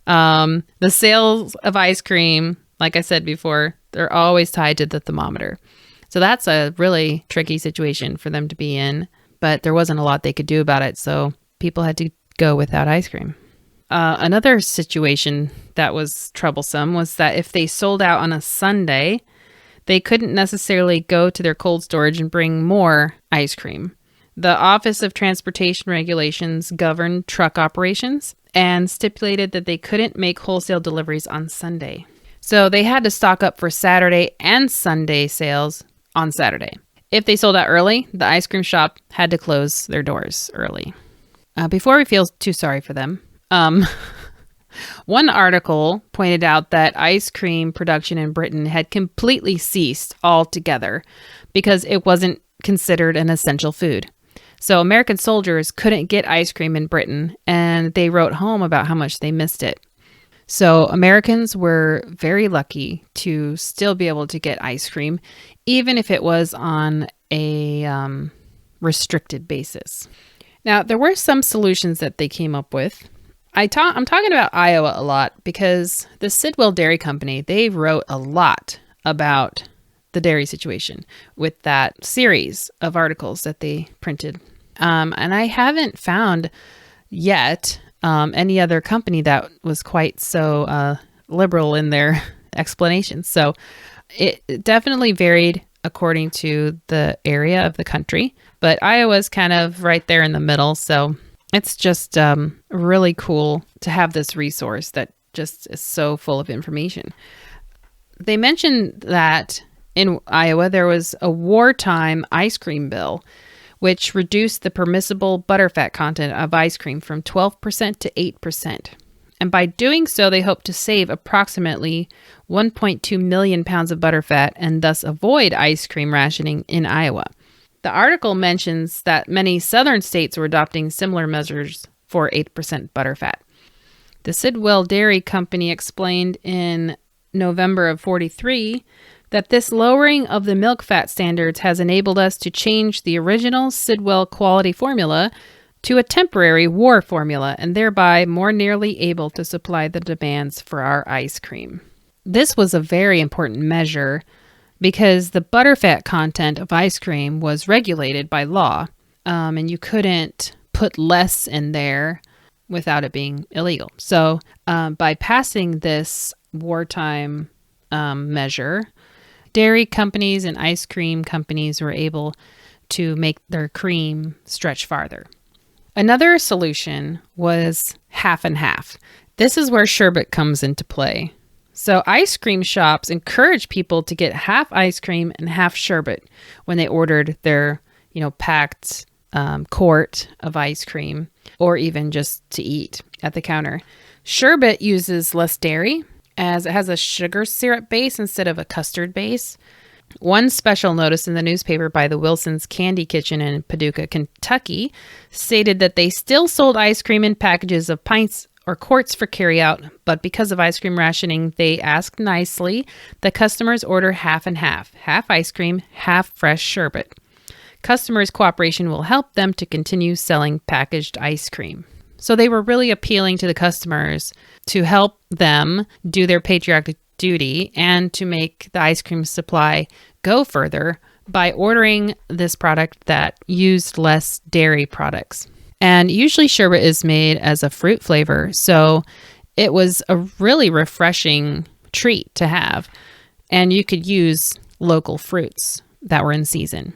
The sales of ice cream, like I said before, they're always tied to the thermometer. So that's a really tricky situation for them to be in, but there wasn't a lot they could do about it, so people had to go without ice cream. Another situation that was troublesome was that if they sold out on a Sunday, they couldn't necessarily go to their cold storage and bring more ice cream. The Office of Transportation Regulations governed truck operations and stipulated that they couldn't make wholesale deliveries on Sunday. So they had to stock up for Saturday and Sunday sales on Saturday. If they sold out early, the ice cream shop had to close their doors early. Before we feel too sorry for them, one article pointed out that ice cream production in Britain had completely ceased altogether because it wasn't considered an essential food. So American soldiers couldn't get ice cream in Britain, and they wrote home about how much they missed it. So Americans were very lucky to still be able to get ice cream, even if it was on a restricted basis. Now, there were some solutions that they came up with. I'm talking about Iowa a lot because the Sidwell Dairy Company, they wrote a lot about the dairy situation with that series of articles that they printed. And I haven't found yet any other company that was quite so liberal in their explanations. So it definitely varied according to the area of the country, but Iowa's kind of right there in the middle. So it's just really cool to have this resource that just is so full of information. They mentioned that in Iowa, there was a wartime ice cream bill, which reduced the permissible butterfat content of ice cream from 12% to 8%. And by doing so, they hope to save approximately 1.2 million pounds of butterfat and thus avoid ice cream rationing in Iowa. The article mentions that many southern states were adopting similar measures for 8% butterfat. The Sidwell Dairy Company explained in November of 43 that this lowering of the milk fat standards has enabled us to change the original Sidwell quality formula to a temporary war formula and thereby more nearly able to supply the demands for our ice cream. This was a very important measure because the butterfat content of ice cream was regulated by law, and you couldn't put less in there without it being illegal. So by passing this wartime measure, dairy companies and ice cream companies were able to make their cream stretch farther. Another solution was half and half. This is where sherbet comes into play. So ice cream shops encourage people to get half ice cream and half sherbet when they ordered their, packed quart of ice cream, or even just to eat at the counter. Sherbet uses less dairy, as it has a sugar syrup base instead of a custard base. One special notice in the newspaper by the Wilson's Candy Kitchen in Paducah, Kentucky, stated that they still sold ice cream in packages of pints or quarts for carryout, but because of ice cream rationing, they asked nicely that customers order half and half ice cream, half fresh sherbet. Customers' cooperation will help them to continue selling packaged ice cream. So they were really appealing to the customers to help them do their patriotic duty and to make the ice cream supply go further by ordering this product that used less dairy products. And usually sherbet is made as a fruit flavor, so it was a really refreshing treat to have. And you could use local fruits that were in season.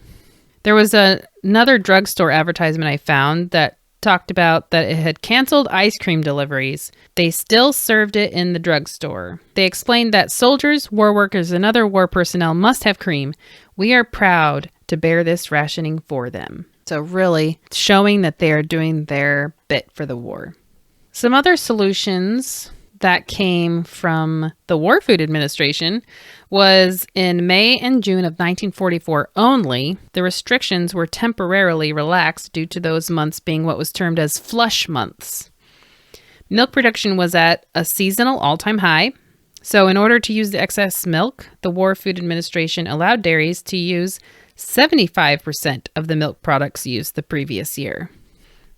There was another drugstore advertisement I found that talked about that it had canceled ice cream deliveries. They still served it in the drugstore. They explained that soldiers, war workers, and other war personnel must have cream. We are proud to bear this rationing for them. So really showing that they are doing their bit for the war. Some other solutions that came from the War Food Administration was in May and June of 1944 only, the restrictions were temporarily relaxed due to those months being what was termed as flush months. Milk production was at a seasonal all-time high. So in order to use the excess milk, the War Food Administration allowed dairies to use 75% of the milk products used the previous year.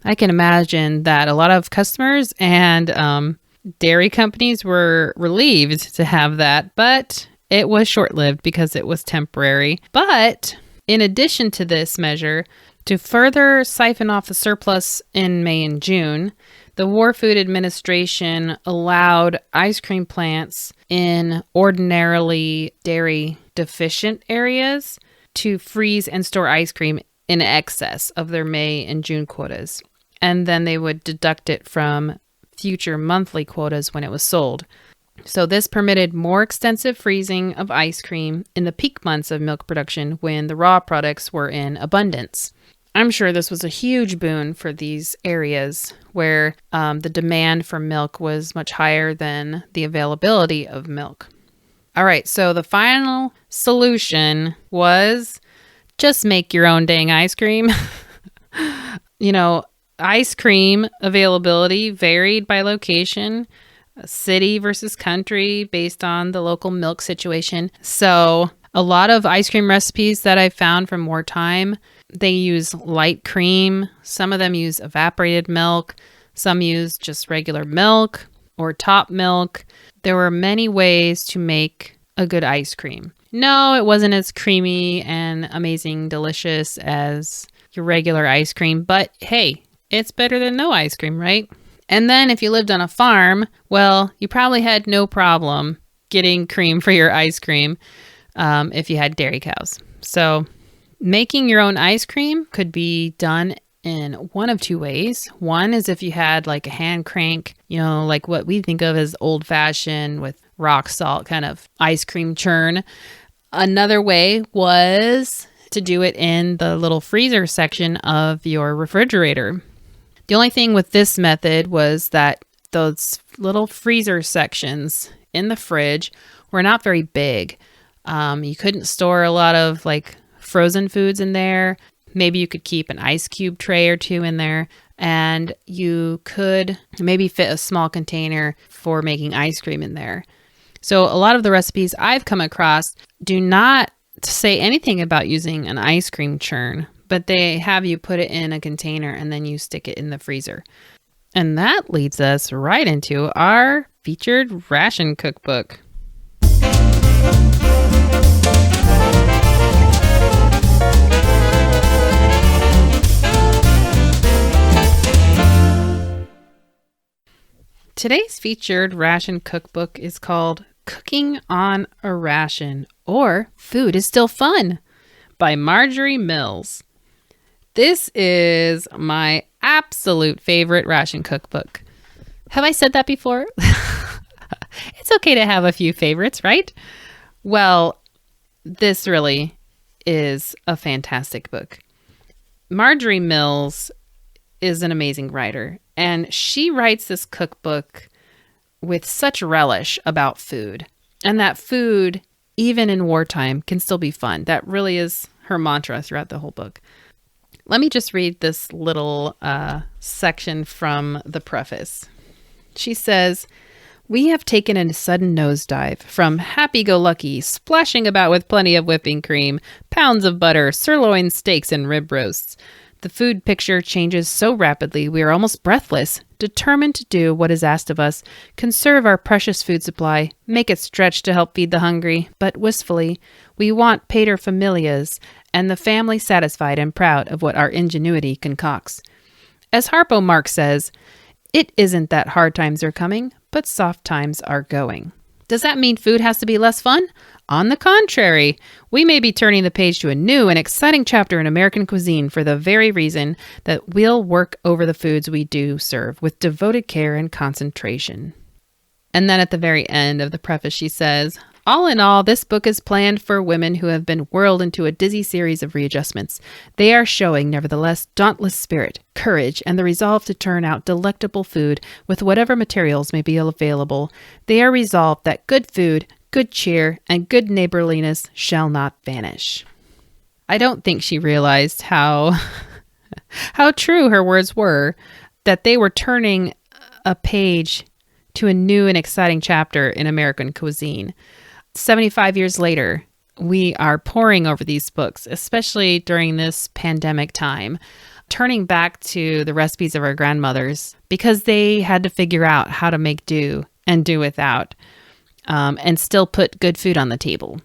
I can imagine that a lot of customers and dairy companies were relieved to have that, but it was short-lived because it was temporary. But in addition to this measure, to further siphon off the surplus in May and June, the War Food Administration allowed ice cream plants in ordinarily dairy deficient areas to freeze and store ice cream in excess of their May and June quotas. And then they would deduct it from future monthly quotas when it was sold. So this permitted more extensive freezing of ice cream in the peak months of milk production when the raw products were in abundance. I'm sure this was a huge boon for these areas where the demand for milk was much higher than the availability of milk. All right, so the final solution was just make your own dang ice cream. Ice cream availability varied by location, city versus country, based on the local milk situation. So a lot of ice cream recipes that I found from wartime, they use light cream. Some of them use evaporated milk. Some use just regular milk or top milk. There were many ways to make a good ice cream. No, it wasn't as creamy and amazing, delicious as your regular ice cream, but hey, it's better than no ice cream, right? And then if you lived on a farm, well, you probably had no problem getting cream for your ice cream if you had dairy cows. So making your own ice cream could be done in one of two ways. One is if you had like a hand crank, like what we think of as old fashioned with rock salt kind of ice cream churn. Another way was to do it in the little freezer section of your refrigerator. The only thing with this method was that those little freezer sections in the fridge were not very big. You couldn't store a lot of like frozen foods in there. Maybe you could keep an ice cube tray or two in there, and you could maybe fit a small container for making ice cream in there. So a lot of the recipes I've come across do not say anything about using an ice cream churn, but they have you put it in a container and then you stick it in the freezer. And that leads us right into our featured ration cookbook. Today's featured ration cookbook is called Cooking on a Ration, or Food is Still Fun, by Marjorie Mills. This is my absolute favorite ration cookbook. Have I said that before? It's okay to have a few favorites, right? Well, this really is a fantastic book. Marjorie Mills is an amazing writer, and she writes this cookbook with such relish about food, and that food, even in wartime, can still be fun. That really is her mantra throughout the whole book. Let me just read this little section from the preface. She says, "We have taken a sudden nosedive from happy-go-lucky, splashing about with plenty of whipping cream, pounds of butter, sirloin steaks, and rib roasts. The food picture changes so rapidly we are almost breathless, determined to do what is asked of us, conserve our precious food supply, make it stretch to help feed the hungry, but wistfully, we want paterfamilias and the family satisfied and proud of what our ingenuity concocts. As Harpo Marx says, it isn't that hard times are coming, but soft times are going. Does that mean food has to be less fun? On the contrary, we may be turning the page to a new and exciting chapter in American cuisine for the very reason that we'll work over the foods we do serve with devoted care and concentration." And then at the very end of the preface, she says, All in all, this book is planned for women who have been whirled into a dizzy series of readjustments. They are showing, nevertheless, dauntless spirit, courage, and the resolve to turn out delectable food with whatever materials may be available. They are resolved that good food, good cheer, and good neighborliness shall not vanish. I don't think she realized how true her words were, that they were turning a page to a new and exciting chapter in American cuisine. 75 years later, we are poring over these books, especially during this pandemic time, turning back to the recipes of our grandmothers because they had to figure out how to make do and do without, and still put good food on the table.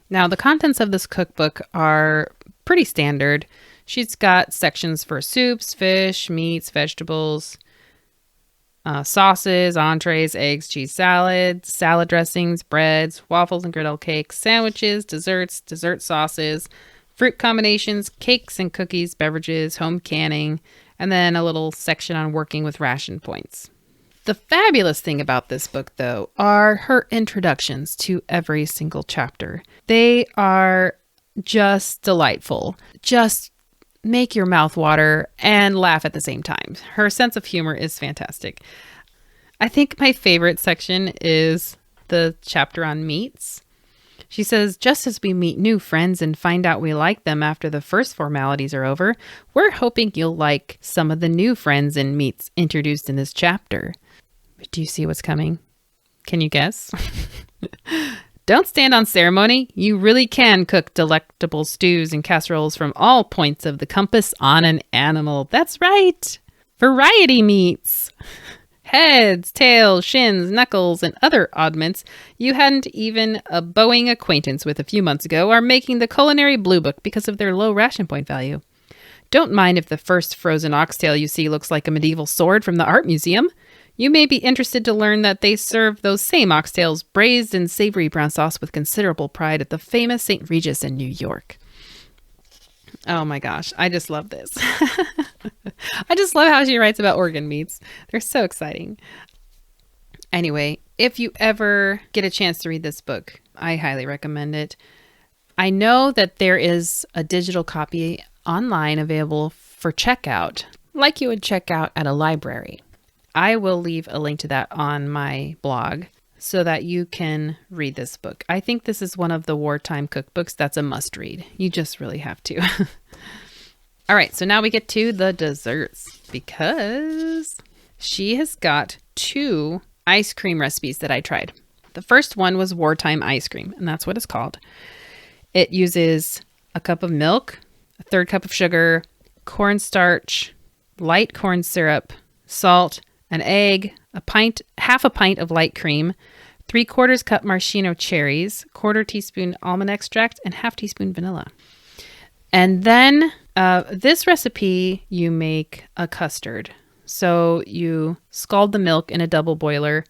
Now, the contents of this cookbook are pretty standard. She's got sections for soups, fish, meats, vegetables, sauces, entrees, eggs, cheese salad, salad dressings, breads, waffles and griddle cakes, sandwiches, desserts, dessert sauces, fruit combinations, cakes and cookies, beverages, home canning, and then a little section on working with ration points. The fabulous thing about this book, though, are her introductions to every single chapter. They are just delightful. Just make your mouth water and laugh at the same time. Her sense of humor is fantastic. I think my favorite section is the chapter on meats. She says, just as we meet new friends and find out we like them after the first formalities are over, we're hoping you'll like some of the new friends and meats introduced in this chapter. Do you see what's coming? Can you guess? Don't stand on ceremony. You really can cook delectable stews and casseroles from all points of the compass on an animal. That's right. Variety meats. Heads, tails, shins, knuckles, and other oddments you hadn't even a bowing acquaintance with a few months ago are making the culinary blue book because of their low ration point value. Don't mind if the first frozen oxtail you see looks like a medieval sword from the art museum. You may be interested to learn that they serve those same oxtails braised in savory brown sauce with considerable pride at the famous St. Regis in New York. Oh my gosh, I just love this. I just love how she writes about organ meats. They're so exciting. Anyway, if you ever get a chance to read this book, I highly recommend it. I know that there is a digital copy online available for checkout, like you would check out at a library. I will leave a link to that on my blog so that you can read this book. I think this is one of the wartime cookbooks that's a must read. You just really have to. All right, so now we get to the desserts because she has got 2 ice cream recipes that I tried. The first one was wartime ice cream, and that's what it's called. It uses a cup of milk, a 1/3 cup of sugar, cornstarch, light corn syrup, salt, an egg, half a pint of light cream, 3/4 cup maraschino cherries, 1/4 teaspoon almond extract, and 1/2 teaspoon vanilla. And then this recipe, you make a custard. So you scald the milk in a double boiler.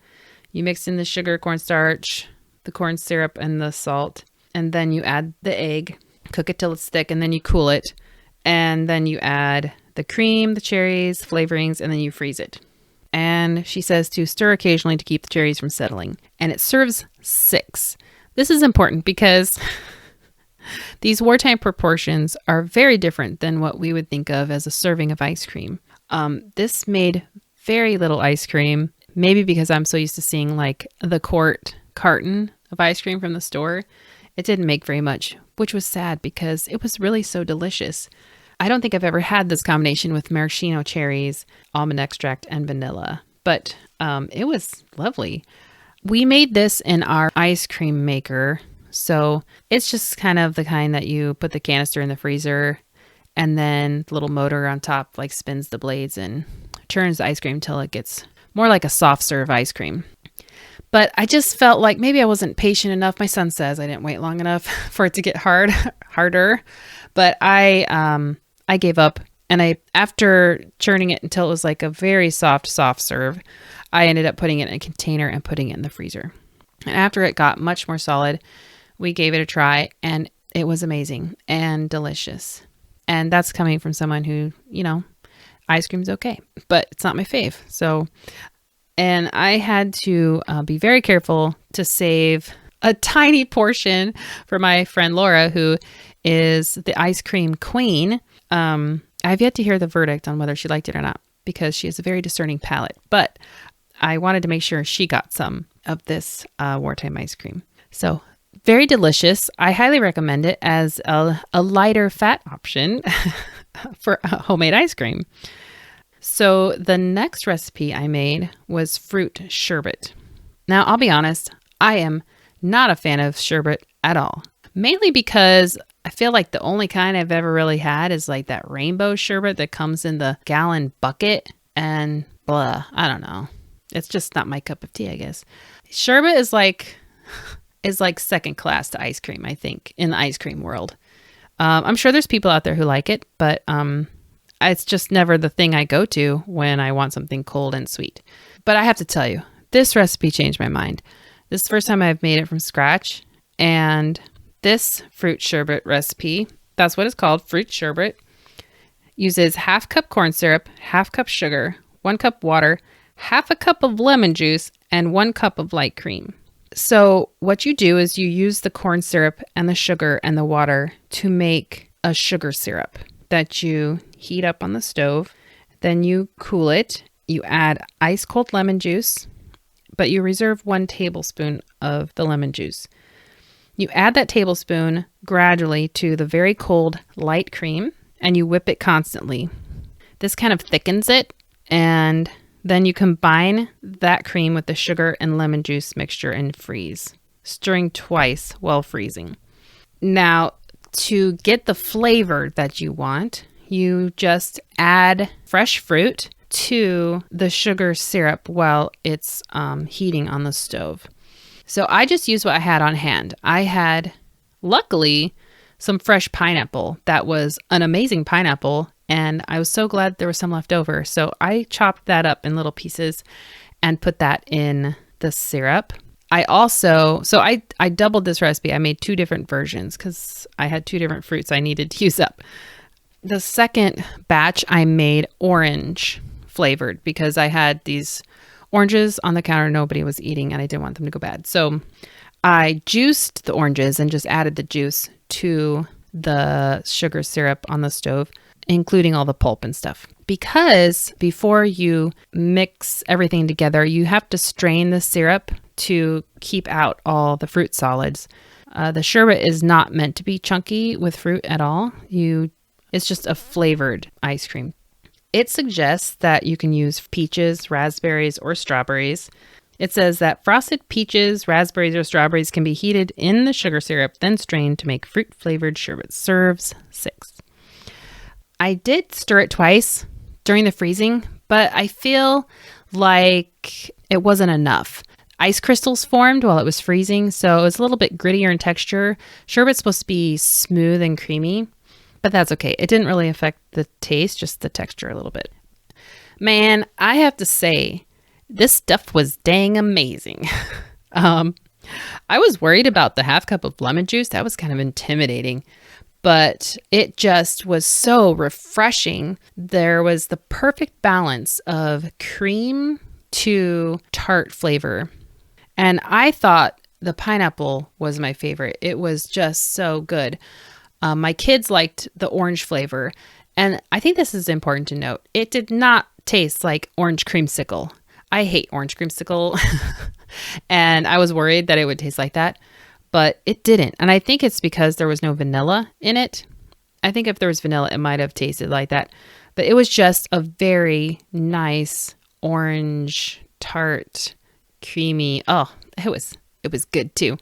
You mix in the sugar, cornstarch, the corn syrup, and the salt. And then you add the egg, cook it till it's thick, and then you cool it. And then you add the cream, the cherries, flavorings, and then you freeze it. And she says to stir occasionally to keep the cherries from settling. And it serves 6. This is important because these wartime proportions are very different than what we would think of as a serving of ice cream. This made very little ice cream, maybe because I'm so used to seeing like the quart carton of ice cream from the store. It didn't make very much, which was sad because it was really so delicious. I don't think I've ever had this combination with maraschino cherries, almond extract, and vanilla, but it was lovely. We made this in our ice cream maker, so it's just kind of the kind that you put the canister in the freezer, and then the little motor on top like spins the blades and churns the ice cream till it gets more like a soft serve ice cream. But I just felt like maybe I wasn't patient enough. My son says I didn't wait long enough for it to get harder, but I gave up, and after churning it until it was like a very soft serve, I ended up putting it in a container and putting it in the freezer. And after it got much more solid, we gave it a try, and it was amazing and delicious. And that's coming from someone who, ice cream's okay, but it's not my fave. And I had to be very careful to save a tiny portion for my friend Laura, who is the ice cream queen. I have yet to hear the verdict on whether she liked it or not, because she has a very discerning palate. But I wanted to make sure she got some of this wartime ice cream. So very delicious. I highly recommend it as a lighter fat option for homemade ice cream. So the next recipe I made was fruit sherbet. Now, I'll be honest, I am not a fan of sherbet at all. Mainly because I feel like the only kind I've ever really had is like that rainbow sherbet that comes in the gallon bucket, and blah, I don't know. It's just not my cup of tea, I guess. Sherbet is like second class to ice cream, I think, in the ice cream world. I'm sure there's people out there who like it, but it's just never the thing I go to when I want something cold and sweet. But I have to tell you, this recipe changed my mind. This is the first time I've made it from scratch, and this fruit sherbet recipe, that's what it's called, fruit sherbet, uses 1/2 cup corn syrup, 1/2 cup sugar, 1 cup water, 1/2 cup of lemon juice, and 1 cup of light cream. So what you do is you use the corn syrup and the sugar and the water to make a sugar syrup that you heat up on the stove. Then you cool it. You add ice cold lemon juice, but you reserve 1 tablespoon of the lemon juice. You add that tablespoon gradually to the very cold light cream, and you whip it constantly. This kind of thickens it, and then you combine that cream with the sugar and lemon juice mixture and freeze, stirring twice while freezing. Now, to get the flavor that you want, you just add fresh fruit to the sugar syrup while it's heating on the stove. So I just used what I had on hand. I had, luckily, some fresh pineapple that was an amazing pineapple, and I was so glad there was some left over. So I chopped that up in little pieces and put that in the syrup. I doubled this recipe. I made 2 different versions because I had 2 different fruits I needed to use up. The second batch I made orange flavored because I had these oranges on the counter nobody was eating, and I didn't want them to go bad. So I juiced the oranges and just added the juice to the sugar syrup on the stove, including all the pulp and stuff. Because before you mix everything together, you have to strain the syrup to keep out all the fruit solids. The sherbet is not meant to be chunky with fruit at all. It's just a flavored ice cream. It suggests that you can use peaches, raspberries, or strawberries. It says that frosted peaches, raspberries, or strawberries can be heated in the sugar syrup, then strained to make fruit-flavored sherbet. Serves 6. I did stir it twice during the freezing, but I feel like it wasn't enough. Ice crystals formed while it was freezing, so it was a little bit grittier in texture. Sherbet's supposed to be smooth and creamy, but that's okay. It didn't really affect the taste, just the texture a little bit. Man, I have to say, this stuff was dang amazing. I was worried about the 1/2 cup of lemon juice. That was kind of intimidating, but it just was so refreshing. There was the perfect balance of cream to tart flavor. And I thought the pineapple was my favorite. It was just so good. My kids liked the orange flavor. And I think this is important to note. It did not taste like orange creamsicle. I hate orange creamsicle. And I was worried that it would taste like that. But it didn't. And I think it's because there was no vanilla in it. I think if there was vanilla, it might have tasted like that. But it was just a very nice orange, tart, creamy. Oh, it was good too.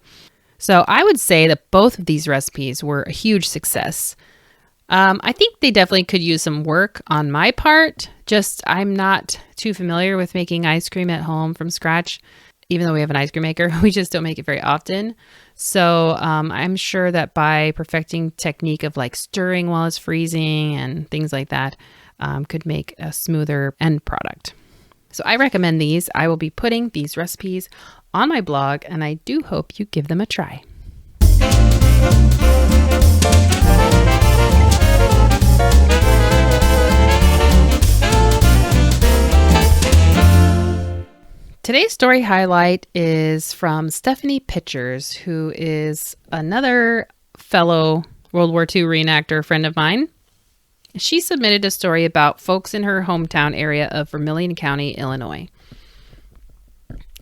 So I would say that both of these recipes were a huge success. I think they definitely could use some work on my part. Just I'm not too familiar with making ice cream at home from scratch. Even though we have an ice cream maker, we just don't make it very often. So I'm sure that by perfecting technique of like stirring while it's freezing and things like that could make a smoother end product. So I recommend these. I will be putting these recipes on my blog, and I do hope you give them a try. Today's story highlight is from Stephanie Pitchers, who is another fellow World War II reenactor friend of mine. She submitted a story about folks in her hometown area of Vermilion County, Illinois.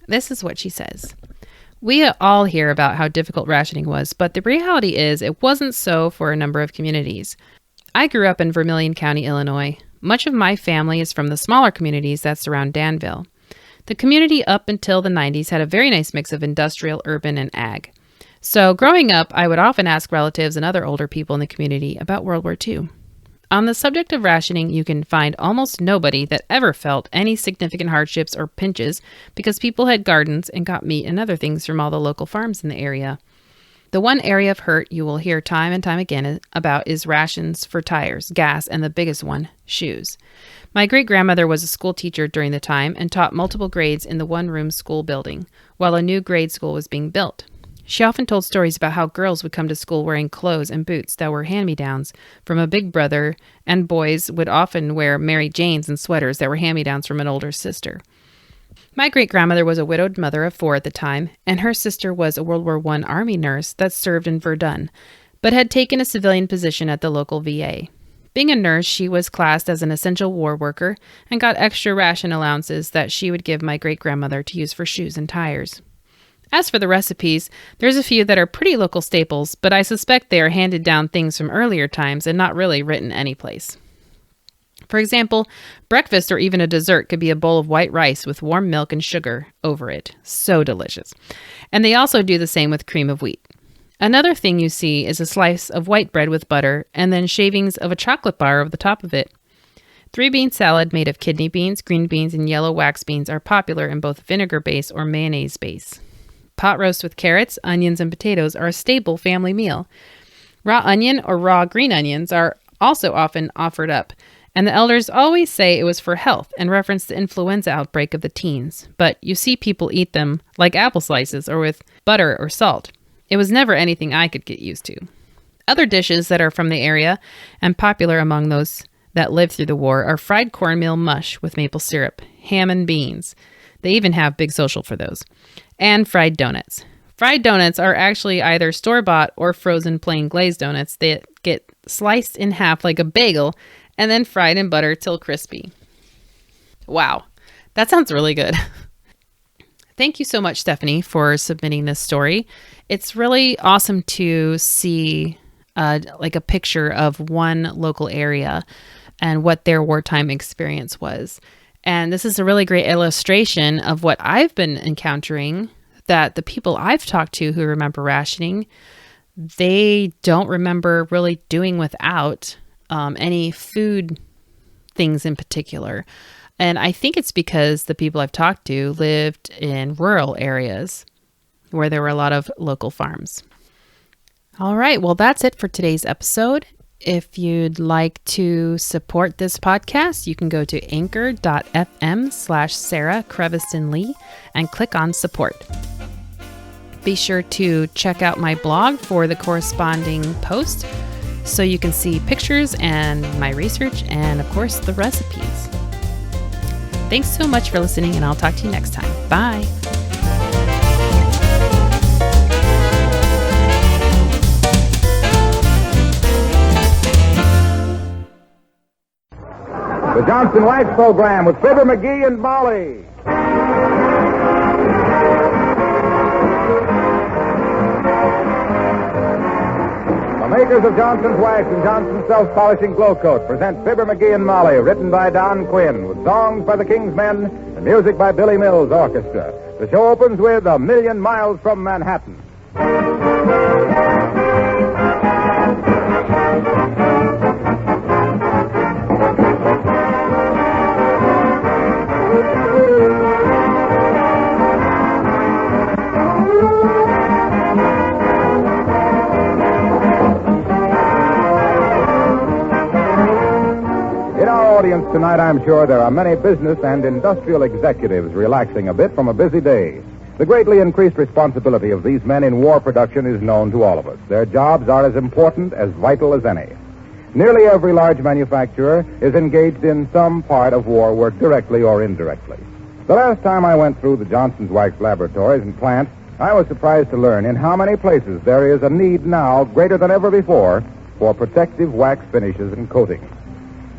This is what she says. We all hear about how difficult rationing was, but the reality is it wasn't so for a number of communities. I grew up in Vermilion County, Illinois. Much of my family is from the smaller communities that surround Danville. The community up until the 90s had a very nice mix of industrial, urban, and ag. So growing up, I would often ask relatives and other older people in the community about World War II. On the subject of rationing, you can find almost nobody that ever felt any significant hardships or pinches because people had gardens and got meat and other things from all the local farms in the area. The one area of hurt you will hear time and time again about is rations for tires, gas, and the biggest one, shoes. My great-grandmother was a school teacher during the time and taught multiple grades in the one-room school building, while a new grade school was being built. She often told stories about how girls would come to school wearing clothes and boots that were hand-me-downs from a big brother, and boys would often wear Mary Janes and sweaters that were hand-me-downs from an older sister. My great-grandmother was a widowed mother of 4 at the time, and her sister was a World War I Army nurse that served in Verdun, but had taken a civilian position at the local VA. Being a nurse, she was classed as an essential war worker and got extra ration allowances that she would give my great-grandmother to use for shoes and tires. As for the recipes, there's a few that are pretty local staples, but I suspect they are handed down things from earlier times and not really written anyplace. For example, breakfast or even a dessert could be a bowl of white rice with warm milk and sugar over it. So delicious. And they also do the same with cream of wheat. Another thing you see is a slice of white bread with butter and then shavings of a chocolate bar over the top of it. 3-bean salad made of kidney beans, green beans, and yellow wax beans are popular in both vinegar base or mayonnaise base. Pot roast with carrots, onions, and potatoes are a staple family meal. Raw onion or raw green onions are also often offered up, and the elders always say it was for health and reference the influenza outbreak of the teens, but you see people eat them like apple slices or with butter or salt. It was never anything I could get used to. Other dishes that are from the area and popular among those that lived through the war are fried cornmeal mush with maple syrup, ham and beans. They even have Big Social for those. And fried donuts. Fried donuts are actually either store-bought or frozen plain glazed donuts that get sliced in half like a bagel and then fried in butter till crispy. Wow, that sounds really good. Thank you so much, Stephanie, for submitting this story. It's really awesome to see like a picture of one local area and what their wartime experience was. And this is a really great illustration of what I've been encountering, that the people I've talked to who remember rationing, they don't remember really doing without any food things in particular. And I think it's because the people I've talked to lived in rural areas where there were a lot of local farms. All right, well, that's it for today's episode. If you'd like to support this podcast, you can go to anchor.fm/Sarah Creviston Lee and click on support. Be sure to check out my blog for the corresponding post so you can see pictures and my research and, of course, the recipes. Thanks so much for listening, and I'll talk to you next time. Bye. The Johnson Wax Program with Fibber, McGee, and Molly. The makers of Johnson's Wax and Johnson's Self-Polishing Glow Coat present Fibber, McGee, and Molly, written by Don Quinn, with songs by the King's Men and music by Billy Mills Orchestra. The show opens with A Million Miles from Manhattan. Audience tonight, I'm sure there are many business and industrial executives relaxing a bit from a busy day. The greatly increased responsibility of these men in war production is known to all of us. Their jobs are as important, as vital as any. Nearly every large manufacturer is engaged in some part of war work, directly or indirectly. The last time I went through the Johnson's Wax laboratories and plants, I was surprised to learn in how many places there is a need now greater than ever before for protective wax finishes and coatings.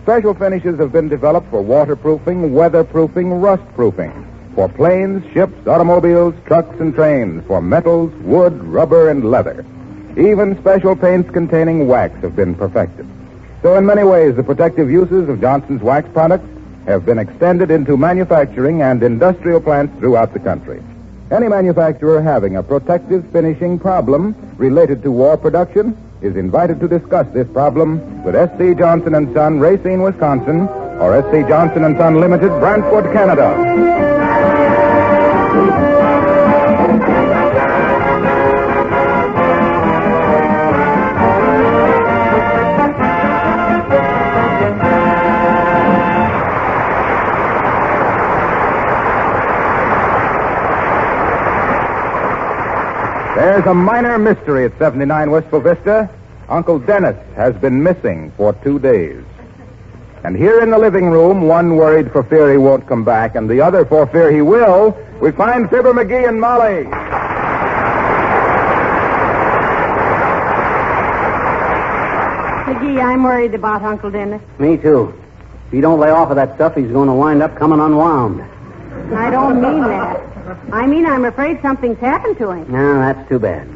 Special finishes have been developed for waterproofing, weatherproofing, rust-proofing, for planes, ships, automobiles, trucks, and trains, for metals, wood, rubber, and leather. Even special paints containing wax have been perfected. So in many ways, the protective uses of Johnson's Wax products have been extended into manufacturing and industrial plants throughout the country. Any manufacturer having a protective finishing problem related to war production is invited to discuss this problem with S.C. Johnson & Son, Racine, Wisconsin, or S.C. Johnson & Son Limited, Brantford, Canada. There's a minor mystery at 79 Wistful Vista. Uncle Dennis has been missing for 2 days. And here in the living room, one worried for fear he won't come back, and the other for fear he will, we find Fibber, McGee, and Molly. McGee, I'm worried about Uncle Dennis. Me, too. If he don't lay off of that stuff, he's going to wind up coming unwound. I don't mean that. I mean, I'm afraid something's happened to him. No, that's too bad.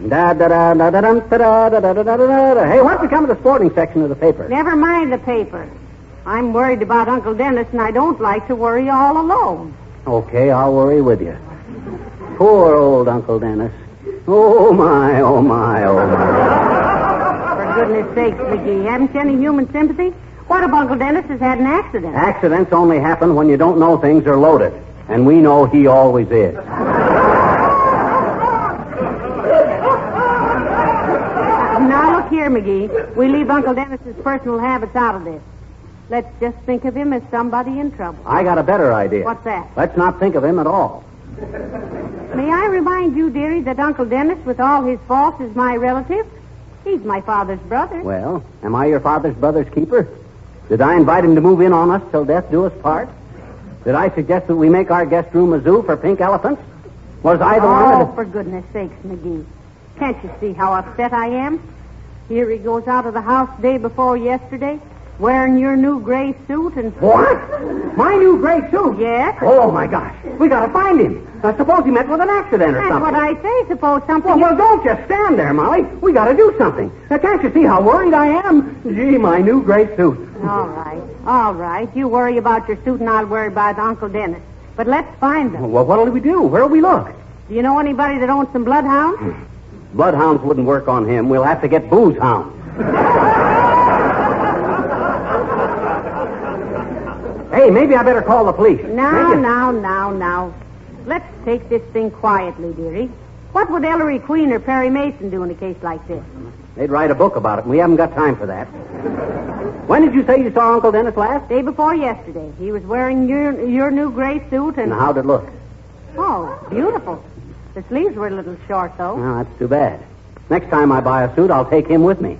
Hey, what's become of the sporting section of the paper? Never mind the paper. I'm worried about Uncle Dennis, and I don't like to worry all alone. Okay, I'll worry with you. Poor old Uncle Dennis. Oh, my, oh, my, oh, my. For goodness sakes, McGee, haven't you any human sympathy? What if Uncle Dennis has had an accident? Accidents only happen when you don't know things are loaded. And we know he always is. Now, look here, McGee. We leave Uncle Dennis's personal habits out of this. Let's just think of him as somebody in trouble. I got a better idea. What's that? Let's not think of him at all. May I remind you, dearie, that Uncle Dennis, with all his faults, is my relative? He's my father's brother. Well, am I your father's brother's keeper? Did I invite him to move in on us till death do us part? Did I suggest that we make our guest room a zoo for pink elephants? Was I the one? Oh, for goodness sakes, McGee. Can't you see how upset I am? Here he goes out of the house day before yesterday, wearing your new gray suit and... What? My new gray suit? Yes. Oh, my gosh. We gotta find him. Suppose he met with an accident or something. That's what I say. Suppose something... Well, don't just stand there, Molly. We gotta do something. Now, can't you see how worried I am? Gee, my new gray suit. All right. All right. You worry about your suit and I'll worry about Uncle Dennis. But let's find them. Well, what'll we do? Where'll we look? Do you know anybody that owns some bloodhounds? Bloodhounds wouldn't work on him. We'll have to get booze hounds. Hey, maybe I better call the police. Now. Let's take this thing quietly, dearie. What would Ellery Queen or Perry Mason do in a case like this? They'd write a book about it, and we haven't got time for that. When did you say you saw Uncle Dennis last? Day before yesterday. He was wearing your new gray suit and... And how'd it look? Oh, beautiful. The sleeves were a little short, though. No, that's too bad. Next time I buy a suit, I'll take him with me.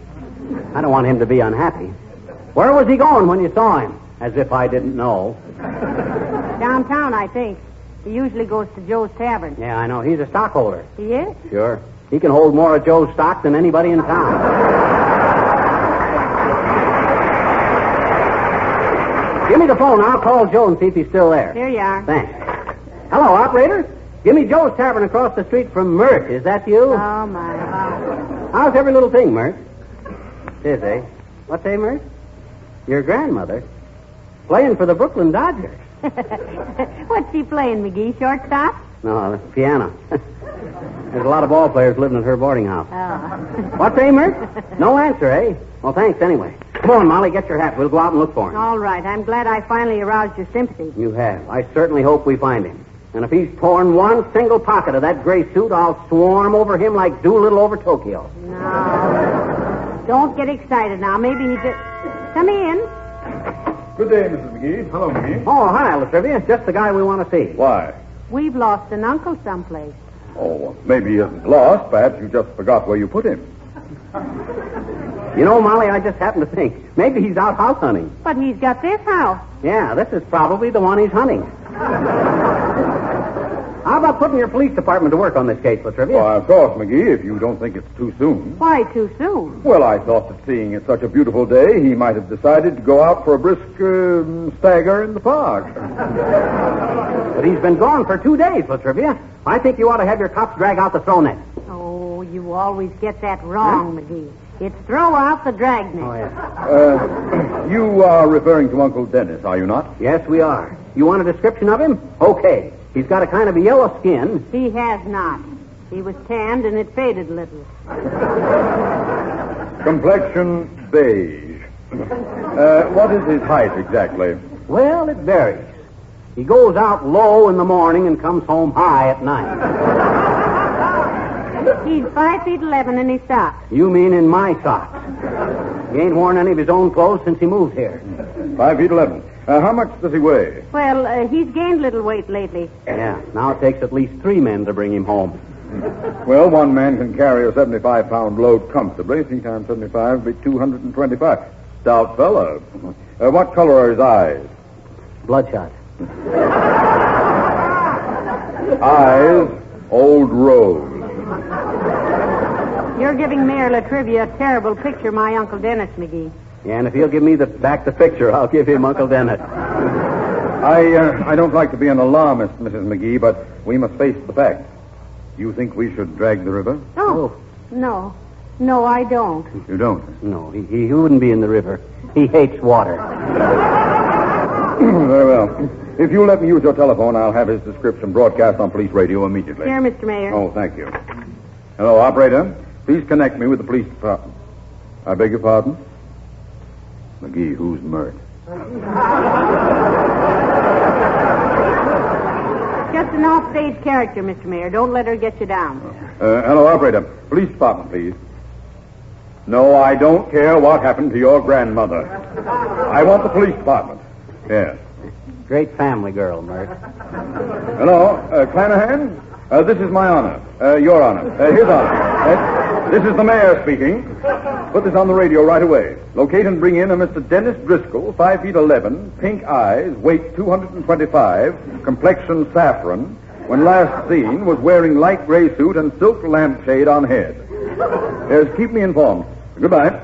I don't want him to be unhappy. Where was he going when you saw him? As if I didn't know. Downtown, I think. He usually goes to Joe's Tavern. Yeah, I know. He's a stockholder. He is? Sure. He can hold more of Joe's stock than anybody in town. Give me the phone. I'll call Joe and see if he's still there. Here you are. Thanks. Hello, operator. Give me Joe's Tavern across the street from Mert. Is that you? Oh, my. How's every little thing, Mert? It is, eh? What's that, Mert? Your grandmother? Playing for the Brooklyn Dodgers. What's she playing, McGee? Shortstop? No, the piano. There's a lot of ball players living at her boarding house. Oh. What's that, Mert? No answer, eh? Well, thanks anyway. Come on, Molly, get your hat. We'll go out and look for him. All right. I'm glad I finally aroused your sympathy. You have. I certainly hope we find him. And if he's torn one single pocket of that gray suit, I'll swarm over him like Doolittle over Tokyo. No. Don't get excited now. Maybe he just... Come in. Good day, Mrs. McGee. Hello, McGee. Oh, hi, Latrivia. Just the guy we want to see. Why? We've lost an uncle someplace. Oh, maybe he isn't lost. Perhaps you just forgot where you put him. You know, Molly, I just happened to think. Maybe he's out house hunting. But he's got this house. Yeah, this is probably the one he's hunting. how about putting your police department to work on this case, Latrivia? Why, of course, McGee, if you don't think it's too soon. Why too soon? Well, I thought that seeing it such a beautiful day, he might have decided to go out for a brisk stagger in the park. But he's been gone for 2 days, Latrivia. I think you ought to have your cops drag out the throw net. Oh, you always get that wrong, McGee. It's throw out the dragnet. Oh, yes. You are referring to Uncle Dennis, are you not? Yes, we are. You want a description of him? Okay. He's got a kind of a yellow skin. He has not. He was tanned and it faded a little. Complexion beige. What is his height exactly? Well, it varies. He goes out low in the morning and comes home high at night. He's 5'11" in his socks. You mean in my socks? He ain't worn any of his own clothes since he moved here. 5'11". How much does he weigh? Well, he's gained little weight lately. Yeah, now it takes at least 3 men to bring him home. Well, one man can carry a 75-pound load comfortably. 3 times 75 would be 225. Stout fellow. What color are his eyes? Bloodshot. Eyes, old rose. You're giving Mayor Latrivia a terrible picture of my Uncle Dennis, McGee. Yeah, and if he'll give me back the picture, I'll give him Uncle Dennis. I don't like to be an alarmist, Mrs. McGee, but we must face the facts. You think we should drag the river? Oh, no. No, I don't. You don't? No, he wouldn't be in the river. He hates water. Very well. If you'll let me use your telephone, I'll have his description broadcast on police radio immediately. Here, Mr. Mayor. Oh, thank you. Hello, operator. Please connect me with the police department. I beg your pardon? McGee, who's Mert? Just an off-stage character, Mr. Mayor. Don't let her get you down. Hello, operator. Police department, please. No, I don't care what happened to your grandmother. I want the police department. Yes. Great family girl, Mert. Hello, Clanahan? This is my honor. Your honor. His honor. This is the mayor speaking. Put this on the radio right away. Locate and bring in a Mr. Dennis Driscoll, 5'11", pink eyes, weight 225, complexion saffron. When last seen, was wearing light gray suit and silk lampshade on head. Yes, keep me informed. Goodbye.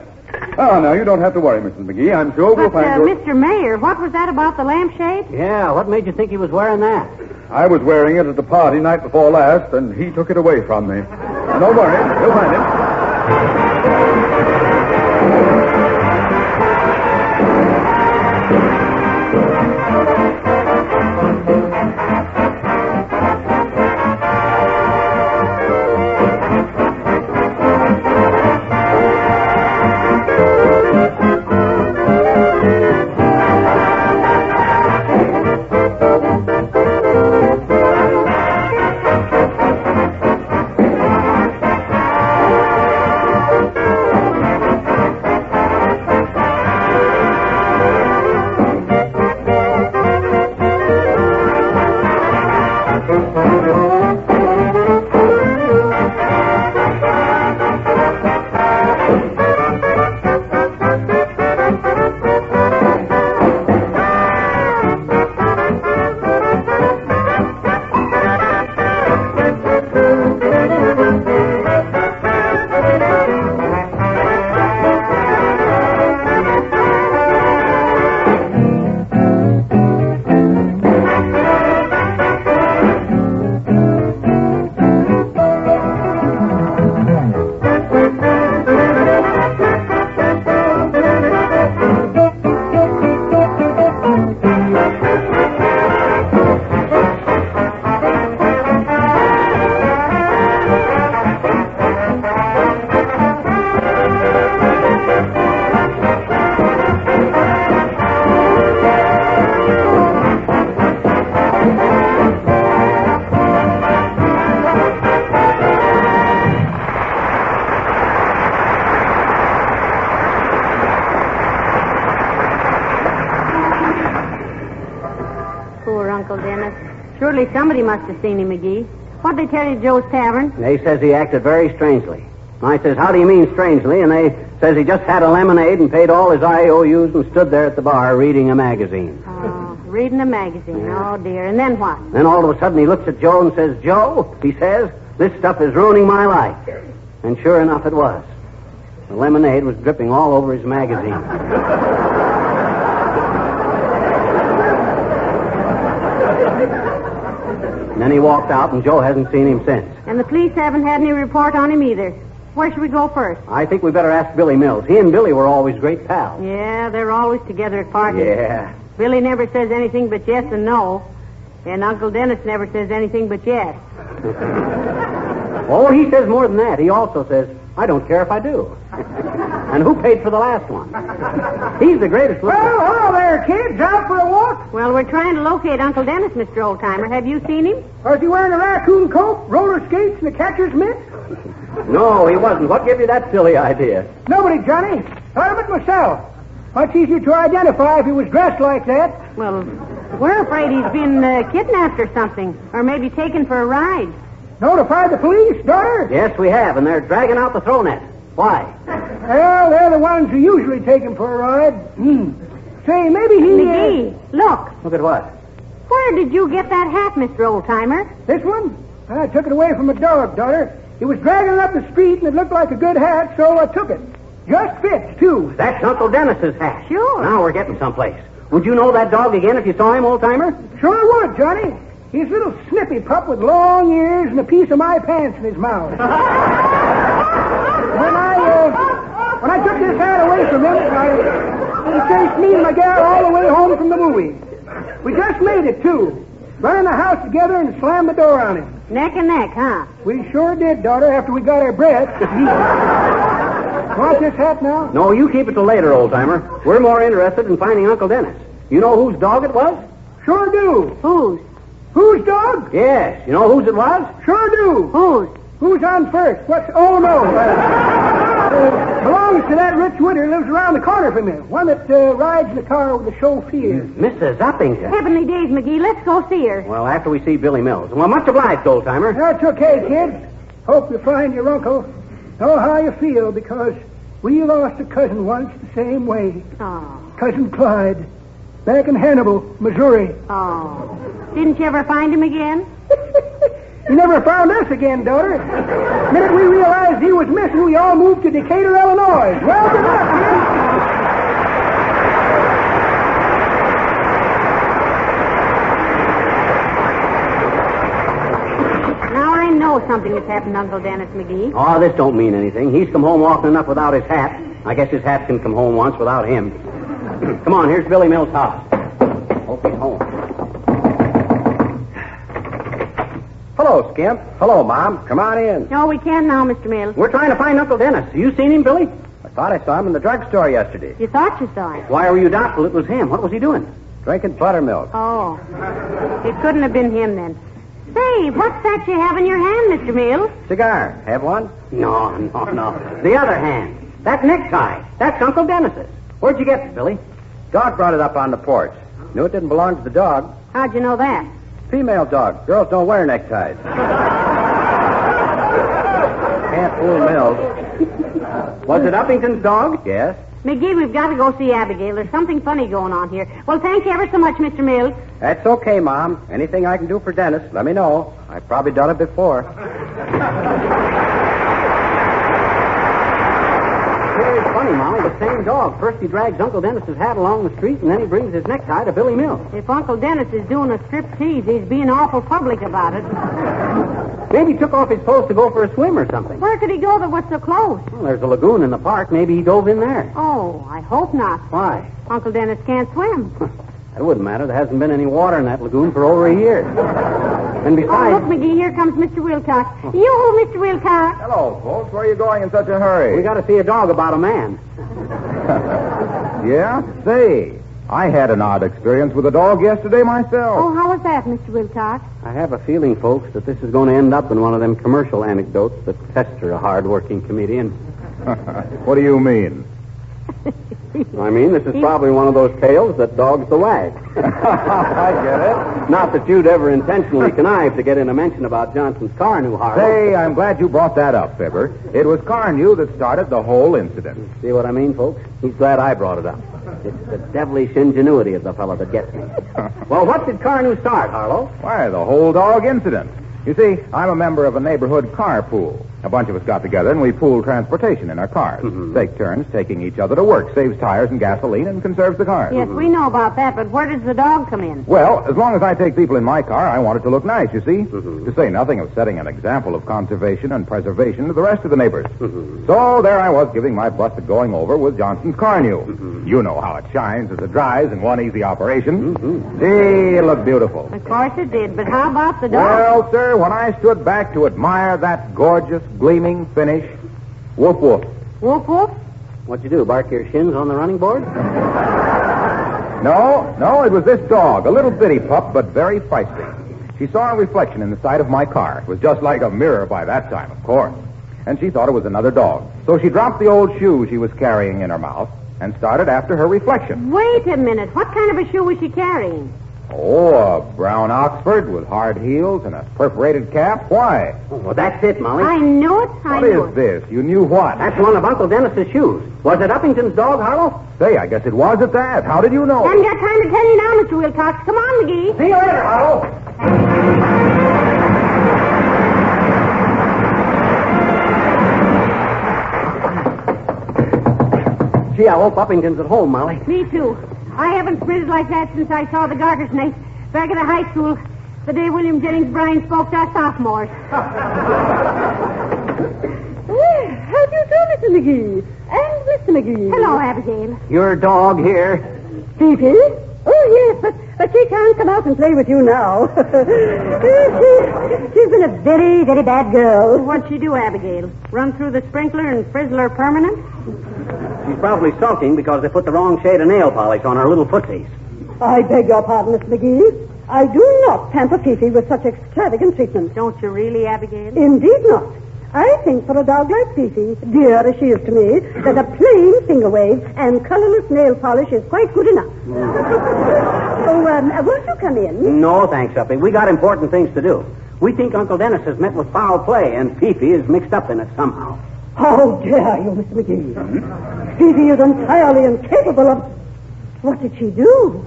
Now, you don't have to worry, Mrs. McGee. I'm sure we'll find your... Mr. Mayor, what was that about the lampshade? Yeah, what made you think he was wearing that? I was wearing it at the party night before last, and he took it away from me. Don't worry. We'll find him. Surely somebody must have seen him, McGee. What'd they tell you at Joe's Tavern? They says he acted very strangely. I says, how do you mean strangely? And they says he just had a lemonade and paid all his IOUs and stood there at the bar reading a magazine. Oh, Reading a magazine. Oh, dear. And then what? Then all of a sudden he looks at Joe and says, Joe, he says, this stuff is ruining my life. And sure enough it was. The lemonade was dripping all over his magazine. And then he walked out, and Joe hasn't seen him since. And the police haven't had any report on him either. Where should we go first? I think we better ask Billy Mills. He and Billy were always great pals. Yeah, they're always together at parties. Yeah. Billy never says anything but yes and no. And Uncle Dennis never says anything but yes. Oh, he says more than that. He also says, I don't care if I do. And who paid for the last one? He's the greatest. Well, hello there, kids. Out for a walk? Well, we're trying to locate Uncle Dennis, Mr. Oldtimer. Have you seen him? Was he wearing a raccoon coat, roller skates, and a catcher's mitt? No, he wasn't. What gave you that silly idea? Nobody, Johnny. Thought of it myself. Much easier to identify if he was dressed like that. Well, we're afraid he's been kidnapped or something. Or maybe taken for a ride. Notified the police, daughter? Yes, we have, and they're dragging out the throw net. Why? Well, they're the ones who usually take him for a ride. Say, maybe he... McGee, look. Look at what? Where did you get that hat, Mr. Oldtimer? This one? I took it away from a dog, daughter. He was dragging it up the street, and it looked like a good hat, so I took it. Just fits, too. That's Uncle Dennis's hat. Sure. Now we're getting someplace. Would you know that dog again if you saw him, Old-Timer? Sure would, Johnny. He's a little snippy pup with long ears and a piece of my pants in his mouth. When I took this hat away from him, he chased me and my gal all the way home from the movies. We just made it, too. Run in the house together and slammed the door on him. Neck and neck, huh? We sure did, daughter, after we got our breath. Want this hat now? No, you keep it till later, Old-Timer. We're more interested in finding Uncle Dennis. You know whose dog it was? Sure do. Whose? Whose dog? Yes. You know whose it was? Sure do. Whose? Who's on first? What's... Oh, no. Belongs to that rich widow who lives around the corner from him. One that rides in the car with the chauffeur. Mrs. Uppington. Heavenly days, McGee. Let's go see her. Well, after we see Billy Mills. Well, much obliged, Old-Timer. That's okay, kids. Hope you find your uncle. Know how you feel, because we lost a cousin once the same way. Oh. Cousin Clyde. Back in Hannibal, Missouri. Oh. Didn't you ever find him again? He never found us again, daughter. The minute we realized he was missing, we all moved to Decatur, Illinois. Well, good luck, kids. Now I know something has happened to Uncle Dennis, McGee. Oh, this don't mean anything. He's come home often enough without his hat. I guess his hat can come home once without him. Come on, here's Billy Mills' house. Hope he's home. Hello, Skimp. Hello, Mom. Come on in. No, we can't now, Mr. Mills. We're trying to find Uncle Dennis. Have you seen him, Billy? I thought I saw him in the drugstore yesterday. You thought you saw him. Why were you doubtful it was him? What was he doing? Drinking buttermilk. Oh. It couldn't have been him, then. Say, what's that you have in your hand, Mr. Mills? Cigar. Have one? No. The other hand. That necktie. That's Uncle Dennis's. Where'd you get it, Billy? Dog brought it up on the porch. Knew it didn't belong to the dog. How'd you know that? Female dog. Girls don't wear neckties. Can't fool Mills. Was it Uppington's dog? Yes. McGee, we've got to go see Abigail. There's something funny going on here. Well, thank you ever so much, Mr. Mills. That's okay, Mom. Anything I can do for Dennis, let me know. I've probably done it before. Very funny, Molly. The same dog. First he drags Uncle Dennis's hat along the street, and then he brings his necktie to Billy Mills. If Uncle Dennis is doing a striptease, he's being awful public about it. Maybe he took off his clothes to go for a swim or something. Where could he go that was so close? Well, there's a lagoon in the park. Maybe he dove in there. Oh, I hope not. Why? Uncle Dennis can't swim. That wouldn't matter. There hasn't been any water in that lagoon for over a year. And besides... Oh, look, McGee, here comes Mr. Wilcox. Yoo-hoo, Mr. Wilcox. Hello, folks. Where are you going in such a hurry? We got to see a dog about a man. Yeah? Say, I had an odd experience with a dog yesterday myself. Oh, how was that, Mr. Wilcox? I have a feeling, folks, that this is going to end up in one of them commercial anecdotes that Chester, a hard-working comedian. What do you mean? I mean, this is probably one of those tales that dogs the wag. I get it. Not that you'd ever intentionally connive to get in a mention about Johnson's Carnew, Harlow. Say, I'm glad you brought that up, Fibber. It was Carnew that started the whole incident. See what I mean, folks? He's glad I brought it up. It's the devilish ingenuity of the fellow that gets me. Well, what did Carnew start, Harlow? Why, the whole dog incident. You see, I'm a member of a neighborhood car pool. A bunch of us got together and we pooled transportation in our cars. Take turns taking each other to work. Saves tires and gasoline and conserves the cars. Yes, we know about that, but where does the dog come in? Well, as long as I take people in my car, I want it to look nice, you see? To say nothing of setting an example of conservation and preservation to the rest of the neighbors. So there I was giving my busted going over with Johnson's Carnew. You know how it shines as it dries in one easy operation. See, it looked beautiful. Of course it did, but how about the dog? Well, sir, when I stood back to admire that gorgeous, gleaming finish, woof woof. Woof woof? What'd you do, bark your shins on the running board? No, it was this dog, a little bitty pup, but very feisty. She saw a reflection in the side of my car. It was just like a mirror by that time, of course. And she thought it was another dog. So she dropped the old shoe she was carrying in her mouth and started after her reflection. Wait a minute. What kind of a shoe was she carrying? Oh, a brown Oxford with hard heels and a perforated cap. Why? Oh, well, that's it, Molly. I knew it. What is this? You knew what? That's one of Uncle Dennis's shoes. Was it Uppington's dog, Harlow? Say, I guess it was at that. How did you know? I haven't got time to tell you now, Mr. Wilcox. Come on, McGee. See you later, Harlow. Gee, I hope Uppington's at home, Molly. Me too. I haven't sprinted like that since I saw the garter's nest back at the high school the day William Jennings Bryan spoke to our sophomores. How do you do, Mr. McGee? And Mr. McGee. Hello, Abigail. Your dog here. Fifi? Oh, yes, but she can't come out and play with you now. She's been a very, very bad girl. What'd she do, Abigail? Run through the sprinkler and frizzle her permanent? She's probably sulking because they put the wrong shade of nail polish on her little footsies. I beg your pardon, Mr. McGee. I do not pamper Fifi with such extravagant treatment. Don't you really, Abigail? Indeed not. I think for a dog like Fifi, dear as she is to me, that a plain finger wave and colorless nail polish is quite good enough. Won't you come in? No, thanks, Uppy. We got important things to do. We think Uncle Dennis has met with foul play, and Fifi is mixed up in it somehow. How dare you, Mr. McGee? Fifi is entirely incapable of... What did she do?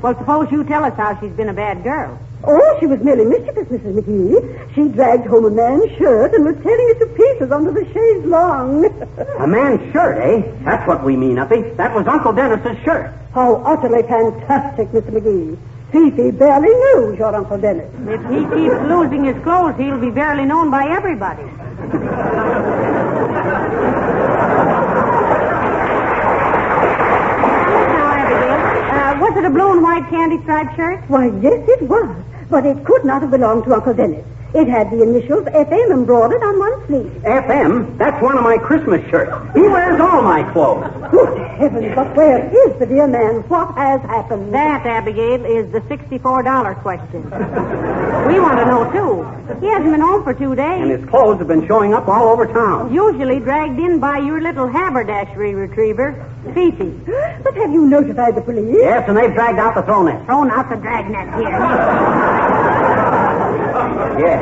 Well, suppose you tell us how she's been a bad girl. Oh, she was merely mischievous, Mrs. McGee. She dragged home a man's shirt and was tearing it to pieces under the chaise longue. A man's shirt, eh? That's what we mean, Uppy. That was Uncle Dennis's shirt. How utterly fantastic, Mr. McGee. Fifi barely knows your Uncle Dennis. If he keeps losing his clothes, he'll be barely known by everybody. Was it a blue and white candy striped shirt? Why, yes, it was. But it could not have belonged to Uncle Dennis. It had the initials FM embroidered on one sleeve. FM? That's one of my Christmas shirts. He wears all my clothes. Good heavens, but where is the dear man? What has happened? That, Abigail, is the $64 question. We want to know, too. He hasn't been home for 2 days. And his clothes have been showing up all over town. Usually dragged in by your little haberdashery retriever, Fifi. But have you notified the police? Yes, and they've dragged out the throw net. Thrown out the dragnet here. Yes.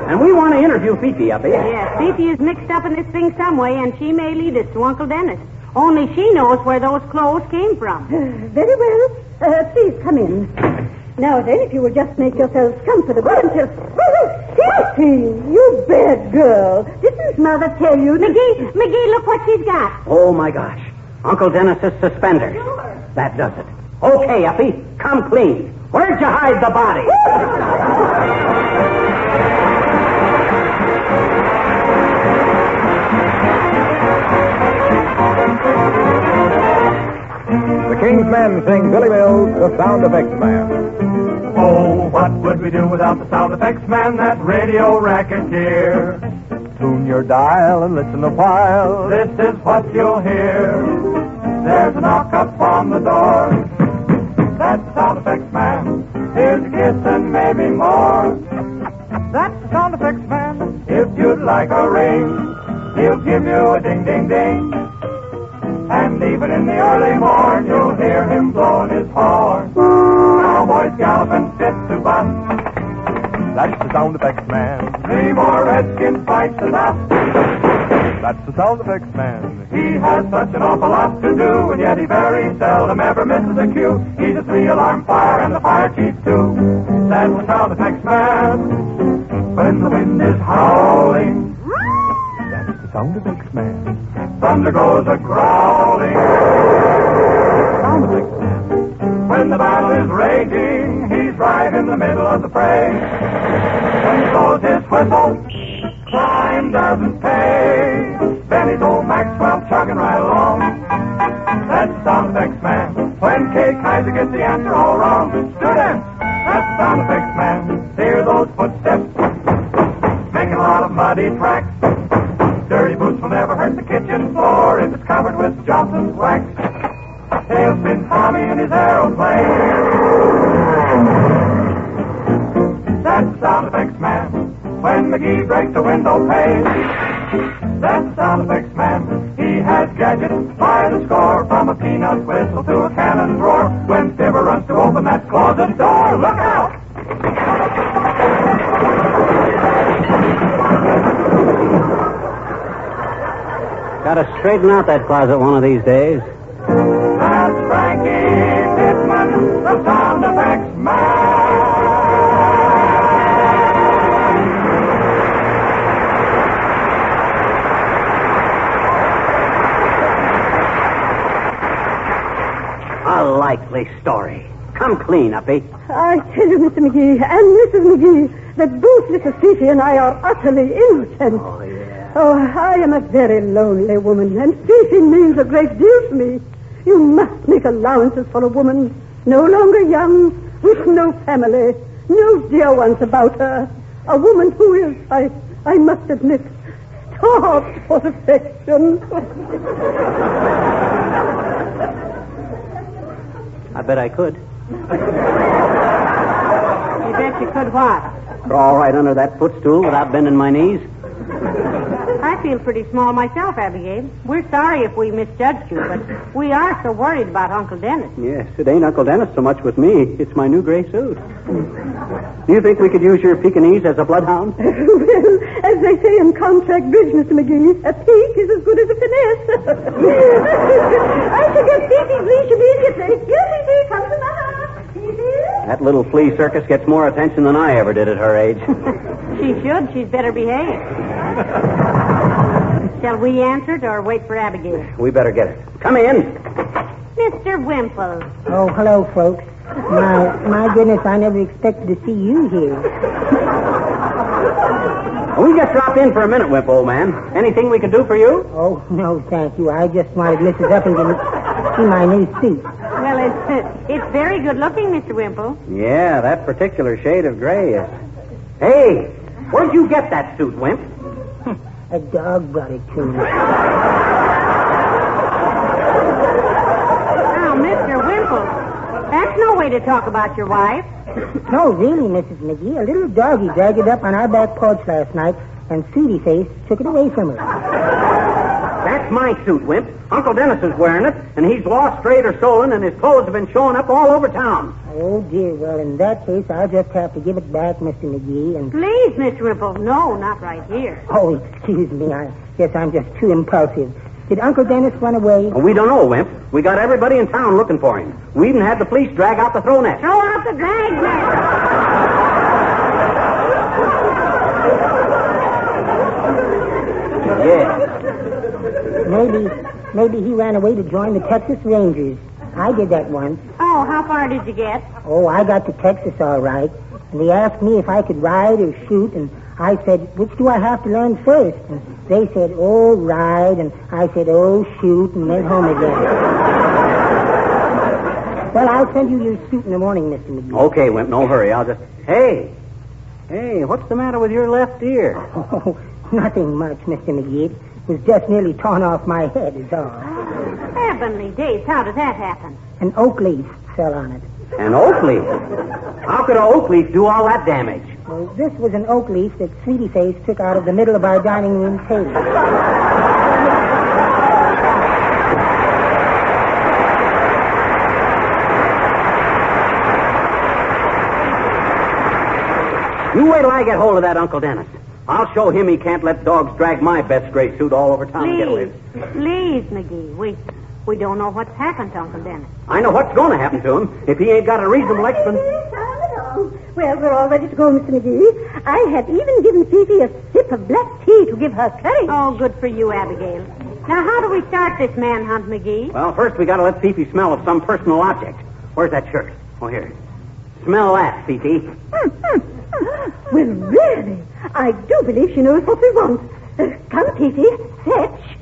And we want to interview Fifi, Uppy. Yes, Fifi is mixed up in this thing some way, and she may lead us to Uncle Dennis. Only she knows where those clothes came from. Very well. Please come in. Now then, if you will just make yourselves comfortable until... Fifi, you bad girl. Didn't Mother tell you... McGee, look what she's got. Oh, my gosh. Uncle Dennis's suspenders. That does it. Okay, Uppy, come clean. Where'd you hide the body? The King's Men sing Billy Mills, the Sound Effects Man. Oh, what would we do without the Sound Effects Man, that radio racketeer? Tune your dial and listen a while. This is what you'll hear. There's a knock up on the door. That's the Sound Effects Man. Here's a kiss and maybe more. That's the Sound Effects Man. If you'd like a ring, he'll give you a ding, ding, ding. And and even in the early morn, you'll hear him blowing his horn. Cowboys galloping fit to butt. That's the sound effects man. 3 more Redskin fights enough. That's the sound effects man. He has such an awful lot to do, and yet he very seldom ever misses a cue. He's a 3-alarm fire and the fire chief too. That's the sound effects man. When the wind is howling, that's the sound effects man. Thunder goes a-growling, sound effects man. When the battle is raging, he's right in the middle of the fray. When he blows his whistle, crime doesn't pay. Then his old Maxwell chugging right along. That's the sound effects man. When Kay Kaiser gets the answer all wrong. Students, that's the sound effects man. Hear those footsteps making a lot of muddy tracks. Dirty boots will never hurt the kitchen floor if it's covered with Johnson's wax. Tailspin Tommy in his aeroplane. That's the sound effects man. When McGee breaks a window pane. That's the sound effects man. He has gadgets by the score, from a peanut whistle to a cannon roar. When Fibber runs to open that closet door, look out! Gotta straighten out that closet one of these days. That's Frankie Pittman, the sound effects man. A likely story. Come clean, Uppy. I tell you, Mr. McGee and Mrs. McGee, that both Mrs. Fifi and I are utterly innocent. Oh, yeah. Oh, I am a very lonely woman, and Fifi means a great deal to me. You must make allowances for a woman no longer young, with no family, no dear ones about her. A woman who is, I must admit, starved for affection. I bet I could. You bet you could what? Crawl right under that footstool without bending my knees. I feel pretty small myself, Abigail. We're sorry if we misjudged you, but we are so worried about Uncle Dennis. Yes, it ain't Uncle Dennis so much with me. It's my new gray suit. Do you think we could use your Pekingese as a bloodhound? Well, as they say in contract bridge, Mr. McGee, a peek is as good as a finesse. I should get Fifi's leash immediately. Here, Fifi, come to mother. Fifi? That little flea circus gets more attention than I ever did at her age. She should. She'd better behave. Shall we answer it or wait for Abigail? We better get it. Come in. Mr. Wimple. Oh, hello, folks. My goodness, I never expected to see you here. We just dropped in for a minute, Wimp, old man. Anything we can do for you? Oh, no, thank you. I just wanted Mrs. Uppington to see my new suit. Well, it's very good looking, Mr. Wimple. Yeah, that particular shade of gray is... Hey, where'd you get that suit, Wimp? A dog brought it to me. Now, Mr. Wimple, that's no way to talk about your wife. No, really, Mrs. McGee. A little doggy dragged it up on our back porch last night, and Sweetie Face took it away from her. That's my suit, Wimp. Uncle Dennis is wearing it, and he's lost, strayed, or stolen, and his clothes have been showing up all over town. Oh, dear. Well, in that case, I'll just have to give it back, Mr. McGee, and... Please, Mr. Wimple. No, not right here. Oh, excuse me. I guess I'm just too impulsive. Did Uncle Dennis run away? Well, we don't know, Wimp. We got everybody in town looking for him. We even had the police drag out the throw net. Throw out the drag net. Yeah. Maybe he ran away to join the Texas Rangers. I did that once. Oh, how far did you get? Oh, I got to Texas all right. And they asked me if I could ride or shoot, and I said, which do I have to learn first? And they said, oh, ride, and I said, oh, shoot, and went home again. Well, I'll send you your suit in the morning, Mr. McGee. Okay, Wimp, no hurry. I'll just... Hey, what's the matter with your left ear? Oh, nothing much, Mr. McGee. It was just nearly torn off my head, is all. Heavenly days, how did that happen? An oak leaf fell on it. An oak leaf? How could an oak leaf do all that damage? Well, this was an oak leaf that Sweetie Face took out of the middle of our dining room table. You wait till I get hold of that Uncle Dennis. I'll show him he can't let dogs drag my best gray suit all over town and get away. Please, McGee. We don't know what's happened to Uncle Dennis. I know what's going to happen to him if he ain't got a reasonable explanation. Well, we're all ready to go, Mr. McGee. I have even given Fifi a sip of black tea to give her courage. Oh, good for you, Abigail. Now, how do we start this manhunt, McGee? Well, first we got to let Fifi smell of some personal object. Where's that shirt? Oh, here. Smell that, Fifi. Well, really, I do believe she knows what we want. Come, Fifi, fetch.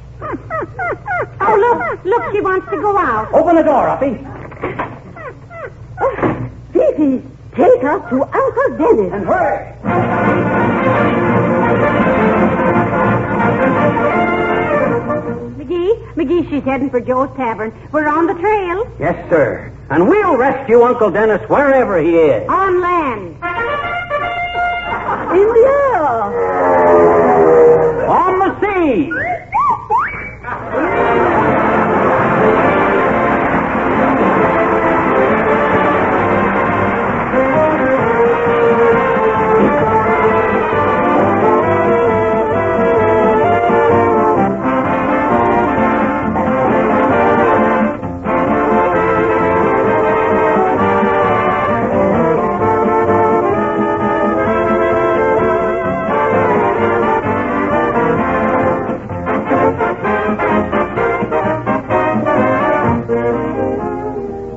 Oh, look, she wants to go out. Open the door, Uppy. Fifi, take us to Uncle Dennis. And hurry. McGee, she's heading for Joe's Tavern. We're on the trail. Yes, sir. And we'll rescue Uncle Dennis wherever he is. On land. In the air. On the sea.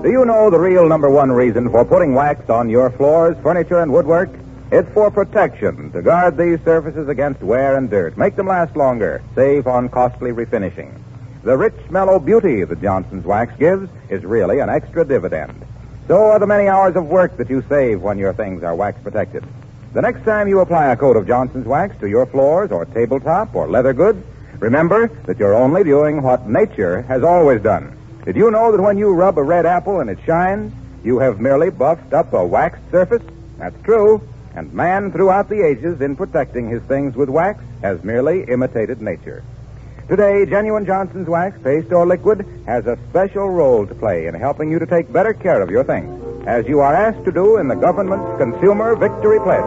Do you know the real number one reason for putting wax on your floors, furniture, and woodwork? It's for protection, to guard these surfaces against wear and dirt. Make them last longer. Save on costly refinishing. The rich, mellow beauty that Johnson's wax gives is really an extra dividend. So are the many hours of work that you save when your things are wax protected. The next time you apply a coat of Johnson's wax to your floors or tabletop or leather goods, remember that you're only doing what nature has always done. Did you know that when you rub a red apple and it shines, you have merely buffed up a waxed surface? That's true. And man, throughout the ages, in protecting his things with wax, has merely imitated nature. Today, genuine Johnson's wax, paste or liquid, has a special role to play in helping you to take better care of your things, as you are asked to do in the government's Consumer Victory Pledge.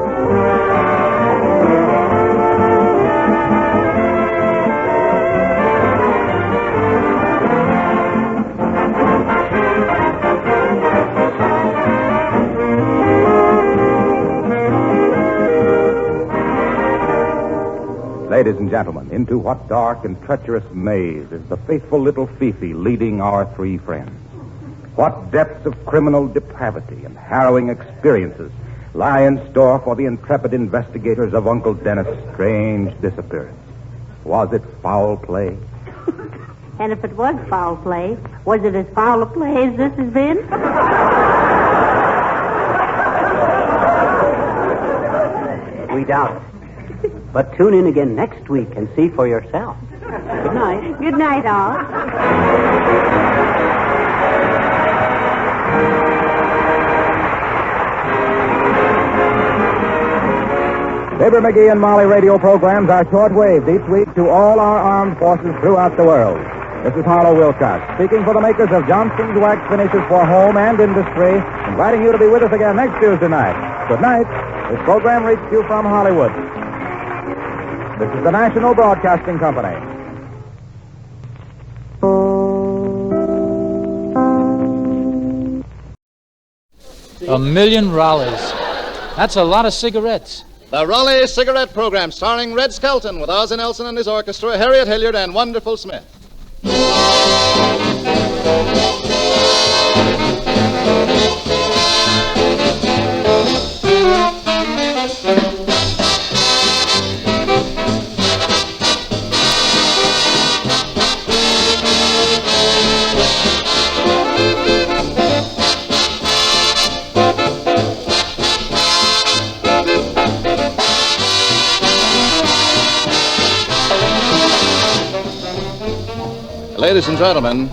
Ladies and gentlemen, into what dark and treacherous maze is the faithful little Fifi leading our three friends? What depths of criminal depravity and harrowing experiences lie in store for the intrepid investigators of Uncle Dennis' strange disappearance? Was it foul play? And if it was foul play, was it as foul a play as this has been? We doubt it. But tune in again next week and see for yourself. Good night. Good night, all. Fibber, McGee, and Molly radio programs are short-waved each week to all our armed forces throughout the world. This is Harlow Wilcox, speaking for the makers of Johnson's Wax Finishes for Home and Industry, inviting you to be with us again next Tuesday night. Good night. This program reached you from Hollywood. This is the National Broadcasting Company. $1 million Raleighs. That's a lot of cigarettes. The Raleigh Cigarette Program, starring Red Skelton with Ozzie Nelson and his orchestra, Harriet Hilliard, and Wonderful Smith. Ladies and gentlemen,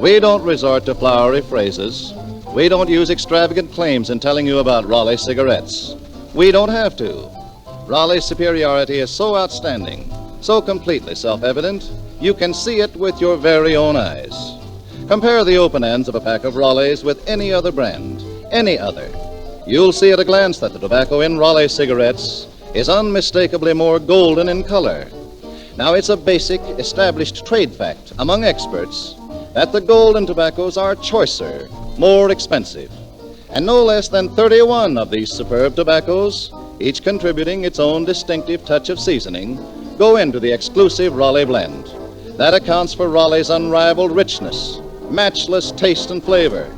we don't resort to flowery phrases. We don't use extravagant claims in telling you about Raleigh cigarettes. We don't have to. Raleigh's superiority is so outstanding, so completely self-evident, you can see it with your very own eyes. Compare the open ends of a pack of Raleighs with any other brand, any other. you'll see at a glance that the tobacco in Raleigh cigarettes is unmistakably more golden in color. Now, it's a basic, established trade fact among experts that the golden tobaccos are choicer, more expensive. And no less than 31 of these superb tobaccos, each contributing its own distinctive touch of seasoning, go into the exclusive Raleigh blend. That accounts for Raleigh's unrivaled richness, matchless taste and flavor.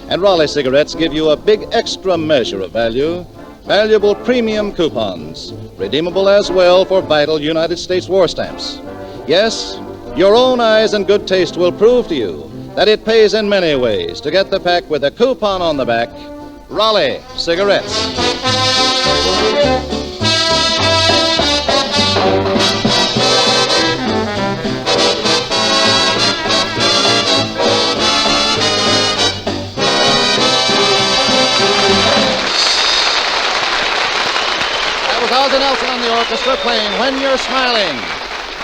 And Raleigh cigarettes give you a big extra measure of value, valuable premium coupons, redeemable as well for vital United States war stamps. Yes, your own eyes and good taste will prove to you that it pays in many ways to get the pack with a coupon on the back. Raleigh cigarettes. Ozzie Nelson on the orchestra playing When You're Smiling.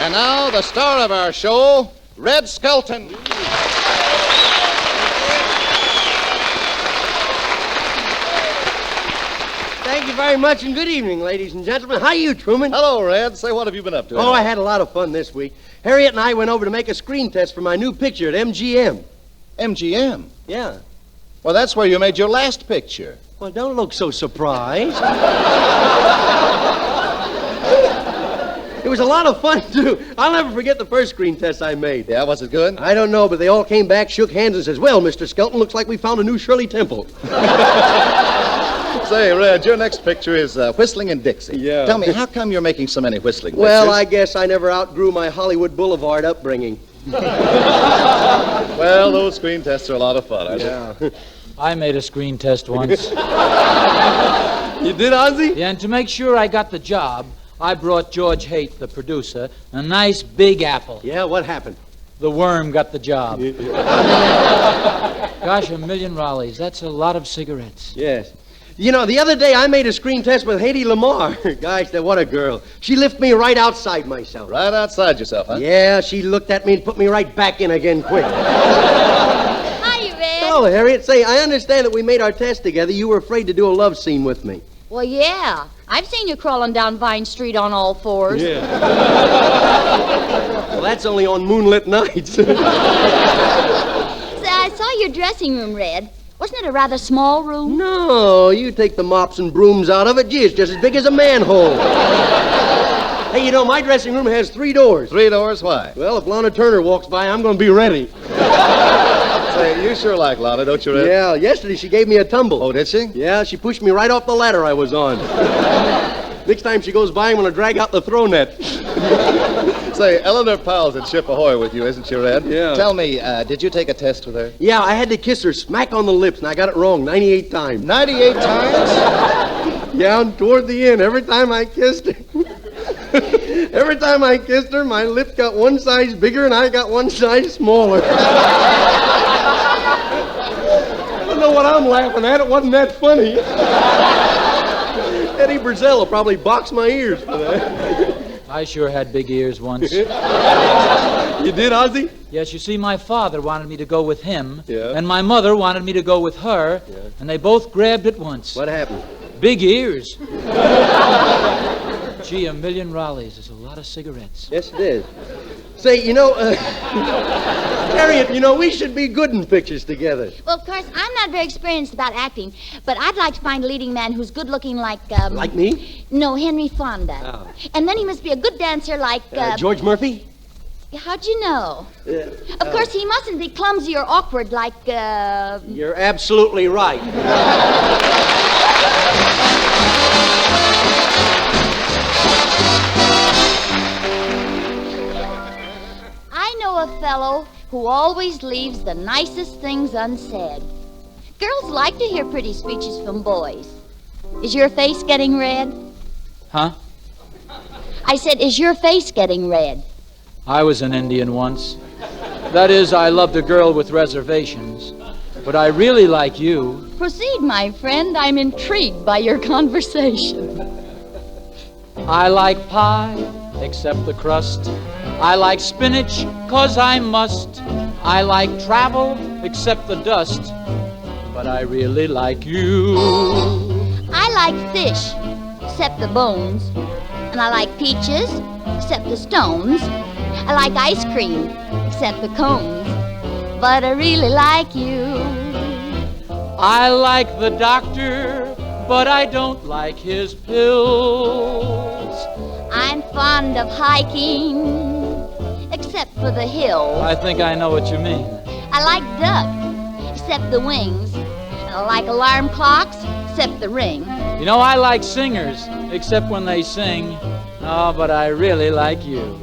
And now, the star of our show, Red Skelton. Thank you very much, and good evening, ladies and gentlemen. How are you, Truman? Hello, Red. Say, what have you been up to? Oh, I had a lot of fun this week. Harriet and I went over to make a screen test for my new picture at MGM. MGM? Yeah. Well, that's where you made your last picture. Well, don't look so surprised. It was a lot of fun, too. I'll never forget the first screen test I made. Yeah, was it good? I don't know, but they all came back, shook hands, and says, "Well, Mr. Skelton, looks like we found a new Shirley Temple." Say, Red, your next picture is Whistling in Dixie. Yeah. Tell me, how come you're making so many whistling pictures? Well, I guess I never outgrew my Hollywood Boulevard upbringing. Well, those screen tests are a lot of fun, aren't they? I made a screen test once. You did, Ozzie? Yeah, and to make sure I got the job, I brought George Haight, the producer, a nice big apple. Yeah, what happened? The worm got the job. Gosh, $1 million Raleighs. That's a lot of cigarettes. Yes. You know, the other day I made a screen test with Hedy Lamarr. Gosh, what a girl. She lifted me right outside myself. Right outside yourself, huh? Yeah, she looked at me and put me right back in again quick. Hi, Red. Oh, Harriet, say, I understand that we made our test together. You were afraid to do a love scene with me. Well, yeah. I've seen you crawling down Vine Street on all fours. Yeah. Well, that's only on moonlit nights. Say, I saw your dressing room, Red. Wasn't it a rather small room? No, you take the mops and brooms out of it. Gee, it's just as big as a manhole. Hey, you know, my dressing room has 3 doors. 3 doors? Why? Well, if Lana Turner walks by, I'm going to be ready. Say, you sure like Lana, don't you, Red? Yeah, yesterday she gave me a tumble. Oh, did she? Yeah, she pushed me right off the ladder I was on. Next time she goes by, I'm going to drag out the throw net. Say, Eleanor Powell's at Ship Ahoy with you, isn't she, Red? Yeah. Tell me, did you take a test with her? Yeah, I had to kiss her smack on the lips, and I got it wrong 98 times. 98 times? Yeah, and toward the end, every time I kissed her... Every time I kissed her, my lips got one size bigger and I got one size smaller. I don't know what I'm laughing at. It wasn't that funny. Eddie Brazell will probably box my ears for that. I sure had big ears once. You did, Ozzie? Yes, you see, my father wanted me to go with him, Yeah. and my mother wanted me to go with her, and they both grabbed at once. What happened? Big ears. Gee, $1 million Raleighs is a lot of cigarettes. Yes, it is. Say, you know, Harriet, you know, we should be good in pictures together. Well, of course, I'm not very experienced about acting, but I'd like to find a leading man who's good-looking like... Like me? No, Henry Fonda. Oh. And then he must be a good dancer like... George Murphy? How'd you know? Of course, he mustn't be clumsy or awkward like... You're absolutely right. I know a fellow who always leaves the nicest things unsaid. Girls like to hear pretty speeches from boys. Is your face getting red? Huh? I said, is your face getting red? I was an Indian once. That is, I loved a girl with reservations. But I really like you. Proceed, my friend. I'm intrigued by your conversation. I like pie, except the crust. I like spinach, 'cause I must. I like travel, except the dust. But I really like you. I like fish, except the bones. And I like peaches, except the stones. I like ice cream, except the cones. But I really like you. I like the doctor, but I don't like his pills. I'm fond of hiking, except for the hills. I think I know what you mean. I like duck, except the wings. And I like alarm clocks, except the ring. You know, I like singers, except when they sing. Oh, but I really like you.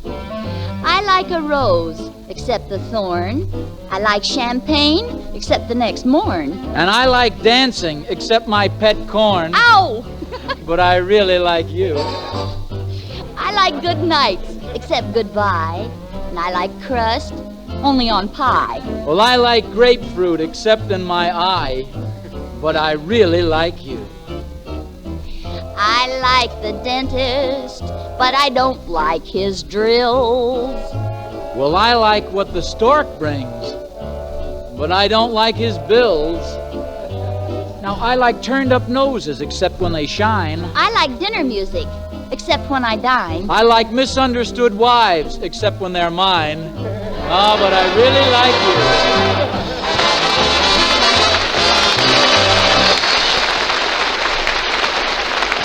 I like a rose, except the thorn. I like champagne, except the next morn. And I like dancing, except my pet corn. Ow! But I really like you. I like good nights, except goodbye. And I like crust, only on pie. Well, I like grapefruit, except in my eye. But I really like you. I like the dentist, but I don't like his drills. Well, I like what the stork brings, but I don't like his bills. Now, I like turned-up noses, except when they shine. I like dinner music, except when I dine. I like misunderstood wives, except when they're mine. Oh, but I really like you.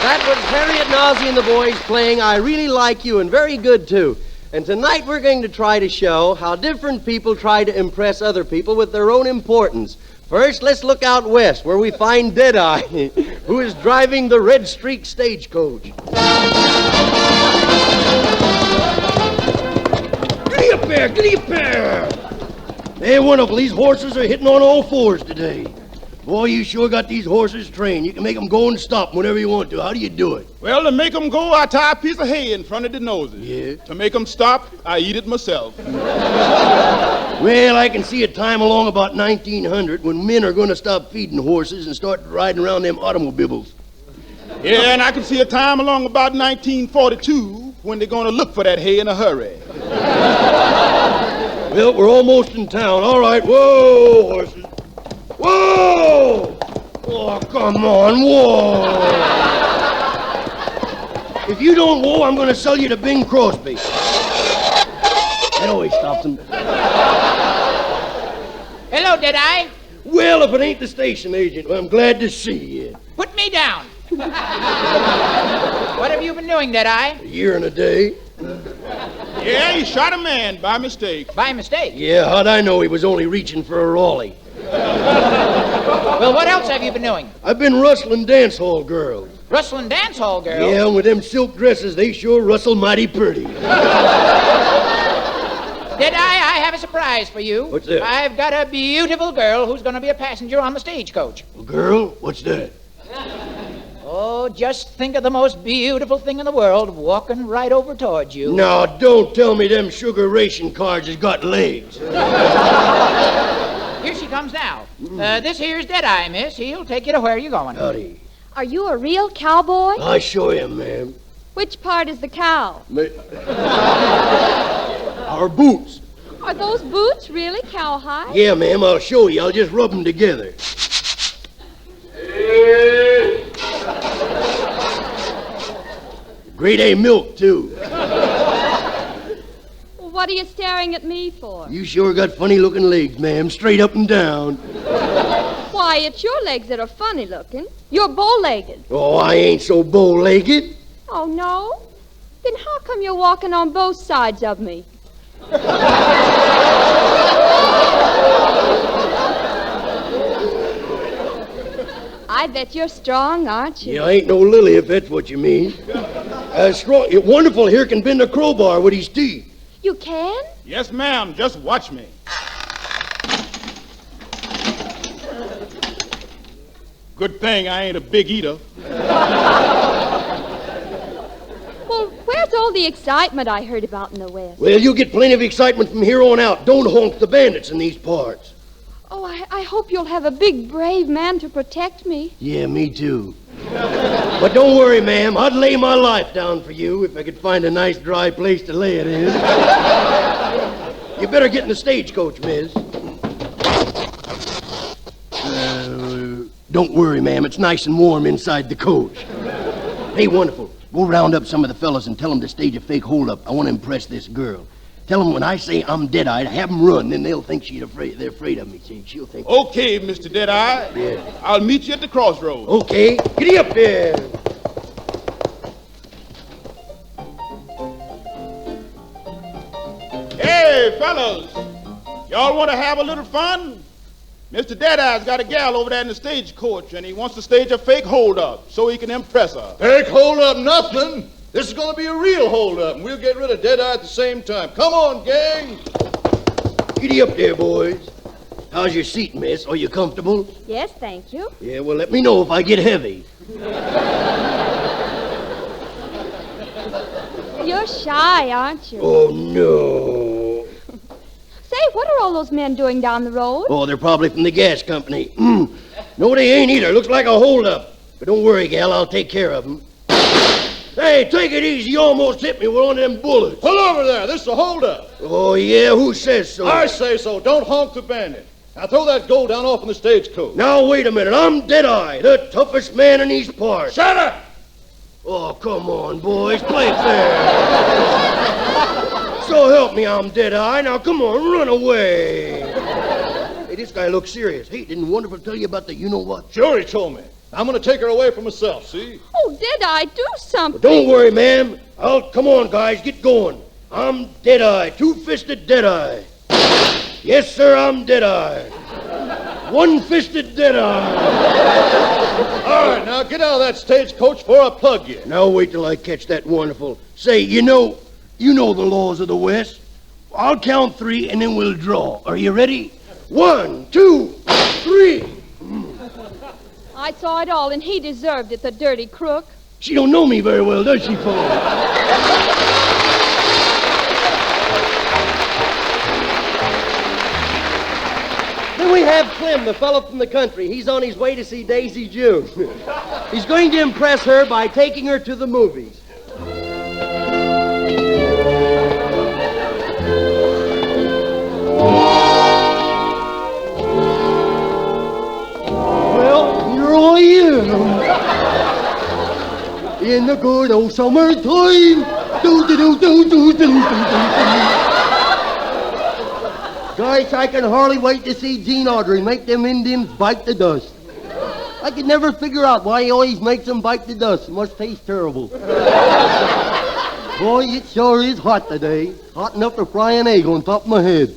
That was Harriet Nazi and the boys playing I Really Like You, and very good, too. And tonight we're going to try to show how different people try to impress other people with their own importance. First, let's look out west, where we find Deadeye, who is driving the Red Streak stagecoach. Giddy up there! Giddy up there! Hey, wonderful. These horses are hitting on all fours today. Boy, you sure got these horses trained. You can make them go and stop whenever you want to. How do you do it? Well, to make them go, I tie a piece of hay in front of their noses. Yeah? To make them stop, I eat it myself. Well, I can see a time along about 1900 when men are going to stop feeding horses and start riding around them automobiles. Yeah, and I can see a time along about 1942 when they're going to look for that hay in a hurry. Well, we're almost in town. All right, whoa, horses. Whoa! Oh, come on, whoa! If you don't whoa, I'm going to sell you to Bing Crosby. That always stops him. Hello, Deadeye. Well, if it ain't the station agent, I'm glad to see you. Put me down. What have you been doing, Deadeye? A year and a day. Yeah, he shot a man by mistake. By mistake? Yeah, how'd I know he was only reaching for a Raleigh? Well, what else have you been doing? I've been rustling dance hall girls. Rustling dance hall girls? Yeah, and with them silk dresses, they sure rustle mighty pretty. Deadeye, I have a surprise for you. What's that? I've got a beautiful girl who's going to be a passenger on the stagecoach. A girl? What's that? Oh, just think of the most beautiful thing in the world walking right over towards you. Now, don't tell me them sugar ration cards has got legs. Here she comes now. This here's Deadeye, miss. He'll take you to where you're going. Howdy. Are you a real cowboy? I sure am, ma'am. Which part is the cow? Our boots. Are those boots really cowhide? Yeah, ma'am, I'll show you. I'll just rub them together. Grade A milk, too. Well, what are you staring at me for? You sure got funny-looking legs, ma'am, straight up and down. Why, it's your legs that are funny looking. You're bow-legged. Oh, I ain't so bow-legged. Oh, no? Then how come you're walking on both sides of me? I bet you're strong, aren't you? Yeah, I ain't no lily, if that's what you mean. Strong, wonderful here can bend a crowbar with his teeth. You can? Yes, ma'am. Just watch me. Good thing I ain't a big eater. Well, where's all the excitement I heard about in the West? Well, you'll get plenty of excitement from here on out. Don't honk the bandits in these parts. Oh, I hope you'll have a big, brave man to protect me. Yeah, me too. But don't worry, ma'am. I'd lay my life down for you if I could find a nice, dry place to lay it in. You better get in the stagecoach, miss. Don't worry, ma'am. It's nice and warm inside the coach. Hey, wonderful. Go round up some of the fellas and tell them to stage a fake holdup. I want to impress this girl. Tell them when I say I'm dead-eyed, have them run, then they'll think they're afraid of me. See, she'll think... Okay, Mr. Deadeye. Yeah. I'll meet you at the crossroads. Okay. Giddy up there. Hey, fellas. Y'all want to have a little fun? Mr. Deadeye's got a gal over there in the stagecoach, and he wants to stage a fake hold-up so he can impress her. Fake hold-up nothing. This is going to be a real hold-up, and we'll get rid of Deadeye at the same time. Come on, gang. Giddy up there, boys. How's your seat, miss? Are you comfortable? Yes, thank you. Yeah, well, let me know if I get heavy. You're shy, aren't you? Oh, no. Say, what are all those men doing down the road? Oh, they're probably from the gas company. No, they ain't either. Looks like a holdup. But don't worry, gal. I'll take care of them. Hey, take it easy. You almost hit me with one of them bullets. Pull over there. This is a holdup. Oh, yeah? Who says so? I say so. Don't honk the bandit. Now throw that gold down off in the stagecoach. Now, wait a minute. I'm Deadeye, the toughest man in these parts. Shut up! Oh, come on, boys. Play fair. So help me, I'm Deadeye. Now, come on, run away. Hey, this guy looks serious. Hey, didn't Wonderful tell you about the you-know-what? Sure, he told me. I'm going to take her away from myself, see? Oh, Deadeye, do something. Don't worry, ma'am. Come on, guys, get going. I'm Deadeye, two-fisted Deadeye. Yes, sir, I'm Deadeye. One-fisted Deadeye. All right, now get out of that stagecoach before I plug you. Now wait till I catch that Wonderful. Say, you know the laws of the West. I'll count 3 and then we'll draw. Are you ready? 1, 2, 3. I saw it all, and he deserved it, the dirty crook. She don't know me very well, does she, folks? Then we have Clem, the fellow from the country. He's on his way to see Daisy June. He's going to impress her by taking her to the movies. Well, here I am. In the good old summertime. Guys, I can hardly wait to see Gene Autry make them Indians bite the dust. I could never figure out why he always makes them bite the dust. It must taste terrible. Boy, it sure is hot today. Hot enough to fry an egg on top of my head.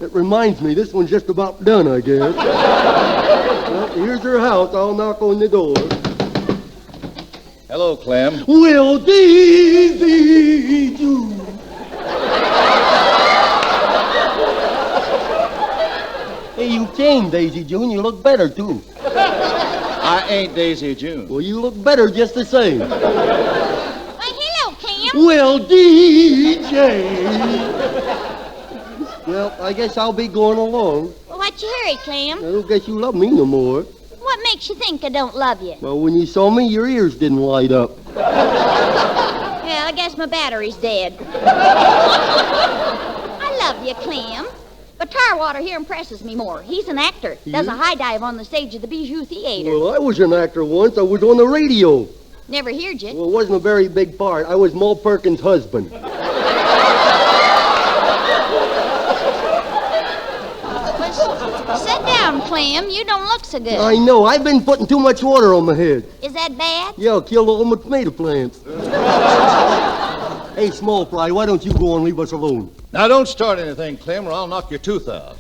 It reminds me, this one's just about done, I guess. Well, here's her house. I'll knock on the door. Hello, Clem. Well, Daisy June. Hey, you changed, Daisy June. You look better, too. I ain't Daisy June. Well, you look better just the same. Why, hello, Clem. Well, DJ. Well, I guess I'll be going along. Well, what's your hurry, Clem? I don't guess you love me no more. What makes you think I don't love you? Well, when you saw me, your ears didn't light up. Well, I guess my battery's dead. I love you, Clem. But Tarwater here impresses me more. He's an actor. Does a high dive on the stage of the Bijou Theater. Well, I was an actor once. I was on the radio. Never heard you. Well, it wasn't a very big part. I was Moll Perkins' husband. Sit down, Clem. You don't look so good. I know. I've been putting too much water on my head. Is that bad? Yeah, killed all my tomato plants. Hey, Small Fry, why don't you go and leave us alone? Now, don't start anything, Clem, or I'll knock your tooth out.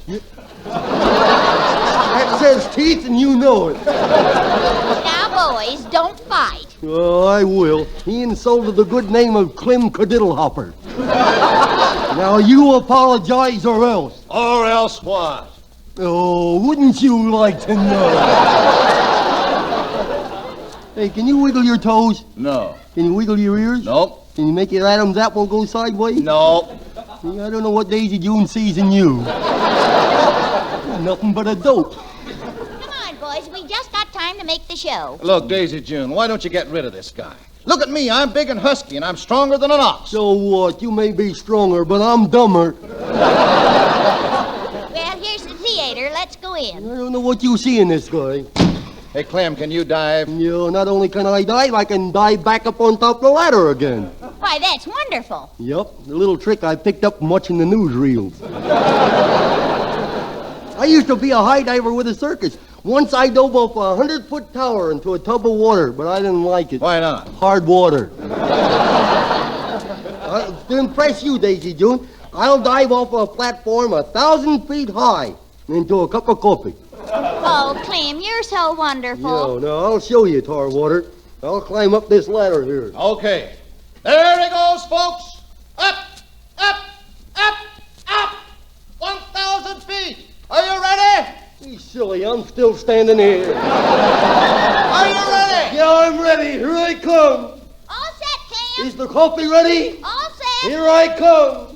That says teeth, and you know it. Now, boys, don't fight. Oh, I will. He insulted the good name of Clem Cadiddlehopper. Now, you apologize or else. Or else what? Oh, wouldn't you like to know? Hey, can you wiggle your toes? No. Can you wiggle your ears? Nope. Can you make your Adam's apple go sideways? No. See, I don't know what Daisy June sees in you. Nothing but a dope. Come on, boys. We just got time to make the show. Look, Daisy June, why don't you get rid of this guy? Look at me. I'm big and husky, and I'm stronger than an ox. So what? You may be stronger, but I'm dumber. Well, here's the theater. Let's go in. I don't know what you see in this guy. Hey, Clem, can you dive? Yeah, not only can I dive, I can dive back up on top of the ladder again. Why, that's wonderful. Yep, the little trick I picked up from watching the newsreels. I used to be a high diver with a circus. Once I dove off a 100-foot tower into a tub of water, but I didn't like it. Why not? Hard water. To impress you, Daisy June, I'll dive off a platform 1,000 feet high into a cup of coffee. Oh, Clem, you're so wonderful. No, I'll show you, Tarwater. I'll climb up this ladder here. Okay. There he goes, folks. Up, up, up, up. 1,000 feet. Are you ready? You silly, I'm still standing here. Are you ready? Yeah, I'm ready. Here I come. All set, Clem. Is the coffee ready? All set. Here I come.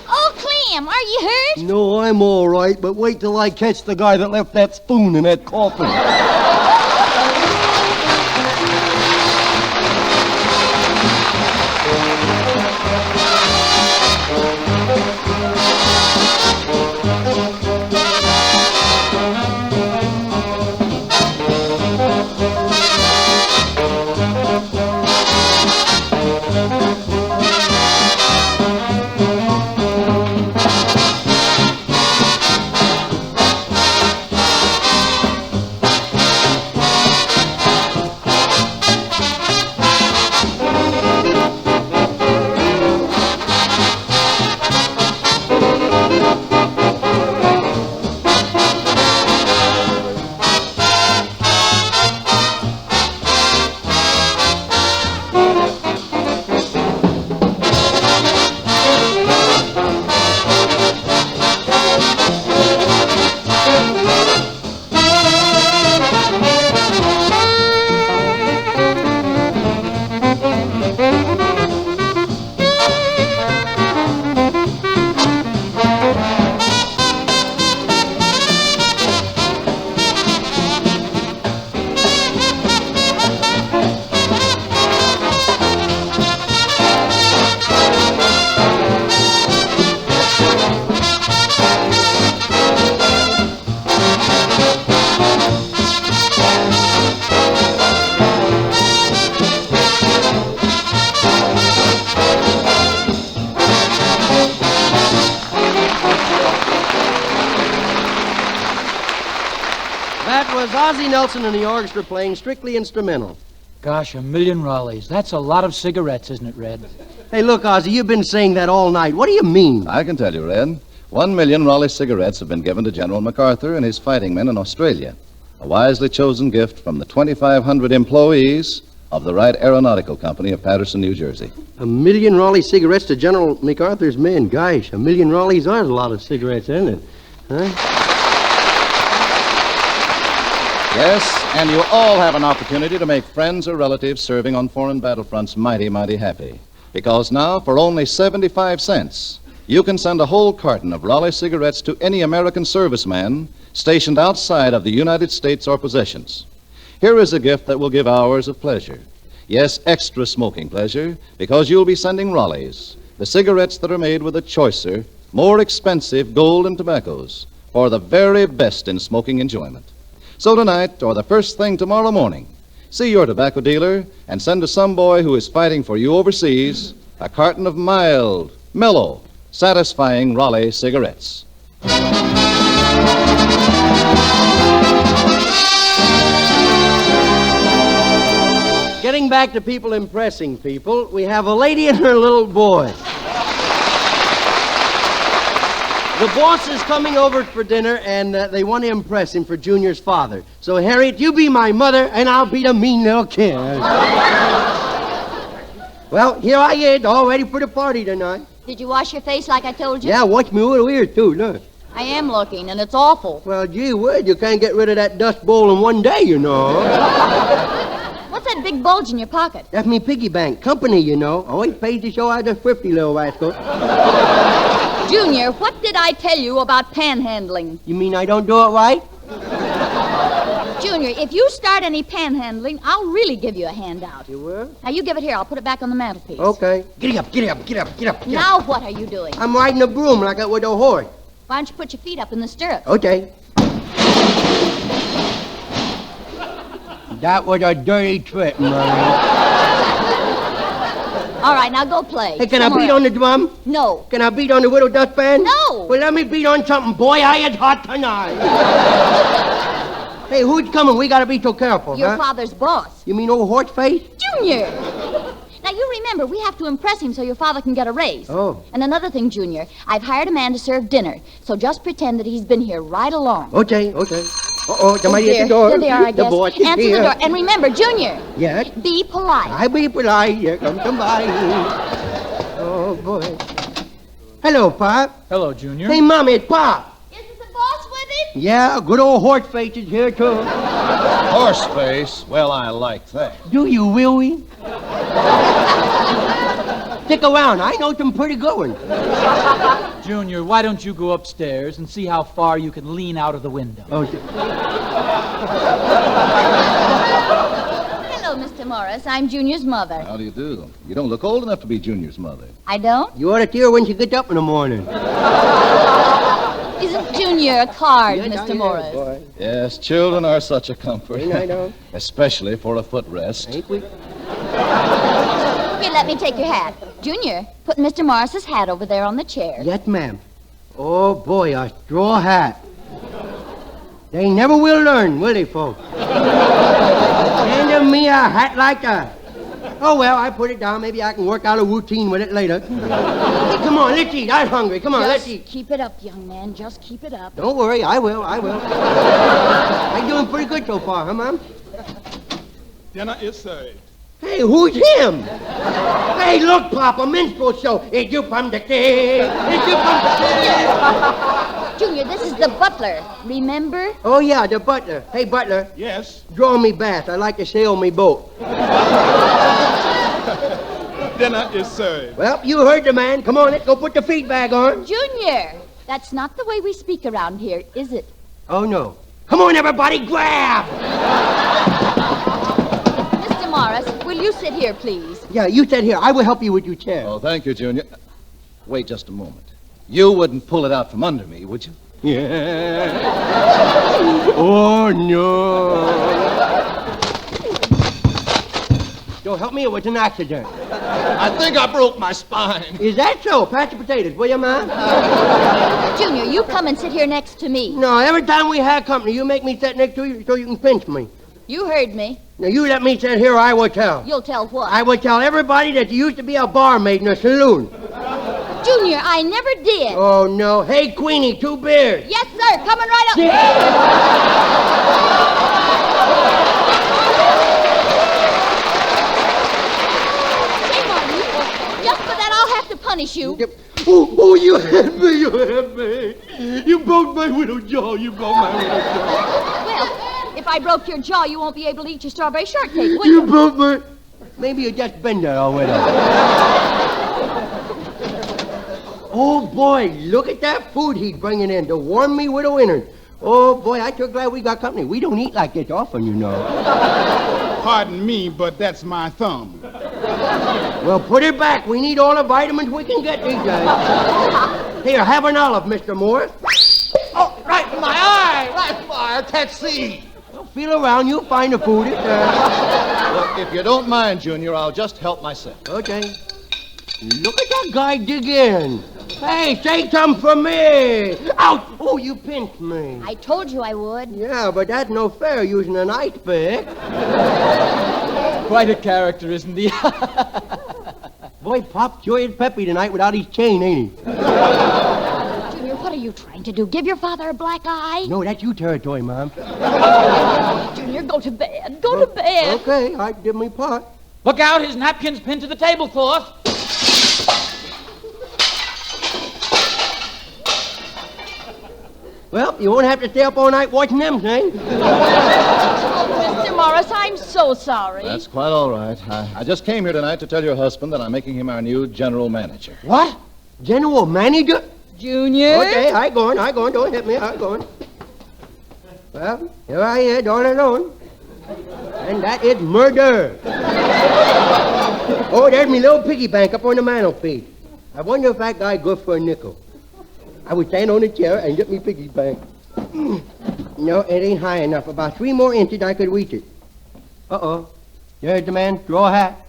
Oh, Clem, are you hurt? No, I'm all right, but wait till I catch the guy that left that spoon in that coffee. Ozzie Nelson and the orchestra playing strictly instrumental. Gosh, 1,000,000 Raleighs. That's a lot of cigarettes, isn't it, Red? Hey, look, Ozzie, you've been saying that all night. What do you mean? I can tell you, Red. 1,000,000 Raleigh cigarettes have been given to General MacArthur and his fighting men in Australia. A wisely chosen gift from the 2,500 employees of the Wright Aeronautical Company of Patterson, New Jersey. 1,000,000 Raleigh cigarettes to General MacArthur's men. Gosh, 1,000,000 Raleighs are a lot of cigarettes, isn't it? Huh? Yes, and you all have an opportunity to make friends or relatives serving on foreign battlefronts mighty, mighty happy. Because now, for only 75 cents, you can send a whole carton of Raleigh cigarettes to any American serviceman stationed outside of the United States or possessions. Here is a gift that will give hours of pleasure. Yes, extra smoking pleasure, because you'll be sending Raleighs, the cigarettes that are made with the choicer, more expensive golden tobaccos, for the very best in smoking enjoyment. So tonight, or the first thing tomorrow morning, see your tobacco dealer and send to some boy who is fighting for you overseas a carton of mild, mellow, satisfying Raleigh cigarettes. Getting back to people impressing people, we have a lady and her little boy. The boss is coming over for dinner, and they want to impress him for Junior's father. So, Harriet, you be my mother, and I'll be the mean little kid. Well, here I is, all ready for the party tonight. Did you wash your face like I told you? Yeah, watch me over here, too, look. I am looking, and it's awful. Well, gee whiz, you can't get rid of that dust bowl in one day, you know. What's that big bulge in your pocket? That's me piggy bank. Company, you know. Always pays to show out the thrifty little rascal. Junior, what did I tell you about panhandling? You mean I don't do it right? Junior, Junior, if you start any panhandling, I'll really give you a handout. You will? Now, you give it here. I'll put it back on the mantelpiece. Okay. Get up, get up, get up, get up. Get Now up. what are you doing? I'm riding a broom like that with a horse. Why don't you put your feet up in the stirrups? Okay. That was a dirty trick, man. All right, now go play. Hey, can I beat on the drum? No. Can I beat on the widow dustpan? No. Well, let me beat on something. Boy, I is hot tonight. Hey, who's coming? We gotta be so careful, Your huh? father's boss. You mean old Horseface? Junior! Now, you remember, we have to impress him so your father can get a raise. Oh. And another thing, Junior, I've hired a man to serve dinner, so just pretend that he's been here right along. Okay, okay. Uh-oh, somebody at Here, the door. Here they are, I guess. The boss is Answer here. the door. And remember, Junior, Yes? be polite. I be polite. Here comes somebody. Oh, boy. Hello, Pop. Hello, Junior. Hey, Mommy, it's Pop. Isn't the boss with him? Yeah, good old Horseface is here, too. Horseface? Well, I like that. Do you, will we? Stick around. I know some pretty good ones. Junior, why don't you go upstairs and see how far you can lean out of the window? Oh, Hello, Mr. Morris. I'm Junior's mother. How do you do? You don't look old enough to be Junior's mother. I don't? You ought to see her when she gets up in the morning. Isn't Junior a card, Yes, I Mr. am, Morris? boy. Yes, children are such a comfort. Ain't I know? Especially for a footrest. Ain't we? Here, let me take your hat. Junior, put Mr. Morris's hat over there on the chair. Yes, ma'am. Oh, boy, a straw hat. They never will learn, will they, folks? Hand me a hat like that. Oh, well, I put it down. Maybe I can work out a routine with it later. Hey, come on, let's eat. I'm hungry. Come on, let's eat. Keep it up, young man. Just keep it up. Don't worry, I will. I'm doing pretty good so far, huh, Mom? Dinner is served. Hey, who's him? Hey, look, Pop, a minstrel show. Is you from the king? Is you from the king? Junior, this is the butler. Remember? Oh, yeah, the butler. Hey, butler. Yes. Draw me bath. I like to sail me boat. Dinner is served. Well, you heard the man. Come on, let's go put the feed bag on. Junior, that's not the way we speak around here, is it? Oh, no. Come on, everybody, grab! Mr. Morris, will you sit here, please? Yeah, you sit here. I will help you with your chair. Oh, thank you, Junior. Wait just a moment. You wouldn't pull it out from under me, would you? Yeah. Oh, no. Don't help me. It was an accident. I think I broke my spine. Is that so? Pass the potatoes, will you, Ma? Junior, you come and sit here next to me. No, every time we have company, you make me sit next to you so you can pinch me. You heard me. Now, you let me sit here or I will tell. You'll tell what? I will tell everybody that you used to be a barmaid in a saloon. Junior, I never did. Oh, no. Hey, Queenie, 2 beers. Yes, sir. Coming right up. Shame on you. Just for that, I'll have to punish you. Oh, you had me, you had me. You broke my widow jaw, you broke my widow jaw. Well, if I broke your jaw, you won't be able to eat your strawberry shortcake, would You you? broke my... Maybe you just been there already. Oh, boy, look at that food he's bringing in to warm me with a winter. Oh, boy, I'm sure glad we got company. We don't eat like this often, you know. Pardon me, but that's my thumb. Well, put it back. We need all the vitamins we can get these days. Here, have an olive, Mr. Morris. Oh, right in my eye! Right in my eye! I can't see! Well, feel around. You'll find the food. Look, if you don't mind, Junior, I'll just help myself. Okay. Look at that guy dig in. Hey, say something for me. Ouch! Oh, you pinched me. I told you I would. Yeah, but that's no fair using an ice pick. Quite a character, isn't he? Boy, Pop sure is peppy tonight without his chain, ain't he? Junior, what are you trying to do? Give your father a black eye? No, that's you territory, Mom. Junior, go to bed. Go to bed. Okay, I did my part. Look out, his napkin's pinned to the tablecloth. Well, you won't have to stay up all night watching them things. Mr. Morris, I'm so sorry. That's quite all right. I just came here tonight to tell your husband that I'm making him our new general manager. What? General manager? Junior? Okay, I going. Don't hit me. I going. Well, here I am all alone. And that is murder. Oh, there's me little piggy bank up on the mantelpiece. I wonder if that guy good for a nickel. I would stand on a chair and get me piggy bank. No, it ain't high enough. About 3 more inches, I could reach it. Uh-oh. There's the man's straw hat.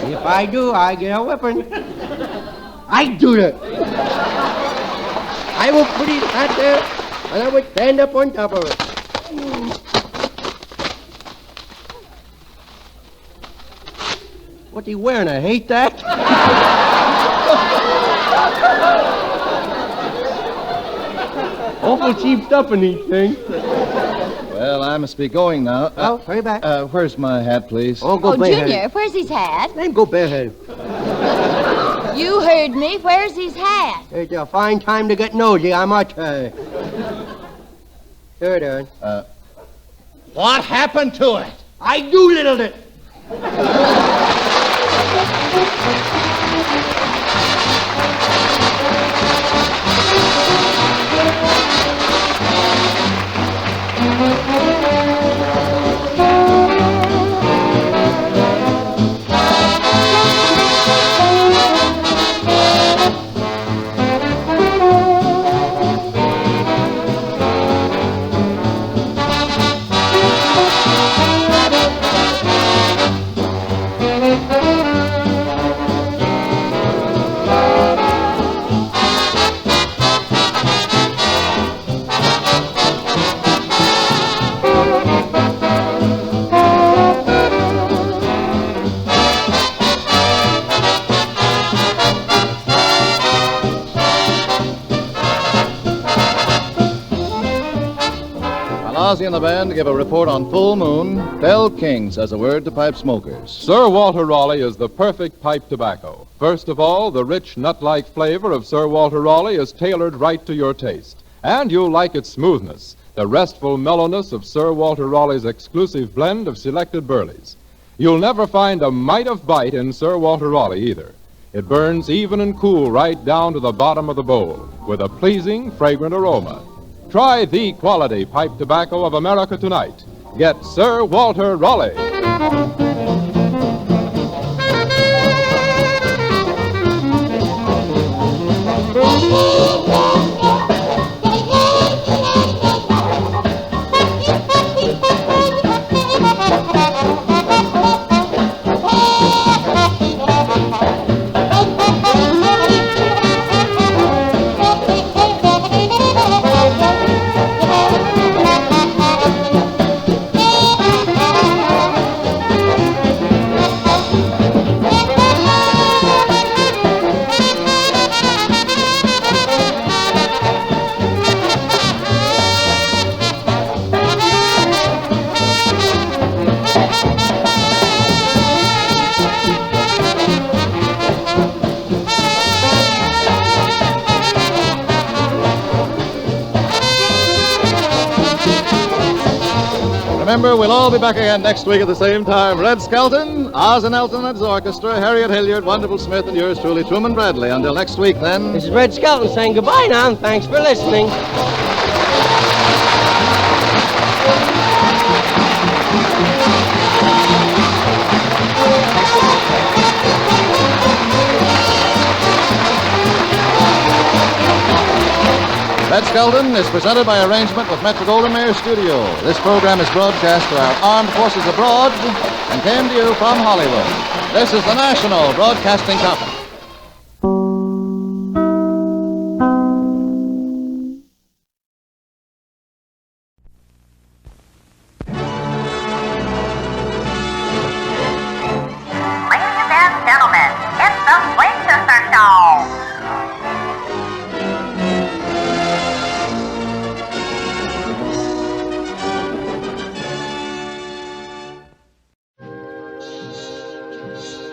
If I do, I get a weapon. I do that. I will put his hat there, and I would stand up on top of it. What's he wearing? I hate that. Awful cheap stuff in these things. Well, I must be going now. Oh, hurry back. Where's my hat, please? Oh, go bareheaded. Junior, where's his hat? Let him go bareheaded. You heard me. Where's his hat? It's a fine time to get nosy, I must say. Here, Darren. What happened to it? I doolittled it. Ozzie and the band give a report on Full Moon. Bell King says a word to pipe smokers. Sir Walter Raleigh is the perfect pipe tobacco. First of all, the rich nut-like flavor of Sir Walter Raleigh is tailored right to your taste. And you'll like its smoothness, the restful mellowness of Sir Walter Raleigh's exclusive blend of selected burleys. You'll never find a mite of bite in Sir Walter Raleigh either. It burns even and cool right down to the bottom of the bowl with a pleasing, fragrant aroma. Try the quality pipe tobacco of America tonight. Get Sir Walter Raleigh. Remember, we'll all be back again next week at the same time. Red Skelton, Oz and Elton and his orchestra, Harriet Hilliard, Wonderful Smith, and yours truly, Truman Bradley. Until next week, then. This is Red Skelton saying goodbye now, and thanks for listening. Red Skelton is presented by arrangement with Metro-Goldwyn-Mayer Studio. This program is broadcast to our armed forces abroad and came to you from Hollywood. This is the National Broadcasting Company. Ladies and gentlemen, it's the Swing Sister Show.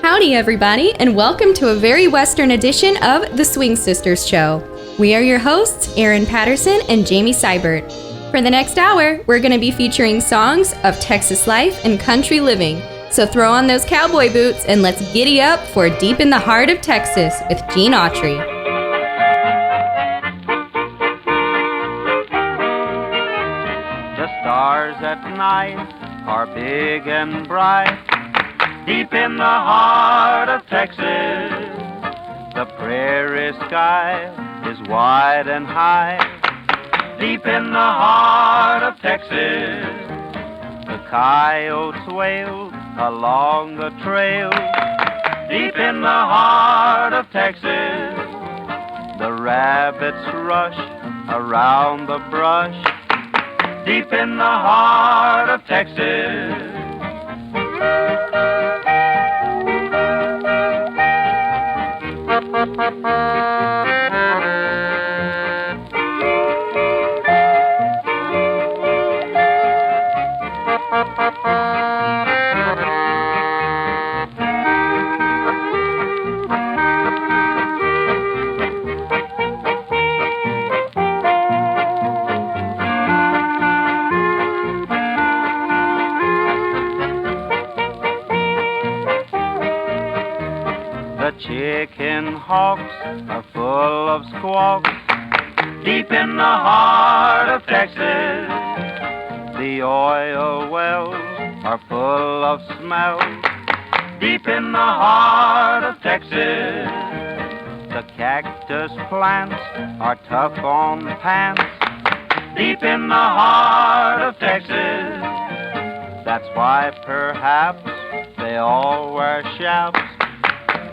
Howdy, everybody, and welcome to a very Western edition of The Swing Sisters Show. We are your hosts, Aaron Patterson and Jamie Seibert. For the next hour, we're going to be featuring songs of Texas life and country living. So throw on those cowboy boots and let's giddy up for Deep in the Heart of Texas with Gene Autry. stars at night are big and bright. Deep in the heart of Texas, the prairie sky is wide and high. Deep in the heart of Texas, the coyotes wail along the trail. Deep in the heart of Texas, the rabbits rush around the brush. Deep in the heart of Texas. Chicken hawks are full of squawks. Deep in the heart of Texas, the oil wells are full of smell. Deep in the heart of Texas, the cactus plants are tough on pants. Deep in the heart of Texas, that's why perhaps they all wear chaps.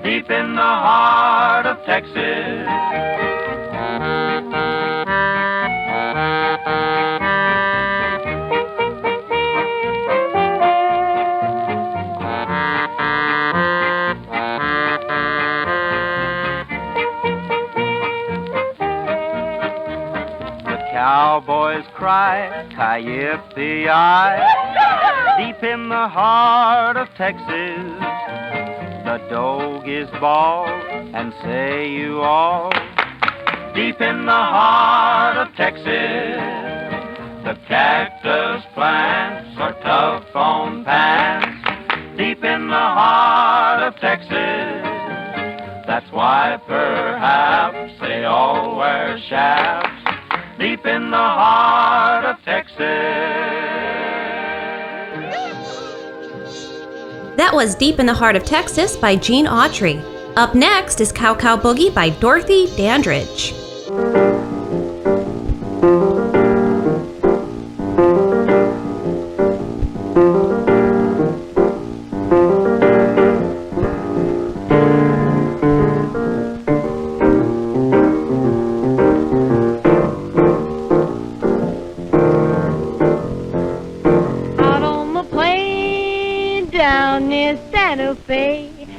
Deep in the heart of Texas. The cowboys cry, "Ki-yip-the-yi." Deep in the heart of Texas, the doggies bawl and say you all. Deep in the heart of Texas, the cactus plants are tough on pants. Deep in the heart of Texas, that's why perhaps they all wear chaps. Deep in the heart of Texas. That was Deep in the Heart of Texas by Gene Autry. Up next is Cow Cow Boogie by Dorothy Dandridge.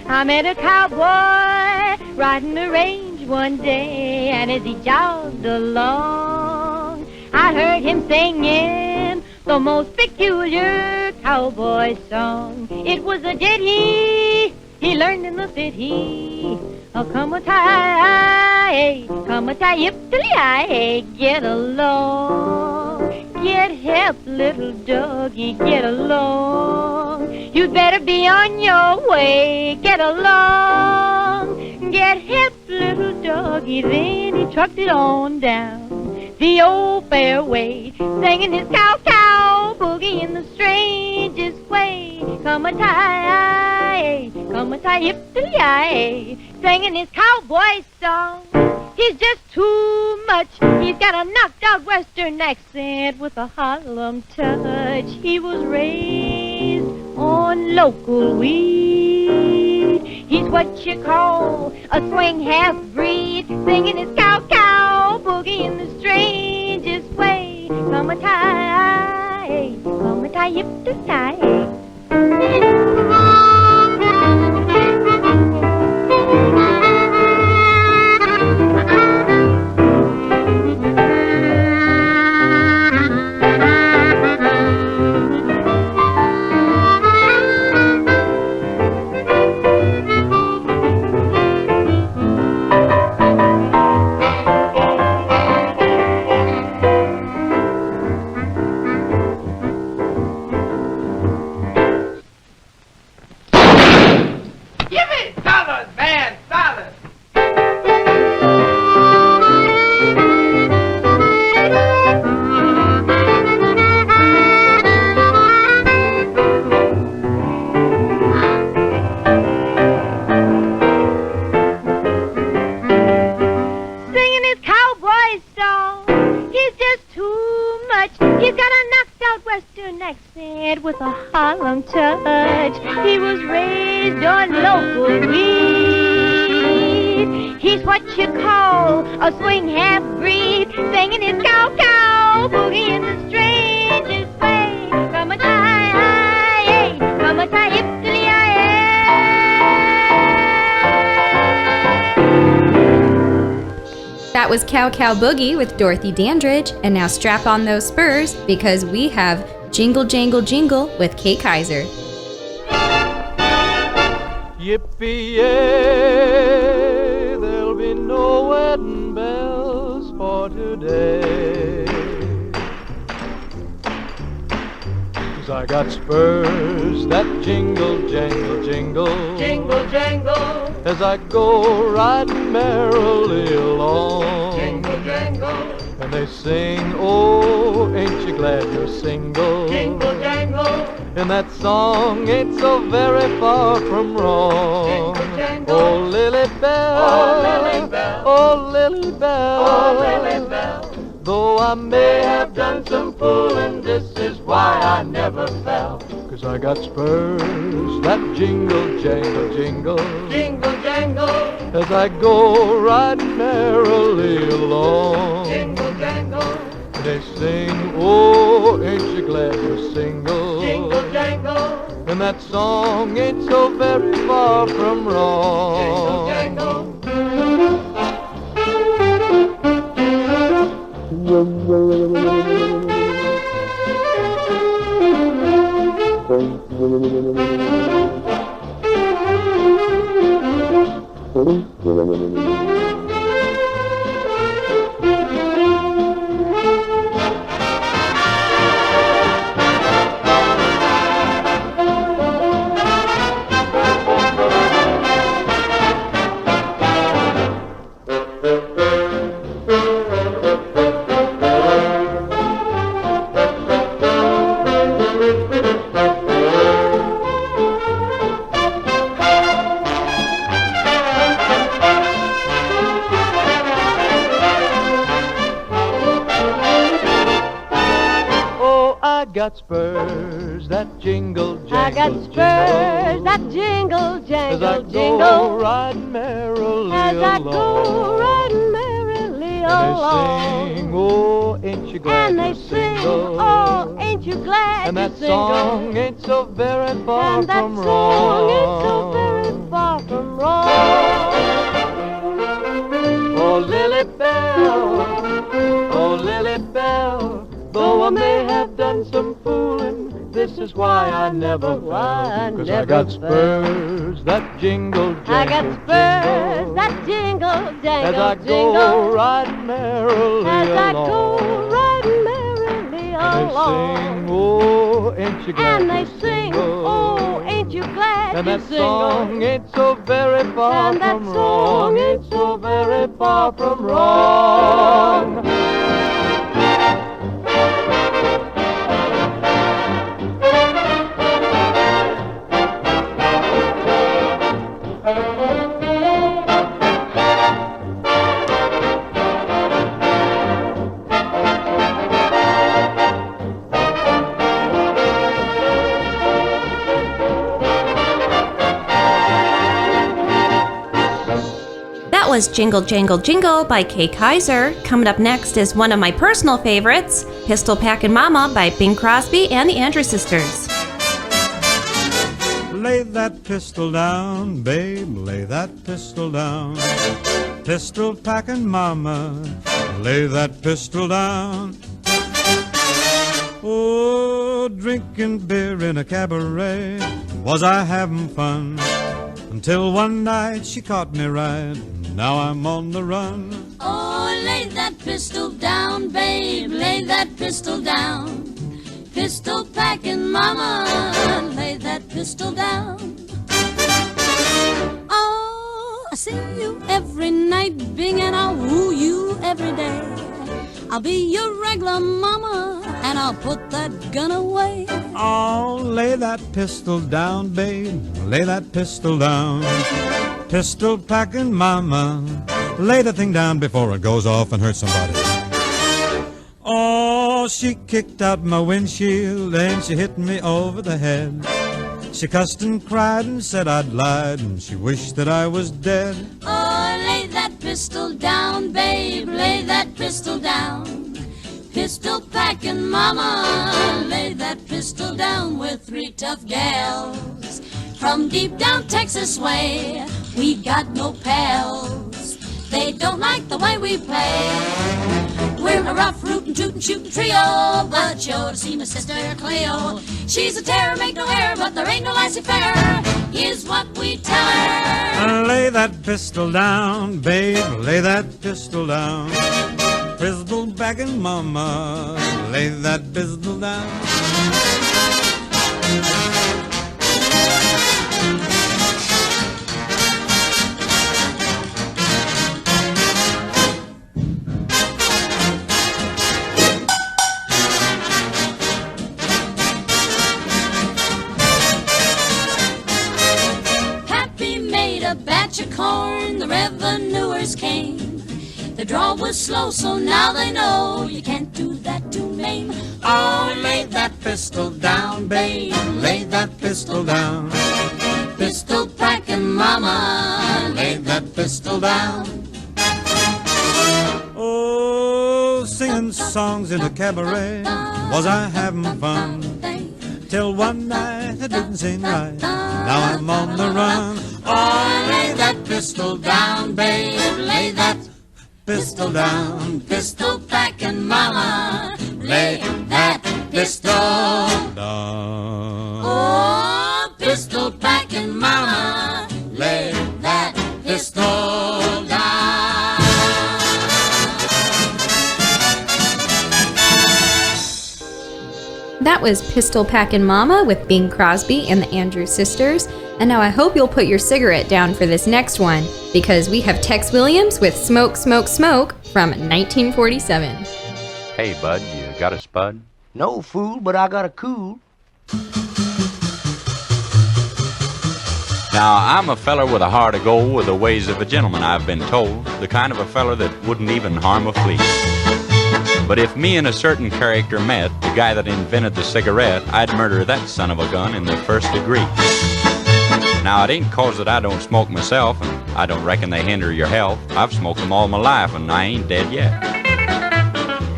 I met a cowboy riding the range one day, and as he jogged along, I heard him singing the most peculiar cowboy song. It was a ditty he learned in the city. Oh, come a tie, yip-tilly-eye, get along. Get help, little doggy, get along. You'd better be on your way, get along. Get help, little doggy, then he trucked it on down the old fairway, singing his cow-cow boogie in the strangest way. Come a tie, yip-tilly-eye, singing his cowboy song. He's just too much. He's got a knocked-out western accent with a Harlem touch. He was raised on local weed. He's what you call a swing half-breed, singing his cow-cow boogie in the strangest way. Come a tie, yip-tilly-eye. southwestern accent with a Harlem touch. He was raised on local weed. He's what you call a swing half-breed, singing his cow-cow boogie in the strangest way. From a tie, from a tie, That was Cow Cow Boogie with Dorothy Dandridge, and now strap on those spurs because we have Jingle Jangle Jingle with Kay Kaiser. Yippee-yay, there'll be no wedding bells for today. 'Cause I got spurs that jingle, jangle, jingle. Jingle, jangle. As I go riding merrily along. Jingle, jangle. And they sing, oh, ain't you glad you're single? Jingle, jangle. And that song ain't so very far from wrong. Jingle, jangle. Oh, Lily Bell. Oh, Lily Bell. Oh, Lily Bell. Oh, Lily Bell. Though I may have done some fooling, this is why I never fell. 'Cause I got spurs that jingle, jangle, jingle. Jingle, jangle. As I go riding merrily along. Jingle, jangle. They sing, oh, ain't you glad you're single? Jingle, jangle. And that song ain't so very far from wrong. Jingle, got spurs that jingle, jangle, I got spurs that jingle, jangle, as I jingle. Go riding merrily as I along. go riding merrily And along. they sing, oh, ain't you glad And they you're sing, single? oh, ain't you glad And you're that single? song ain't so very far And that from song wrong. ain't so very far from wrong. Oh, Lily Bell, oh, Lily Bell, though I may have done some fooling, this is why I never fell. 'Cause I got spurs that jingle, jangle, I got spurs that jingle, jangle, as I jingle. go riding merrily as I along. go riding merrily And they along. sing, oh, ain't you glad And they you're sing, single? oh, ain't you glad And you're that single? song ain't so very far And that from song wrong. ain't so very far from wrong. That was Jingle Jangle Jingle by Kay Kaiser. Coming up next is one of my personal favorites, Pistol Packin' Mama by Bing Crosby and the Andrews Sisters. Lay that pistol down, babe, lay that pistol down. Pistol packin' mama, lay that pistol down. Oh, drinking beer in a cabaret, was I having fun? Until one night she caught me right, now I'm on the run. Oh, lay that pistol down, babe, lay that pistol down. Pistol packing mama, lay that pistol down. Oh, I see you every night, Bing, and I'll woo you every day. I'll be your regular mama, and I'll put that gun away. Oh, lay that pistol down, babe, lay that pistol down. Pistol packing mama, lay the thing down before it goes off and hurts somebody. Oh, Oh, she kicked out my windshield and she hit me over the head. She cussed and cried and said I'd lied, and she wished that I was dead. Oh, lay that pistol down, babe, lay that pistol down. Pistol packing mama, lay that pistol down. With 3 tough gals from deep down Texas way. We got no pals, they don't like the way we play. We're a rough, rootin', tootin', shootin' trio, but you ought to see my sister Cleo. She's a terror, make no error, but there ain't no laissez-faire, is what we tell her. Lay that pistol down, babe, lay that pistol down. Pistol packing mama, lay that pistol down. Batch of corn, the revenuers came. The draw was slow, so now they know you can't do that to Maine. Oh, lay that pistol down, babe, lay that pistol down. Pistol packing mama, lay that pistol down. Oh, singing songs in a cabaret, was I having fun? Till one night I didn't sing right, now I'm on the run. Oh, lay that pistol down, babe, lay that pistol down. Pistol packing mama, lay that pistol down. Oh, pistol packing mama, lay that pistol down. That was Pistol Packin' Mama with Bing Crosby and the Andrews Sisters. And now I hope you'll put your cigarette down for this next one, because we have Tex Williams with Smoke, Smoke, Smoke from 1947. Hey, bud, you got a spud? No, fool, but I got a cool. Now, I'm a feller with a heart of gold, with the ways of a gentleman, I've been told. The kind of a feller that wouldn't even harm a flea. But if me and a certain character met, the guy that invented the cigarette, I'd murder that son of a gun in the first degree. Now, it ain't 'cause that I don't smoke myself, and I don't reckon they hinder your health. I've smoked them all my life, and I ain't dead yet.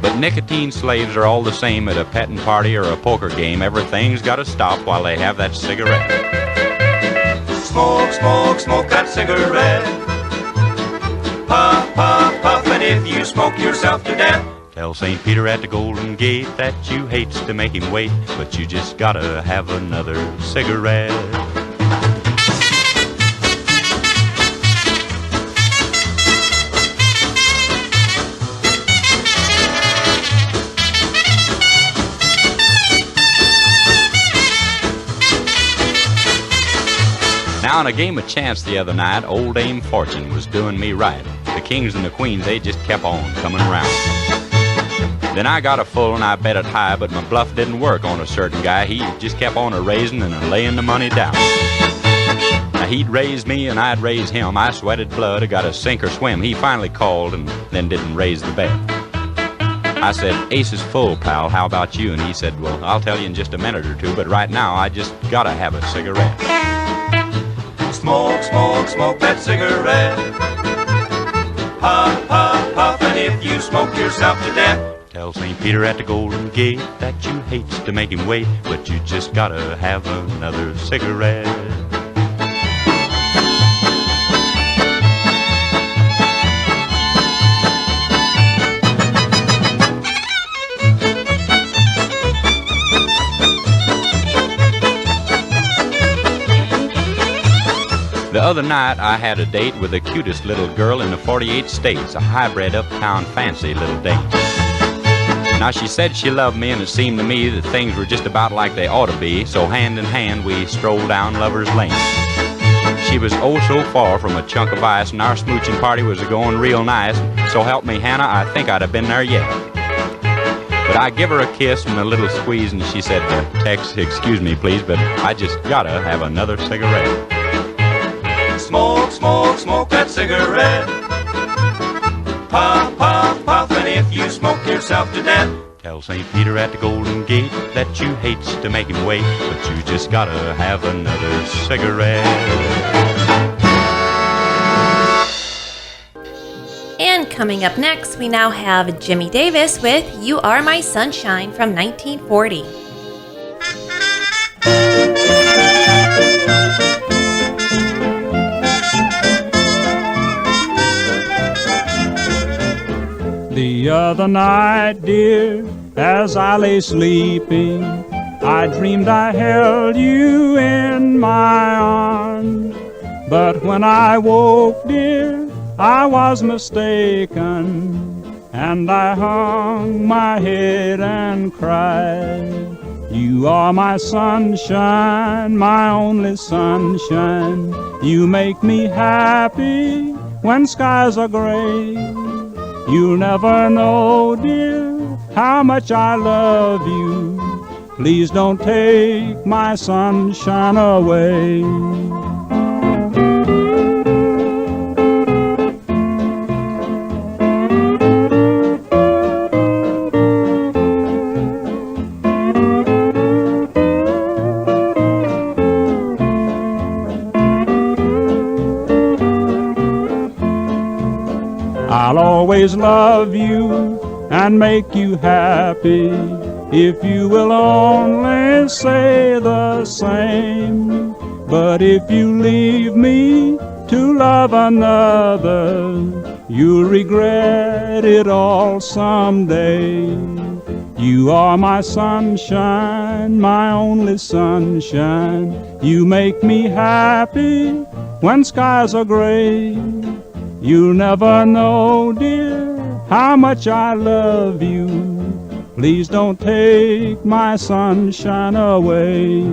But nicotine slaves are all the same at a petting party or a poker game. Everything's gotta stop while they have that cigarette. Smoke, smoke, smoke that cigarette. Puff, puff, puff, and if you smoke yourself to death, Tell St. Peter at the Golden Gate that you hates to make him wait, but you just gotta have another cigarette. Now, in a game of chance the other night, old Dame Fortune was doing me right. The kings and the queens, they just kept on coming around. Then I got a full and I bet it high, but my bluff didn't work on a certain guy. He just kept on a-raising and a-laying the money down. Now, he'd raise me and I'd raise him. I sweated blood, I got a sink or swim. He finally called and then didn't raise the bet. I said, ace is full, pal, how about you? And he said, well, I'll tell you in just a minute or two, but right now I just gotta have a cigarette. Smoke, smoke, smoke that cigarette. Puff, puff, puff, and if you smoke yourself to death, tell St. Peter at the Golden Gate that you hates to make him wait, but you just gotta have another cigarette. The other night I had a date with the cutest little girl in the 48 states, a hybrid uptown fancy little dame. Now she said she loved me, and it seemed to me that things were just about like they ought to be, so hand in hand we strolled down Lover's Lane. She was oh so far from a chunk of ice, and our smooching party was a-going real nice. So help me, Hannah, I think I'd have been there yet. But I give her a kiss and a little squeeze, and she said, Tex, excuse me please, but I just gotta have another cigarette. smoke, smoke, smoke that cigarette. Puff, puff, puff, and if you smoke yourself to death, Tell St. Peter at the Golden Gate that you hates to make him wait, but you just gotta have another cigarette. And coming up next, we now have Jimmy Davis with You Are My Sunshine from 1940. The other night, dear, as I lay sleeping, I dreamed I held you in my arms. But when I woke, dear, I was mistaken, and I hung my head and cried. You are my sunshine, my only sunshine. You make me happy when skies are gray. You'll never know, dear, how much I love you. Please don't take my sunshine away. I'll always love you and make you happy if you will only say the same. But if you leave me to love another, you'll regret it all someday. You are my sunshine, my only sunshine. You make me happy when skies are gray. You'll never know, dear, how much I love you. Please don't take my sunshine away.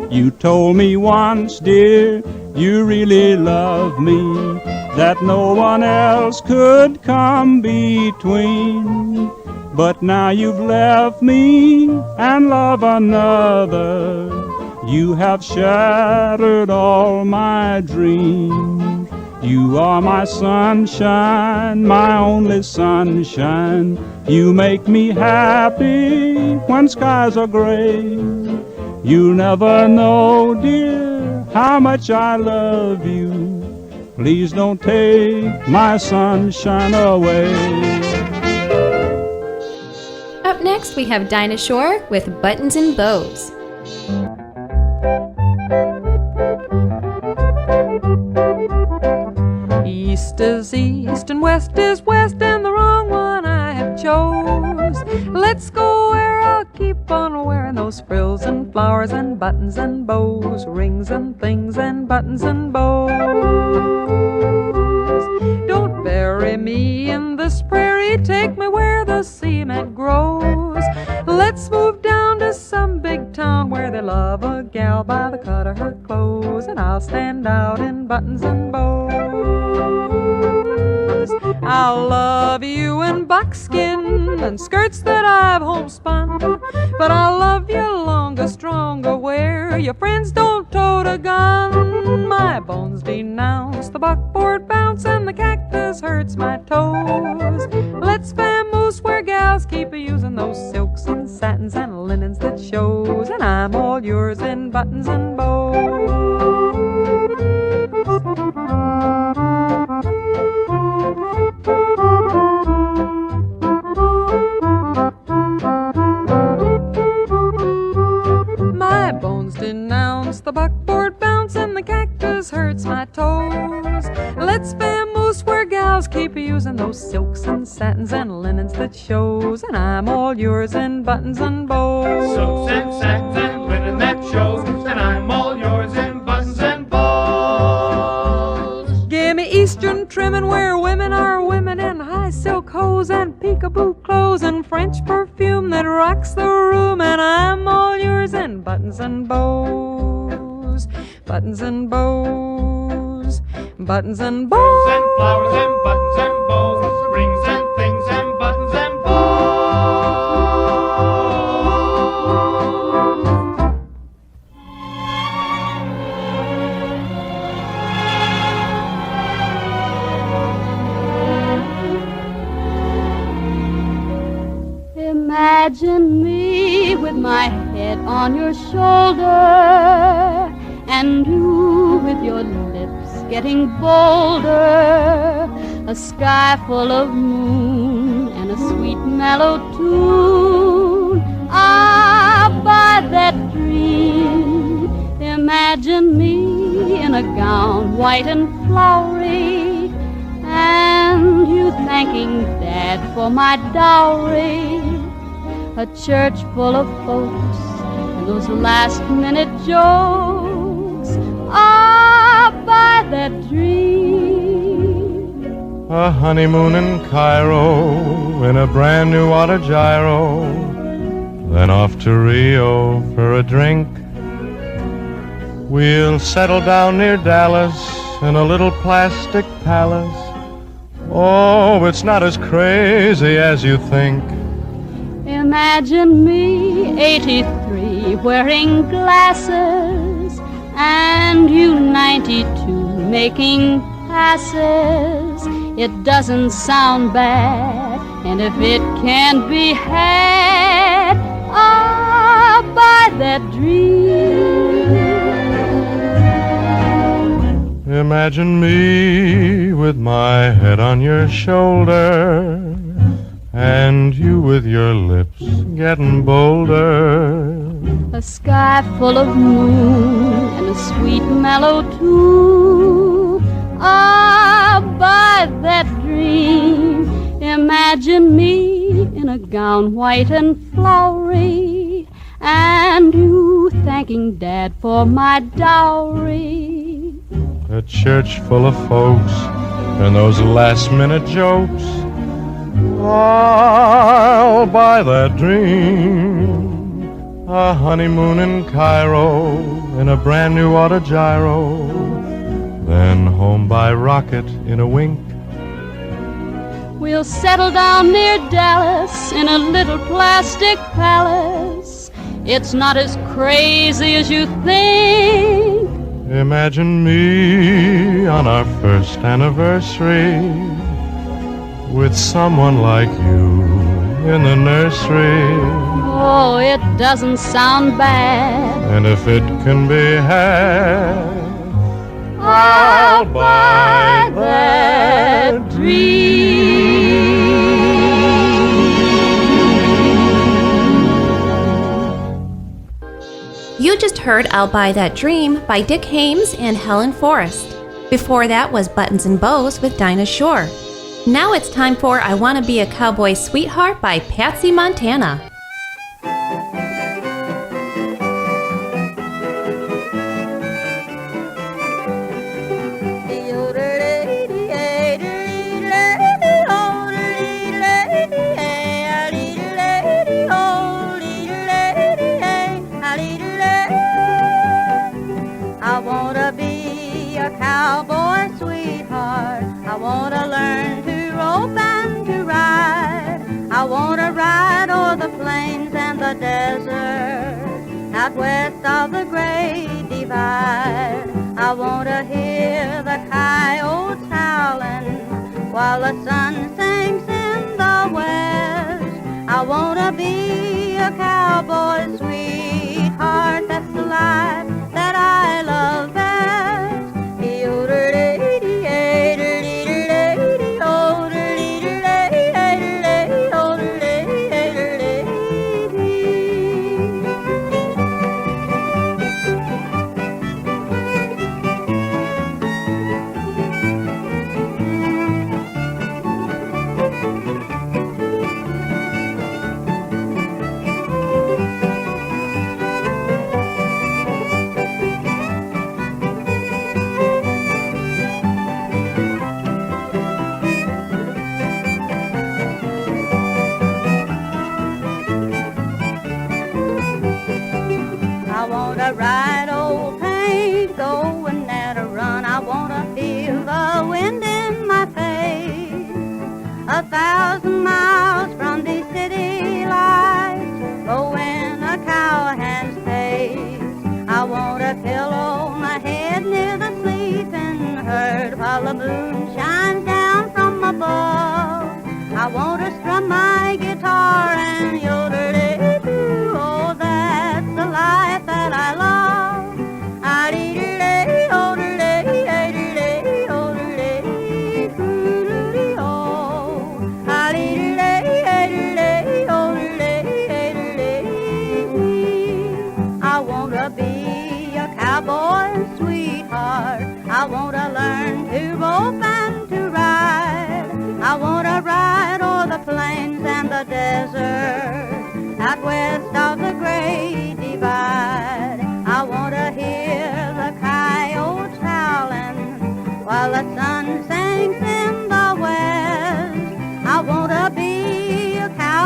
You told me once, dear, you really love me, that no one else could come between. But now you've left me and love another. You have shattered all my dreams. You are my sunshine, my only sunshine. You make me happy when skies are gray. You'll never know, dear, how much I love you. Please don't take my sunshine away. Up next, we have Dinah Shore with Buttons and Bows. East is east and west is west, and the wrong one I have chose. Let's go where I'll keep on wearing those frills and flowers and buttons and bows, rings and things and buttons and bows. Don't bury me in this prairie, take me where the cement grows. Let's move down to some big town where they love a gal by the cut of her clothes, and I'll stand out in buttons and bows. I'll love you in buckskin and skirts that I've homespun, but I'll love you longer, stronger, where your friends don't tote a gun. My bones denounce the buckboard bounce, and the cactus hurts my toes. Let's vamoose where gals keep using those silks and satins and linens that shows, and I'm all yours in buttons and bows. My bones denounce the buckboard bounce, and the cactus hurts my toes. Let's vamoose where gals keep using those silks and satins and linens that shows, and I'm all yours in buttons and bows. Silks and satins and linen that shows, and I'm all yours in buttons and bows. Give me eastern trimming where women are women in high silk hose and peekaboo clothes and French perfume that rocks the room, and I'm all yours in buttons and bows, buttons and bows, buttons and bows, and flowers and buttons and Imagine me with my head on your shoulder, and you with your lips getting bolder, a sky full of moon and a sweet mellow tune. Ah, by that dream, imagine me in a gown white and flowery, and you thanking Dad for my dowry. A church full of folks and those last-minute jokes. Ah, by that dream. A honeymoon in Cairo in a brand new autogyro, then off to Rio for a drink. We'll settle down near Dallas in a little plastic palace. Oh, it's not as crazy as you think. Imagine me, 83, wearing glasses, and you, 92, making passes. It doesn't sound bad, and if it can't be had, ah, by that dream. Imagine me with my head on your shoulder, and you with your lips getting bolder. A sky full of moon and a sweet mellow tune. Ah, by that dream, imagine me in a gown white and flowery, and you thanking Dad for my dowry. A church full of folks and those last-minute jokes. I'll buy that dream. A honeymoon in Cairo in a brand new autogyro, then home by rocket in a wink. We'll settle down near Dallas in a little plastic palace. It's not as crazy as you think. Imagine me on our first anniversary, with someone like you in the nursery. Oh, it doesn't sound bad, and if it can be had, I'll buy that dream. You just heard I'll Buy That Dream by Dick Haymes and Helen Forrest. Before that was Buttons and Bows with Dinah Shore. Now it's time for I Want to Be a Cowboy Sweetheart by Patsy Montana. I want to be a cowboy sweetheart. I want to learn to rope and to ride. I want to ride o'er the plains and the desert, out west of the Great Divide. I want to hear the coyotes howling while the sun sinks in the west. I want to be a cowboy sweetheart. That's the life that I love best. Ride old paint going at a run. I want to feel the wind in my face. 1,000 miles from these city lights, going a cowhand's pace. I want a pillow on my head near the sleeping herd while the moon shines down from above. I want to strum my guitar and you'll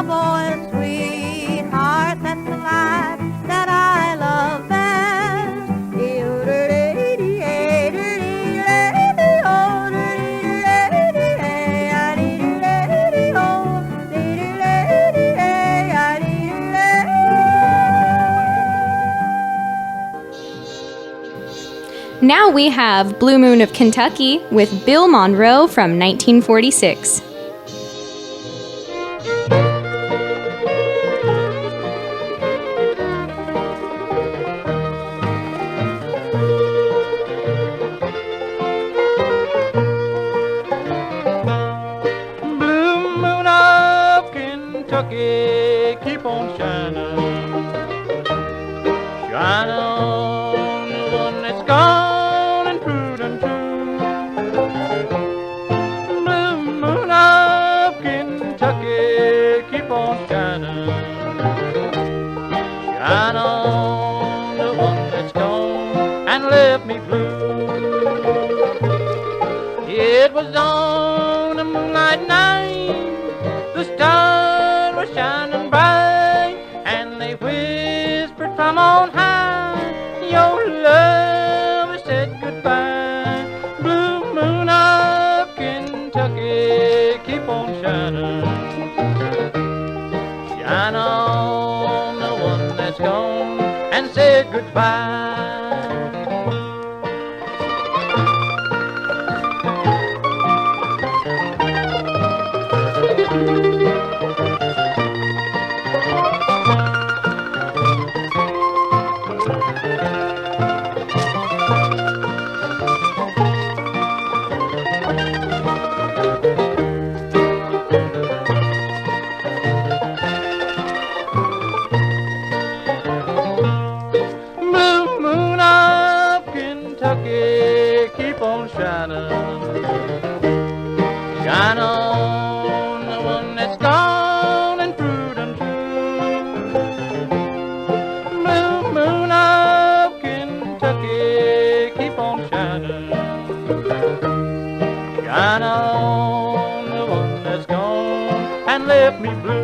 cowboy sweetheart, that's the life that I love best. Now we have Blue Moon of Kentucky with Bill Monroe from 1946. Blue moon of Kentucky, keep on shining, shine on the one that's gone and proved untrue. Blue moon of Kentucky, keep on shining, shine on the one that's gone and left me blue. It was on a moonlight night, the stars were shining bright, and they whispered from on high, your love has said goodbye. Blue moon of Kentucky, keep on shining, shine on the one that's gone and said goodbye. Shine on the one that's gone and proved untrue. Blue moon of Kentucky, keep on shining, shine on the one that's gone and left me blue.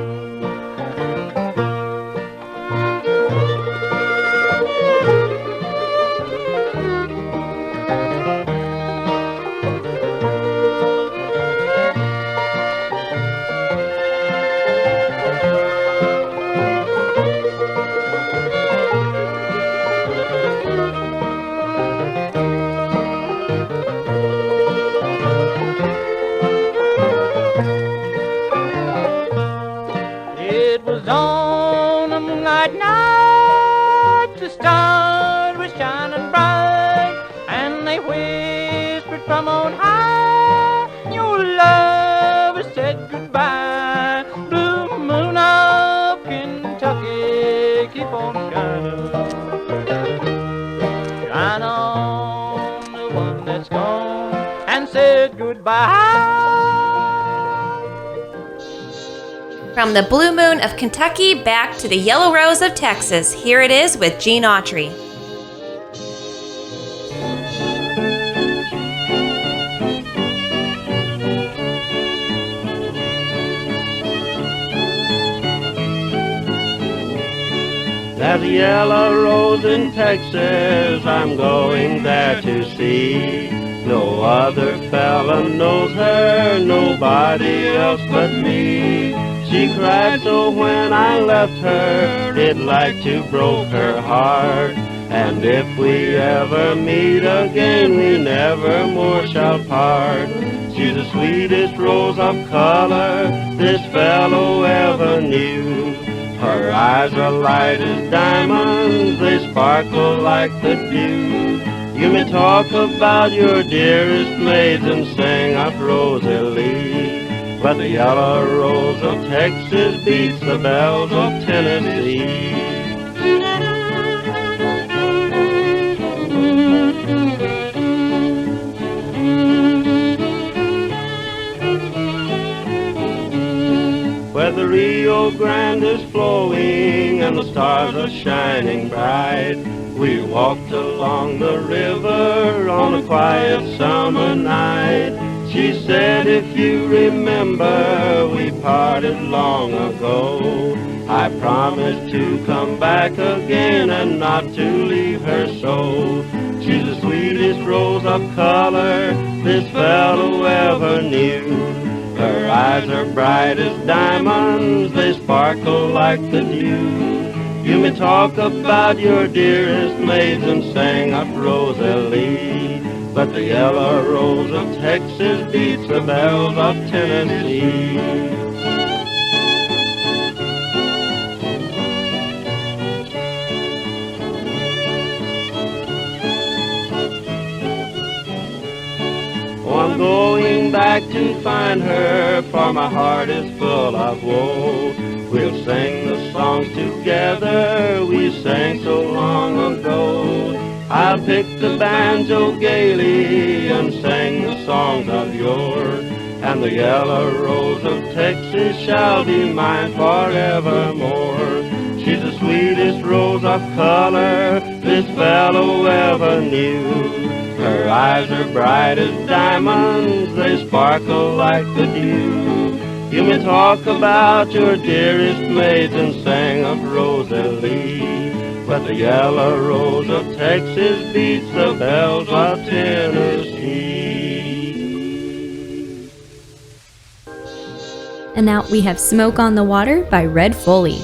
On a moonlight night, the stars were shining bright, and they whispered from on high, your love has said goodbye. Blue moon of Kentucky, keep on shining, shine on the one that's gone and said goodbye. From the Blue Moon of Kentucky back to the Yellow Rose of Texas, here it is with Gene Autry. There's a yellow rose in Texas I'm going there to see. No other fella knows her, nobody else but me. She cried so when I left her, it like to broke her heart. And if we ever meet again, we never more shall part. She's the sweetest rose of color this fellow ever knew. Her eyes are light as diamonds, they sparkle like the dew. You may talk about your dearest maids and sing of Rosalie, but the yellow rose of Texas beats the bells of Tennessee. Where the Rio Grande is flowing and the stars are shining bright, we walked along the river on a quiet summer night. She said, if you remember, we parted long ago. I promised to come back again and not to leave her so. She's the sweetest rose of color this fellow ever knew. Her eyes are bright as diamonds, they sparkle like the dew. You may talk about your dearest maids and sing up Rosalie, but the yellow rose of Texas beats the bells of Tennessee. Oh, I'm going back to find her, for my heart is full of woe. We'll sing the songs together we sang so long ago. I'll pick the banjo gaily and sing the songs of yore, and the yellow rose of Texas shall be mine forevermore. She's the sweetest rose of color this fellow ever knew. Her eyes are bright as diamonds, they sparkle like the dew. You may talk about your dearest maids and sing of Rosalie, but the yellow rose of Texas beats the bells of Tennessee. And now we have Smoke on the Water by Red Foley.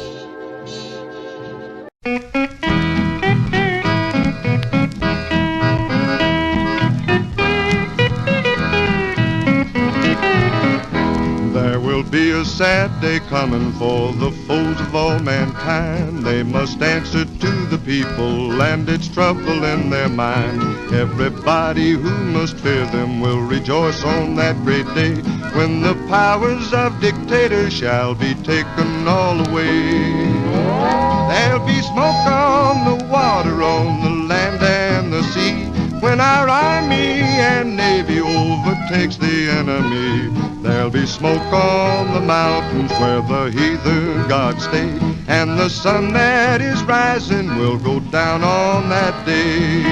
Be a sad day coming for the foes of all mankind. They must answer to the people, and it's trouble in their mind. Everybody who must fear them will rejoice on that great day, when the powers of dictators shall be taken all away. There'll be smoke on the water, on the land and the sea, when our army and navy overtakes the enemy. There'll be smoke on the mountains where the heathen gods stay, and the sun that is rising will go down on that day.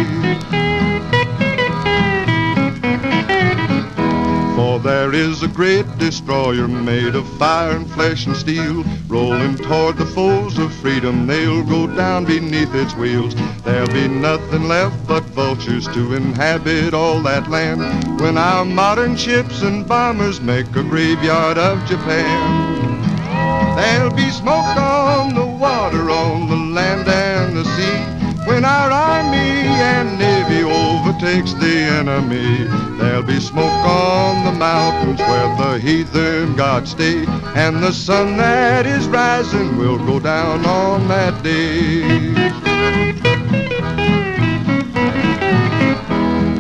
For there is a great destroyer made of fire and flesh and steel, rolling toward the foes of freedom, they'll go down beneath its wheels. There'll be nothing left but vultures to inhabit all that land, when our modern ships and bombers make a graveyard of Japan. There'll be smoke on the water, on the land and the sea, when our army and navy overtakes the enemy. There'll be smoke on the mountains where the heathen gods stay, and the sun that is rising will go down on that day.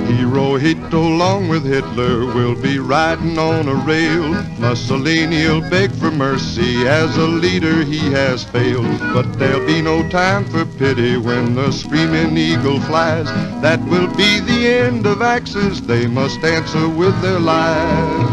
Hirohito, along with Hitler, will be riding on a rail. Mussolini'll beg for mercy, as a leader he has failed. But there'll be no time for pity when the screaming eagle flies. That will be the end of Axis, they must answer with their lives.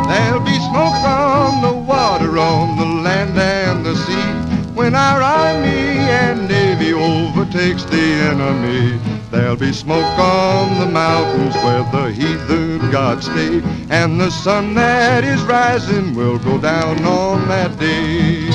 There'll be smoke on the water, on the land and the sea, when our army and navy overtakes the enemy. There'll be smoke on the mountains where the heathen gods stay, and the sun that is rising will go down on that day.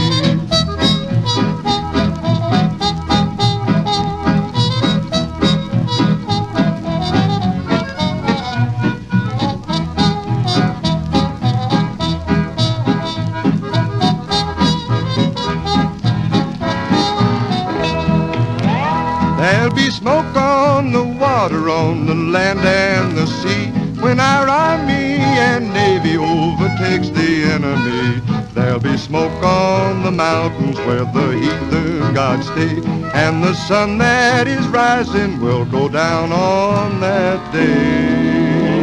There'll be smoke on the water, on the land and the sea, when our army and navy overtakes the enemy. There'll be smoke on the mountains where the heathen gods stay, and the sun that is rising will go down on that day.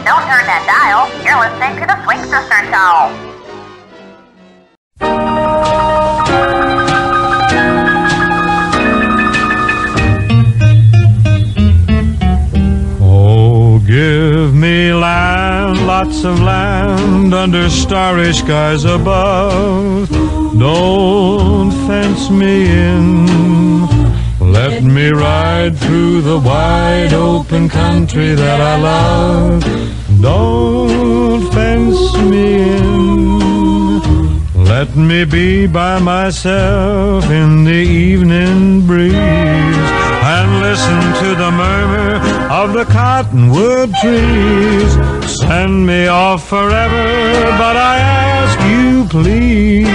Don't turn that dial. You're listening to the Swing Sister Show. Give me land, lots of land under starry skies above. Don't fence me in. Let me ride through the wide open country that I love. Don't fence me in. Let me be by myself in the evening breeze and listen to the murmur of the cottonwood trees. Send me off forever, but I ask you please,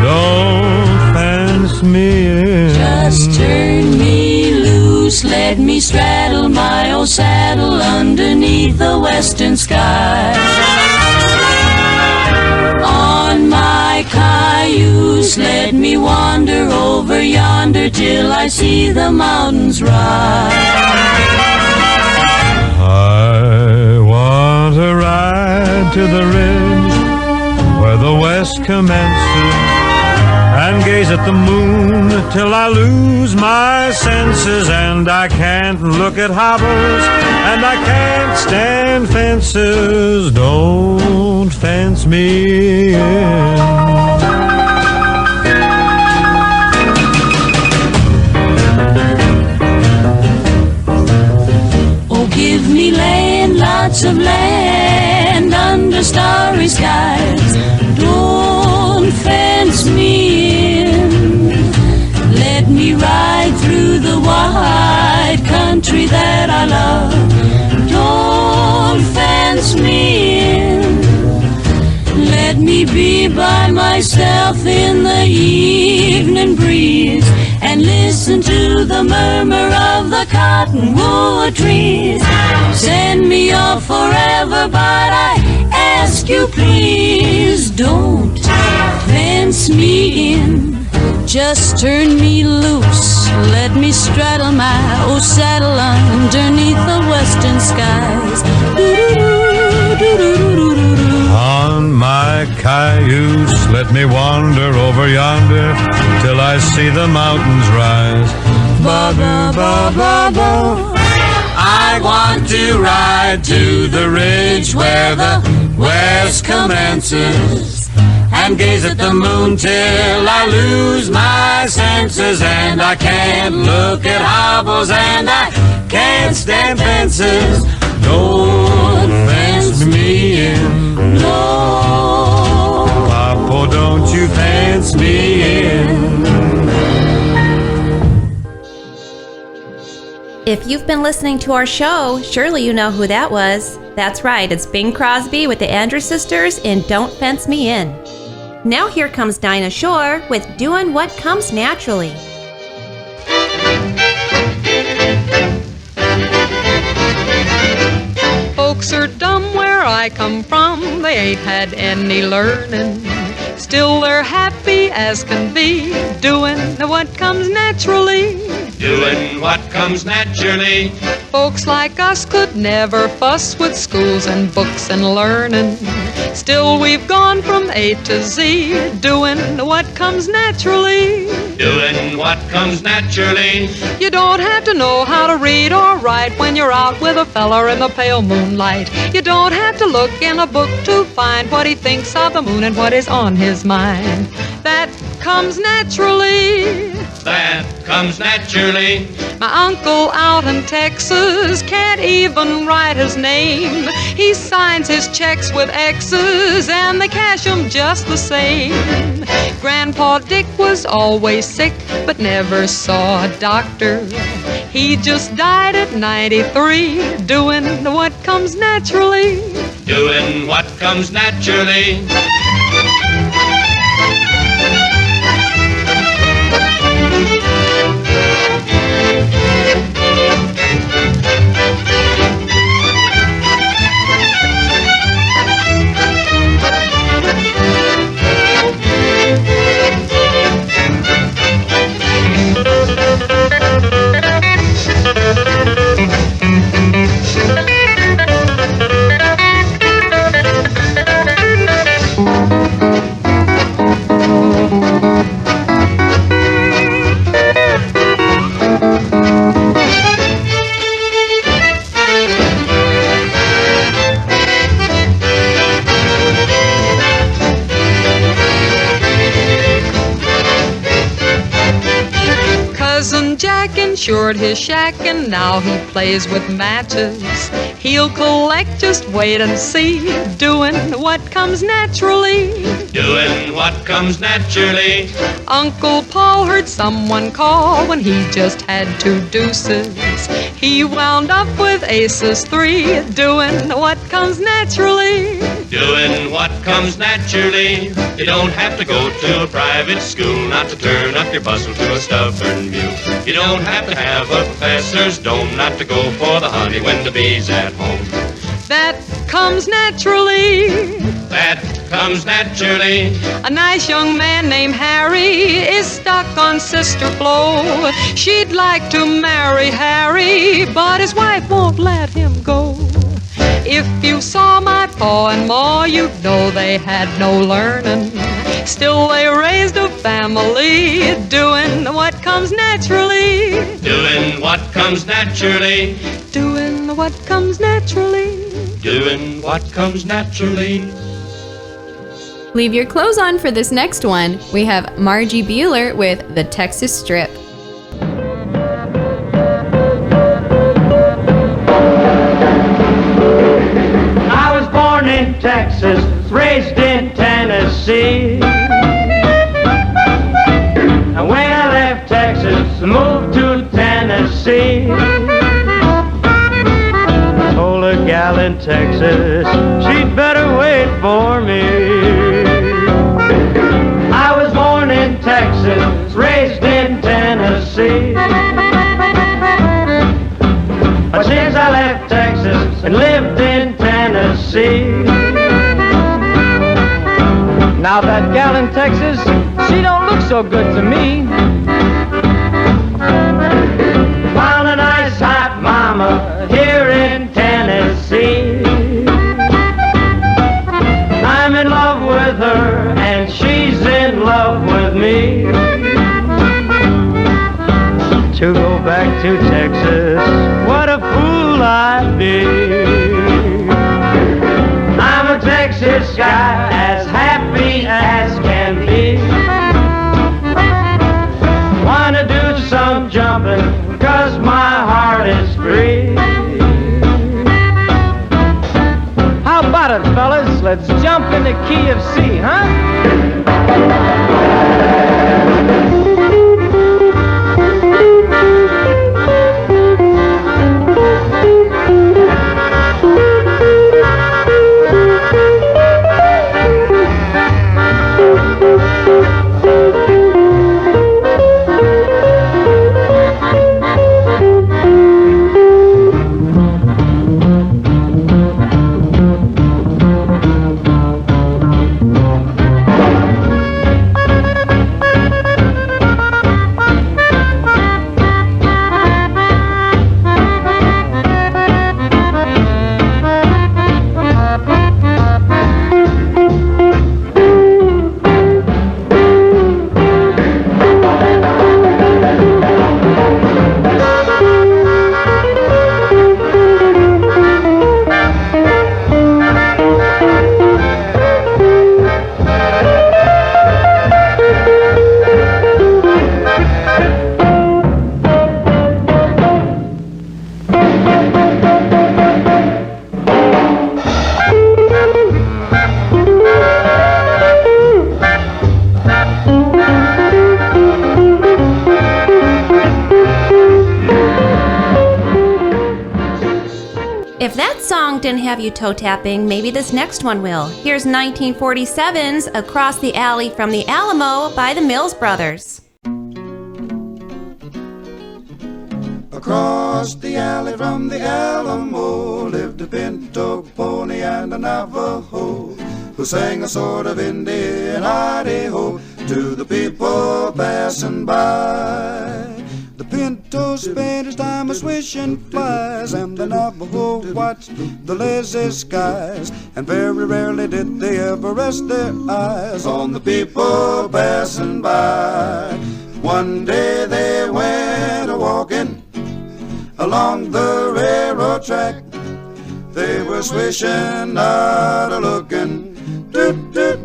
don't fence me in. Just turn me loose, let me straddle my old saddle underneath the western sky. On my cayuse, let me wander over yonder till I see the mountains rise. I want to ride to the ridge where the west commences and gaze at the moon till I lose my senses. And I can't look at hobbles and I can't stand fences. Don't fence me in. Give me land, lots of land under starry skies. Don't fence me in. Let me ride through the wide country that I love. Don't fence me in. Let me be by myself in the evening breeze and listen to the murmur of the cottonwood trees. Send me off forever, but I ask you please, don't fence me in. Just turn me loose, let me straddle my old saddle underneath the western skies. On my cayuse, let me wander over yonder till I see the mountains rise. Ba-ba-ba-ba-ba. I want to ride to the ridge where the west commences and gaze at the moon till I lose my senses. And I can't look at hobbles and I can't stand fences. Don't fence me in. No, Papa, don't you fence me in. If you've been listening to our show, surely you know who that was. That's right, it's Bing Crosby with the Andrews Sisters in Don't Fence Me In. Now here comes Dinah Shore with Doin' What Comes Naturally. Folks are dumb where I come from, they ain't had any learning. Still they're happy as can be, doing what comes naturally. Doing what comes naturally. Folks like us could never fuss with schools and books and learning. Still we've gone from A to Z, doing what comes naturally. Doing what comes naturally. You don't have to know how to read or write when you're out with a feller in the pale moonlight. You don't have to look in a book to find what he thinks of the moon and what is on his mind. That comes naturally. That comes naturally. My uncle out in Texas can't even write his name. He signs his checks with X's and they cash 'em just the same. Grandpa Dick was always sick but never saw a doctor. He just died at 93, doing what comes naturally. Doing what comes naturally. insured his shack and now he plays with matches. He'll collect, just wait and see, doing what comes naturally. Doing what comes naturally. Uncle Paul heard someone call when he just had 2 deuces. He wound up with aces 3, doing what comes naturally. Doing what comes naturally. You don't have to go to a private school not to turn up your bustle to a stubborn mule. You don't have to have a professor's dome not to go for the honey when the bee's at home. That comes naturally. That comes naturally. A nice young man named Harry is stuck on Sister Flo. She'd like to marry Harry, but his wife won't let him go. If you saw my pa and ma, you'd know they had no learning. Still they raised a family, doing what comes naturally. Doing what comes naturally. Doing what comes naturally. Doing what comes naturally. Leave your clothes on for this next one. We have Margie Bueller with The Texas Strip. I was born in Texas, raised in Tennessee. And when I left Texas, moved to Tennessee. I told a gal in Texas she'd better wait for me. I was born in Texas, raised in Tennessee. But since I left Texas and lived in Tennessee, now that gal in Texas, she don't look so good to me. Found a nice hot mama here in Tennessee. I'm in love with her and she's in love with me. To go back to Texas, what a fool I'd be. I'm a Texas guy, as happy as can be. Wanna do some jumping, 'cause my heart is free. How about it, fellas? Let's jump in the key of C, huh? If that song didn't have you toe-tapping, maybe this next one will. Here's 1947's Across the Alley from the Alamo by the Mills Brothers. Across the alley from the Alamo lived a pinto pony and a Navajo who sang a sort of Indian Idaho to the people passing by. The pinto spent his time a-swishing flies, and the Navajo watched the lazy skies, and very rarely did they ever rest their eyes on the people passing by. One day they went a-walking along the railroad track. They were swishing, not a-looking, doot, doot,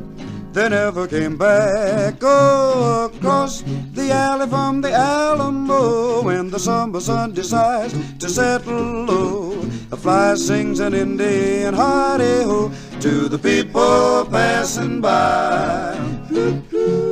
they never came back. Oh, across the alley from the Alamo, when the summer sun decides to settle low, a fly sings an Indian hi-de-ho to the people passing by.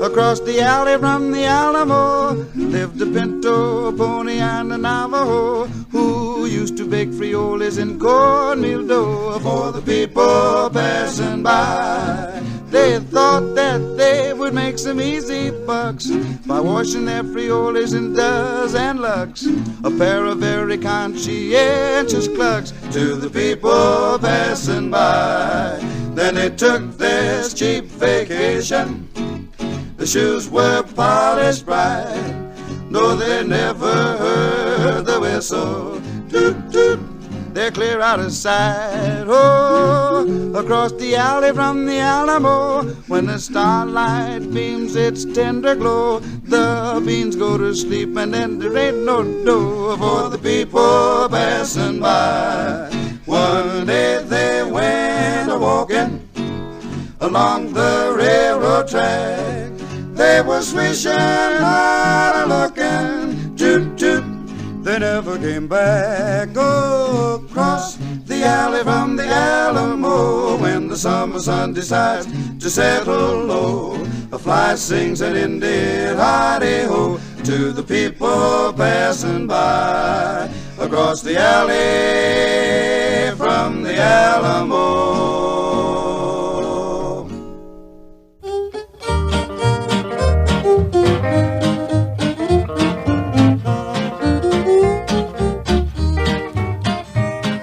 Across the alley from the Alamo lived a pinto, a pony, and a Navajo who used to bake frioles in cornmeal dough for the people passing by. They thought that they would make some easy bucks by washing their frioles in Does and Lux, a pair of very conscientious clucks to the people passing by. Then they took this cheap vacation. The shoes were polished bright. No, they never heard the whistle. Toot, toot. They're clear out of sight. Oh, across the alley from the Alamo, when the starlight beams its tender glow, the beans go to sleep and then there ain't no dough for the people passing by. One day they went a-walking along the railroad track. They were swishing out a-looking, toot, toot. They never came back. Oh, across the alley from the Alamo, when the summer sun decides to settle low, a fly sings an Indian hi-de-ho to the people passing by. Across the alley from the Alamo.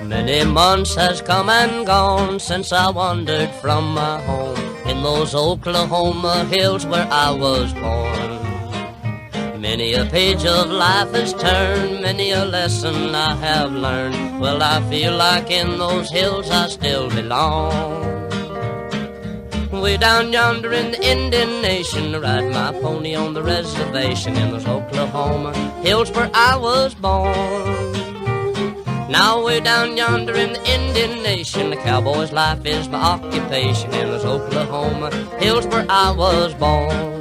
Many months has come and gone since I wandered from my home in those Oklahoma hills where I was born. Many a page of life has turned, many a lesson I have learned. Well, I feel like in those hills I still belong. Way down yonder in the Indian Nation, I ride my pony on the reservation in those Oklahoma hills where I was born. Now way down yonder in the Indian Nation, the cowboy's life is my occupation in those Oklahoma hills where I was born.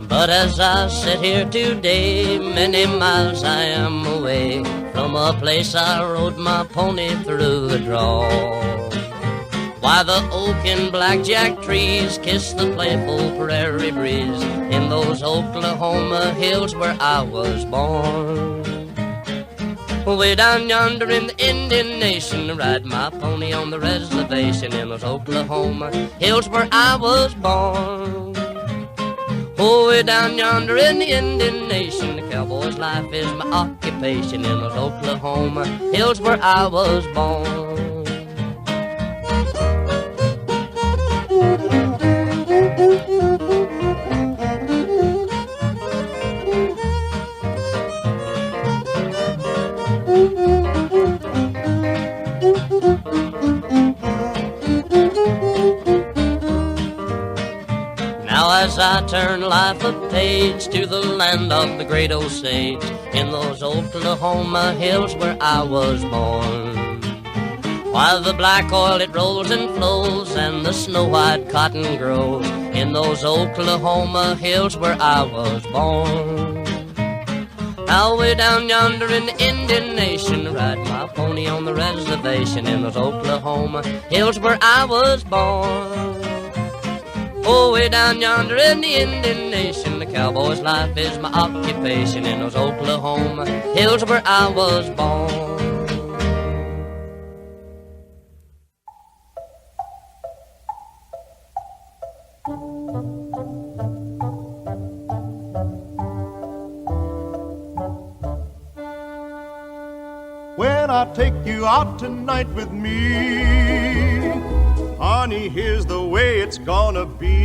But as I sit here today, many miles I am away from a place I rode my pony through the draw. Why, the oak and blackjack trees kiss the playful prairie breeze in those Oklahoma hills where I was born. Way down yonder in the Indian Nation, I ride my pony on the reservation in those Oklahoma hills where I was born. Oh, way down yonder in the Indian Nation, the cowboy's life is my occupation in those Oklahoma hills where I was born. Now as I turn life a page to the land of the great Osage, in those Oklahoma hills where I was born. While the black oil it rolls and flows and the snow-white cotton grows, in those Oklahoma hills where I was born. Now way down yonder in the Indian Nation, I ride my pony on the reservation in those Oklahoma hills where I was born. Oh, way down yonder in the Indian Nation, the cowboy's life is my occupation in those Oklahoma hills where I was born. When I take you out tonight with me, honey, here's the way it's gonna be.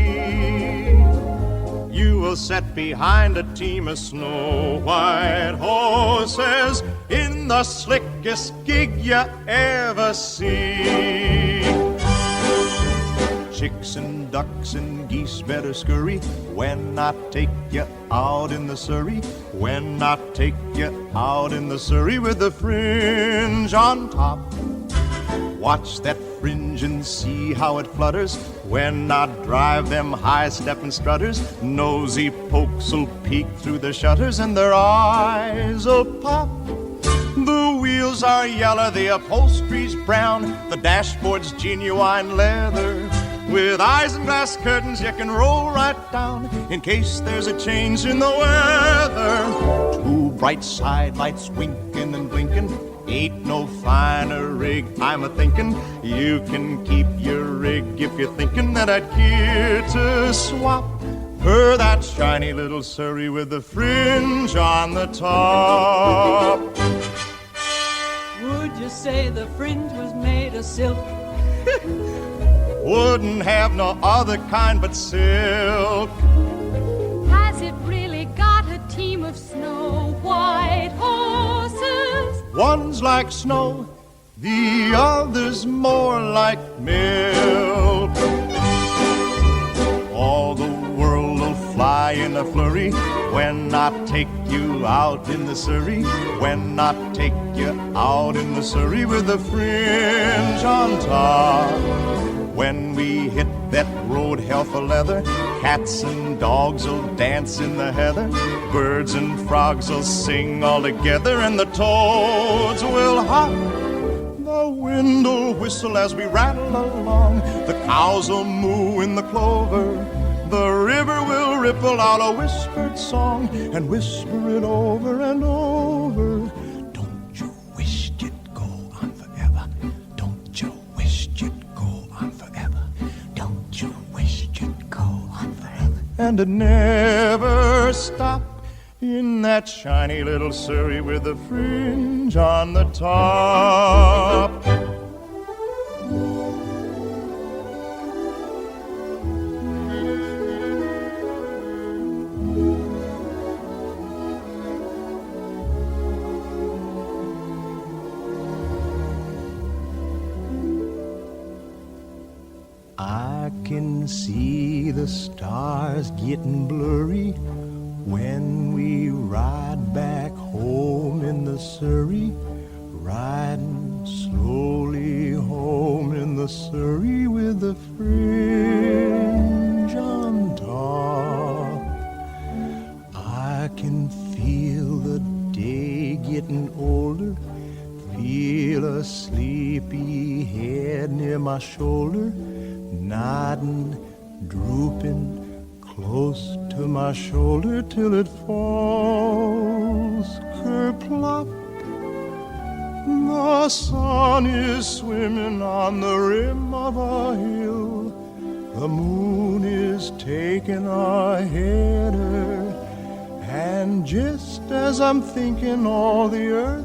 You will sit behind a team of snow-white horses in the slickest gig you ever see. Chicks and ducks and geese better scurry when I take you out in the Surrey. When I take you out in the Surrey with the fringe on top. Watch that fringe and see how it flutters when I drive them high-stepping strutters. Nosy pokes'll peek through the shutters and their eyes'll pop. The wheels are yellow, the upholstery's brown, the dashboard's genuine leather. With eyes and glass curtains you can roll right down in case there's a change in the weather. Two bright side lights winking and blinking. Ain't no finer rig, I'm a-thinking. You can keep your rig if you're thinking that I'd care to swap for that shiny little Surrey with the fringe on the top. Would you say the fringe was made of silk? Wouldn't have no other kind but silk. Has it really got a team of snow-white horses? One's like snow, the other's more like milk. All the world will fly in a flurry when I take you out in the Surrey. When I take you out in the Surrey with the fringe on top. When we hit that road hell for leather, cats and dogs will dance in the heather. Birds and frogs will sing all together, and the toads will hop. The wind will whistle as we rattle along. The cows will moo in the clover. The river will ripple out a whispered song and whisper it over and over. Don't you wish you'd go on forever? Don't you wish you'd go on forever? Don't you wish you'd go on forever? And it never stop in that shiny little Surrey with the fringe on the top. I can see the stars getting blurry when we ride back home in the Surrey, riding slowly home in the Surrey with the fringe on top. I can feel the day getting older, feel a sleepy head near my shoulder, nodding, drooping close to my shoulder till it falls kerplop. The sun is swimming on the rim of a hill. The moon is taking a header. And just as I'm thinking all the earth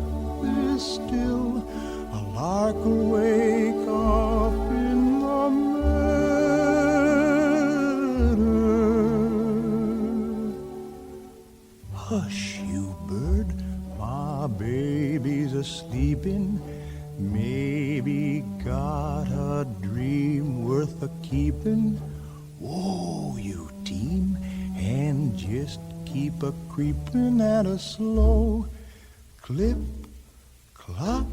is still, a lark will wake up in the meadow. Hush, you bird, my baby's a-sleeping. Maybe got a dream worth a-keeping. Whoa, you team, and just keep a-creeping at a slow clip, clop.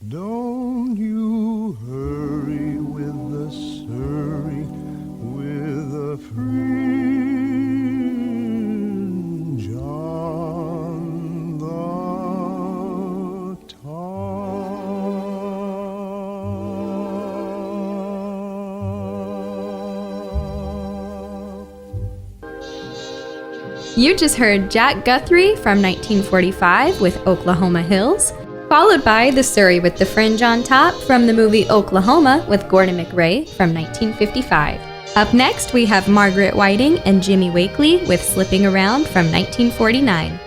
Don't you hurry with the Surrey, with the fringe on the You just heard Jack Guthrie from 1945 with Oklahoma Hills, followed by The Surrey with the Fringe on Top from the movie Oklahoma with Gordon McRae from 1955. Up next, we have Margaret Whiting and Jimmy Wakely with Slipping Around from 1949.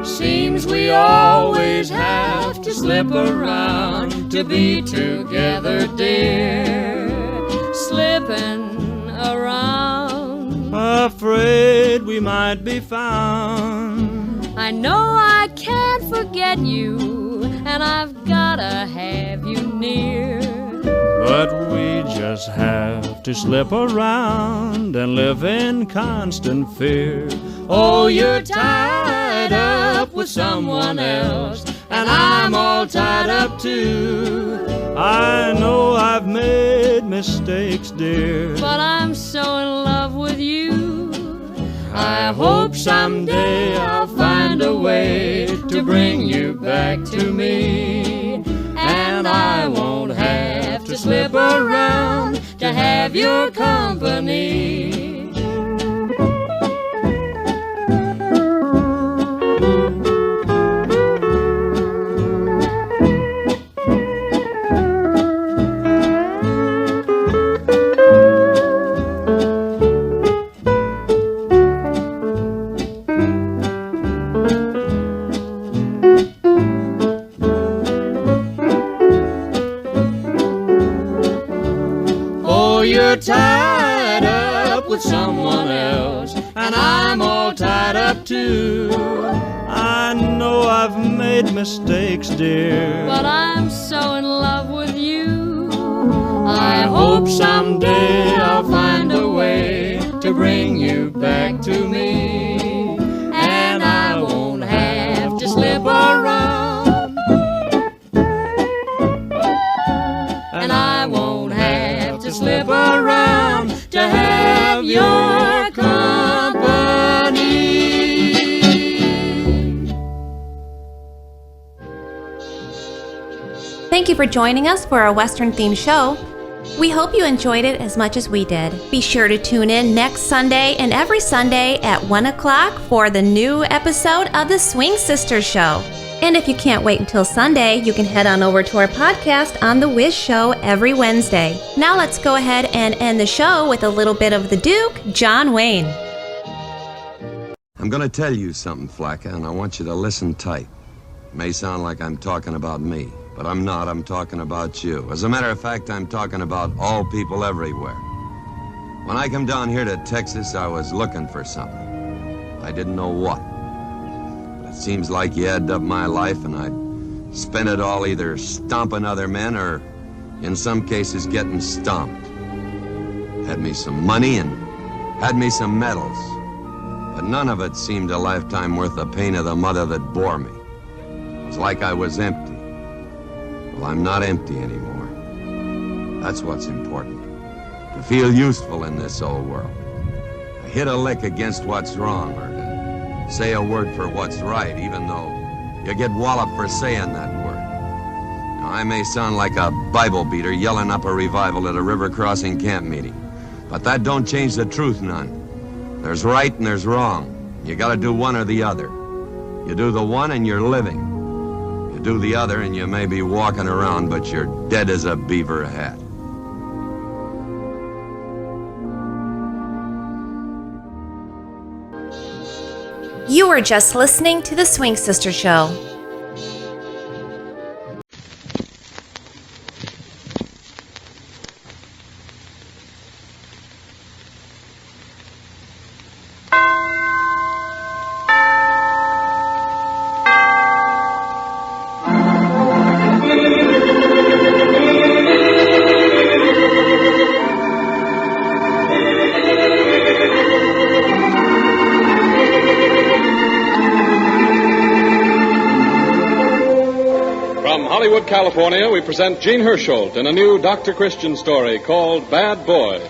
Seems we always have to slip around to be together, dear. Slipping around. afraid we might be found. I know I can't forget you, and I've gotta have you near. But we just have to slip around and live in constant fear. Oh, you're tied up with someone else, and I'm all tied up too. I know I've made mistakes, dear, but I'm so in love with you. I hope someday I'll find a way to bring you back to me, and I won't have to slip around to have your company. Tied up with someone else, and I'm all tied up too. I know I've made mistakes, dear, but I'm so in love with you. I hope someday I'll find a way to bring you back to me, and I won't have to slip around, and I won't have to slip around to have your company. Thank you for joining us for our Western-themed show. We hope you enjoyed it as much as we did. Be sure to tune in next Sunday and every Sunday at 1 o'clock for the new episode of the Swing Sisters Show. And if you can't wait until Sunday, you can head on over to our podcast on The Wiz Show every Wednesday. Now let's go ahead and end the show with a little bit of the Duke, John Wayne. I'm going to tell you something, Flacca, and I want you to listen tight. It may sound like I'm talking about me, but I'm not. I'm talking about you. As a matter of fact, I'm talking about all people everywhere. When I come down here to Texas, I was looking for something. I didn't know what. It seems like you add up my life and I'd spend it all either stomping other men or, in some cases, getting stomped. Had me some money and had me some medals, but none of it seemed a lifetime worth the pain of the mother that bore me. It was like I was empty. Well, I'm not empty anymore. That's what's important, to feel useful in this old world. To hit a lick against what's wrong, or to say a word for what's right, even though you get walloped for saying that word. Now, I may sound like a Bible beater yelling up a revival at a river crossing camp meeting, but that don't change the truth none. There's right and there's wrong. You gotta do one or the other. You do the one and you're living. You do the other and you may be walking around, but you're dead as a beaver hat. You were just listening to the Swing Sister Show. California, we present Gene Hersholt in a new Dr. Christian story called Bad Boy.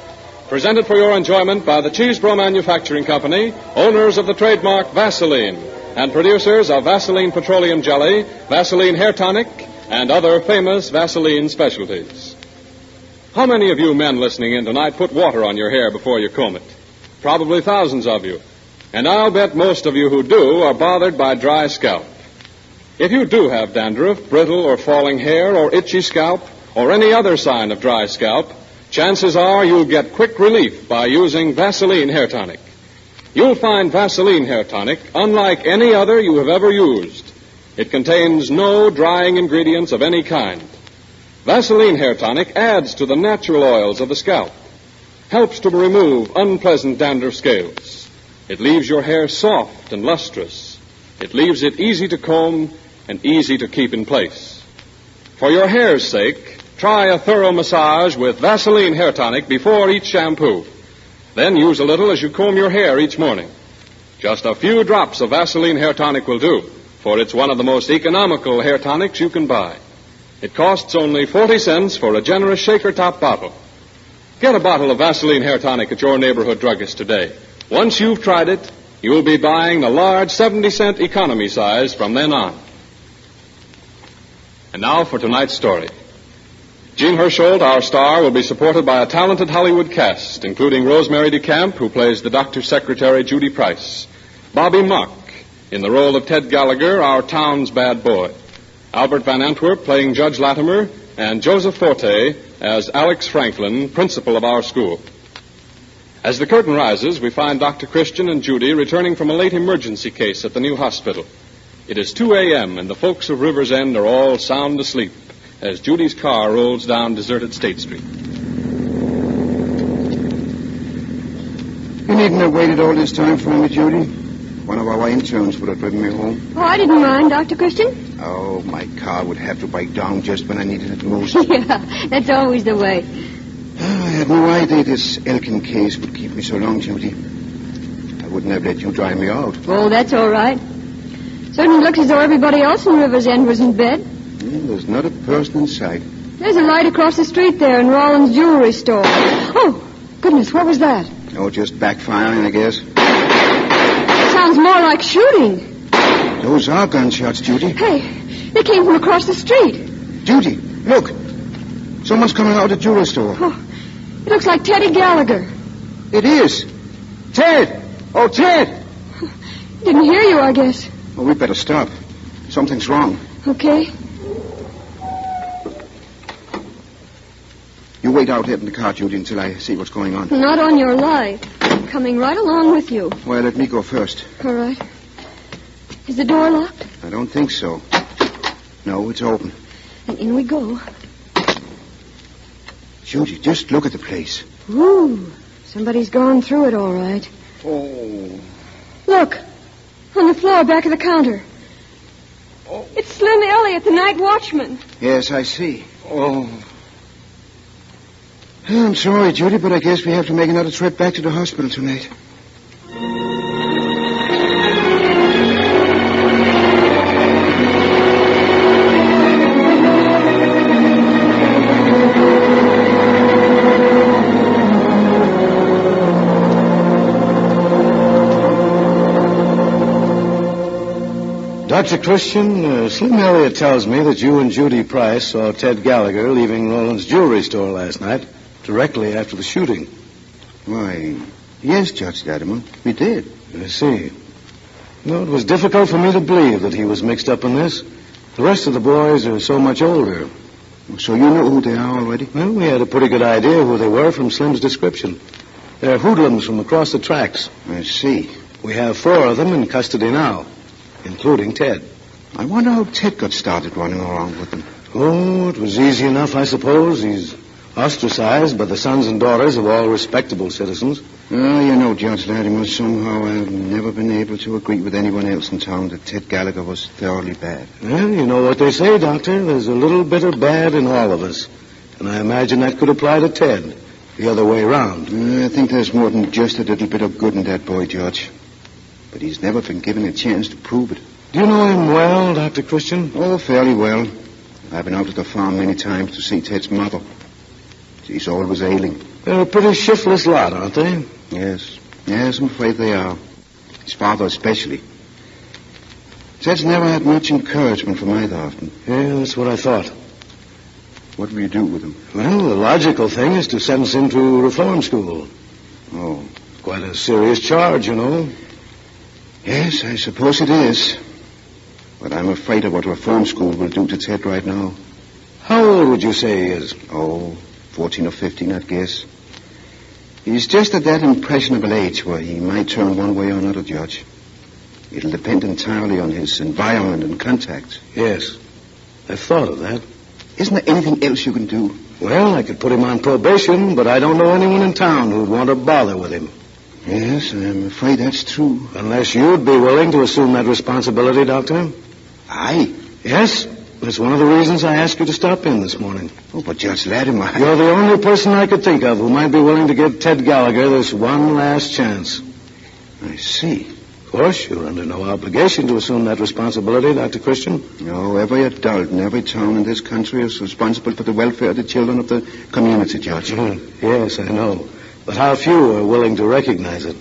Presented for your enjoyment by the Cheesebro Manufacturing Company, owners of the trademark Vaseline, and producers of Vaseline Petroleum Jelly, Vaseline Hair Tonic, and other famous Vaseline specialties. How many of you men listening in tonight put water on your hair before you comb it? Probably thousands of you. And I'll bet most of you who do are bothered by dry scalp. If you do have dandruff, brittle or falling hair, or itchy scalp, or any other sign of dry scalp, chances are you'll get quick relief by using Vaseline Hair Tonic. You'll find Vaseline Hair Tonic unlike any other you have ever used. It contains no drying ingredients of any kind. Vaseline Hair Tonic adds to the natural oils of the scalp. helps to remove unpleasant dandruff scales. It leaves your hair soft and lustrous. It leaves it easy to comb and easy to keep in place. For your hair's sake, try a thorough massage with Vaseline Hair Tonic before each shampoo. Then use a little as you comb your hair each morning. Just a few drops of Vaseline Hair Tonic will do, for it's one of the most economical hair tonics you can buy. It costs only 40 cents for a generous shaker top bottle. Get a bottle of Vaseline Hair Tonic at your neighborhood druggist today. Once you've tried it, you'll be buying the large 70-cent economy size from then on. And now for tonight's story. Jean Hersholt, our star, will be supported by a talented Hollywood cast, including Rosemary DeCamp, who plays the doctor's secretary, Judy Price, Bobby Mock, in the role of Ted Gallagher, our town's bad boy, Albert Van Antwerp playing Judge Latimer, and Joseph Forte as Alex Franklin, principal of our school. As the curtain rises, we find Dr. Christian and Judy returning from a late emergency case at the new hospital. It is 2 a.m., and the folks of River's End are all sound asleep as Judy's car rolls down deserted State Street. You needn't have waited all this time for me, Judy. One of our interns would have driven me home. Oh, I didn't mind, Dr. Christian. Oh, my car would have to break down just when I needed it most. Yeah, that's always the way. I had no idea this Elkin case would keep me so long, Judy. I wouldn't have let you drive me out. Oh, that's all right. Certainly looks as though everybody else in River's End was in bed. There's not a person in sight. There's a light across the street there in Rollins' jewelry store. Oh, goodness, what was that? Oh, just backfiring, I guess. Sounds more like shooting. Those are gunshots, Judy. Hey, they came from across the street. Judy, look. Someone's coming out of the jewelry store. Oh, it looks like Teddy Gallagher. It is. Ted! Oh, Ted! Didn't hear you, I guess. Well, we better stop. Something's wrong. Okay. You wait out here in the car, Judy, until I see what's going on. Not on your life. I'm coming right along with you. Well, let me go first. All right. Is the door locked? I don't think so. No, it's open. And in we go. Judy, just look at the place. Ooh, somebody's gone through it all right. Oh. Look, on the floor back of the counter. Oh. It's Slim Elliott, the night watchman. Yes, I see. Oh. I'm sorry, Judy, but I guess we have to make another trip back to the hospital tonight. Dr. Christian, Slim Elliott tells me that you and Judy Price saw Ted Gallagher leaving Roland's jewelry store last night, directly after the shooting. Why, yes, Judge Latimer, we did. I see. No, it was difficult for me to believe that he was mixed up in this. The rest of the boys are so much older. So you know who they are already? Well, we had a pretty good idea who they were from Slim's description. They're hoodlums from across the tracks. I see. We have 4 of them in custody now, including Ted. I wonder how Ted got started running around with them. Oh, it was easy enough, I suppose. He's ostracized by the sons and daughters of all respectable citizens. Oh, you know, Judge Latimer, somehow I've never been able to agree with anyone else in town that Ted Gallagher was thoroughly bad. Well, you know what they say, Doctor. There's a little bit of bad in all of us. And I imagine that could apply to Ted. The other way around. I think there's more than just a little bit of good in that boy, Judge. But he's never been given a chance to prove it. Do you know him well, Dr. Christian? Oh, fairly well. I've been out at the farm many times to see Ted's mother. She's always ailing. They're a pretty shiftless lot, aren't they? Yes. Yes, I'm afraid they are. His father especially. Ted's never had much encouragement from either of them. Yeah, that's what I thought. What will you do with him? Well, the logical thing is to send us into reform school. Oh. Quite a serious charge, you know. Yes, I suppose it is. But I'm afraid of what reform school will do to Ted right now. How old would you say he is? Oh, 14 or 15, I'd guess. He's just at that impressionable age where he might turn one way or another, Judge. It'll depend entirely on his environment and contact. Yes, I've thought of that. Isn't there anything else you can do? Well, I could put him on probation, but I don't know anyone in town who'd want to bother with him. Yes, I'm afraid that's true. Unless you'd be willing to assume that responsibility, Doctor. I? Yes. That's one of the reasons I asked you to stop in this morning. Oh, but Judge Latimer... You're the only person I could think of who might be willing to give Ted Gallagher this one last chance. I see. Of course, you're under no obligation to assume that responsibility, Dr. Christian. No, every adult in every town in this country is responsible for the welfare of the children of the community, Judge. Yes, I know. But how few are willing to recognize it.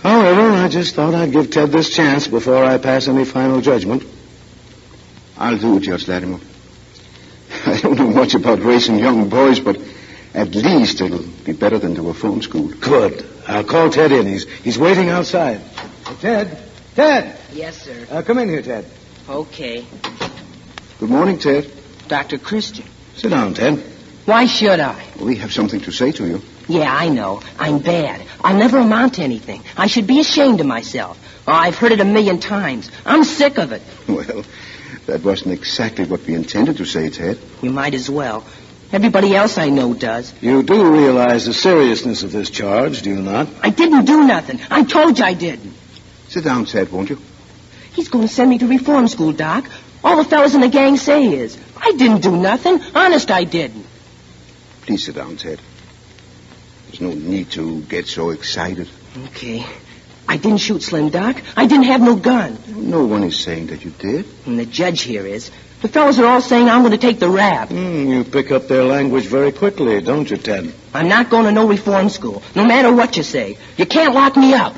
However, I just thought I'd give Ted this chance before I pass any final judgment. I'll do it, Judge Latimer. I don't know much about raising young boys, but at least it'll be better than to reform school. Good. I'll call Ted in. He's waiting outside. Ted? Ted! Yes, sir. Come in here, Ted. Okay. Good morning, Ted. Dr. Christian. Sit down, Ted. Why should I? We have something to say to you. Yeah, I know. I'm bad. I'll never amount to anything. I should be ashamed of myself. Oh, I've heard it 1,000,000 times. I'm sick of it. Well, that wasn't exactly what we intended to say, Ted. You might as well. Everybody else I know does. You do realize the seriousness of this charge, do you not? I didn't do nothing. I told you I didn't. Sit down, Ted, won't you? He's going to send me to reform school, Doc. All the fellas in the gang say is. I didn't do nothing. Honest, I didn't. Please sit down, Ted. There's no need to get so excited. Okay. I didn't shoot Slim, Doc. I didn't have no gun. No one is saying that you did. And the judge here is. The fellas are all saying I'm going to take the rap. You pick up their language very quickly, don't you, Ted? I'm not going to no reform school, no matter what you say. You can't lock me up.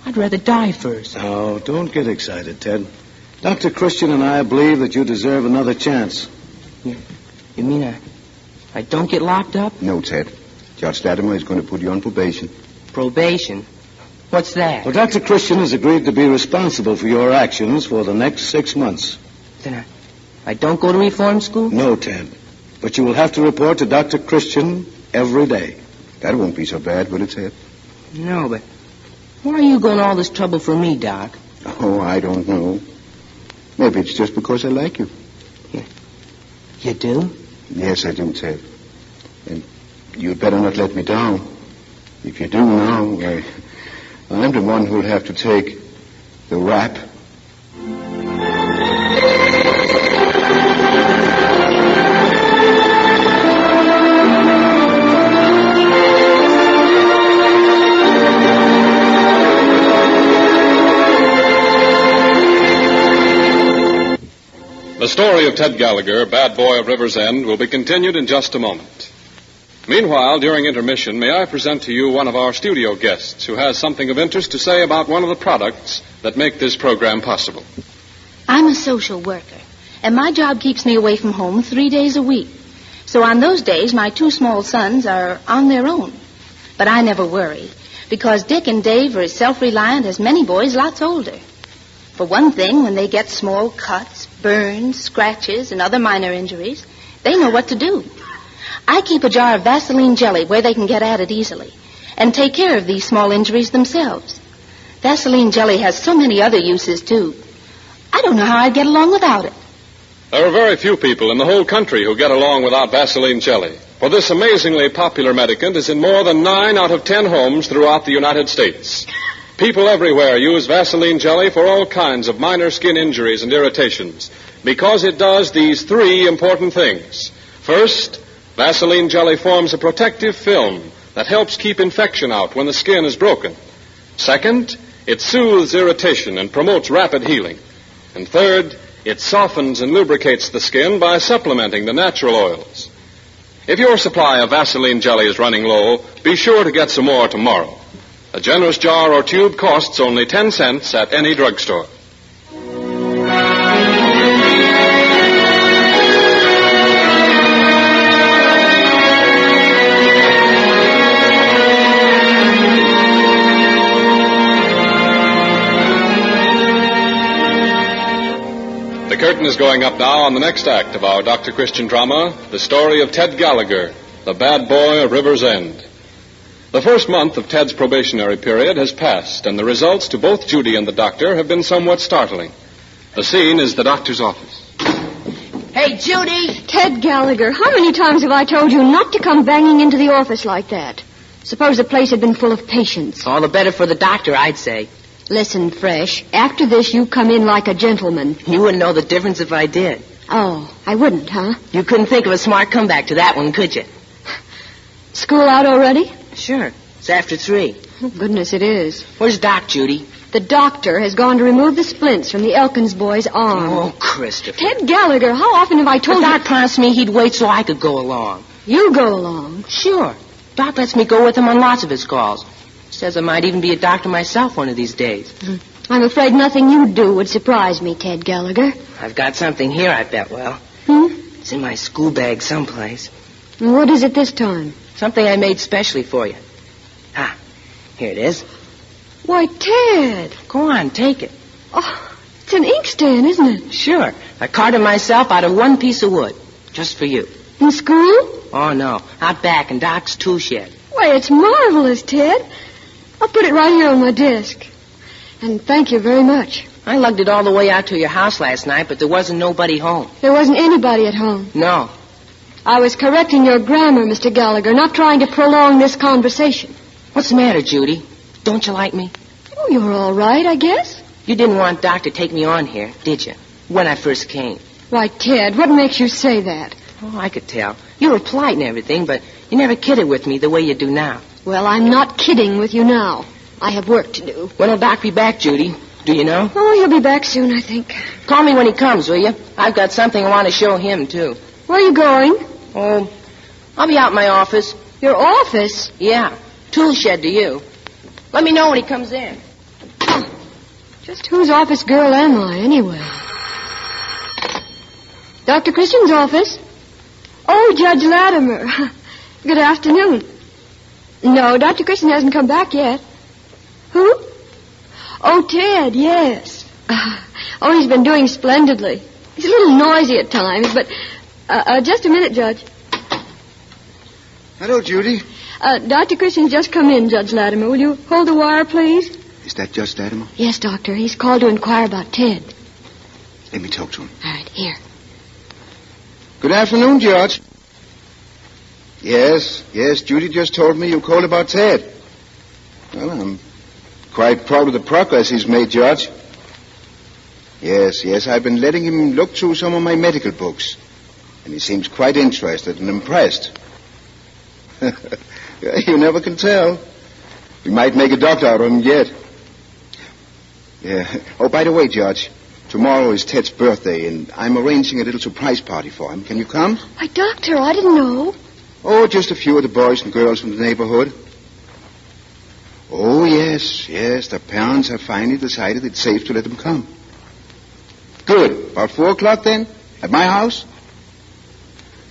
I'd rather die first. Oh, don't get excited, Ted. Dr. Christian and I believe that you deserve another chance. You mean I don't get locked up? No, Ted. Judge Latimer is going to put you on probation. Probation? What's that? Well, Dr. Christian has agreed to be responsible for your actions for the next 6 months. Then I don't go to reform school? No, Ted. But you will have to report to Dr. Christian every day. That won't be so bad, will it, Ted? No, but why are you going to all this trouble for me, Doc? Oh, I don't know. Maybe it's just because I like you. You do? Yes, I do, Ted. And you'd better not let me down. If you do now, I'm the one who'll have to take the rap. The story of Ted Gallagher, bad boy of River's End, will be continued in just a moment. Meanwhile, during intermission, may I present to you one of our studio guests who has something of interest to say about one of the products that make this program possible. I'm a social worker, and my job keeps me away from home 3 days a week. So on those days, my 2 small sons are on their own. But I never worry, because Dick and Dave are as self-reliant as many boys lots older. For one thing, when they get small cuts, burns, scratches, and other minor injuries, they know what to do. I keep a jar of Vaseline jelly where they can get at it easily and take care of these small injuries themselves. Vaseline jelly has so many other uses, too. I don't know how I'd get along without it. There are very few people in the whole country who get along without Vaseline jelly, for this amazingly popular medicament is in more than 9 out of 10 homes throughout the United States. People everywhere use Vaseline jelly for all kinds of minor skin injuries and irritations because it does these 3 important things. First, Vaseline jelly forms a protective film that helps keep infection out when the skin is broken. Second, it soothes irritation and promotes rapid healing. And third, it softens and lubricates the skin by supplementing the natural oils. If your supply of Vaseline jelly is running low, be sure to get some more tomorrow. A generous jar or tube costs only 10 cents at any drugstore. The curtain is going up now on the next act of our Dr. Christian drama, the story of Ted Gallagher, the bad boy of River's End. The first month of Ted's probationary period has passed, and the results to both Judy and the doctor have been somewhat startling. The scene is the doctor's office. Hey, Judy! Ted Gallagher, how many times have I told you not to come banging into the office like that? Suppose the place had been full of patients. All the better for the doctor, I'd say. Listen, Fresh, after this you come in like a gentleman. You wouldn't know the difference if I did. Oh, I wouldn't, huh? You couldn't think of a smart comeback to that one, could you? School out already? Sure. It's after 3. Oh, goodness, it is. Where's Doc, Judy? The doctor has gone to remove the splints from the Elkins boy's arm. Oh, Christopher. Ted Gallagher, how often have I told you... Doc promised me he'd wait so I could go along. You go along? Sure. Doc lets me go with him on lots of his calls. Says I might even be a doctor myself one of these days. I'm afraid nothing you do would surprise me, Ted Gallagher. I've got something here, I bet, well. It's in my school bag someplace. What is it this time? Something I made specially for you. Ah, here it is. Why, Ted. Go on, take it. Oh, it's an inkstand, isn't it? Sure. I carved it myself out of one piece of wood. Just for you. In school? Oh, no. Out back in Doc's tool shed. Why, it's marvelous, Ted. I'll put it right here on my desk. And thank you very much. I lugged it all the way out to your house last night, but there wasn't nobody home. There wasn't anybody at home? No. I was correcting your grammar, Mr. Gallagher, not trying to prolong this conversation. What's the matter, Judy? Don't you like me? Oh, you're all right, I guess. You didn't want Doc to take me on here, did you? When I first came. Why, Ted, what makes you say that? Oh, I could tell. You were polite and everything, but you never kidded with me the way you do now. Well, I'm not kidding with you now. I have work to do. When'll Doc be back, Judy? Do you know? Oh, he'll be back soon, I think. Call me when he comes, will you? I've got something I want to show him, too. Where are you going? Oh, I'll be out in my office. Your office? Yeah. Tool shed to you. Let me know when he comes in. Just whose office girl am I, anyway? Dr. Christian's office? Oh, Judge Latimer. Good afternoon. No, Dr. Christian hasn't come back yet. Who? Oh, Ted, yes. Oh, he's been doing splendidly. He's a little noisy at times, but... just a minute, Judge. Hello, Judy. Dr. Christian's just come in, Judge Latimer. Will you hold the wire, please? Is that Judge Latimer? Yes, Doctor. He's called to inquire about Ted. Let me talk to him. All right, here. Good afternoon, Judge. Yes, Judy just told me you called about Ted. Well, I'm quite proud of the progress he's made, Judge. Yes, I've been letting him look through some of my medical books. And he seems quite interested and impressed. You never can tell. We might make a doctor out of him yet. Yeah. Oh, by the way, Judge, tomorrow is Ted's birthday, and I'm arranging a little surprise party for him. Can you come? Why, Doctor, I didn't know. Oh, just a few of the boys and girls from the neighborhood. Oh, yes. The parents have finally decided it's safe to let them come. Good. About 4 o'clock, then? At my house?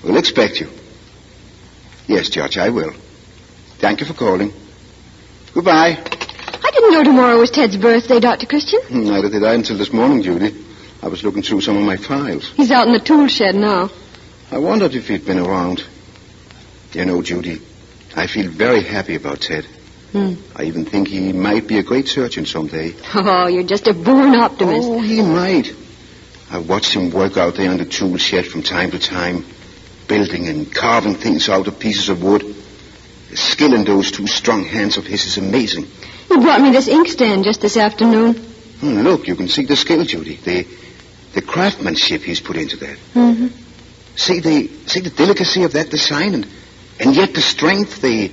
We'll expect you. Yes, Judge, I will. Thank you for calling. Goodbye. I didn't know tomorrow was Ted's birthday, Dr. Christian. Neither did I until this morning, Judy. I was looking through some of my files. He's out in the tool shed now. I wondered if he'd been around. You know, Judy, I feel very happy about Ted. I even think he might be a great surgeon someday. Oh, you're just a born optimist. Oh, he might. I watched him work out there on the tool shed from time to time, building and carving things out of pieces of wood. The skill in those 2 strong hands of his is amazing. He brought me this inkstand just this afternoon. Look, you can see the skill, Judy. The craftsmanship he's put into that. Mm-hmm. See the delicacy of that design, and yet the strength, the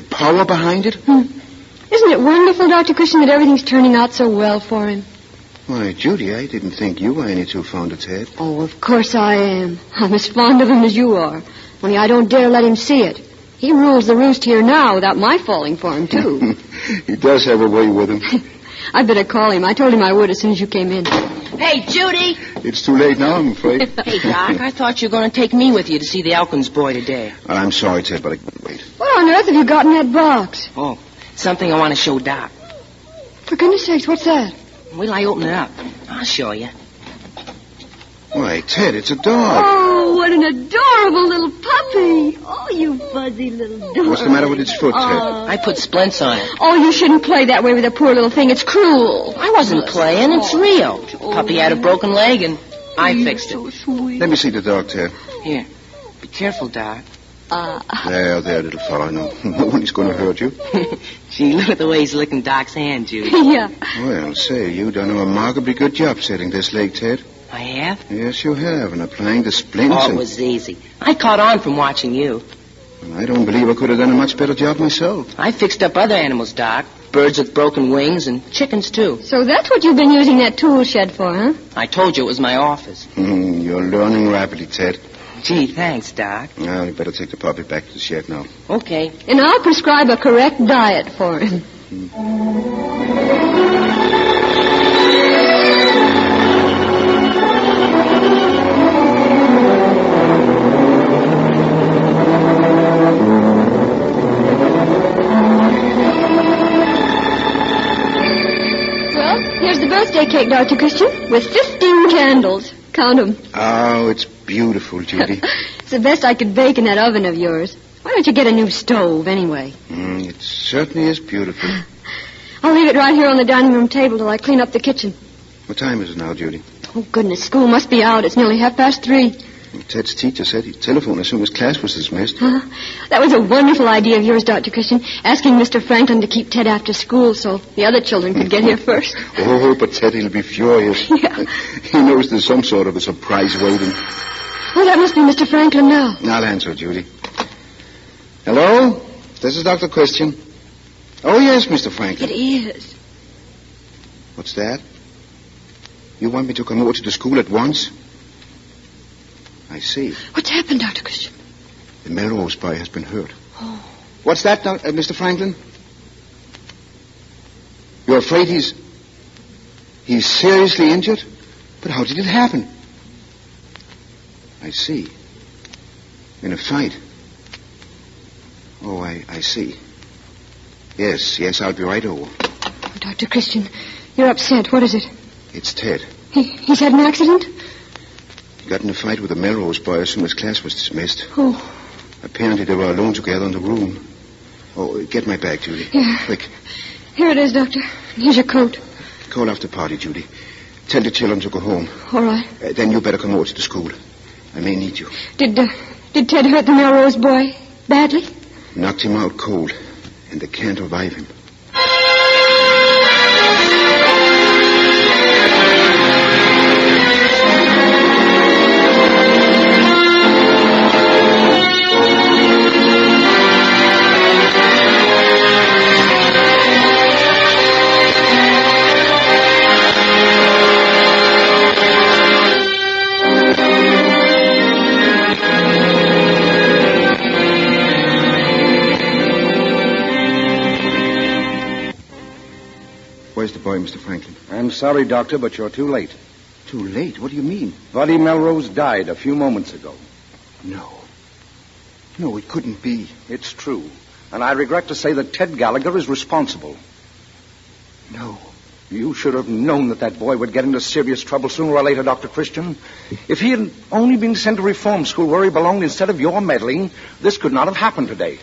power behind it. Isn't it wonderful, Dr. Christian, that everything's turning out so well for him? Why, Judy, I didn't think you were any too fond of Ted. Oh, of course I am. I'm as fond of him as you are. Only I don't dare let him see it. He rules the roost here now without my falling for him, too. He does have a way with him. I better call him. I told him I would as soon as you came in. Hey, Judy! It's too late now, I'm afraid. Hey, Doc, I thought you were going to take me with you to see the Elkins boy today. Well, I'm sorry, Ted, but I can't wait. What on earth have you got in that box? Oh, something I want to show Doc. For goodness sakes, what's that? Wait till I open it up. I'll show you. Why, Ted, it's a dog. Oh, what an adorable little puppy. Oh, you fuzzy little dog. What's the matter with its foot, Ted? I put splints on it. Oh, you shouldn't play that way with a poor little thing. It's cruel. I wasn't playing. It's real. Puppy had a broken leg, and I fixed it. So sweet. Let me see the dog, Ted. Here. Be careful, Doc. There, little fellow. No one is going to hurt you. Gee, look at the way he's licking Doc's hand, Judy. Yeah. Well, say, you've done a remarkably good job setting this leg, Ted. I have? Yes, you have, and applying the splints. Oh, it was easy. I caught on from watching you. And I don't believe I could have done a much better job myself. I fixed up other animals, Doc. Birds with broken wings and chickens, too. So that's what you've been using that tool shed for, huh? I told you it was my office. You're learning rapidly, Ted. Gee, thanks, Doc. Well, you better take the puppy back to the shed now. Okay. And I'll prescribe a correct diet for him. Well, here's the birthday cake, Dr. Christian, with 15 candles. Count 'em. Oh, it's beautiful, Judy. It's the best I could bake in that oven of yours. Why don't you get a new stove, anyway? It certainly is beautiful. I'll leave it right here on the dining room table till I clean up the kitchen. What time is it now, Judy? Oh, goodness, school must be out. It's nearly 3:30. Well, Ted's teacher said he'd telephone as soon as class was dismissed. That was a wonderful idea of yours, Dr. Christian, asking Mr. Franklin to keep Ted after school so the other children could get here first. Oh, but Ted, he'll be furious. Yeah. He knows there's some sort of a surprise waiting. Oh, that must be Mr. Franklin now. I'll answer, Judy. Hello? This is Dr. Christian. Oh, yes, Mr. Franklin. It is. What's that? You want me to come over to the school at once? I see. What's happened, Dr. Christian? The Melrose boy has been hurt. Oh. What's that, Mr. Franklin? You're afraid he's seriously injured? But how did it happen? I see. In a fight. Oh, I see. Yes, I'll be right over. Oh, Dr. Christian, you're upset. What is it? It's Ted. He's had an accident? He got in a fight with a Melrose boy as soon as class was dismissed. Oh. Apparently they were alone together in the room. Oh, get my bag, Judy. Yeah. Quick. Here it is, Doctor. Here's your coat. Call off the party, Judy. Tell the children to go home. All right. Then you better come over to the school. I may need you. Did Ted hurt the Melrose boy badly? Knocked him out cold, and they can't revive him. Where's the boy, Mr. Franklin? I'm sorry, Doctor, but you're too late. Too late? What do you mean? Buddy Melrose died a few moments ago. No, it couldn't be. It's true. And I regret to say that Ted Gallagher is responsible. No. You should have known that boy would get into serious trouble sooner or later, Dr. Christian. If he had only been sent to reform school where he belonged instead of your meddling, this could not have happened today.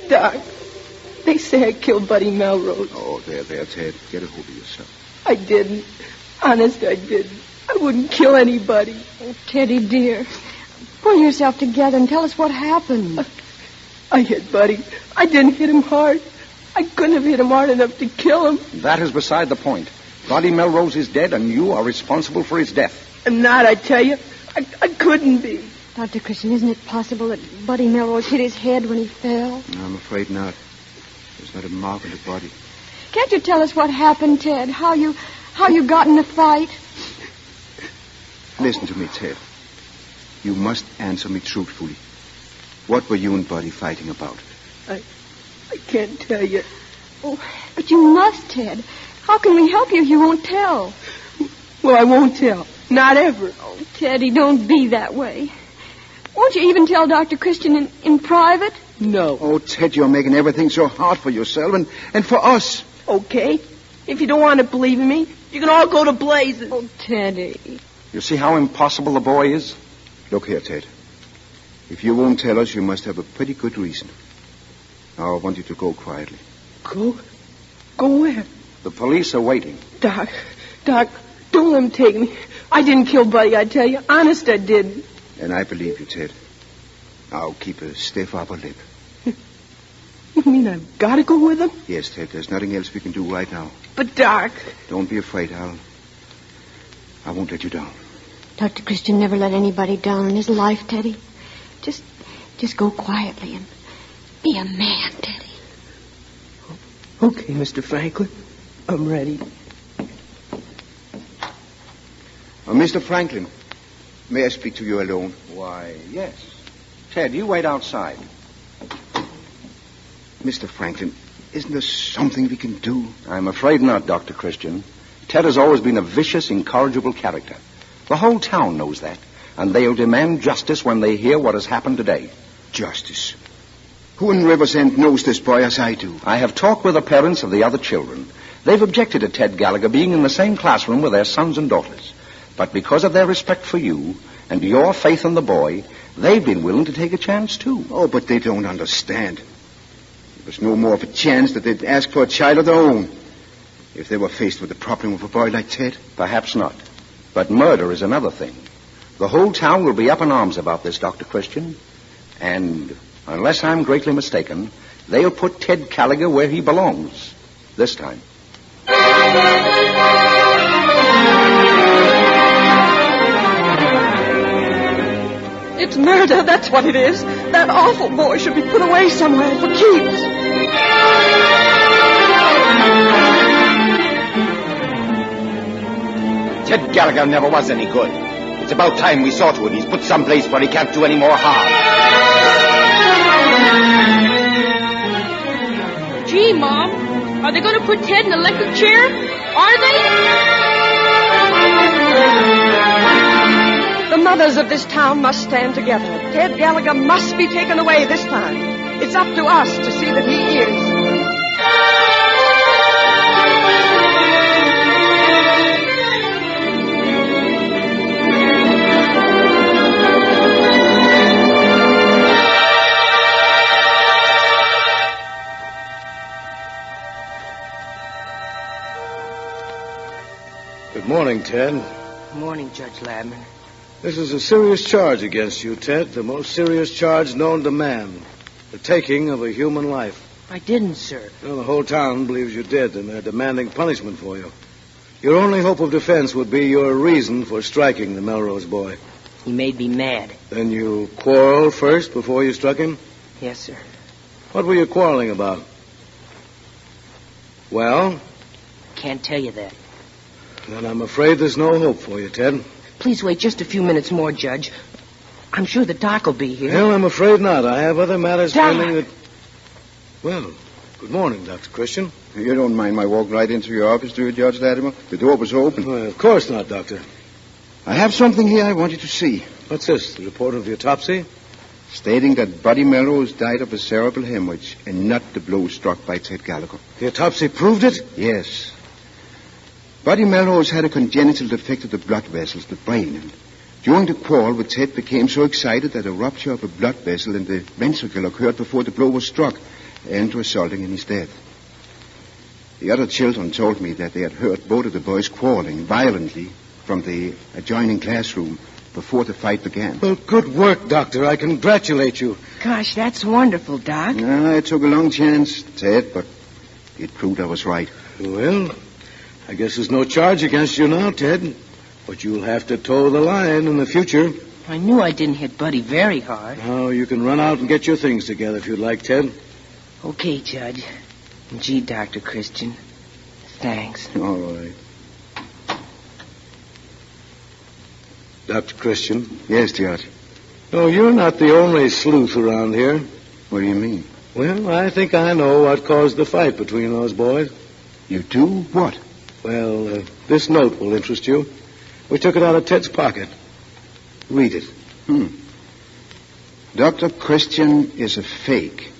Doc, they say I killed Buddy Melrose. Oh, there, Ted. Get a hold of yourself. I didn't. Honest, I didn't. I wouldn't kill anybody. Oh, Teddy, dear. Pull yourself together and tell us what happened. I hit Buddy. I didn't hit him hard. I couldn't have hit him hard enough to kill him. That is beside the point. Buddy Melrose is dead, and you are responsible for his death. I'm not, I tell you. I couldn't be. Dr. Christian, isn't it possible that Buddy Melrose hit his head when he fell? No, I'm afraid not. There's not a mark on the body. Can't you tell us what happened, Ted? How you got in the fight? Listen to me, Ted. You must answer me truthfully. What were you and Buddy fighting about? I can't tell you. Oh, but you must, Ted. How can we help you if you won't tell? Well, I won't tell. Not ever. Oh, Teddy, don't be that way. Won't you even tell Dr. Christian in private? No. Oh, Ted, you're making everything so hard for yourself and for us. Okay. If you don't want to believe in me, you can all go to blazes. Oh, Teddy. You see how impossible the boy is? Look here, Ted. If you won't tell us, you must have a pretty good reason. Now, I want you to go quietly. Go? Go where? The police are waiting. Doc, don't let him take me. I didn't kill Buddy, I tell you. Honest, I didn't. And I believe you, Ted. Now, keep a stiff upper lip. You mean I've got to go with him? Yes, Ted, there's nothing else we can do right now. But, Doc... Don't be afraid, I won't let you down. Dr. Christian never let anybody down in his life, Teddy. Just go quietly and be a man, Teddy. Okay, Mr. Franklin. I'm ready. Mr. Franklin, may I speak to you alone? Why, yes. Ted, you wait outside. Mr. Franklin, isn't there something we can do? I'm afraid not, Dr. Christian. Ted has always been a vicious, incorrigible character. The whole town knows that, and they'll demand justice when they hear what has happened today. Justice? Who in Riversend knows this boy as I do? I have talked with the parents of the other children. They've objected to Ted Gallagher being in the same classroom with their sons and daughters. But because of their respect for you and your faith in the boy, they've been willing to take a chance, too. Oh, but they don't understand. There's no more of a chance that they'd ask for a child of their own if they were faced with the problem of a boy like Ted. Perhaps not. But murder is another thing. The whole town will be up in arms about this, Dr. Christian. And, unless I'm greatly mistaken, they'll put Ted Gallagher where he belongs. This time. It's murder, that's what it is. That awful boy should be put away somewhere for keeps. Ted Gallagher never was any good. It's about time we saw to it. He's put someplace where he can't do any more harm. Gee, Mom, are they going to put Ted in an electric chair? Are they? The mothers of this town must stand together. Ted Gallagher must be taken away this time. It's up to us to see that he is. Good morning, Ted. Good morning, Judge Ladman. This is a serious charge against you, Ted. The most serious charge known to man. The taking of a human life. I didn't, sir. Well, the whole town believes you did, and they're demanding punishment for you. Your only hope of defense would be your reason for striking the Melrose boy. He made me mad. Then you quarreled first before you struck him? Yes, sir. What were you quarreling about? Well? Can't tell you that. Then I'm afraid there's no hope for you, Ted. Please wait just a few minutes more, Judge. I'm sure the doc will be here. Well, I'm afraid not. I have other matters Doc! pending that... Well, good morning, Dr. Christian. You don't mind my walking right into your office, do you, Judge Latimer? The door was open. Well, of course not, Doctor. I have something here I want you to see. What's this, the report of the autopsy? Stating that Buddy Melrose died of a cerebral hemorrhage and not the blow struck by Ted Gallagher. The autopsy proved it? Yes. Buddy Melrose had a congenital defect of the blood vessels, the brain, and during the quarrel with Ted became so excited that a rupture of a blood vessel in the ventricle occurred before the blow was struck, and resulting in his death. The other children told me that they had heard both of the boys quarreling violently from the adjoining classroom before the fight began. Well, good work, Doctor. I congratulate you. Gosh, that's wonderful, Doc. I took a long chance, Ted, but it proved I was right. Well, I guess there's no charge against you now, Ted. But you'll have to toe the line in the future. I knew I didn't hit Buddy very hard. Now, you can run out and get your things together if you'd like, Ted. Okay, Judge. Gee, Dr. Christian. Thanks. All right. Dr. Christian? Yes, Judge. No, you're not the only sleuth around here. What do you mean? Well, I think I know what caused the fight between those boys. You do? What? Well, this note will interest you. We took it out of Ted's pocket. Read it. Dr. Christian is a fake.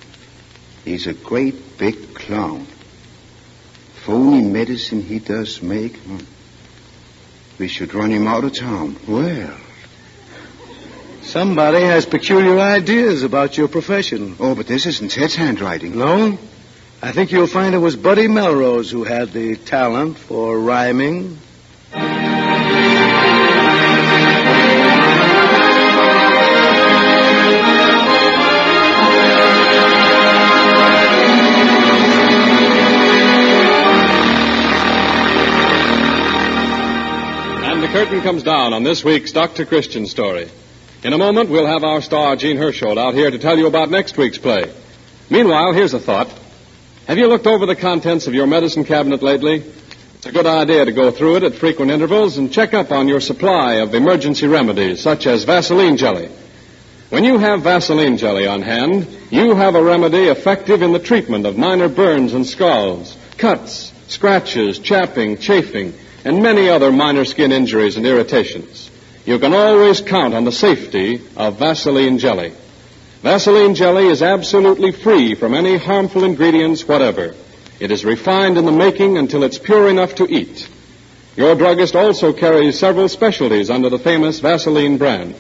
He's a great big clown. Phony medicine he does make. we should run him out of town. Well. Somebody has peculiar ideas about your profession. Oh, but this isn't Ted's handwriting. No? I think you'll find it was Buddy Melrose who had the talent for rhyming. The curtain comes down on this week's Dr. Christian story. In a moment, we'll have our star, Gene Hersholt, out here to tell you about next week's play. Meanwhile, here's a thought. Have you looked over the contents of your medicine cabinet lately? It's a good idea to go through it at frequent intervals and check up on your supply of emergency remedies, such as Vaseline jelly. When you have Vaseline jelly on hand, you have a remedy effective in the treatment of minor burns and scalds, cuts, scratches, chapping, chafing, and many other minor skin injuries and irritations. You can always count on the safety of Vaseline jelly. Vaseline jelly is absolutely free from any harmful ingredients whatever. It is refined in the making until it's pure enough to eat. Your druggist also carries several specialties under the famous Vaseline brand.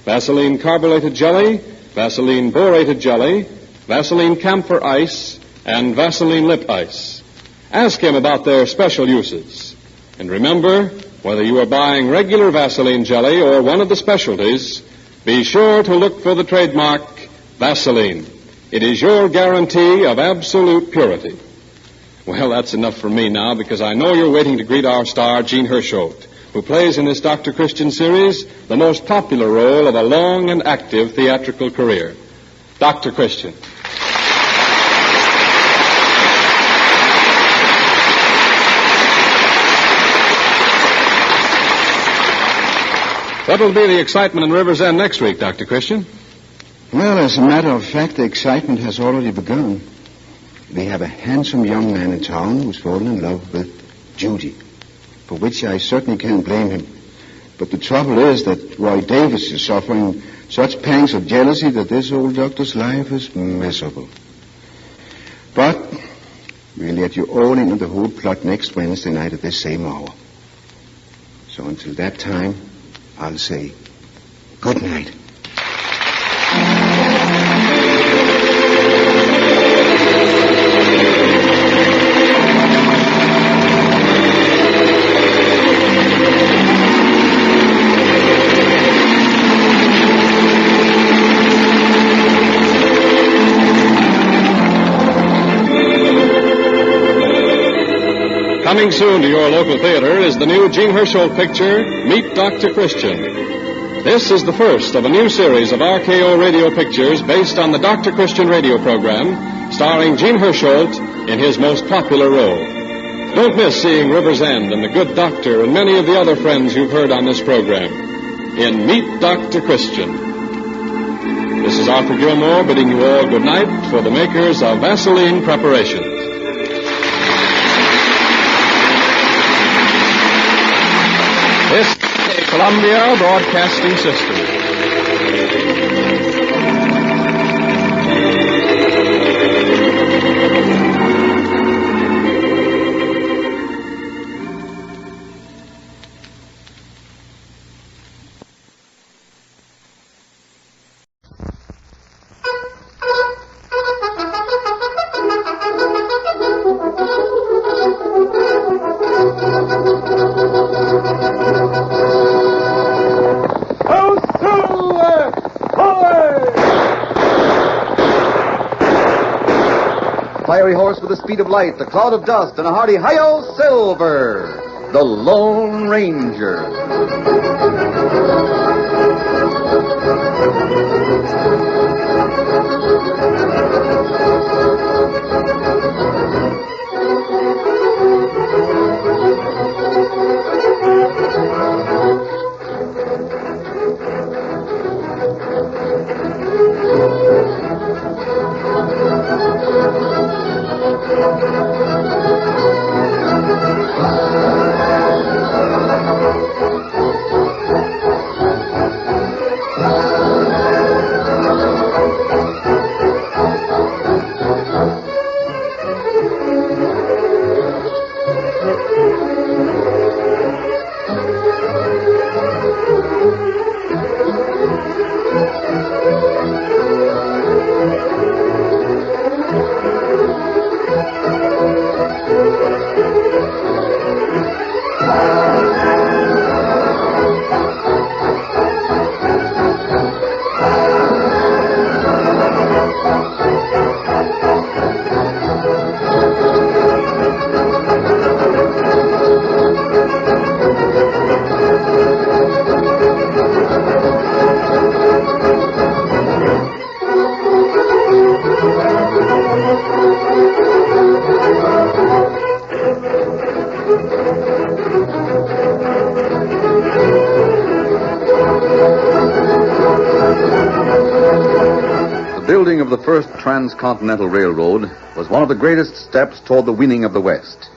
Vaseline carbonated jelly, Vaseline borated jelly, Vaseline camphor ice, and Vaseline lip ice. Ask him about their special uses. And remember, whether you are buying regular Vaseline jelly or one of the specialties, be sure to look for the trademark Vaseline. It is your guarantee of absolute purity. Well, that's enough for me now, because I know you're waiting to greet our star, Gene Hersholt, who plays in this Dr. Christian series the most popular role of a long and active theatrical career. Dr. Christian. What will be the excitement in River's End next week, Dr. Christian? Well, as a matter of fact, the excitement has already begun. We have a handsome young man in town who's fallen in love with Judy, for which I certainly can't blame him. But the trouble is that Roy Davis is suffering such pangs of jealousy that this old doctor's life is miserable. But we'll let you all into the whole plot next Wednesday night at this same hour. So until that time, I'll say good night. Coming soon to your local theater is the new Gene Hersholt picture, Meet Dr. Christian. This is the first of a new series of RKO radio pictures based on the Dr. Christian radio program, starring Gene Hersholt in his most popular role. Don't miss seeing River's End and the Good Doctor and many of the other friends you've heard on this program in Meet Dr. Christian. This is Arthur Gilmore bidding you all good night for the makers of Vaseline Preparations. This is the Columbia Broadcasting System. Fiery horse with the speed of light, the cloud of dust, and a hearty hi-yo Silver, the Lone Ranger. building of the first transcontinental railroad was one of the greatest steps toward the winning of the West.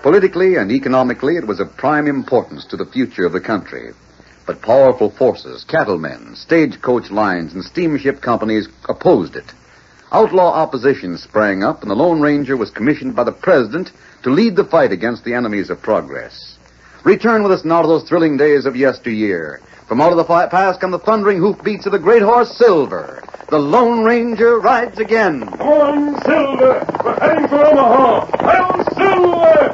Politically and economically, it was of prime importance to the future of the country. But powerful forces, cattlemen, stagecoach lines, and steamship companies opposed it. Outlaw opposition sprang up, and the Lone Ranger was commissioned by the President to lead the fight against the enemies of progress. Return with us now to those thrilling days of yesteryear. From out of the past come the thundering hoofbeats of the great horse Silver. The Lone Ranger rides again. Come on, Silver! We're heading for Omaha! Hail, Silver!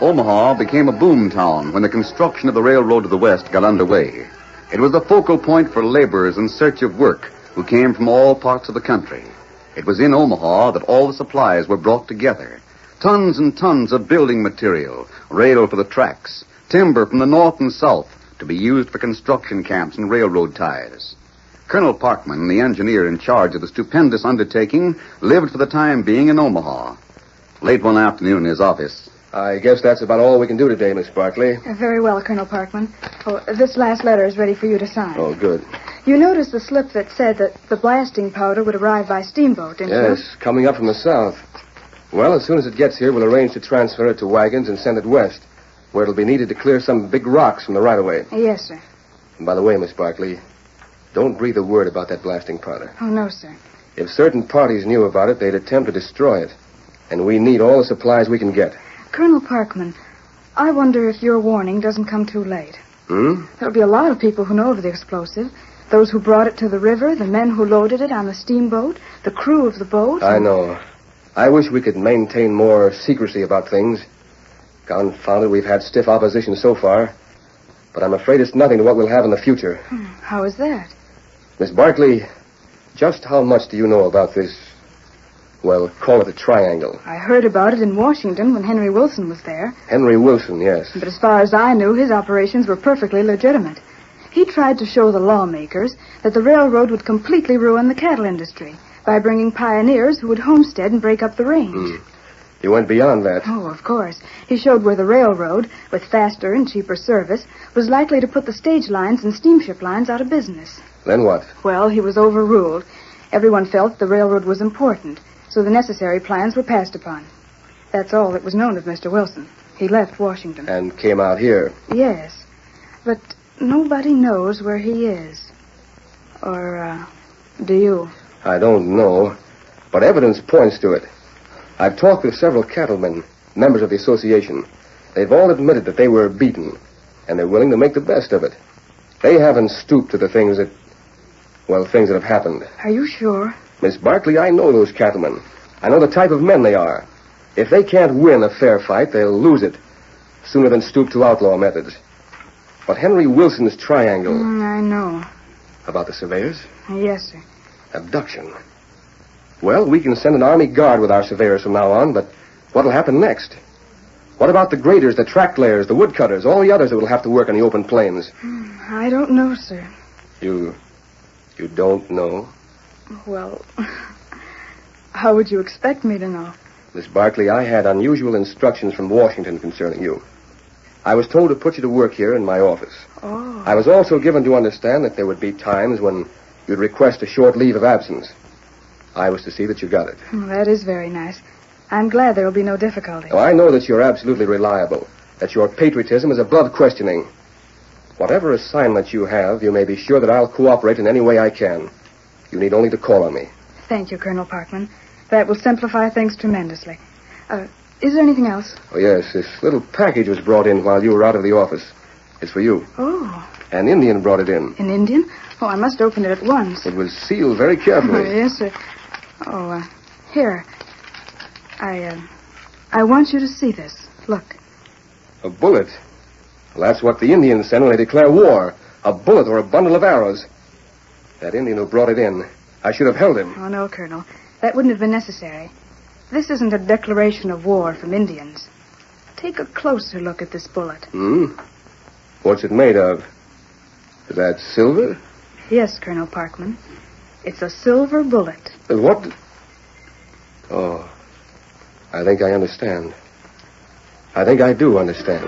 Omaha became a boom town when the construction of the railroad to the west got underway. It was the focal point for laborers in search of work who came from all parts of the country. It was in Omaha that all the supplies were brought together. Tons and tons of building material, rail for the tracks, timber from the north and south to be used for construction camps and railroad ties. Colonel Parkman, the engineer in charge of the stupendous undertaking, lived for the time being in Omaha. Late one afternoon in his office. I guess that's about all we can do today, Miss Barkley. Very well, Colonel Parkman. Oh, this last letter is ready for you to sign. Oh, good. You noticed the slip that said that the blasting powder would arrive by steamboat, didn't you? Yes, coming up from the south. Well, as soon as it gets here, we'll arrange to transfer it to wagons and send it west, where it'll be needed to clear some big rocks from the right-of-way. Yes, sir. And by the way, Miss Barkley, don't breathe a word about that blasting powder. Oh, no, sir. If certain parties knew about it, they'd attempt to destroy it. And we need all the supplies we can get. Colonel Parkman, I wonder if your warning doesn't come too late. There'll be a lot of people who know of the explosive. Those who brought it to the river, the men who loaded it on the steamboat, the crew of the boat. I know. I wish we could maintain more secrecy about things. Confounded, we've had stiff opposition so far. But I'm afraid it's nothing to what we'll have in the future. How is that? Miss Barkley, just how much do you know about this, well, call it a triangle? I heard about it in Washington when Henry Wilson was there. Henry Wilson, yes. But as far as I knew, his operations were perfectly legitimate. He tried to show the lawmakers that the railroad would completely ruin the cattle industry by bringing pioneers who would homestead and break up the range. He went beyond that. Oh, of course. He showed where the railroad, with faster and cheaper service, was likely to put the stage lines and steamship lines out of business. Then what? Well, he was overruled. Everyone felt the railroad was important, so the necessary plans were passed upon. That's all that was known of Mr. Wilson. He left Washington. And came out here. Yes, but nobody knows where he is. Or, do you? I don't know, but evidence points to it. I've talked with several cattlemen, members of the association. They've all admitted that they were beaten, and they're willing to make the best of it. They haven't stooped to the things that have happened. Are you sure? Miss Barkley, I know those cattlemen. I know the type of men they are. If they can't win a fair fight, they'll lose it sooner than stoop to outlaw methods. But Henry Wilson's triangle... I know. About the surveyors? Yes, sir. Abduction. Well, we can send an army guard with our surveyors from now on, but what'll happen next? What about the graders, the track layers, the woodcutters, all the others that will have to work on the open plains? I don't know, sir. You don't know? Well, how would you expect me to know? Miss Barkley, I had unusual instructions from Washington concerning you. I was told to put you to work here in my office. Oh. I was also given to understand that there would be times when you'd request a short leave of absence. I was to see that you got it. That is very nice. I'm glad there will be no difficulty. Oh, I know that you're absolutely reliable, that your patriotism is above questioning. Whatever assignment you have, you may be sure that I'll cooperate in any way I can. You need only to call on me. Thank you, Colonel Parkman. That will simplify things tremendously. Is there anything else? Oh, yes. This little package was brought in while you were out of the office. It's for you. Oh. An Indian brought it in. An Indian? Oh, I must open it at once. It was sealed very carefully. Oh, yes, sir. Oh, here. I want you to see this. Look. A bullet. Well, that's what the Indians send when they declare war. A bullet or a bundle of arrows. That Indian who brought it in, I should have held him. Oh, no, Colonel. That wouldn't have been necessary. This isn't a declaration of war from Indians. Take a closer look at this bullet. What's it made of? Is that silver? Yes, Colonel Parkman. It's a silver bullet. What? Oh, I think I understand. I think I do understand.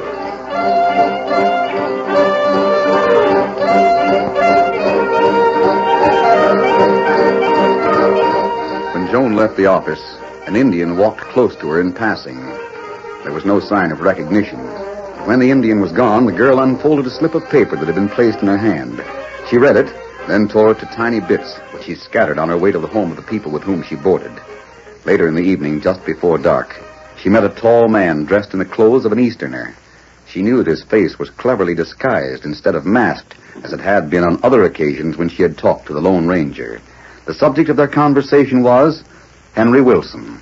When Joan left the office, an Indian walked close to her in passing. There was no sign of recognition. When the Indian was gone, the girl unfolded a slip of paper that had been placed in her hand. She read it, then tore it to tiny bits, which she scattered on her way to the home of the people with whom she boarded. Later in the evening, just before dark, she met a tall man dressed in the clothes of an Easterner. She knew that his face was cleverly disguised instead of masked, as it had been on other occasions when she had talked to the Lone Ranger. The subject of their conversation was Henry Wilson.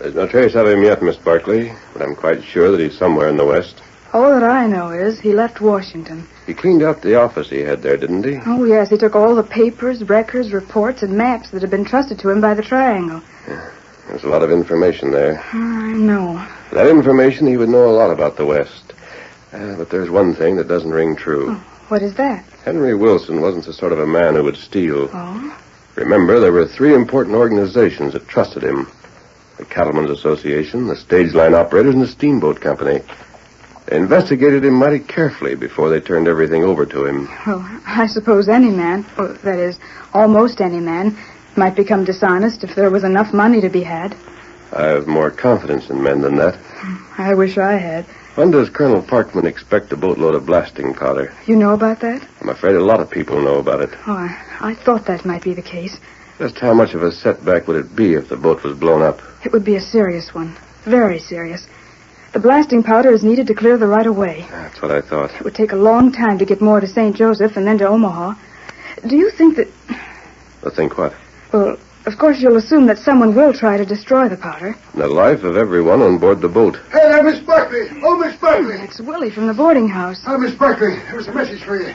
There's no trace of him yet, Miss Barkley, but I'm quite sure that he's somewhere in the West. All that I know is he left Washington. He cleaned out the office he had there, didn't he? Oh, yes. He took all the papers, records, reports, and maps that had been trusted to him by the Triangle. There's a lot of information there. I know. That information, he would know a lot about the West. But there's one thing that doesn't ring true. Oh, what is that? Henry Wilson wasn't the sort of a man who would steal. Oh? Remember, there were 3 important organizations that trusted him. The Cattlemen's Association, the Stage Line Operators, and the Steamboat Company. They investigated him mighty carefully before they turned everything over to him. Well, I suppose any man, or that is, almost any man, might become dishonest if there was enough money to be had. I have more confidence in men than that. I wish I had. When does Colonel Parkman expect a boatload of blasting powder? You know about that? I'm afraid a lot of people know about it. Oh, I thought that might be the case. Just how much of a setback would it be if the boat was blown up? It would be a serious one. Very serious. The blasting powder is needed to clear the right-of-way. That's what I thought. It would take a long time to get more to St. Joseph and then to Omaha. Do you think that... Well, think what? Well, of course you'll assume that someone will try to destroy the powder. The life of everyone on board the boat. Hey there, Miss Barkley. Oh, Miss Barkley. It's Willie from the boarding house. Oh, Miss Barkley, there was a message for you.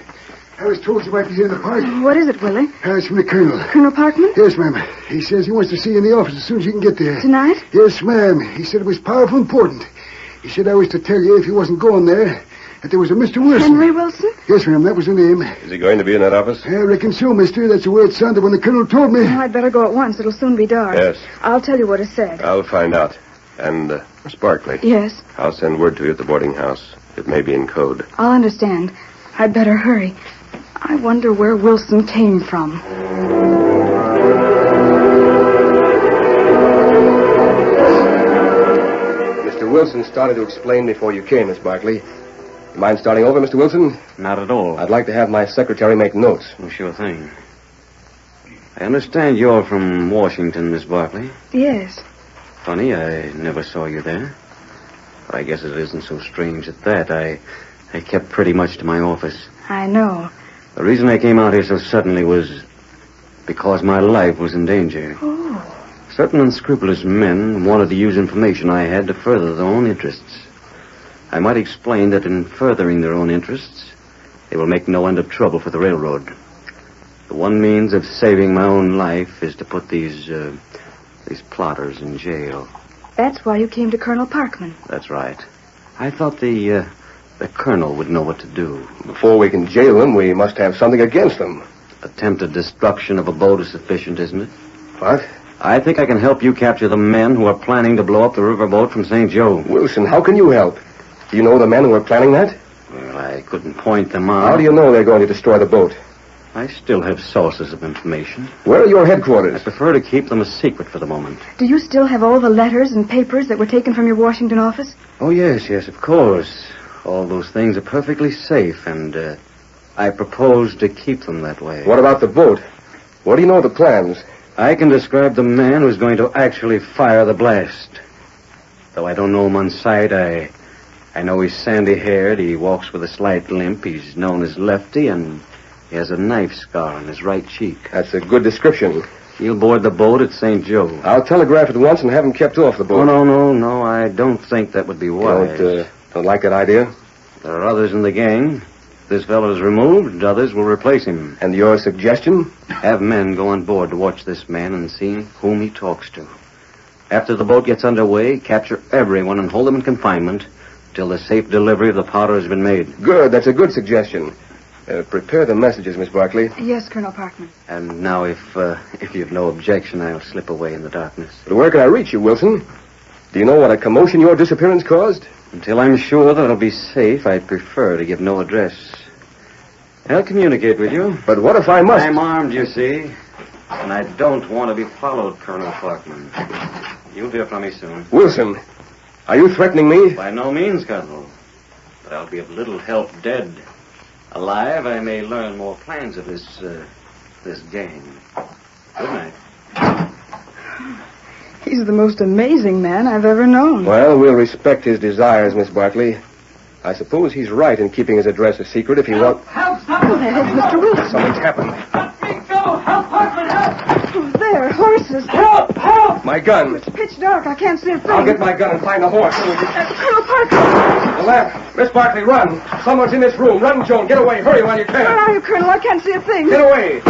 I was told you might be here in the park. What is it, Willie? It's from the Colonel. Colonel Parkman? Yes, ma'am. He says he wants to see you in the office as soon as you can get there. Tonight? Yes, ma'am. He said it was powerful important. He said I was to tell you if he wasn't going there that there was a Mr. Wilson. Henry Wilson? Yes, ma'am. That was the name. Is he going to be in that office? I reckon so, mister. That's the way it sounded when the Colonel told me. Oh, I'd better go at once. It'll soon be dark. Yes. I'll tell you what is said. I'll find out. And, Miss Barkley. Yes? I'll send word to you at the boarding house. It may be in code. I'll understand. I'd better hurry. I wonder where Wilson came from. Mr. Wilson started to explain before you came, Miss Barkley. You mind starting over, Mr. Wilson? Not at all. I'd like to have my secretary make notes. Oh, sure thing. I understand you're from Washington, Miss Barkley. Yes. Funny, I never saw you there. But I guess it isn't so strange at that. I kept pretty much to my office. I know. The reason I came out here so suddenly was because my life was in danger. Oh. Certain unscrupulous men wanted to use information I had to further their own interests. I might explain that in furthering their own interests, they will make no end of trouble for the railroad. The one means of saving my own life is to put these plotters in jail. That's why you came to Colonel Parkman. That's right. I thought the colonel would know what to do. Before we can jail them, we must have something against them. Attempted destruction of a boat is sufficient, isn't it? What? I think I can help you capture the men who are planning to blow up the riverboat from St. Joe. Wilson, how can you help? Do you know the men who are planning that? Well, I couldn't point them out. How do you know they're going to destroy the boat? I still have sources of information. Where are your headquarters? I prefer to keep them a secret for the moment. Do you still have all the letters and papers that were taken from your Washington office? Oh, yes, of course. All those things are perfectly safe, and I propose to keep them that way. What about the boat? What do you know of the plans? I can describe the man who's going to actually fire the blast. Though I don't know him on sight, I know he's sandy-haired, he walks with a slight limp, he's known as Lefty, and he has a knife scar on his right cheek. That's a good description. He'll board the boat at St. Joe. I'll telegraph at once and have him kept off the boat. Oh, no, I don't think that would be wise. You don't like that idea? There are others in the gang. If this fellow is removed, others will replace him. And your suggestion? Have men go on board to watch this man and see whom he talks to. After the boat gets underway, capture everyone and hold them in confinement till the safe delivery of the powder has been made. Good, that's a good suggestion. Prepare the messages, Miss Barkley. Yes, Colonel Parkman. And now, if you've no objection, I'll slip away in the darkness. But where can I reach you, Wilson? Do you know what a commotion your disappearance caused? Until I'm sure that it'll be safe, I'd prefer to give no address. I'll communicate with you. But what if I must? I'm armed, you see. And I don't want to be followed, Colonel Parkman. You'll hear from me soon. Wilson, are you threatening me? By no means, Colonel. But I'll be of little help dead. Alive, I may learn more plans of this game. Good night. He's the most amazing man I've ever known. Well, we'll respect his desires, Miss Barkley. I suppose he's right in keeping his address a secret if he wants... Help! Oh, there is Mr. Wilson. Something's happened. Let me go! Help, Parkman, help! Oh, there, horses. Help! My gun. It's pitch dark. I can't see a thing. I'll get my gun and find the horse. Colonel Parkman! The lamp. Miss Barkley, run. Someone's in this room. Run, Joan. Get away. Hurry while you can. Where are you, Colonel? I can't see a thing. Get away.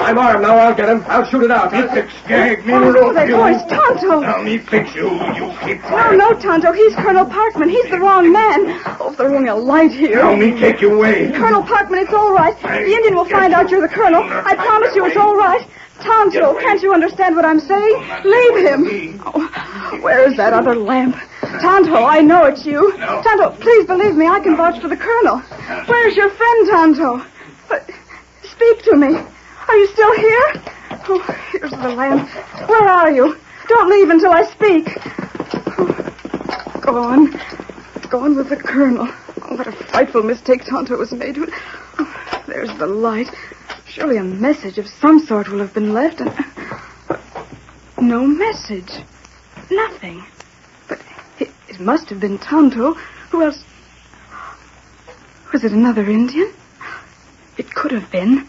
I'm armed now. I'll get him. I'll shoot it out. You fix gag me, Oh, that voice, Tonto. Now me fix you. You keep No, quiet. no, Tonto. He's Colonel Parkman. He's the wrong man. Oh, if there were only a light here. Now me take you away. Colonel Parkman, it's all right. The Indian will find out you're the colonel. I promise you it's all right. Tonto, can't you understand what I'm saying? Leave him. Oh, where is that other lamp? Tonto, I know it's you. Tonto, please believe me. I can vouch for the colonel. Where's your friend, Tonto? But speak to me. Are you still here? Oh, here's the lamp. Where are you? Don't leave until I speak. Oh, go on with the colonel. Oh, what a frightful mistake Tonto has made. Oh, there's the light. Surely a message of some sort will have been left. And no message. Nothing. But it must have been Tonto. Who else? Was it another Indian? It could have been.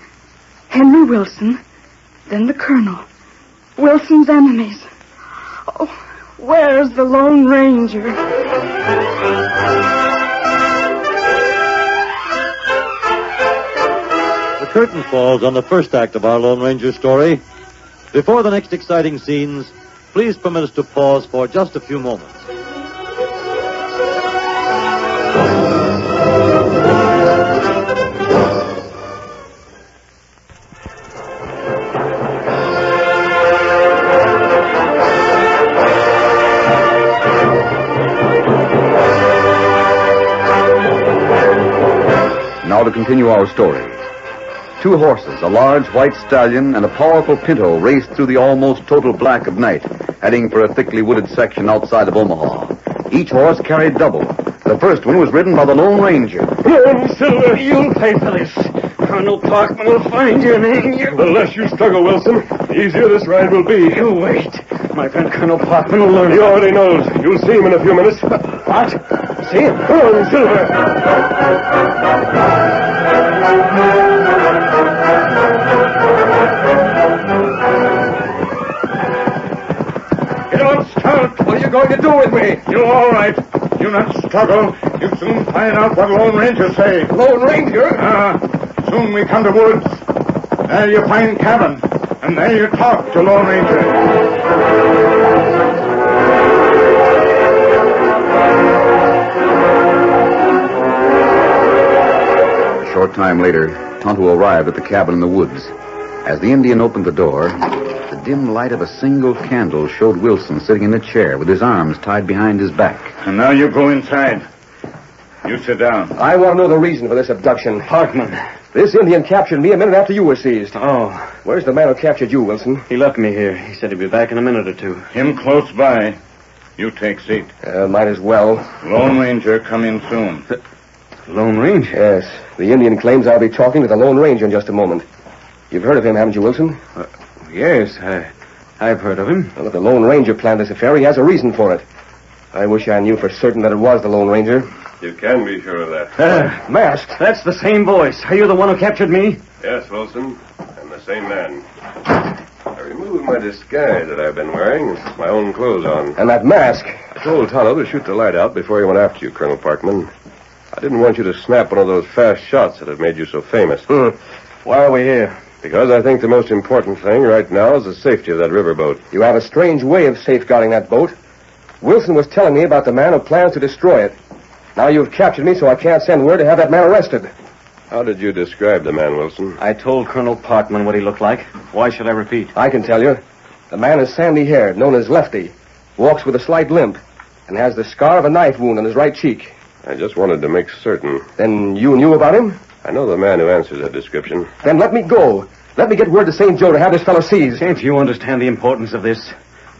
Henry Wilson, then the colonel. Wilson's enemies. Oh, where's the Lone Ranger? The curtain falls on the first act of our Lone Ranger story. Before the next exciting scenes, please permit us to pause for just a few moments. Now to continue our story. Two horses, a large white stallion and a powerful pinto, raced through the almost total black of night, heading for a thickly wooded section outside of Omaha. Each horse carried double. The first one was ridden by the Lone Ranger. Run, Silver. You'll pay for this. Colonel Parkman will find you and hang you. The less you struggle, Wilson, the easier this ride will be. You wait. My friend Colonel Parkman will learn. He already knows. You'll see him in a few minutes. What? See him? Run, Silver. Get on, Scout. What are you going to do with me? You're all right. You not struggle. You soon find out what Lone Ranger say. Lone Ranger? Soon we come to woods. There you find cabin. And there you talk to Lone Ranger. A short time later, Tonto arrived at the cabin in the woods. As the Indian opened the door, the dim light of a single candle showed Wilson sitting in a chair with his arms tied behind his back. And now you go inside. You sit down. I want to know the reason for this abduction. Parkman. This Indian captured me a minute after you were seized. Oh. Where's the man who captured you, Wilson? He left me here. He said he'd be back in a minute or two. Him close by. You take seat. Might as well. Lone Ranger come in soon. Lone Ranger? Yes. The Indian claims I'll be talking to the Lone Ranger in just a moment. You've heard of him, haven't you, Wilson? Yes, I've heard of him. Well, if the Lone Ranger planned this affair, he has a reason for it. I wish I knew for certain that it was the Lone Ranger. You can be sure of that. Masked. That's the same voice. Are you the one who captured me? Yes, Wilson. I'm the same man. I removed my disguise that I've been wearing. It's my own clothes on. And that mask. I told Tonto to shoot the light out before he went after you, Colonel Parkman. I didn't want you to snap one of those fast shots that have made you so famous. Why are we here? Because I think the most important thing right now is the safety of that riverboat. You have a strange way of safeguarding that boat. Wilson was telling me about the man who plans to destroy it. Now you've captured me, so I can't send word to have that man arrested. How did you describe the man, Wilson? I told Colonel Parkman what he looked like. Why should I repeat? I can tell you. The man is sandy-haired, known as Lefty. Walks with a slight limp. and has the scar of a knife wound on his right cheek. I just wanted to make certain. Then you knew about him? I know the man who answers that description. Then let me go. Let me get word to St. Joe to have this fellow seized. Can't you understand the importance of this?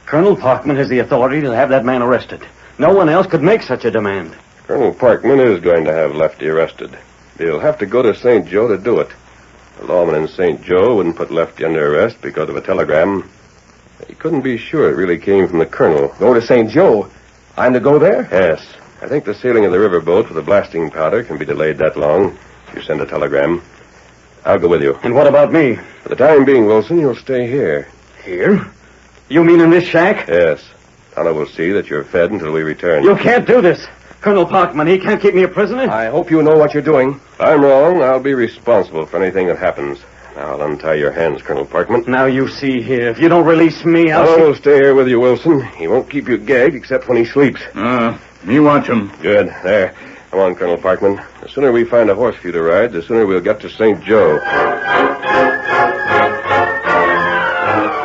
Colonel Parkman has the authority to have that man arrested. No one else could make such a demand. Colonel Parkman is going to have Lefty arrested. He'll have to go to St. Joe to do it. The lawman in St. Joe wouldn't put Lefty under arrest because of a telegram. He couldn't be sure it really came from the colonel. Go to St. Joe? I'm to go there? Yes. I think the sailing of the riverboat with the blasting powder can be delayed that long if you send a telegram. I'll go with you. And what about me? For the time being, Wilson, you'll stay here. Here? You mean in this shack? Yes. Tonto will see that you're fed until we return. You can't do this. Colonel Parkman, he can't keep me a prisoner. I hope you know what you're doing. If I'm wrong, I'll be responsible for anything that happens. Now, I'll untie your hands, Colonel Parkman. Now you see here. If you don't release me, Tonto will stay here with you, Wilson. He won't keep you gagged except when he sleeps. Me watch him. Good. There. Come on, Colonel Parkman. The sooner we find a horse for you to ride, the sooner we'll get to St. Joe.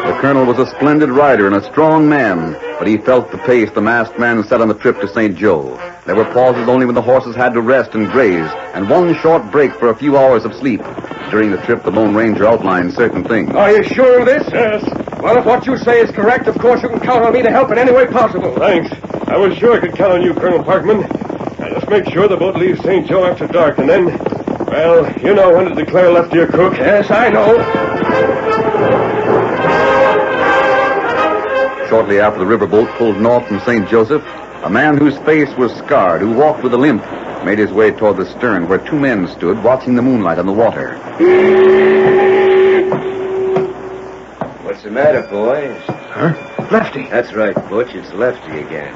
The colonel was a splendid rider and a strong man, but he felt the pace the masked man set on the trip to St. Joe. There were pauses only when the horses had to rest and graze, and one short break for a few hours of sleep. During the trip, the Lone Ranger outlined certain things. Are you sure of this? Yes. Well, if what you say is correct, of course you can count on me to help in any way possible. Thanks. I was sure I could count on you, Colonel Parkman. Now, just make sure the boat leaves St. Joe after dark, and then, well, you know when to declare Lefty a crook. Yes, I know. Shortly after the riverboat pulled north from St. Joseph, a man whose face was scarred, who walked with a limp, made his way toward the stern where two men stood watching the moonlight on the water. What's the matter, boys? Huh? Lefty. That's right, Butch. It's Lefty again.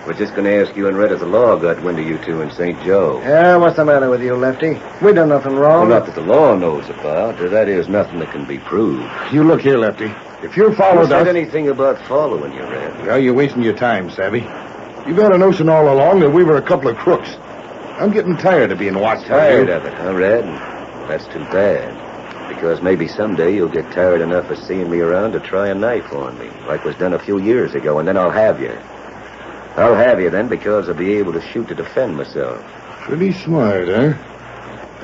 We're just going to ask you and Red if the law got wind of you two in St. Joe. Yeah, what's the matter with you, Lefty? We done nothing wrong. Well, not that the law knows about. That is, nothing that can be proved. You look here, Lefty. If you followed Who said us... anything about following you, Red? Well, you're wasting your time, Savvy. You've had a notion all along that we were a couple of crooks. I'm getting tired of being watched. Tired of it, huh, Red? That's too bad. Because maybe someday you'll get tired enough of seeing me around to try a knife on me, like was done a few years ago, and then I'll have you. I'll have you then because I'll be able to shoot to defend myself. Pretty smart, huh?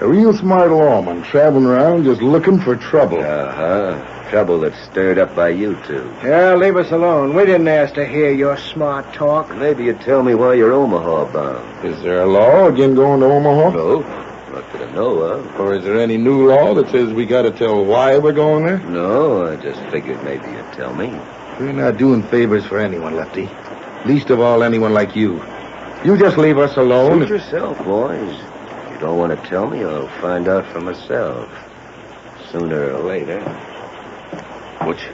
A real smart lawman traveling around just looking for trouble. Uh-huh. Trouble that's stirred up by you two. Yeah, leave us alone. We didn't ask to hear your smart talk. Maybe you'd tell me why you're Omaha bound. Is there a law against going to Omaha? No, not that I know of. Or is there any new law that says we got to tell why we're going there? No, I just figured maybe you'd tell me. We're not doing favors for anyone, Lefty. Least of all, anyone like you. You just leave us alone. Suit yourself, boys. If you don't want to tell me, I'll find out for myself. Sooner or later. Butch,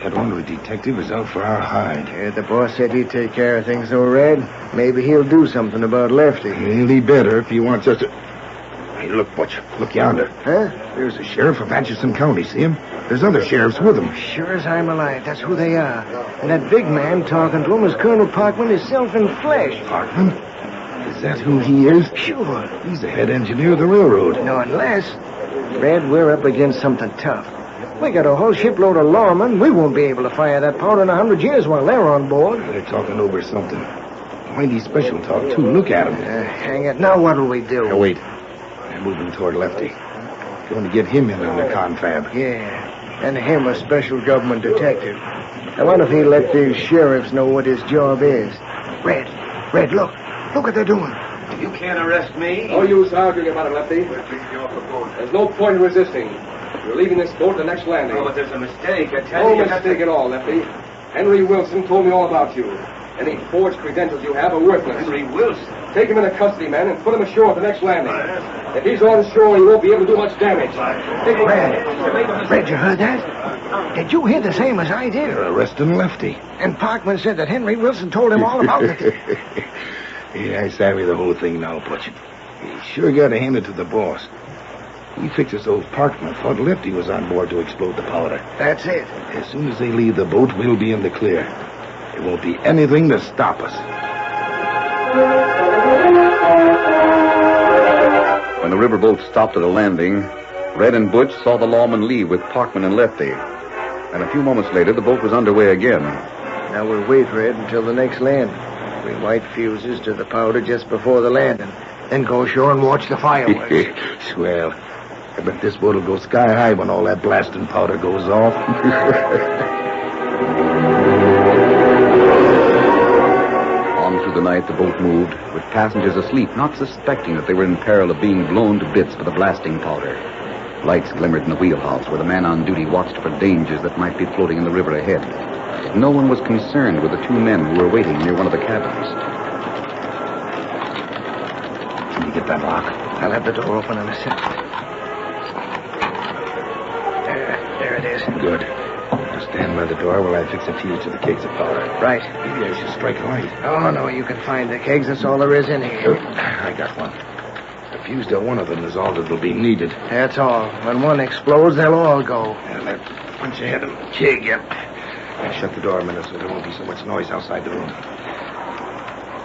that ornery detective is out for our hide. Yeah, the boss said he'd take care of things, though, Red. Maybe he'll do something about Lefty. Well, he better if he wants us to... Hey, look, Butch. Look yonder. Huh? There's the sheriff of Atchison County. See him? There's other sheriffs with him. Sure as I'm alive, that's who they are. And that big man talking to him is Colonel Parkman himself in flesh. Parkman? Is that who he is? Sure. He's the head engineer of the railroad. No, unless... Red, we're up against something tough. We got a whole shipload of lawmen. We won't be able to fire that powder in 100 years while they're on board. They're talking over something. Mighty special talk, too. Look at them. Hang it. Now what'll we do? Now, wait. They're moving toward Lefty. Going to get him in on the confab. Yeah. And him a special government detective. I wonder if he'll let these sheriffs know what his job is. Red, look. Look what they're doing. You can't arrest me. No use arguing about it, Lefty. There's no point in resisting. You're leaving this boat at the next landing. Oh, but there's a mistake. I tell you. No mistake at all, Lefty. Henry Wilson told me all about you. Any forged credentials you have are worthless. Henry Wilson? Take him into custody, man, and put him ashore at the next landing. If he's on shore, he won't be able to do much damage. Red, you heard that? Did you hear the same as I did? They're arresting Lefty. And Parkman said that Henry Wilson told him all about it. Yeah, I savvy the whole thing now, Butch. He sure got to hand it to the boss. He fixes those Parkman thought Lefty was on board to explode the powder. That's it. As soon as they leave the boat, we'll be in the clear. There won't be anything to stop us. When the riverboat stopped at a landing, Red and Butch saw the lawman leave with Parkman and Lefty. And a few moments later, the boat was underway again. Now we'll wait, Red, until the next landing. We light fuses to the powder just before the landing. Then go ashore and watch the fireworks. Swell. I bet this boat will go sky high when all that blasting powder goes off. On through the night, the boat moved, with passengers asleep, not suspecting that they were in peril of being blown to bits by the blasting powder. Lights glimmered in the wheelhouse, where the man on duty watched for dangers that might be floating in the river ahead. But no one was concerned with the two men who were waiting near one of the cabins. Can you get that lock? I'll have the door open in a second. There it is. Good. Now stand by the door while I fix a fuse to the kegs of powder. Right. Maybe I should strike a light. Oh, no, you can find the kegs. That's all there is in here. I got one. A fuse to one of them is all that will be needed. That's all. When one explodes, they'll all go. And that punch ahead of the keg, yep. I'll shut the door a minute so there won't be so much noise outside the room.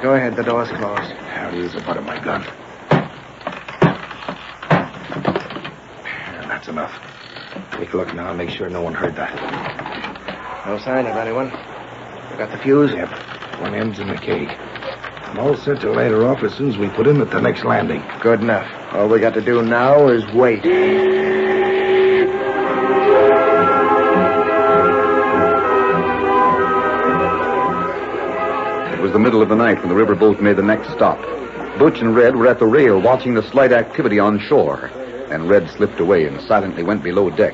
Go ahead. The door's closed. I'll use the butt of my gun. That's enough. Take a look now and make sure no one heard that. No sign of anyone. You got the fuse? Yep. One end's in the keg. I'm all set to light her off as soon as we put in at the next landing. Good enough. All we got to do now is wait. It was the middle of the night when the riverboat made the next stop. Butch and Red were at the rail watching the slight activity on shore. And Red slipped away and silently went below deck.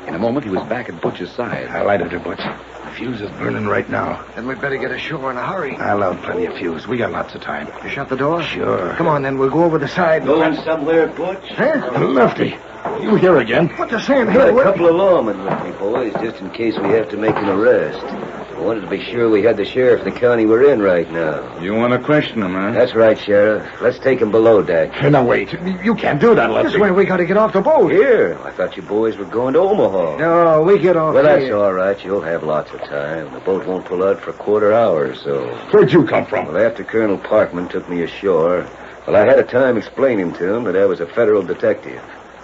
In a moment, he was back at Butch's side. I lighted her, Butch. The fuse is burning right now. Then we'd better get ashore in a hurry. I'll have plenty of fuse. We got lots of time. You shut the door? Sure. Come on, then. We'll go over the side. Going somewhere, Butch? Huh? Lefty, you here again? What the same Got here? a couple of lawmen with me, boys, just in case we have to make an arrest. I wanted to be sure we had the sheriff of the county we're in right now. You want to question him, huh? That's right, Sheriff. Let's take him below deck. Now, wait. You can't do that, Lefty. This way we got to get off the boat. Here. I thought you boys were going to Omaha. No, we get off Well, that's here. all right. You'll have lots of time. The boat won't pull out for a quarter hour or so. Where'd you come from? Well, after Colonel Parkman took me ashore, I had a time explaining to him that I was a federal detective.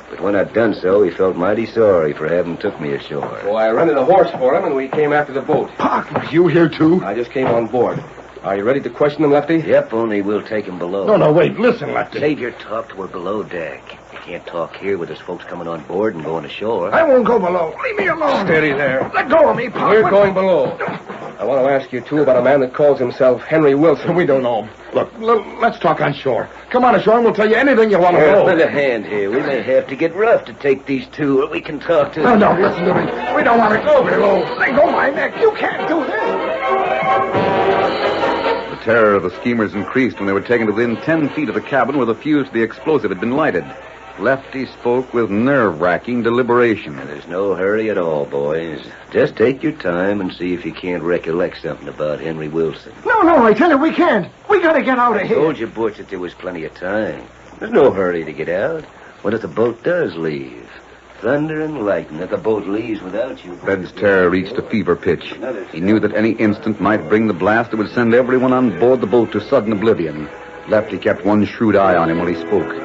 But when I'd done so, he felt mighty sorry for having took me ashore. So I rented a horse for him, and we came after the boat. Parkman, you here, too? I just came on board. Are you ready to question him, Lefty? Yep, only we'll take him below. No, wait. Listen, Lefty. Save your talk till we're below deck. You can't talk here with us folks coming on board and going ashore. I won't go below. Leave me alone. Steady there. Let go of me, Parkman. We're going below. I want to ask you, too, about a man that calls himself Henry Wilson. We don't know him. Look, let's talk on shore. Come on ashore and we'll tell you anything you want to know. Lend a hand here. We may have to get rough to take these two, or we can talk to... No, listen to me. We don't want to go below. Let go of my neck. You can't do this. The terror of the schemers increased when they were taken to within 10 feet of the cabin where the fuse to the explosive had been lighted. Lefty spoke with nerve-wracking deliberation. There's no hurry at all, boys. Just take your time and see if you can't recollect something about Henry Wilson. No, I tell you, we can't. We got to get out of I here. told you, Butch, that there was plenty of time. There's no hurry to get out. What if the boat does leave? Thunder and lightning if the boat leaves without you. Red's terror reached a fever pitch. He knew that any instant might bring the blast that would send everyone on board the boat to sudden oblivion. Lefty kept one shrewd eye on him while he spoke.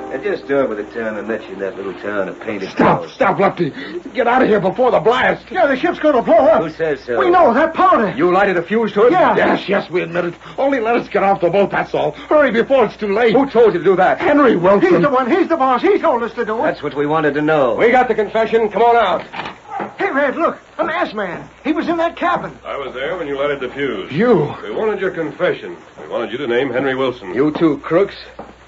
I just start with the time I met you in that little town of Painted House. Stop, Lefty. Get out of here before the blast. Yeah, the ship's going to blow up. Who says so? We know that powder. You lighted a fuse to it? Yeah. Yes, we admit it. Only let us get off the boat, that's all. Hurry before it's too late. Who told you to do that? Henry Wilson. He's the one. He's the boss. He told us to do it. That's what we wanted to know. We got the confession. Come on out. Hey, Red, look. A masked man. He was in that cabin. I was there when you lighted the fuse. You? We wanted your confession. We wanted you to name Henry Wilson. You two crooks.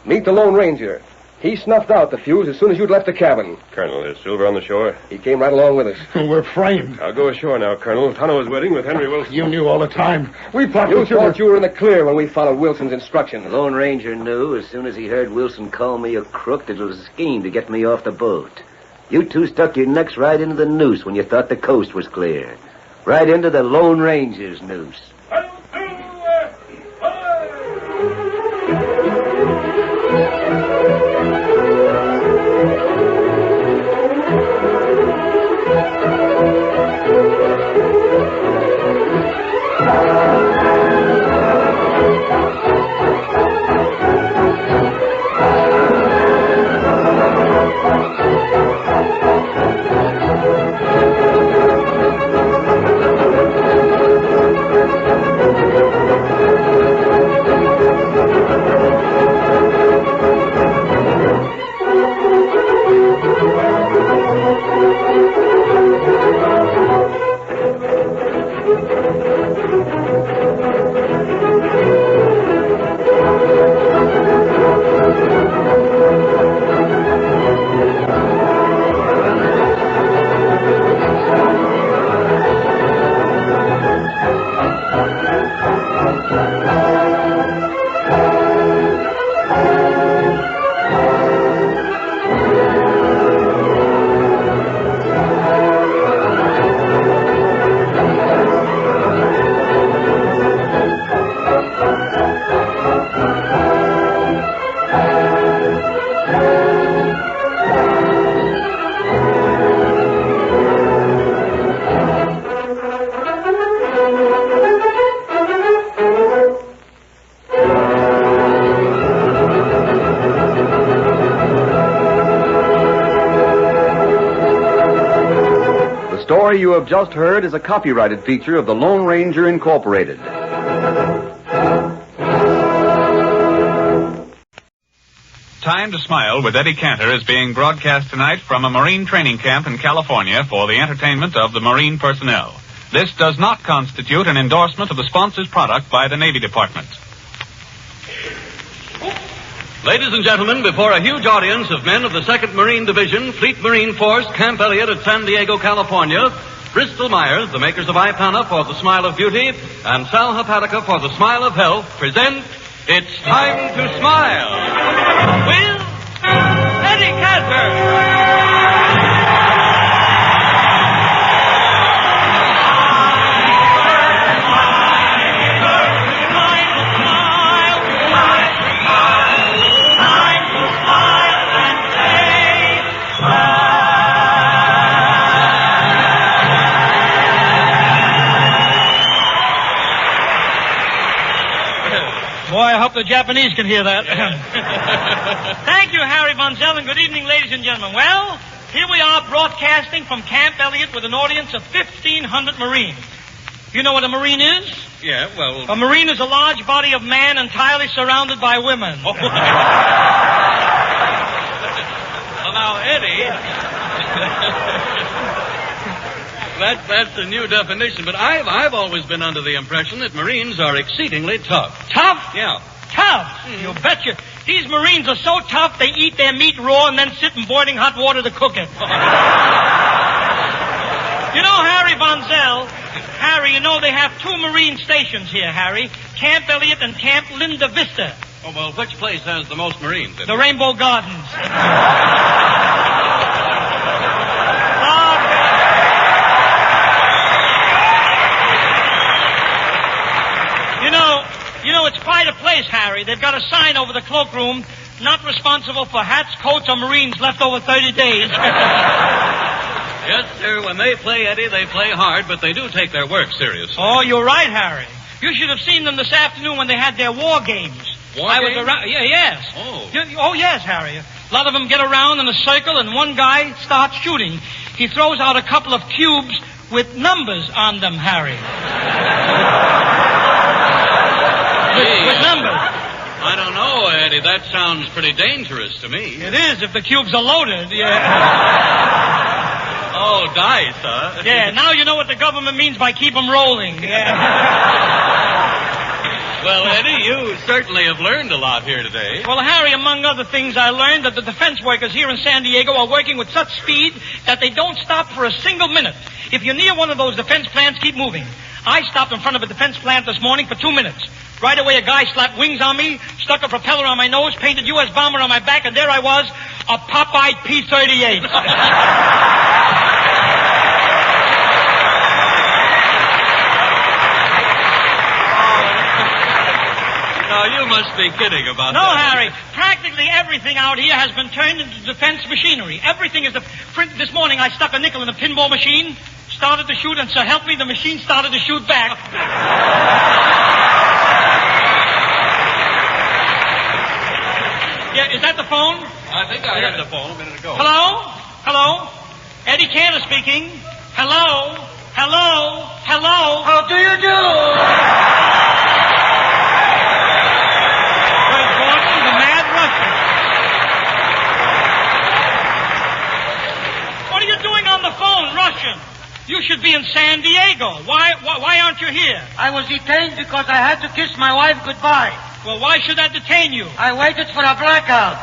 Meet the Lone Ranger. He snuffed out the fuse as soon as you'd left the cabin. Colonel, is Silver on the shore? He came right along with us. We're framed. I'll go ashore now, Colonel. Tonto is waiting with Henry Wilson. You knew all the time. We thought You thought you were in the clear when we followed Wilson's instructions. The Lone Ranger knew as soon as he heard Wilson call me a crook that it was a scheme to get me off the boat. You two stuck your necks right into the noose when you thought the coast was clear. Right into the Lone Ranger's noose. story you have just heard is a copyrighted feature of the Lone Ranger Incorporated. Time to Smile with Eddie Cantor is being broadcast tonight from a Marine training camp in California for the entertainment of the Marine personnel. This does not constitute an endorsement of the sponsor's product by the Navy Department. Ladies and gentlemen, before a huge audience of men of the 2nd Marine Division, Fleet Marine Force, Camp Elliott at San Diego, California, Bristol Myers, the makers of Ipana for the Smile of Beauty, and Sal Hepatica for the Smile of Health, present It's Time to Smile with Eddie Cantor. Boy, I hope the Japanese can hear that. Thank you, Harry Von Zell, and good evening, ladies and gentlemen. Well, here we are broadcasting from Camp Elliott with an audience of 1,500 Marines. You know what a Marine is? Yeah, well... A Marine is a large body of man entirely surrounded by women. Well, now, Eddie... That's a new definition, but I've always been under the impression that Marines are exceedingly tough. Tough? Yeah. Tough? You betcha. These Marines are so tough they eat their meat raw and then sit in boiling hot water to cook it. You know, Harry Von Zell, Harry, you know they have 2 Marine stations here, Harry. Camp Elliott and Camp Linda Vista. Oh, well, which place has the most Marines in it? The Rainbow Gardens. You know, it's quite a place, Harry. They've got a sign over the cloakroom, not responsible for hats, coats, or Marines left over 30 days. Yes, sir. When they play, Eddie, they play hard, but they do take their work seriously. Oh, you're right, Harry. You should have seen them this afternoon when they had their war games. War games? Was around. Yeah, yes. Oh, yes, Harry. A lot of them get around in a circle, and one guy starts shooting. He throws out a couple of cubes with numbers on them, Harry. With numbers. I don't know, Eddie. That sounds pretty dangerous to me. It is, if the cubes are loaded, yeah. Oh, dice, huh? Yeah, now you know what the government means by keep 'em rolling. Yeah. Well, Eddie, you certainly have learned a lot here today. Well, Harry, among other things, I learned that the defense workers here in San Diego are working with such speed that they don't stop for a single minute. If you're near one of those defense plants, keep moving. I stopped in front of a defense plant this morning for 2 minutes. Right away, a guy slapped wings on me, stuck a propeller on my nose, painted U.S. bomber on my back, and there I was, a pop-eyed P-38. Now, you must be kidding about that. No, Harry. Practically everything out here has been turned into defense machinery. Everything is... This morning, I stuck a nickel in a pinball machine, started to shoot, and so help me, the machine started to shoot back. Yeah, is that the phone? I think I heard the phone a minute ago. Hello? Hello? Eddie Cantor speaking. Hello? Hello? Hello? How do you do? Where's Gordon, the mad Russian? What are you doing on the phone, Russian? You should be in San Diego. Why aren't you here? I was detained because I had to kiss my wife goodbye. Well, why should that detain you? I waited for a blackout.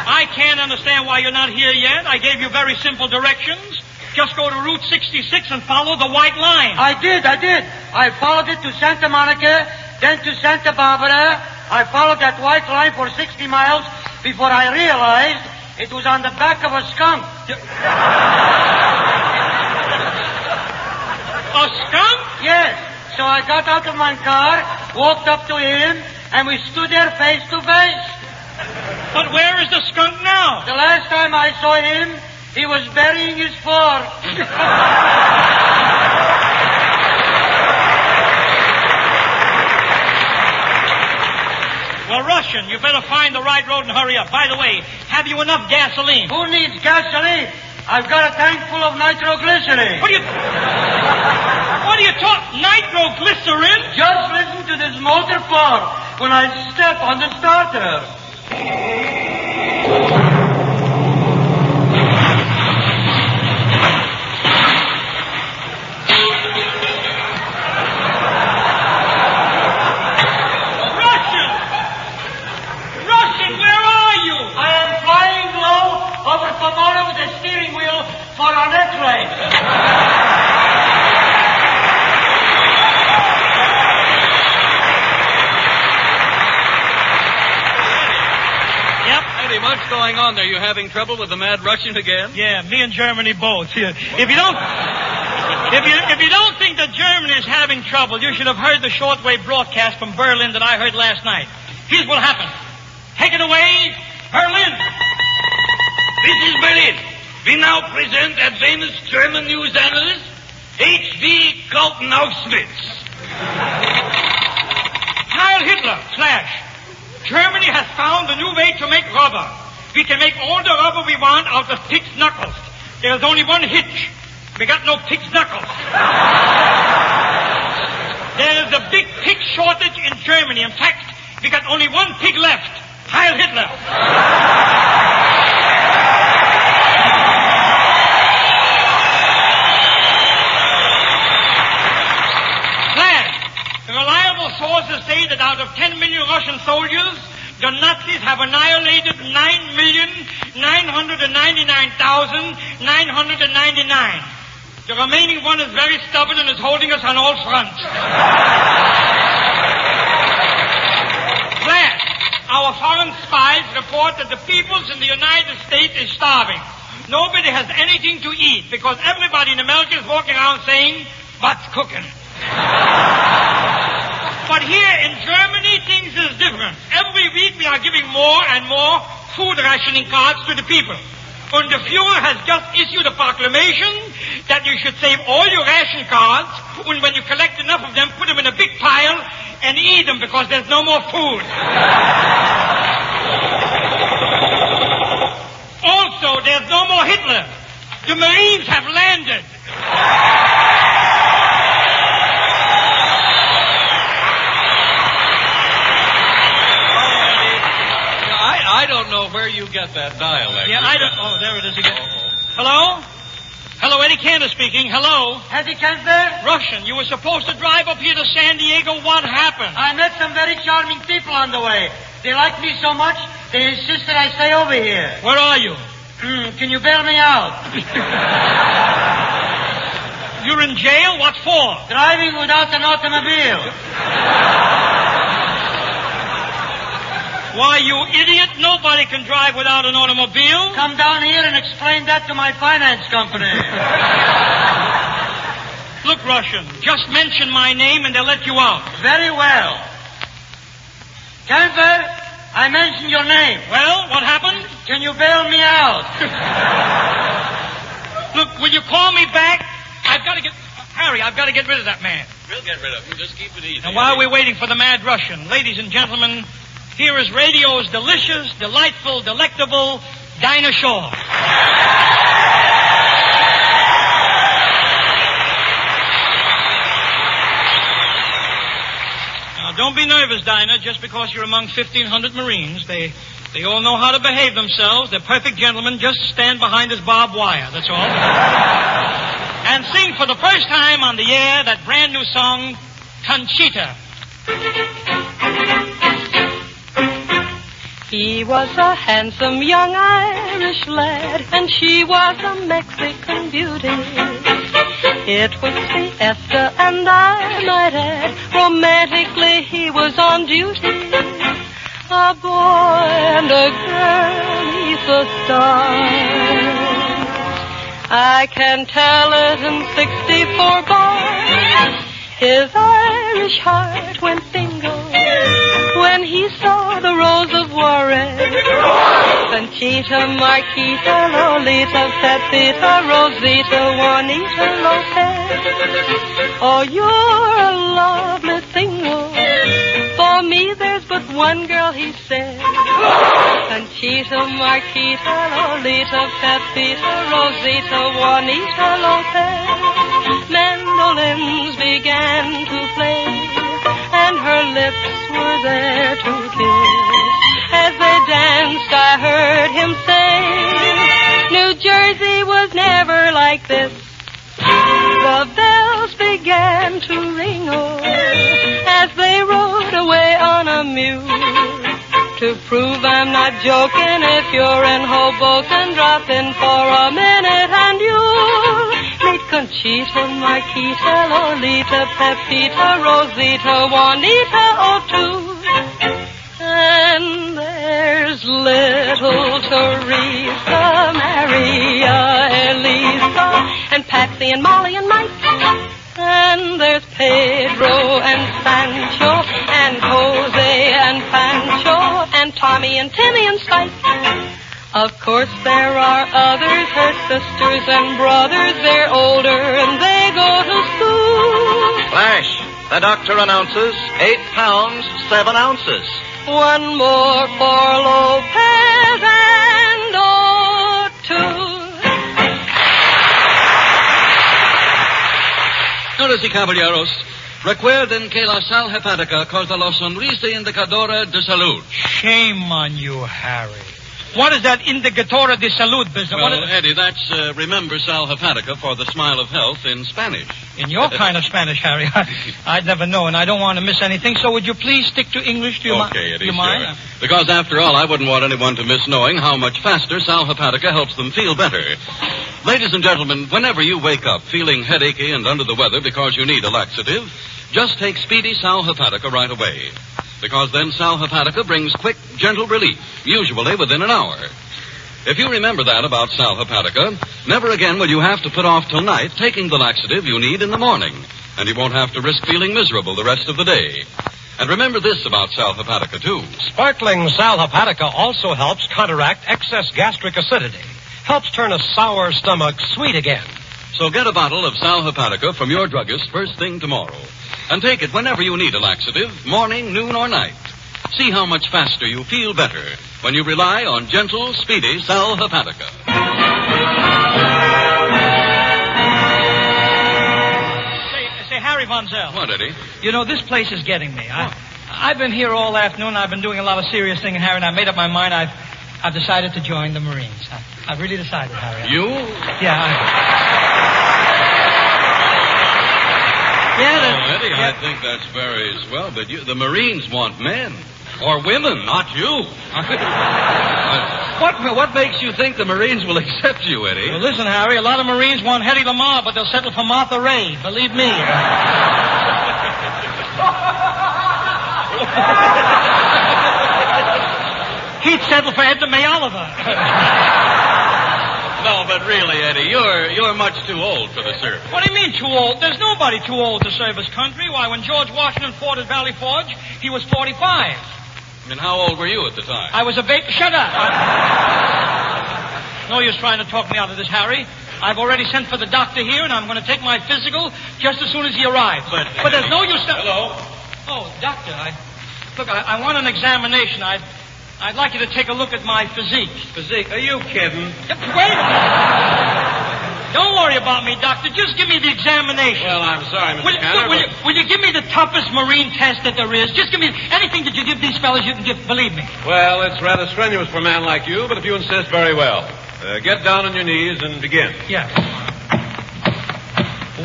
I can't understand why you're not here yet. I gave you very simple directions. Just go to Route 66 and follow the white line. I did. I followed it to Santa Monica, then to Santa Barbara. I followed that white line for 60 miles before I realized it was on the back of a skunk. A skunk? Yes. So I got out of my car, walked up to him, and we stood there face to face. But where is the skunk now? The last time I saw him, he was burying his fork. Well, Russian, you better find the right road and hurry up. By the way, have you enough gasoline? Who needs gasoline? I've got a tank full of nitroglycerin. What do you talk? Nitroglycerin? Just listen to this motor pump when I step on the starter. Russian, where are you? I am flying low over Pomona with the steering wheel for our next race. Eddie, what's going on there? You having trouble with the Mad Russian again? Yeah, me and Germany both. If you don't think that Germany is having trouble, you should have heard the shortwave broadcast from Berlin that I heard last night. Here's what happened. Take it away, Berlin. This is Berlin. We now present a famous German news analyst, H.V. Kaltenau-Schmitz. Heil Hitler, / Germany has found a new way to make rubber. We can make all the rubber we want out of pig's knuckles. There's only one hitch. We got no pig's knuckles. There is a big pig shortage in Germany. In fact, we got only one pig left. Heil Hitler. Reliable sources say that out of 10 million Russian soldiers, the Nazis have annihilated 9,999,999. The remaining one is very stubborn and is holding us on all fronts. Flash, our foreign spies report that the peoples in the United States is starving. Nobody has anything to eat because everybody in America is walking around saying, "What's cooking?" But here in Germany, things is different. Every week we are giving more and more food rationing cards to the people. And the Fuhrer has just issued a proclamation that you should save all your ration cards, and when you collect enough of them, put them in a big pile and eat them because there's no more food. Also, there's no more Hitler. The Marines have landed. I don't know where you get that dialect. Yeah, I don't... Oh, there it is again. Hello? Hello, Eddie Cantor speaking. Hello? Eddie Cantor? Russian, you were supposed to drive up here to San Diego. What happened? I met some very charming people on the way. They like me so much, they insisted I stay over here. Where are you? Can you bail me out? You're in jail? What for? Driving without an automobile. Why, you idiot, nobody can drive without an automobile. Come down here and explain that to my finance company. Look, Russian, just mention my name and they'll let you out. Very well. Cantor, I mentioned your name. Well, what happened? Can you bail me out? Look, will you call me back? Harry, I've got to get rid of that man. We'll get rid of him. Just keep it easy. And while we're waiting for the Mad Russian, ladies and gentlemen, here is radio's delicious, delightful, delectable Dinah Shaw. Now, don't be nervous, Dinah, just because you're among 1,500 Marines. They all know how to behave themselves. They're perfect gentlemen. Just stand behind this barbed wire, that's all. And sing for the first time on the air that brand new song, Conchita. He was a handsome young Irish lad, and she was a Mexican beauty. It was siesta, and I might add, romantically he was on duty. A boy and a girl neath the stars. I can tell it in 64 bars. His Irish heart went bingo when he saw the Rose of Juarez. Conchita, Marquita, Lolita, Pepita, Rosita, Juanita, Lopez. Oh, you're a lovely single. For me, there's but but one girl he said. Conchita, Marquita, Lolita, Pepita, Rosita, Juanita, Lopez. Mandolins began to play, and her lips were there to kiss. As they danced, I heard him say, New Jersey was never like this. The bells began to ring as they rode away on a mule. To prove I'm not joking, if you're in Hoboken, drop in for a minute and you'll meet Conchita, Marquita, Lolita, Pepita, Rosita, Juanita, Autry. And there's little Teresa, Maria, Elisa, and Patsy and Molly and Mike. And there's Pedro and Sancho, and Jose and Pancho, and Tommy and Timmy and Spike. Of course there are others, her sisters and brothers. They're older and they go to school. Flash, the doctor announces 8 pounds, 7 ounces. One more for Lopez and Autry. Señores y caballeros, recuerden que la sal hepática causa la sonrisa indicadora de salud. Shame on you, Harry. What is that indicatora de salud business? Well, Eddie, that's remember sal hepatica for the smile of health in Spanish. In your kind of Spanish, Harry, I'd never know, and I don't want to miss anything, so would you please stick to English? Do you Okay, Eddie, you mind? sure. Because, after all, I wouldn't want anyone to miss knowing how much faster sal hepatica helps them feel better. Ladies and gentlemen, whenever you wake up feeling headachy and under the weather because you need a laxative, just take Speedy Sal Hepatica right away. Because then Sal Hepatica brings quick, gentle relief, usually within an hour. If you remember that about Sal Hepatica, never again will you have to put off till night taking the laxative you need in the morning, and you won't have to risk feeling miserable the rest of the day. And remember this about Sal Hepatica, too. Sparkling Sal Hepatica also helps counteract excess gastric acidity. Helps turn a sour stomach sweet again. So get a bottle of Sal Hepatica from your druggist first thing tomorrow. And take it whenever you need a laxative, morning, noon, or night. See how much faster you feel better when you rely on gentle, speedy Sal Hepatica. Say, Harry Von Zell. What, Eddie? You know, this place is getting me. I've been here all afternoon. I've been doing a lot of serious thinking, Harry, and I made up my mind. I've decided to join the Marines. I've really decided, Harry. You? Eddie, I think that's very swell, but the Marines want men. Or women, not you. What makes you think the Marines will accept you, Eddie? Well, listen, Harry, a lot of Marines want Hetty Lamar, but they'll settle for Martha Ray. Believe me. He'd settle for Edna May Oliver. No, but really, Eddie, you're much too old for the service. What do you mean too old? There's nobody too old to serve his country. Why, when George Washington fought at Valley Forge, he was 45. And how old were you at the time? I was a baby. Shut up. No use trying to talk me out of this, Harry. I've already sent for the doctor here, and I'm going to take my physical just as soon as he arrives. But there's no use... Hello? Oh, doctor, I want an examination. I'd like you to take a look at my physique. Physique? Are you kidding? Wait. Don't worry about me, doctor. Just give me the examination. Well, I'm sorry, Mr. Cantor. Will you give me the toughest Marine test that there is? Just give me anything that you give these fellas you can give, believe me. Well, it's rather strenuous for a man like you, but if you insist, very well. Get down on your knees and begin. Yes.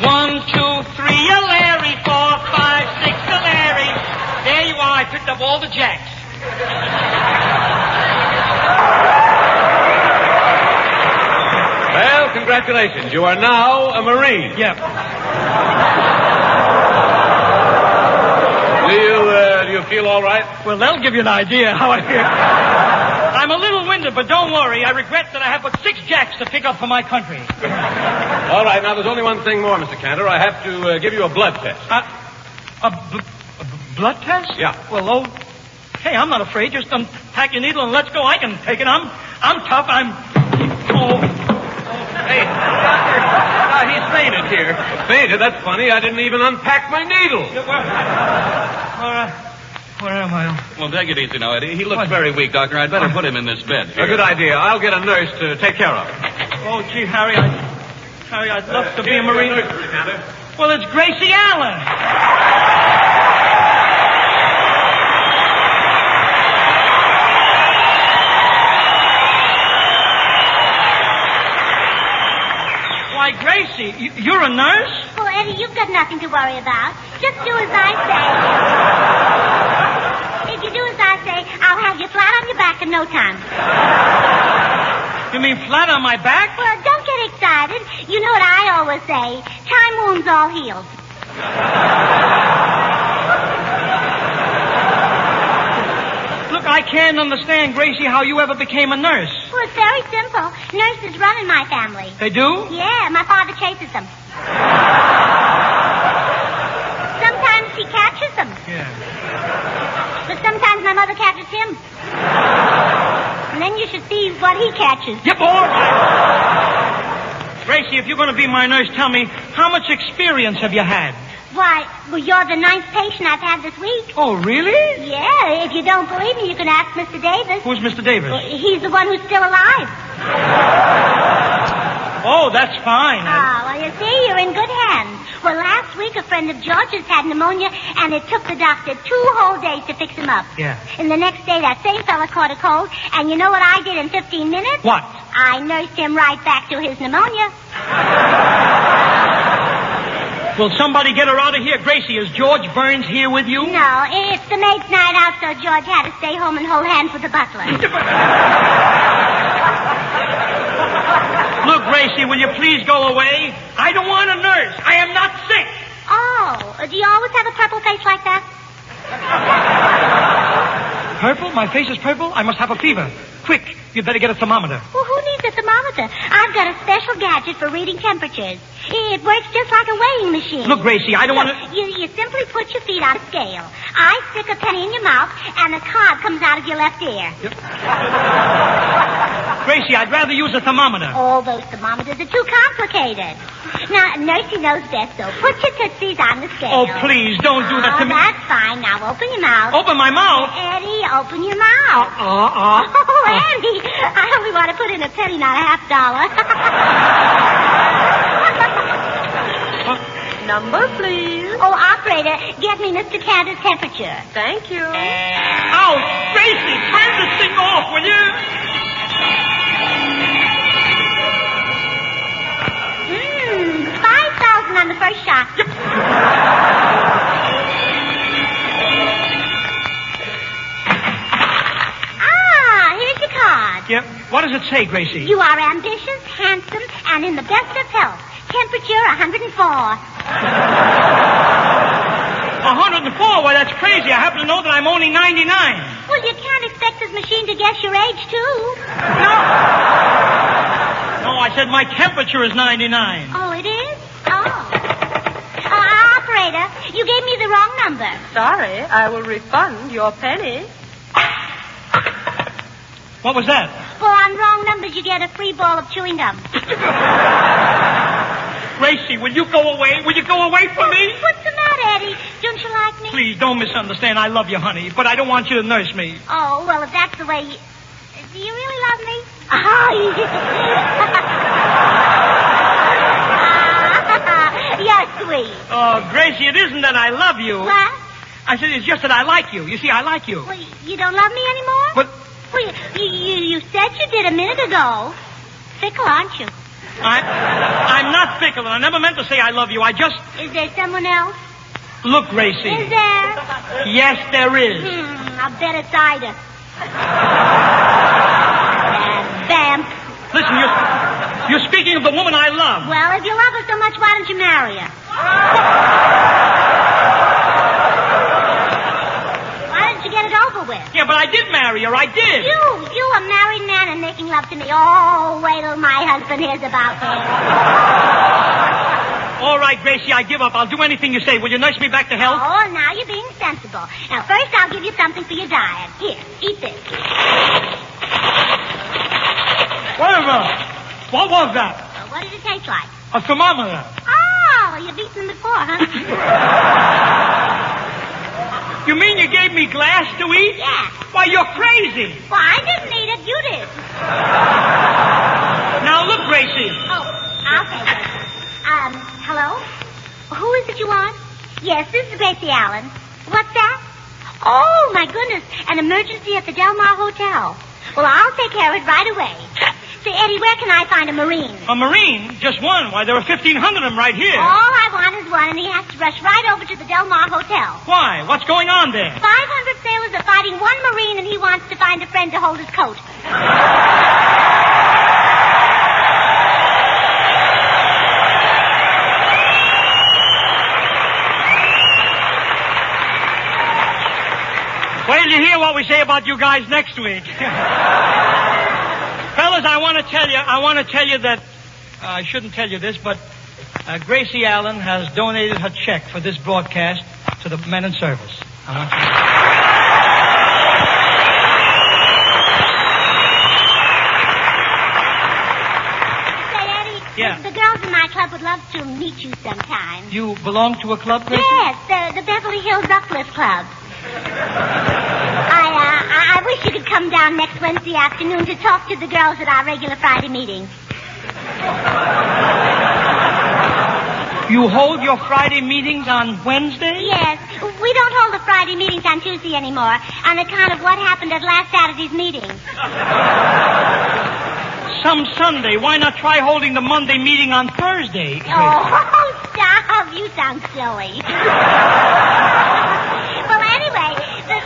1, 2, 3, a Larry. 4, 5, 6, a Larry. There you are. I picked up all the jacks. Well, congratulations. You are now a Marine. Yep. Do you feel all right? Well, that'll give you an idea how I feel. I'm a little winded, but don't worry. I regret that I have but 6 jacks to pick up for my country. All right, now there's only one thing more, Mr. Cantor. I have to give you a blood test. A blood test? Yeah. Well, hey, I'm not afraid. Just unpack your needle and let's go. I can take it. I'm tough. Hey, doctor, he's fainted here. Fainted? That's funny. I didn't even unpack my needle. Where am I? Well, take it easy now, Eddie. He looks very weak, Doctor. I'd better put him in this bed. A good idea. I'll get a nurse to take care of him. Oh, gee, Harry, I'd love to be a Marine. Well, it's Gracie Allen. Why, Gracie, you're a nurse? Oh, Eddie, you've got nothing to worry about. Just do as I say. If you do as I say, I'll have you flat on your back in no time. You mean flat on my back? Well, don't get excited. You know what I always say. Time wounds all healed. Look, I can't understand, Gracie, how you ever became a nurse. Well, it's very simple. Nurses run in my family. They do? Yeah, my father chases them. Sometimes he catches them. Yeah. But sometimes my mother catches him. And then you should see what he catches. Yep, all right. Gracie, if you're going to be my nurse, tell me, how much experience have you had? Why, well, you're the 9th patient I've had this week. Oh, really? Yeah, if you don't believe me, you can ask Mr. Davis. Who's Mr. Davis? Well, he's the one who's still alive. Oh, that's fine. Well, you see, you're in good hands. Well, last week a friend of George's had pneumonia, and it took the doctor 2 whole days to fix him up. Yeah. And the next day, that same fella caught a cold, and you know what I did in 15 minutes? What? I nursed him right back to his pneumonia. Will somebody get her out of here? Gracie, is George Burns here with you? No, it's the maid's night out, so George had to stay home and hold hands with the butler. Look, Gracie, will you please go away? I don't want a nurse. I am not sick. Oh, do you always have a purple face like that? Purple? My face is purple? I must have a fever. Quick, you'd better get a thermometer. Well, who needs a thermometer? I've got a special gadget for reading temperatures. It works just like a weighing machine. Look, Gracie, I don't want to... You simply put your feet on a scale. I stick a penny in your mouth, and a card comes out of your left ear. Yep. Gracie, I'd rather use a thermometer. All those thermometers are too complicated. Now, Nursey knows best, so put your tootsies on the scale. Oh, please, don't do that to me. That's fine. Now, open your mouth. Open my mouth? Eddie, open your mouth. Oh, Eddie, I only want to put in a penny, not a $50. Number, please. Oh, operator, get me Mr. Cantor's temperature. Thank you. Ow, Gracie, turn this thing off, will you? 5,000 on the first shot. Yep. Here's your card. Yep. What does it say, Gracie? You are ambitious, handsome, and in the best of health. Temperature 104. 104? Why, that's crazy. I happen to know that I'm only 99. Well, you can't expect this machine to guess your age, too. No, I said my temperature is 99. Oh, it is? Oh. Operator, you gave me the wrong number. Sorry, I will refund your penny. What was that? For on wrong numbers, you get a free ball of chewing gum. Gracie, will you go away? Will you go away from me? What's the matter, Eddie? Don't you like me? Please, don't misunderstand. I love you, honey, but I don't want you to nurse me. Oh, well, if that's the way you... Do you really love me? You're sweet. Oh, Gracie, it isn't that I love you. What? I said it's just that I like you. You see, I like you. Well, you don't love me anymore? But... Well, you said you did a minute ago. Fickle, aren't you? I'm not fickle, and I never meant to say I love you. I just... Is there someone else? Look, Gracie. Is there? Yes, there is. I'll bet it's Ida. Vamp. Listen, you're speaking of the woman I love. Well, if you love her so much, why don't you marry her? Why don't you get it over with? Yeah, but I did marry her. I did. You a married man and making love to me. Oh, wait till my husband hears about this. All right, Gracie, I give up. I'll do anything you say. Will you nurse me back to health? Oh, now you're being sensible. Now, first I'll give you something for your diet. Here, eat this. Whatever. What was that? Well, what did it taste like? A thermometer. Oh, you've eaten them before, huh? You mean you gave me glass to eat? Yeah. Why, you're crazy. Well, I didn't eat it. You did. Now, look, Gracie. Oh, I'll take it. Hello? Who is it you want? Yes, this is Gracie Allen. What's that? Oh, my goodness. An emergency at the Del Mar Hotel. Well, I'll take care of it right away. Say, Eddie, where can I find a Marine? A Marine? Just one? Why, there are 1,500 of them right here. All I want is one, and he has to rush right over to the Del Mar Hotel. Why? What's going on there? 500 sailors are fighting one Marine, and he wants to find a friend to hold his coat. Wait till you hear what we say about you guys next week. Fellas, I want to tell you that, I shouldn't tell you this, but Gracie Allen has donated her check for this broadcast to the men in service. I want you to... Say, Eddie, Yeah. the girls in my club would love to meet you sometime. You belong to a club, Gracie? Yes, the Beverly Hills Uplift Club. I wish you could come down next Wednesday afternoon to talk to the girls at our regular Friday meeting. You hold your Friday meetings on Wednesday? Yes. We don't hold the Friday meetings on Tuesday anymore on account of what happened at last Saturday's meeting. Some Sunday. Why not try holding the Monday meeting on Thursday? Oh, stop. You sound silly. Well, anyway, the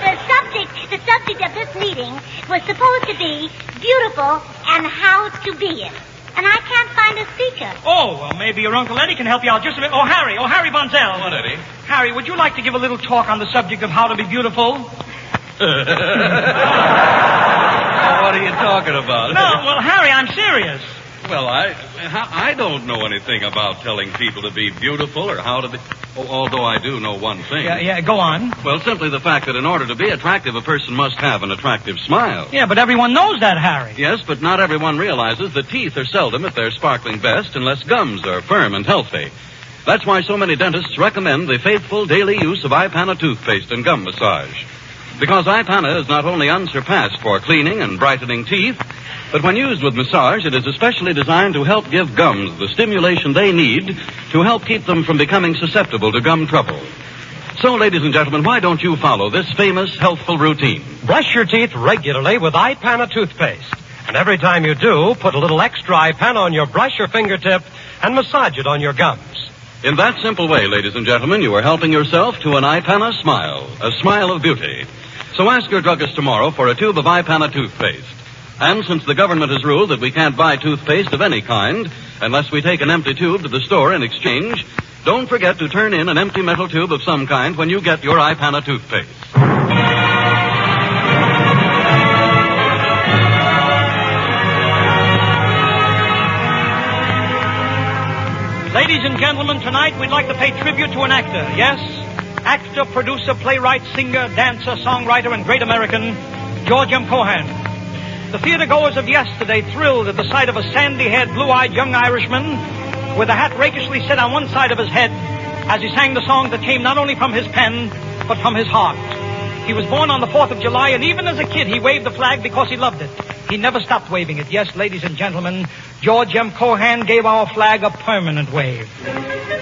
subject of this meeting was supposed to be beautiful and how to be it. And I can't find a speaker. Oh, well, maybe your Uncle Eddie can help you out just a bit. Oh, Harry Bonzel. What, Eddie? Harry, would you like to give a little talk on the subject of how to be beautiful? What are you talking about? No, well, Harry, I'm serious. Well, I don't know anything about telling people to be beautiful or how to be... Oh, although I do know one thing. Yeah, go on. Well, simply the fact that in order to be attractive, a person must have an attractive smile. Yeah, but everyone knows that, Harry. Yes, but not everyone realizes that teeth are seldom at their sparkling best unless gums are firm and healthy. That's why so many dentists recommend the faithful daily use of Ipana toothpaste and gum massage. Because Ipana is not only unsurpassed for cleaning and brightening teeth, but when used with massage, it is especially designed to help give gums the stimulation they need to help keep them from becoming susceptible to gum trouble. So, ladies and gentlemen, why don't you follow this famous healthful routine? Brush your teeth regularly with Ipana toothpaste. And every time you do, put a little extra Ipana on your brush or fingertip and massage it on your gums. In that simple way, ladies and gentlemen, you are helping yourself to an Ipana smile, a smile of beauty. So ask your druggist tomorrow for a tube of Ipana toothpaste. And since the government has ruled that we can't buy toothpaste of any kind unless we take an empty tube to the store in exchange, don't forget to turn in an empty metal tube of some kind when you get your Ipana toothpaste. Ladies and gentlemen, tonight we'd like to pay tribute to an actor. Yes, actor, producer, playwright, singer, dancer, songwriter, and great American, George M. Cohan. The theater-goers of yesterday thrilled at the sight of a sandy-haired, blue-eyed young Irishman with a hat rakishly set on one side of his head as he sang the song that came not only from his pen, but from his heart. He was born on the 4th of July, and even as a kid, he waved the flag because he loved it. He never stopped waving it. Yes, ladies and gentlemen, George M. Cohan gave our flag a permanent wave.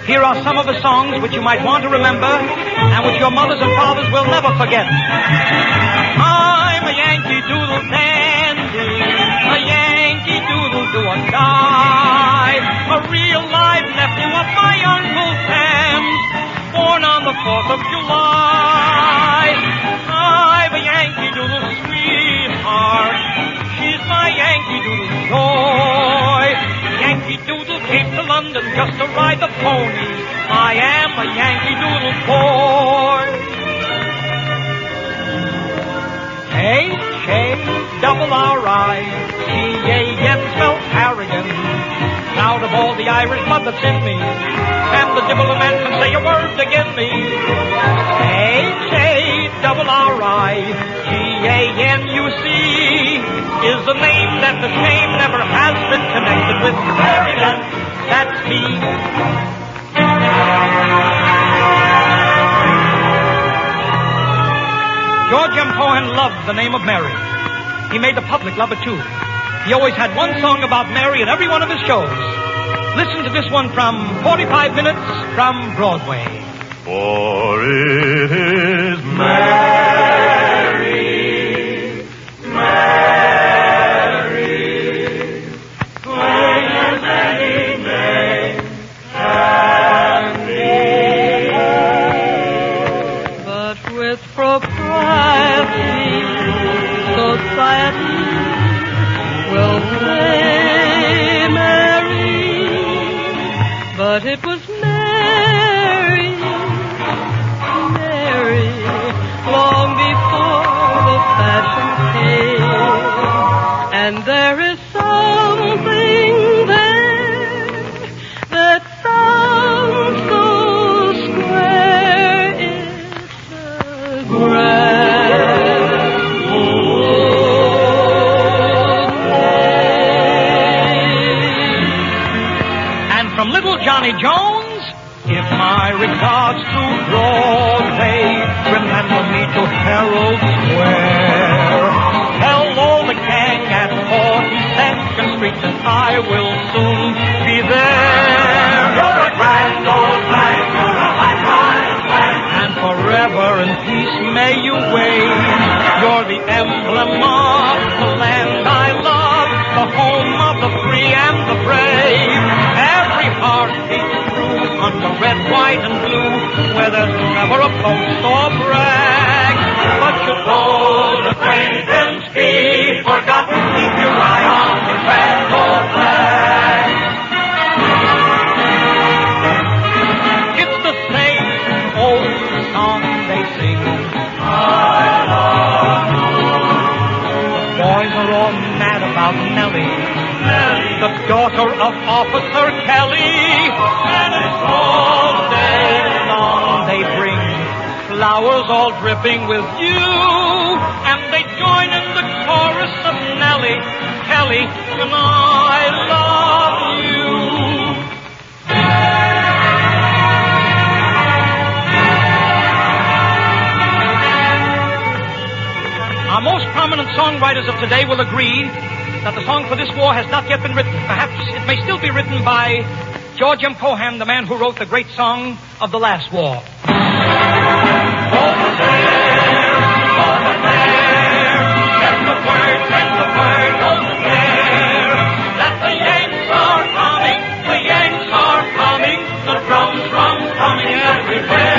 Here are some of the songs which you might want to remember and which your mothers and fathers will never forget. I'm a Yankee Doodle dandy, a Yankee Doodle do or die, a real live nephew of my Uncle Sam's, born on the 4th of July. I'm a Yankee Doodle sweetheart, she's my Yankee Doodle joy. Yankee Doodle came to London just to ride the pony. I am a Yankee Doodle boy. H-A-R-R-I-C-A-N spelled arrogant. Out of all the Irish blood that's in me, and the Dibble man can say a word against me. H-A-R-R-I-G-A-N-U-C is the name that the shame never has been connected with. Arrogant, that's me. and loved the name of Mary. He made the public love it, too. He always had one song about Mary at every one of his shows. Listen to this one from 45 Minutes from Broadway. For it is Mary, Mary, swinging many names and names. But with propriety, society will say Mary, but it was Mary, Mary, long before the fashion came. And there is something there that sounds so square, it's a grand old name. And from little Johnny Jones, give my regards to Broadway. Remember me to Herald Square. Hello, the gang at 42nd Street, and I will soon be there. You're a grand old man, you're a high man. And forever in peace may you wave. You're the emblem of the land I love, the home of the free and the brave. Every heart beats true under red, white, and blue, where there's never a boast or brag. But should old acquaintance be forgotten, keep your eye on the grand old flag. It's the same old song they sing. I love you. The boys are all mad about Nellie, the daughter of Officer Kelly. And it's all day long they bring flowers all dripping with dew, and they join in the chorus of Nellie, Kelly, and I love you. Our most prominent songwriters of today will agree that the song for this war has not yet been written. Perhaps it may still be written by George M. Cohan, the man who wrote the great song of the last war. Over there, send the word, over there, that the Yanks are coming, the drums coming everywhere.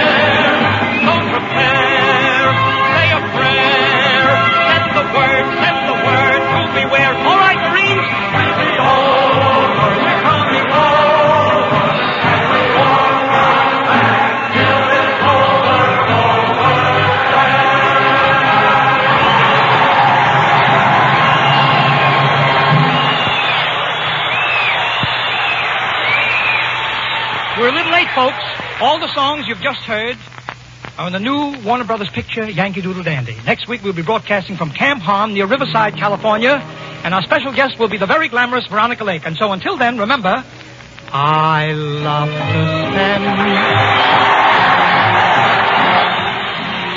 So prepare, say a prayer, send the word to beware. All right, Marines, we'll be over, we're coming over, and we won't come back till it's over. We're a little late, folks. All the songs you've just heard are in the new Warner Brothers picture, Yankee Doodle Dandy. Next week, we'll be broadcasting from Camp Hahn near Riverside, California, and our special guest will be the very glamorous Veronica Lake. And so until then, remember, I love to spend...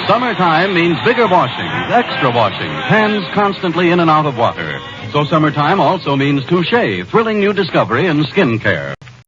Summertime means bigger washings, extra washings, hands constantly in and out of water. So summertime also means Touche, thrilling new discovery in skin care.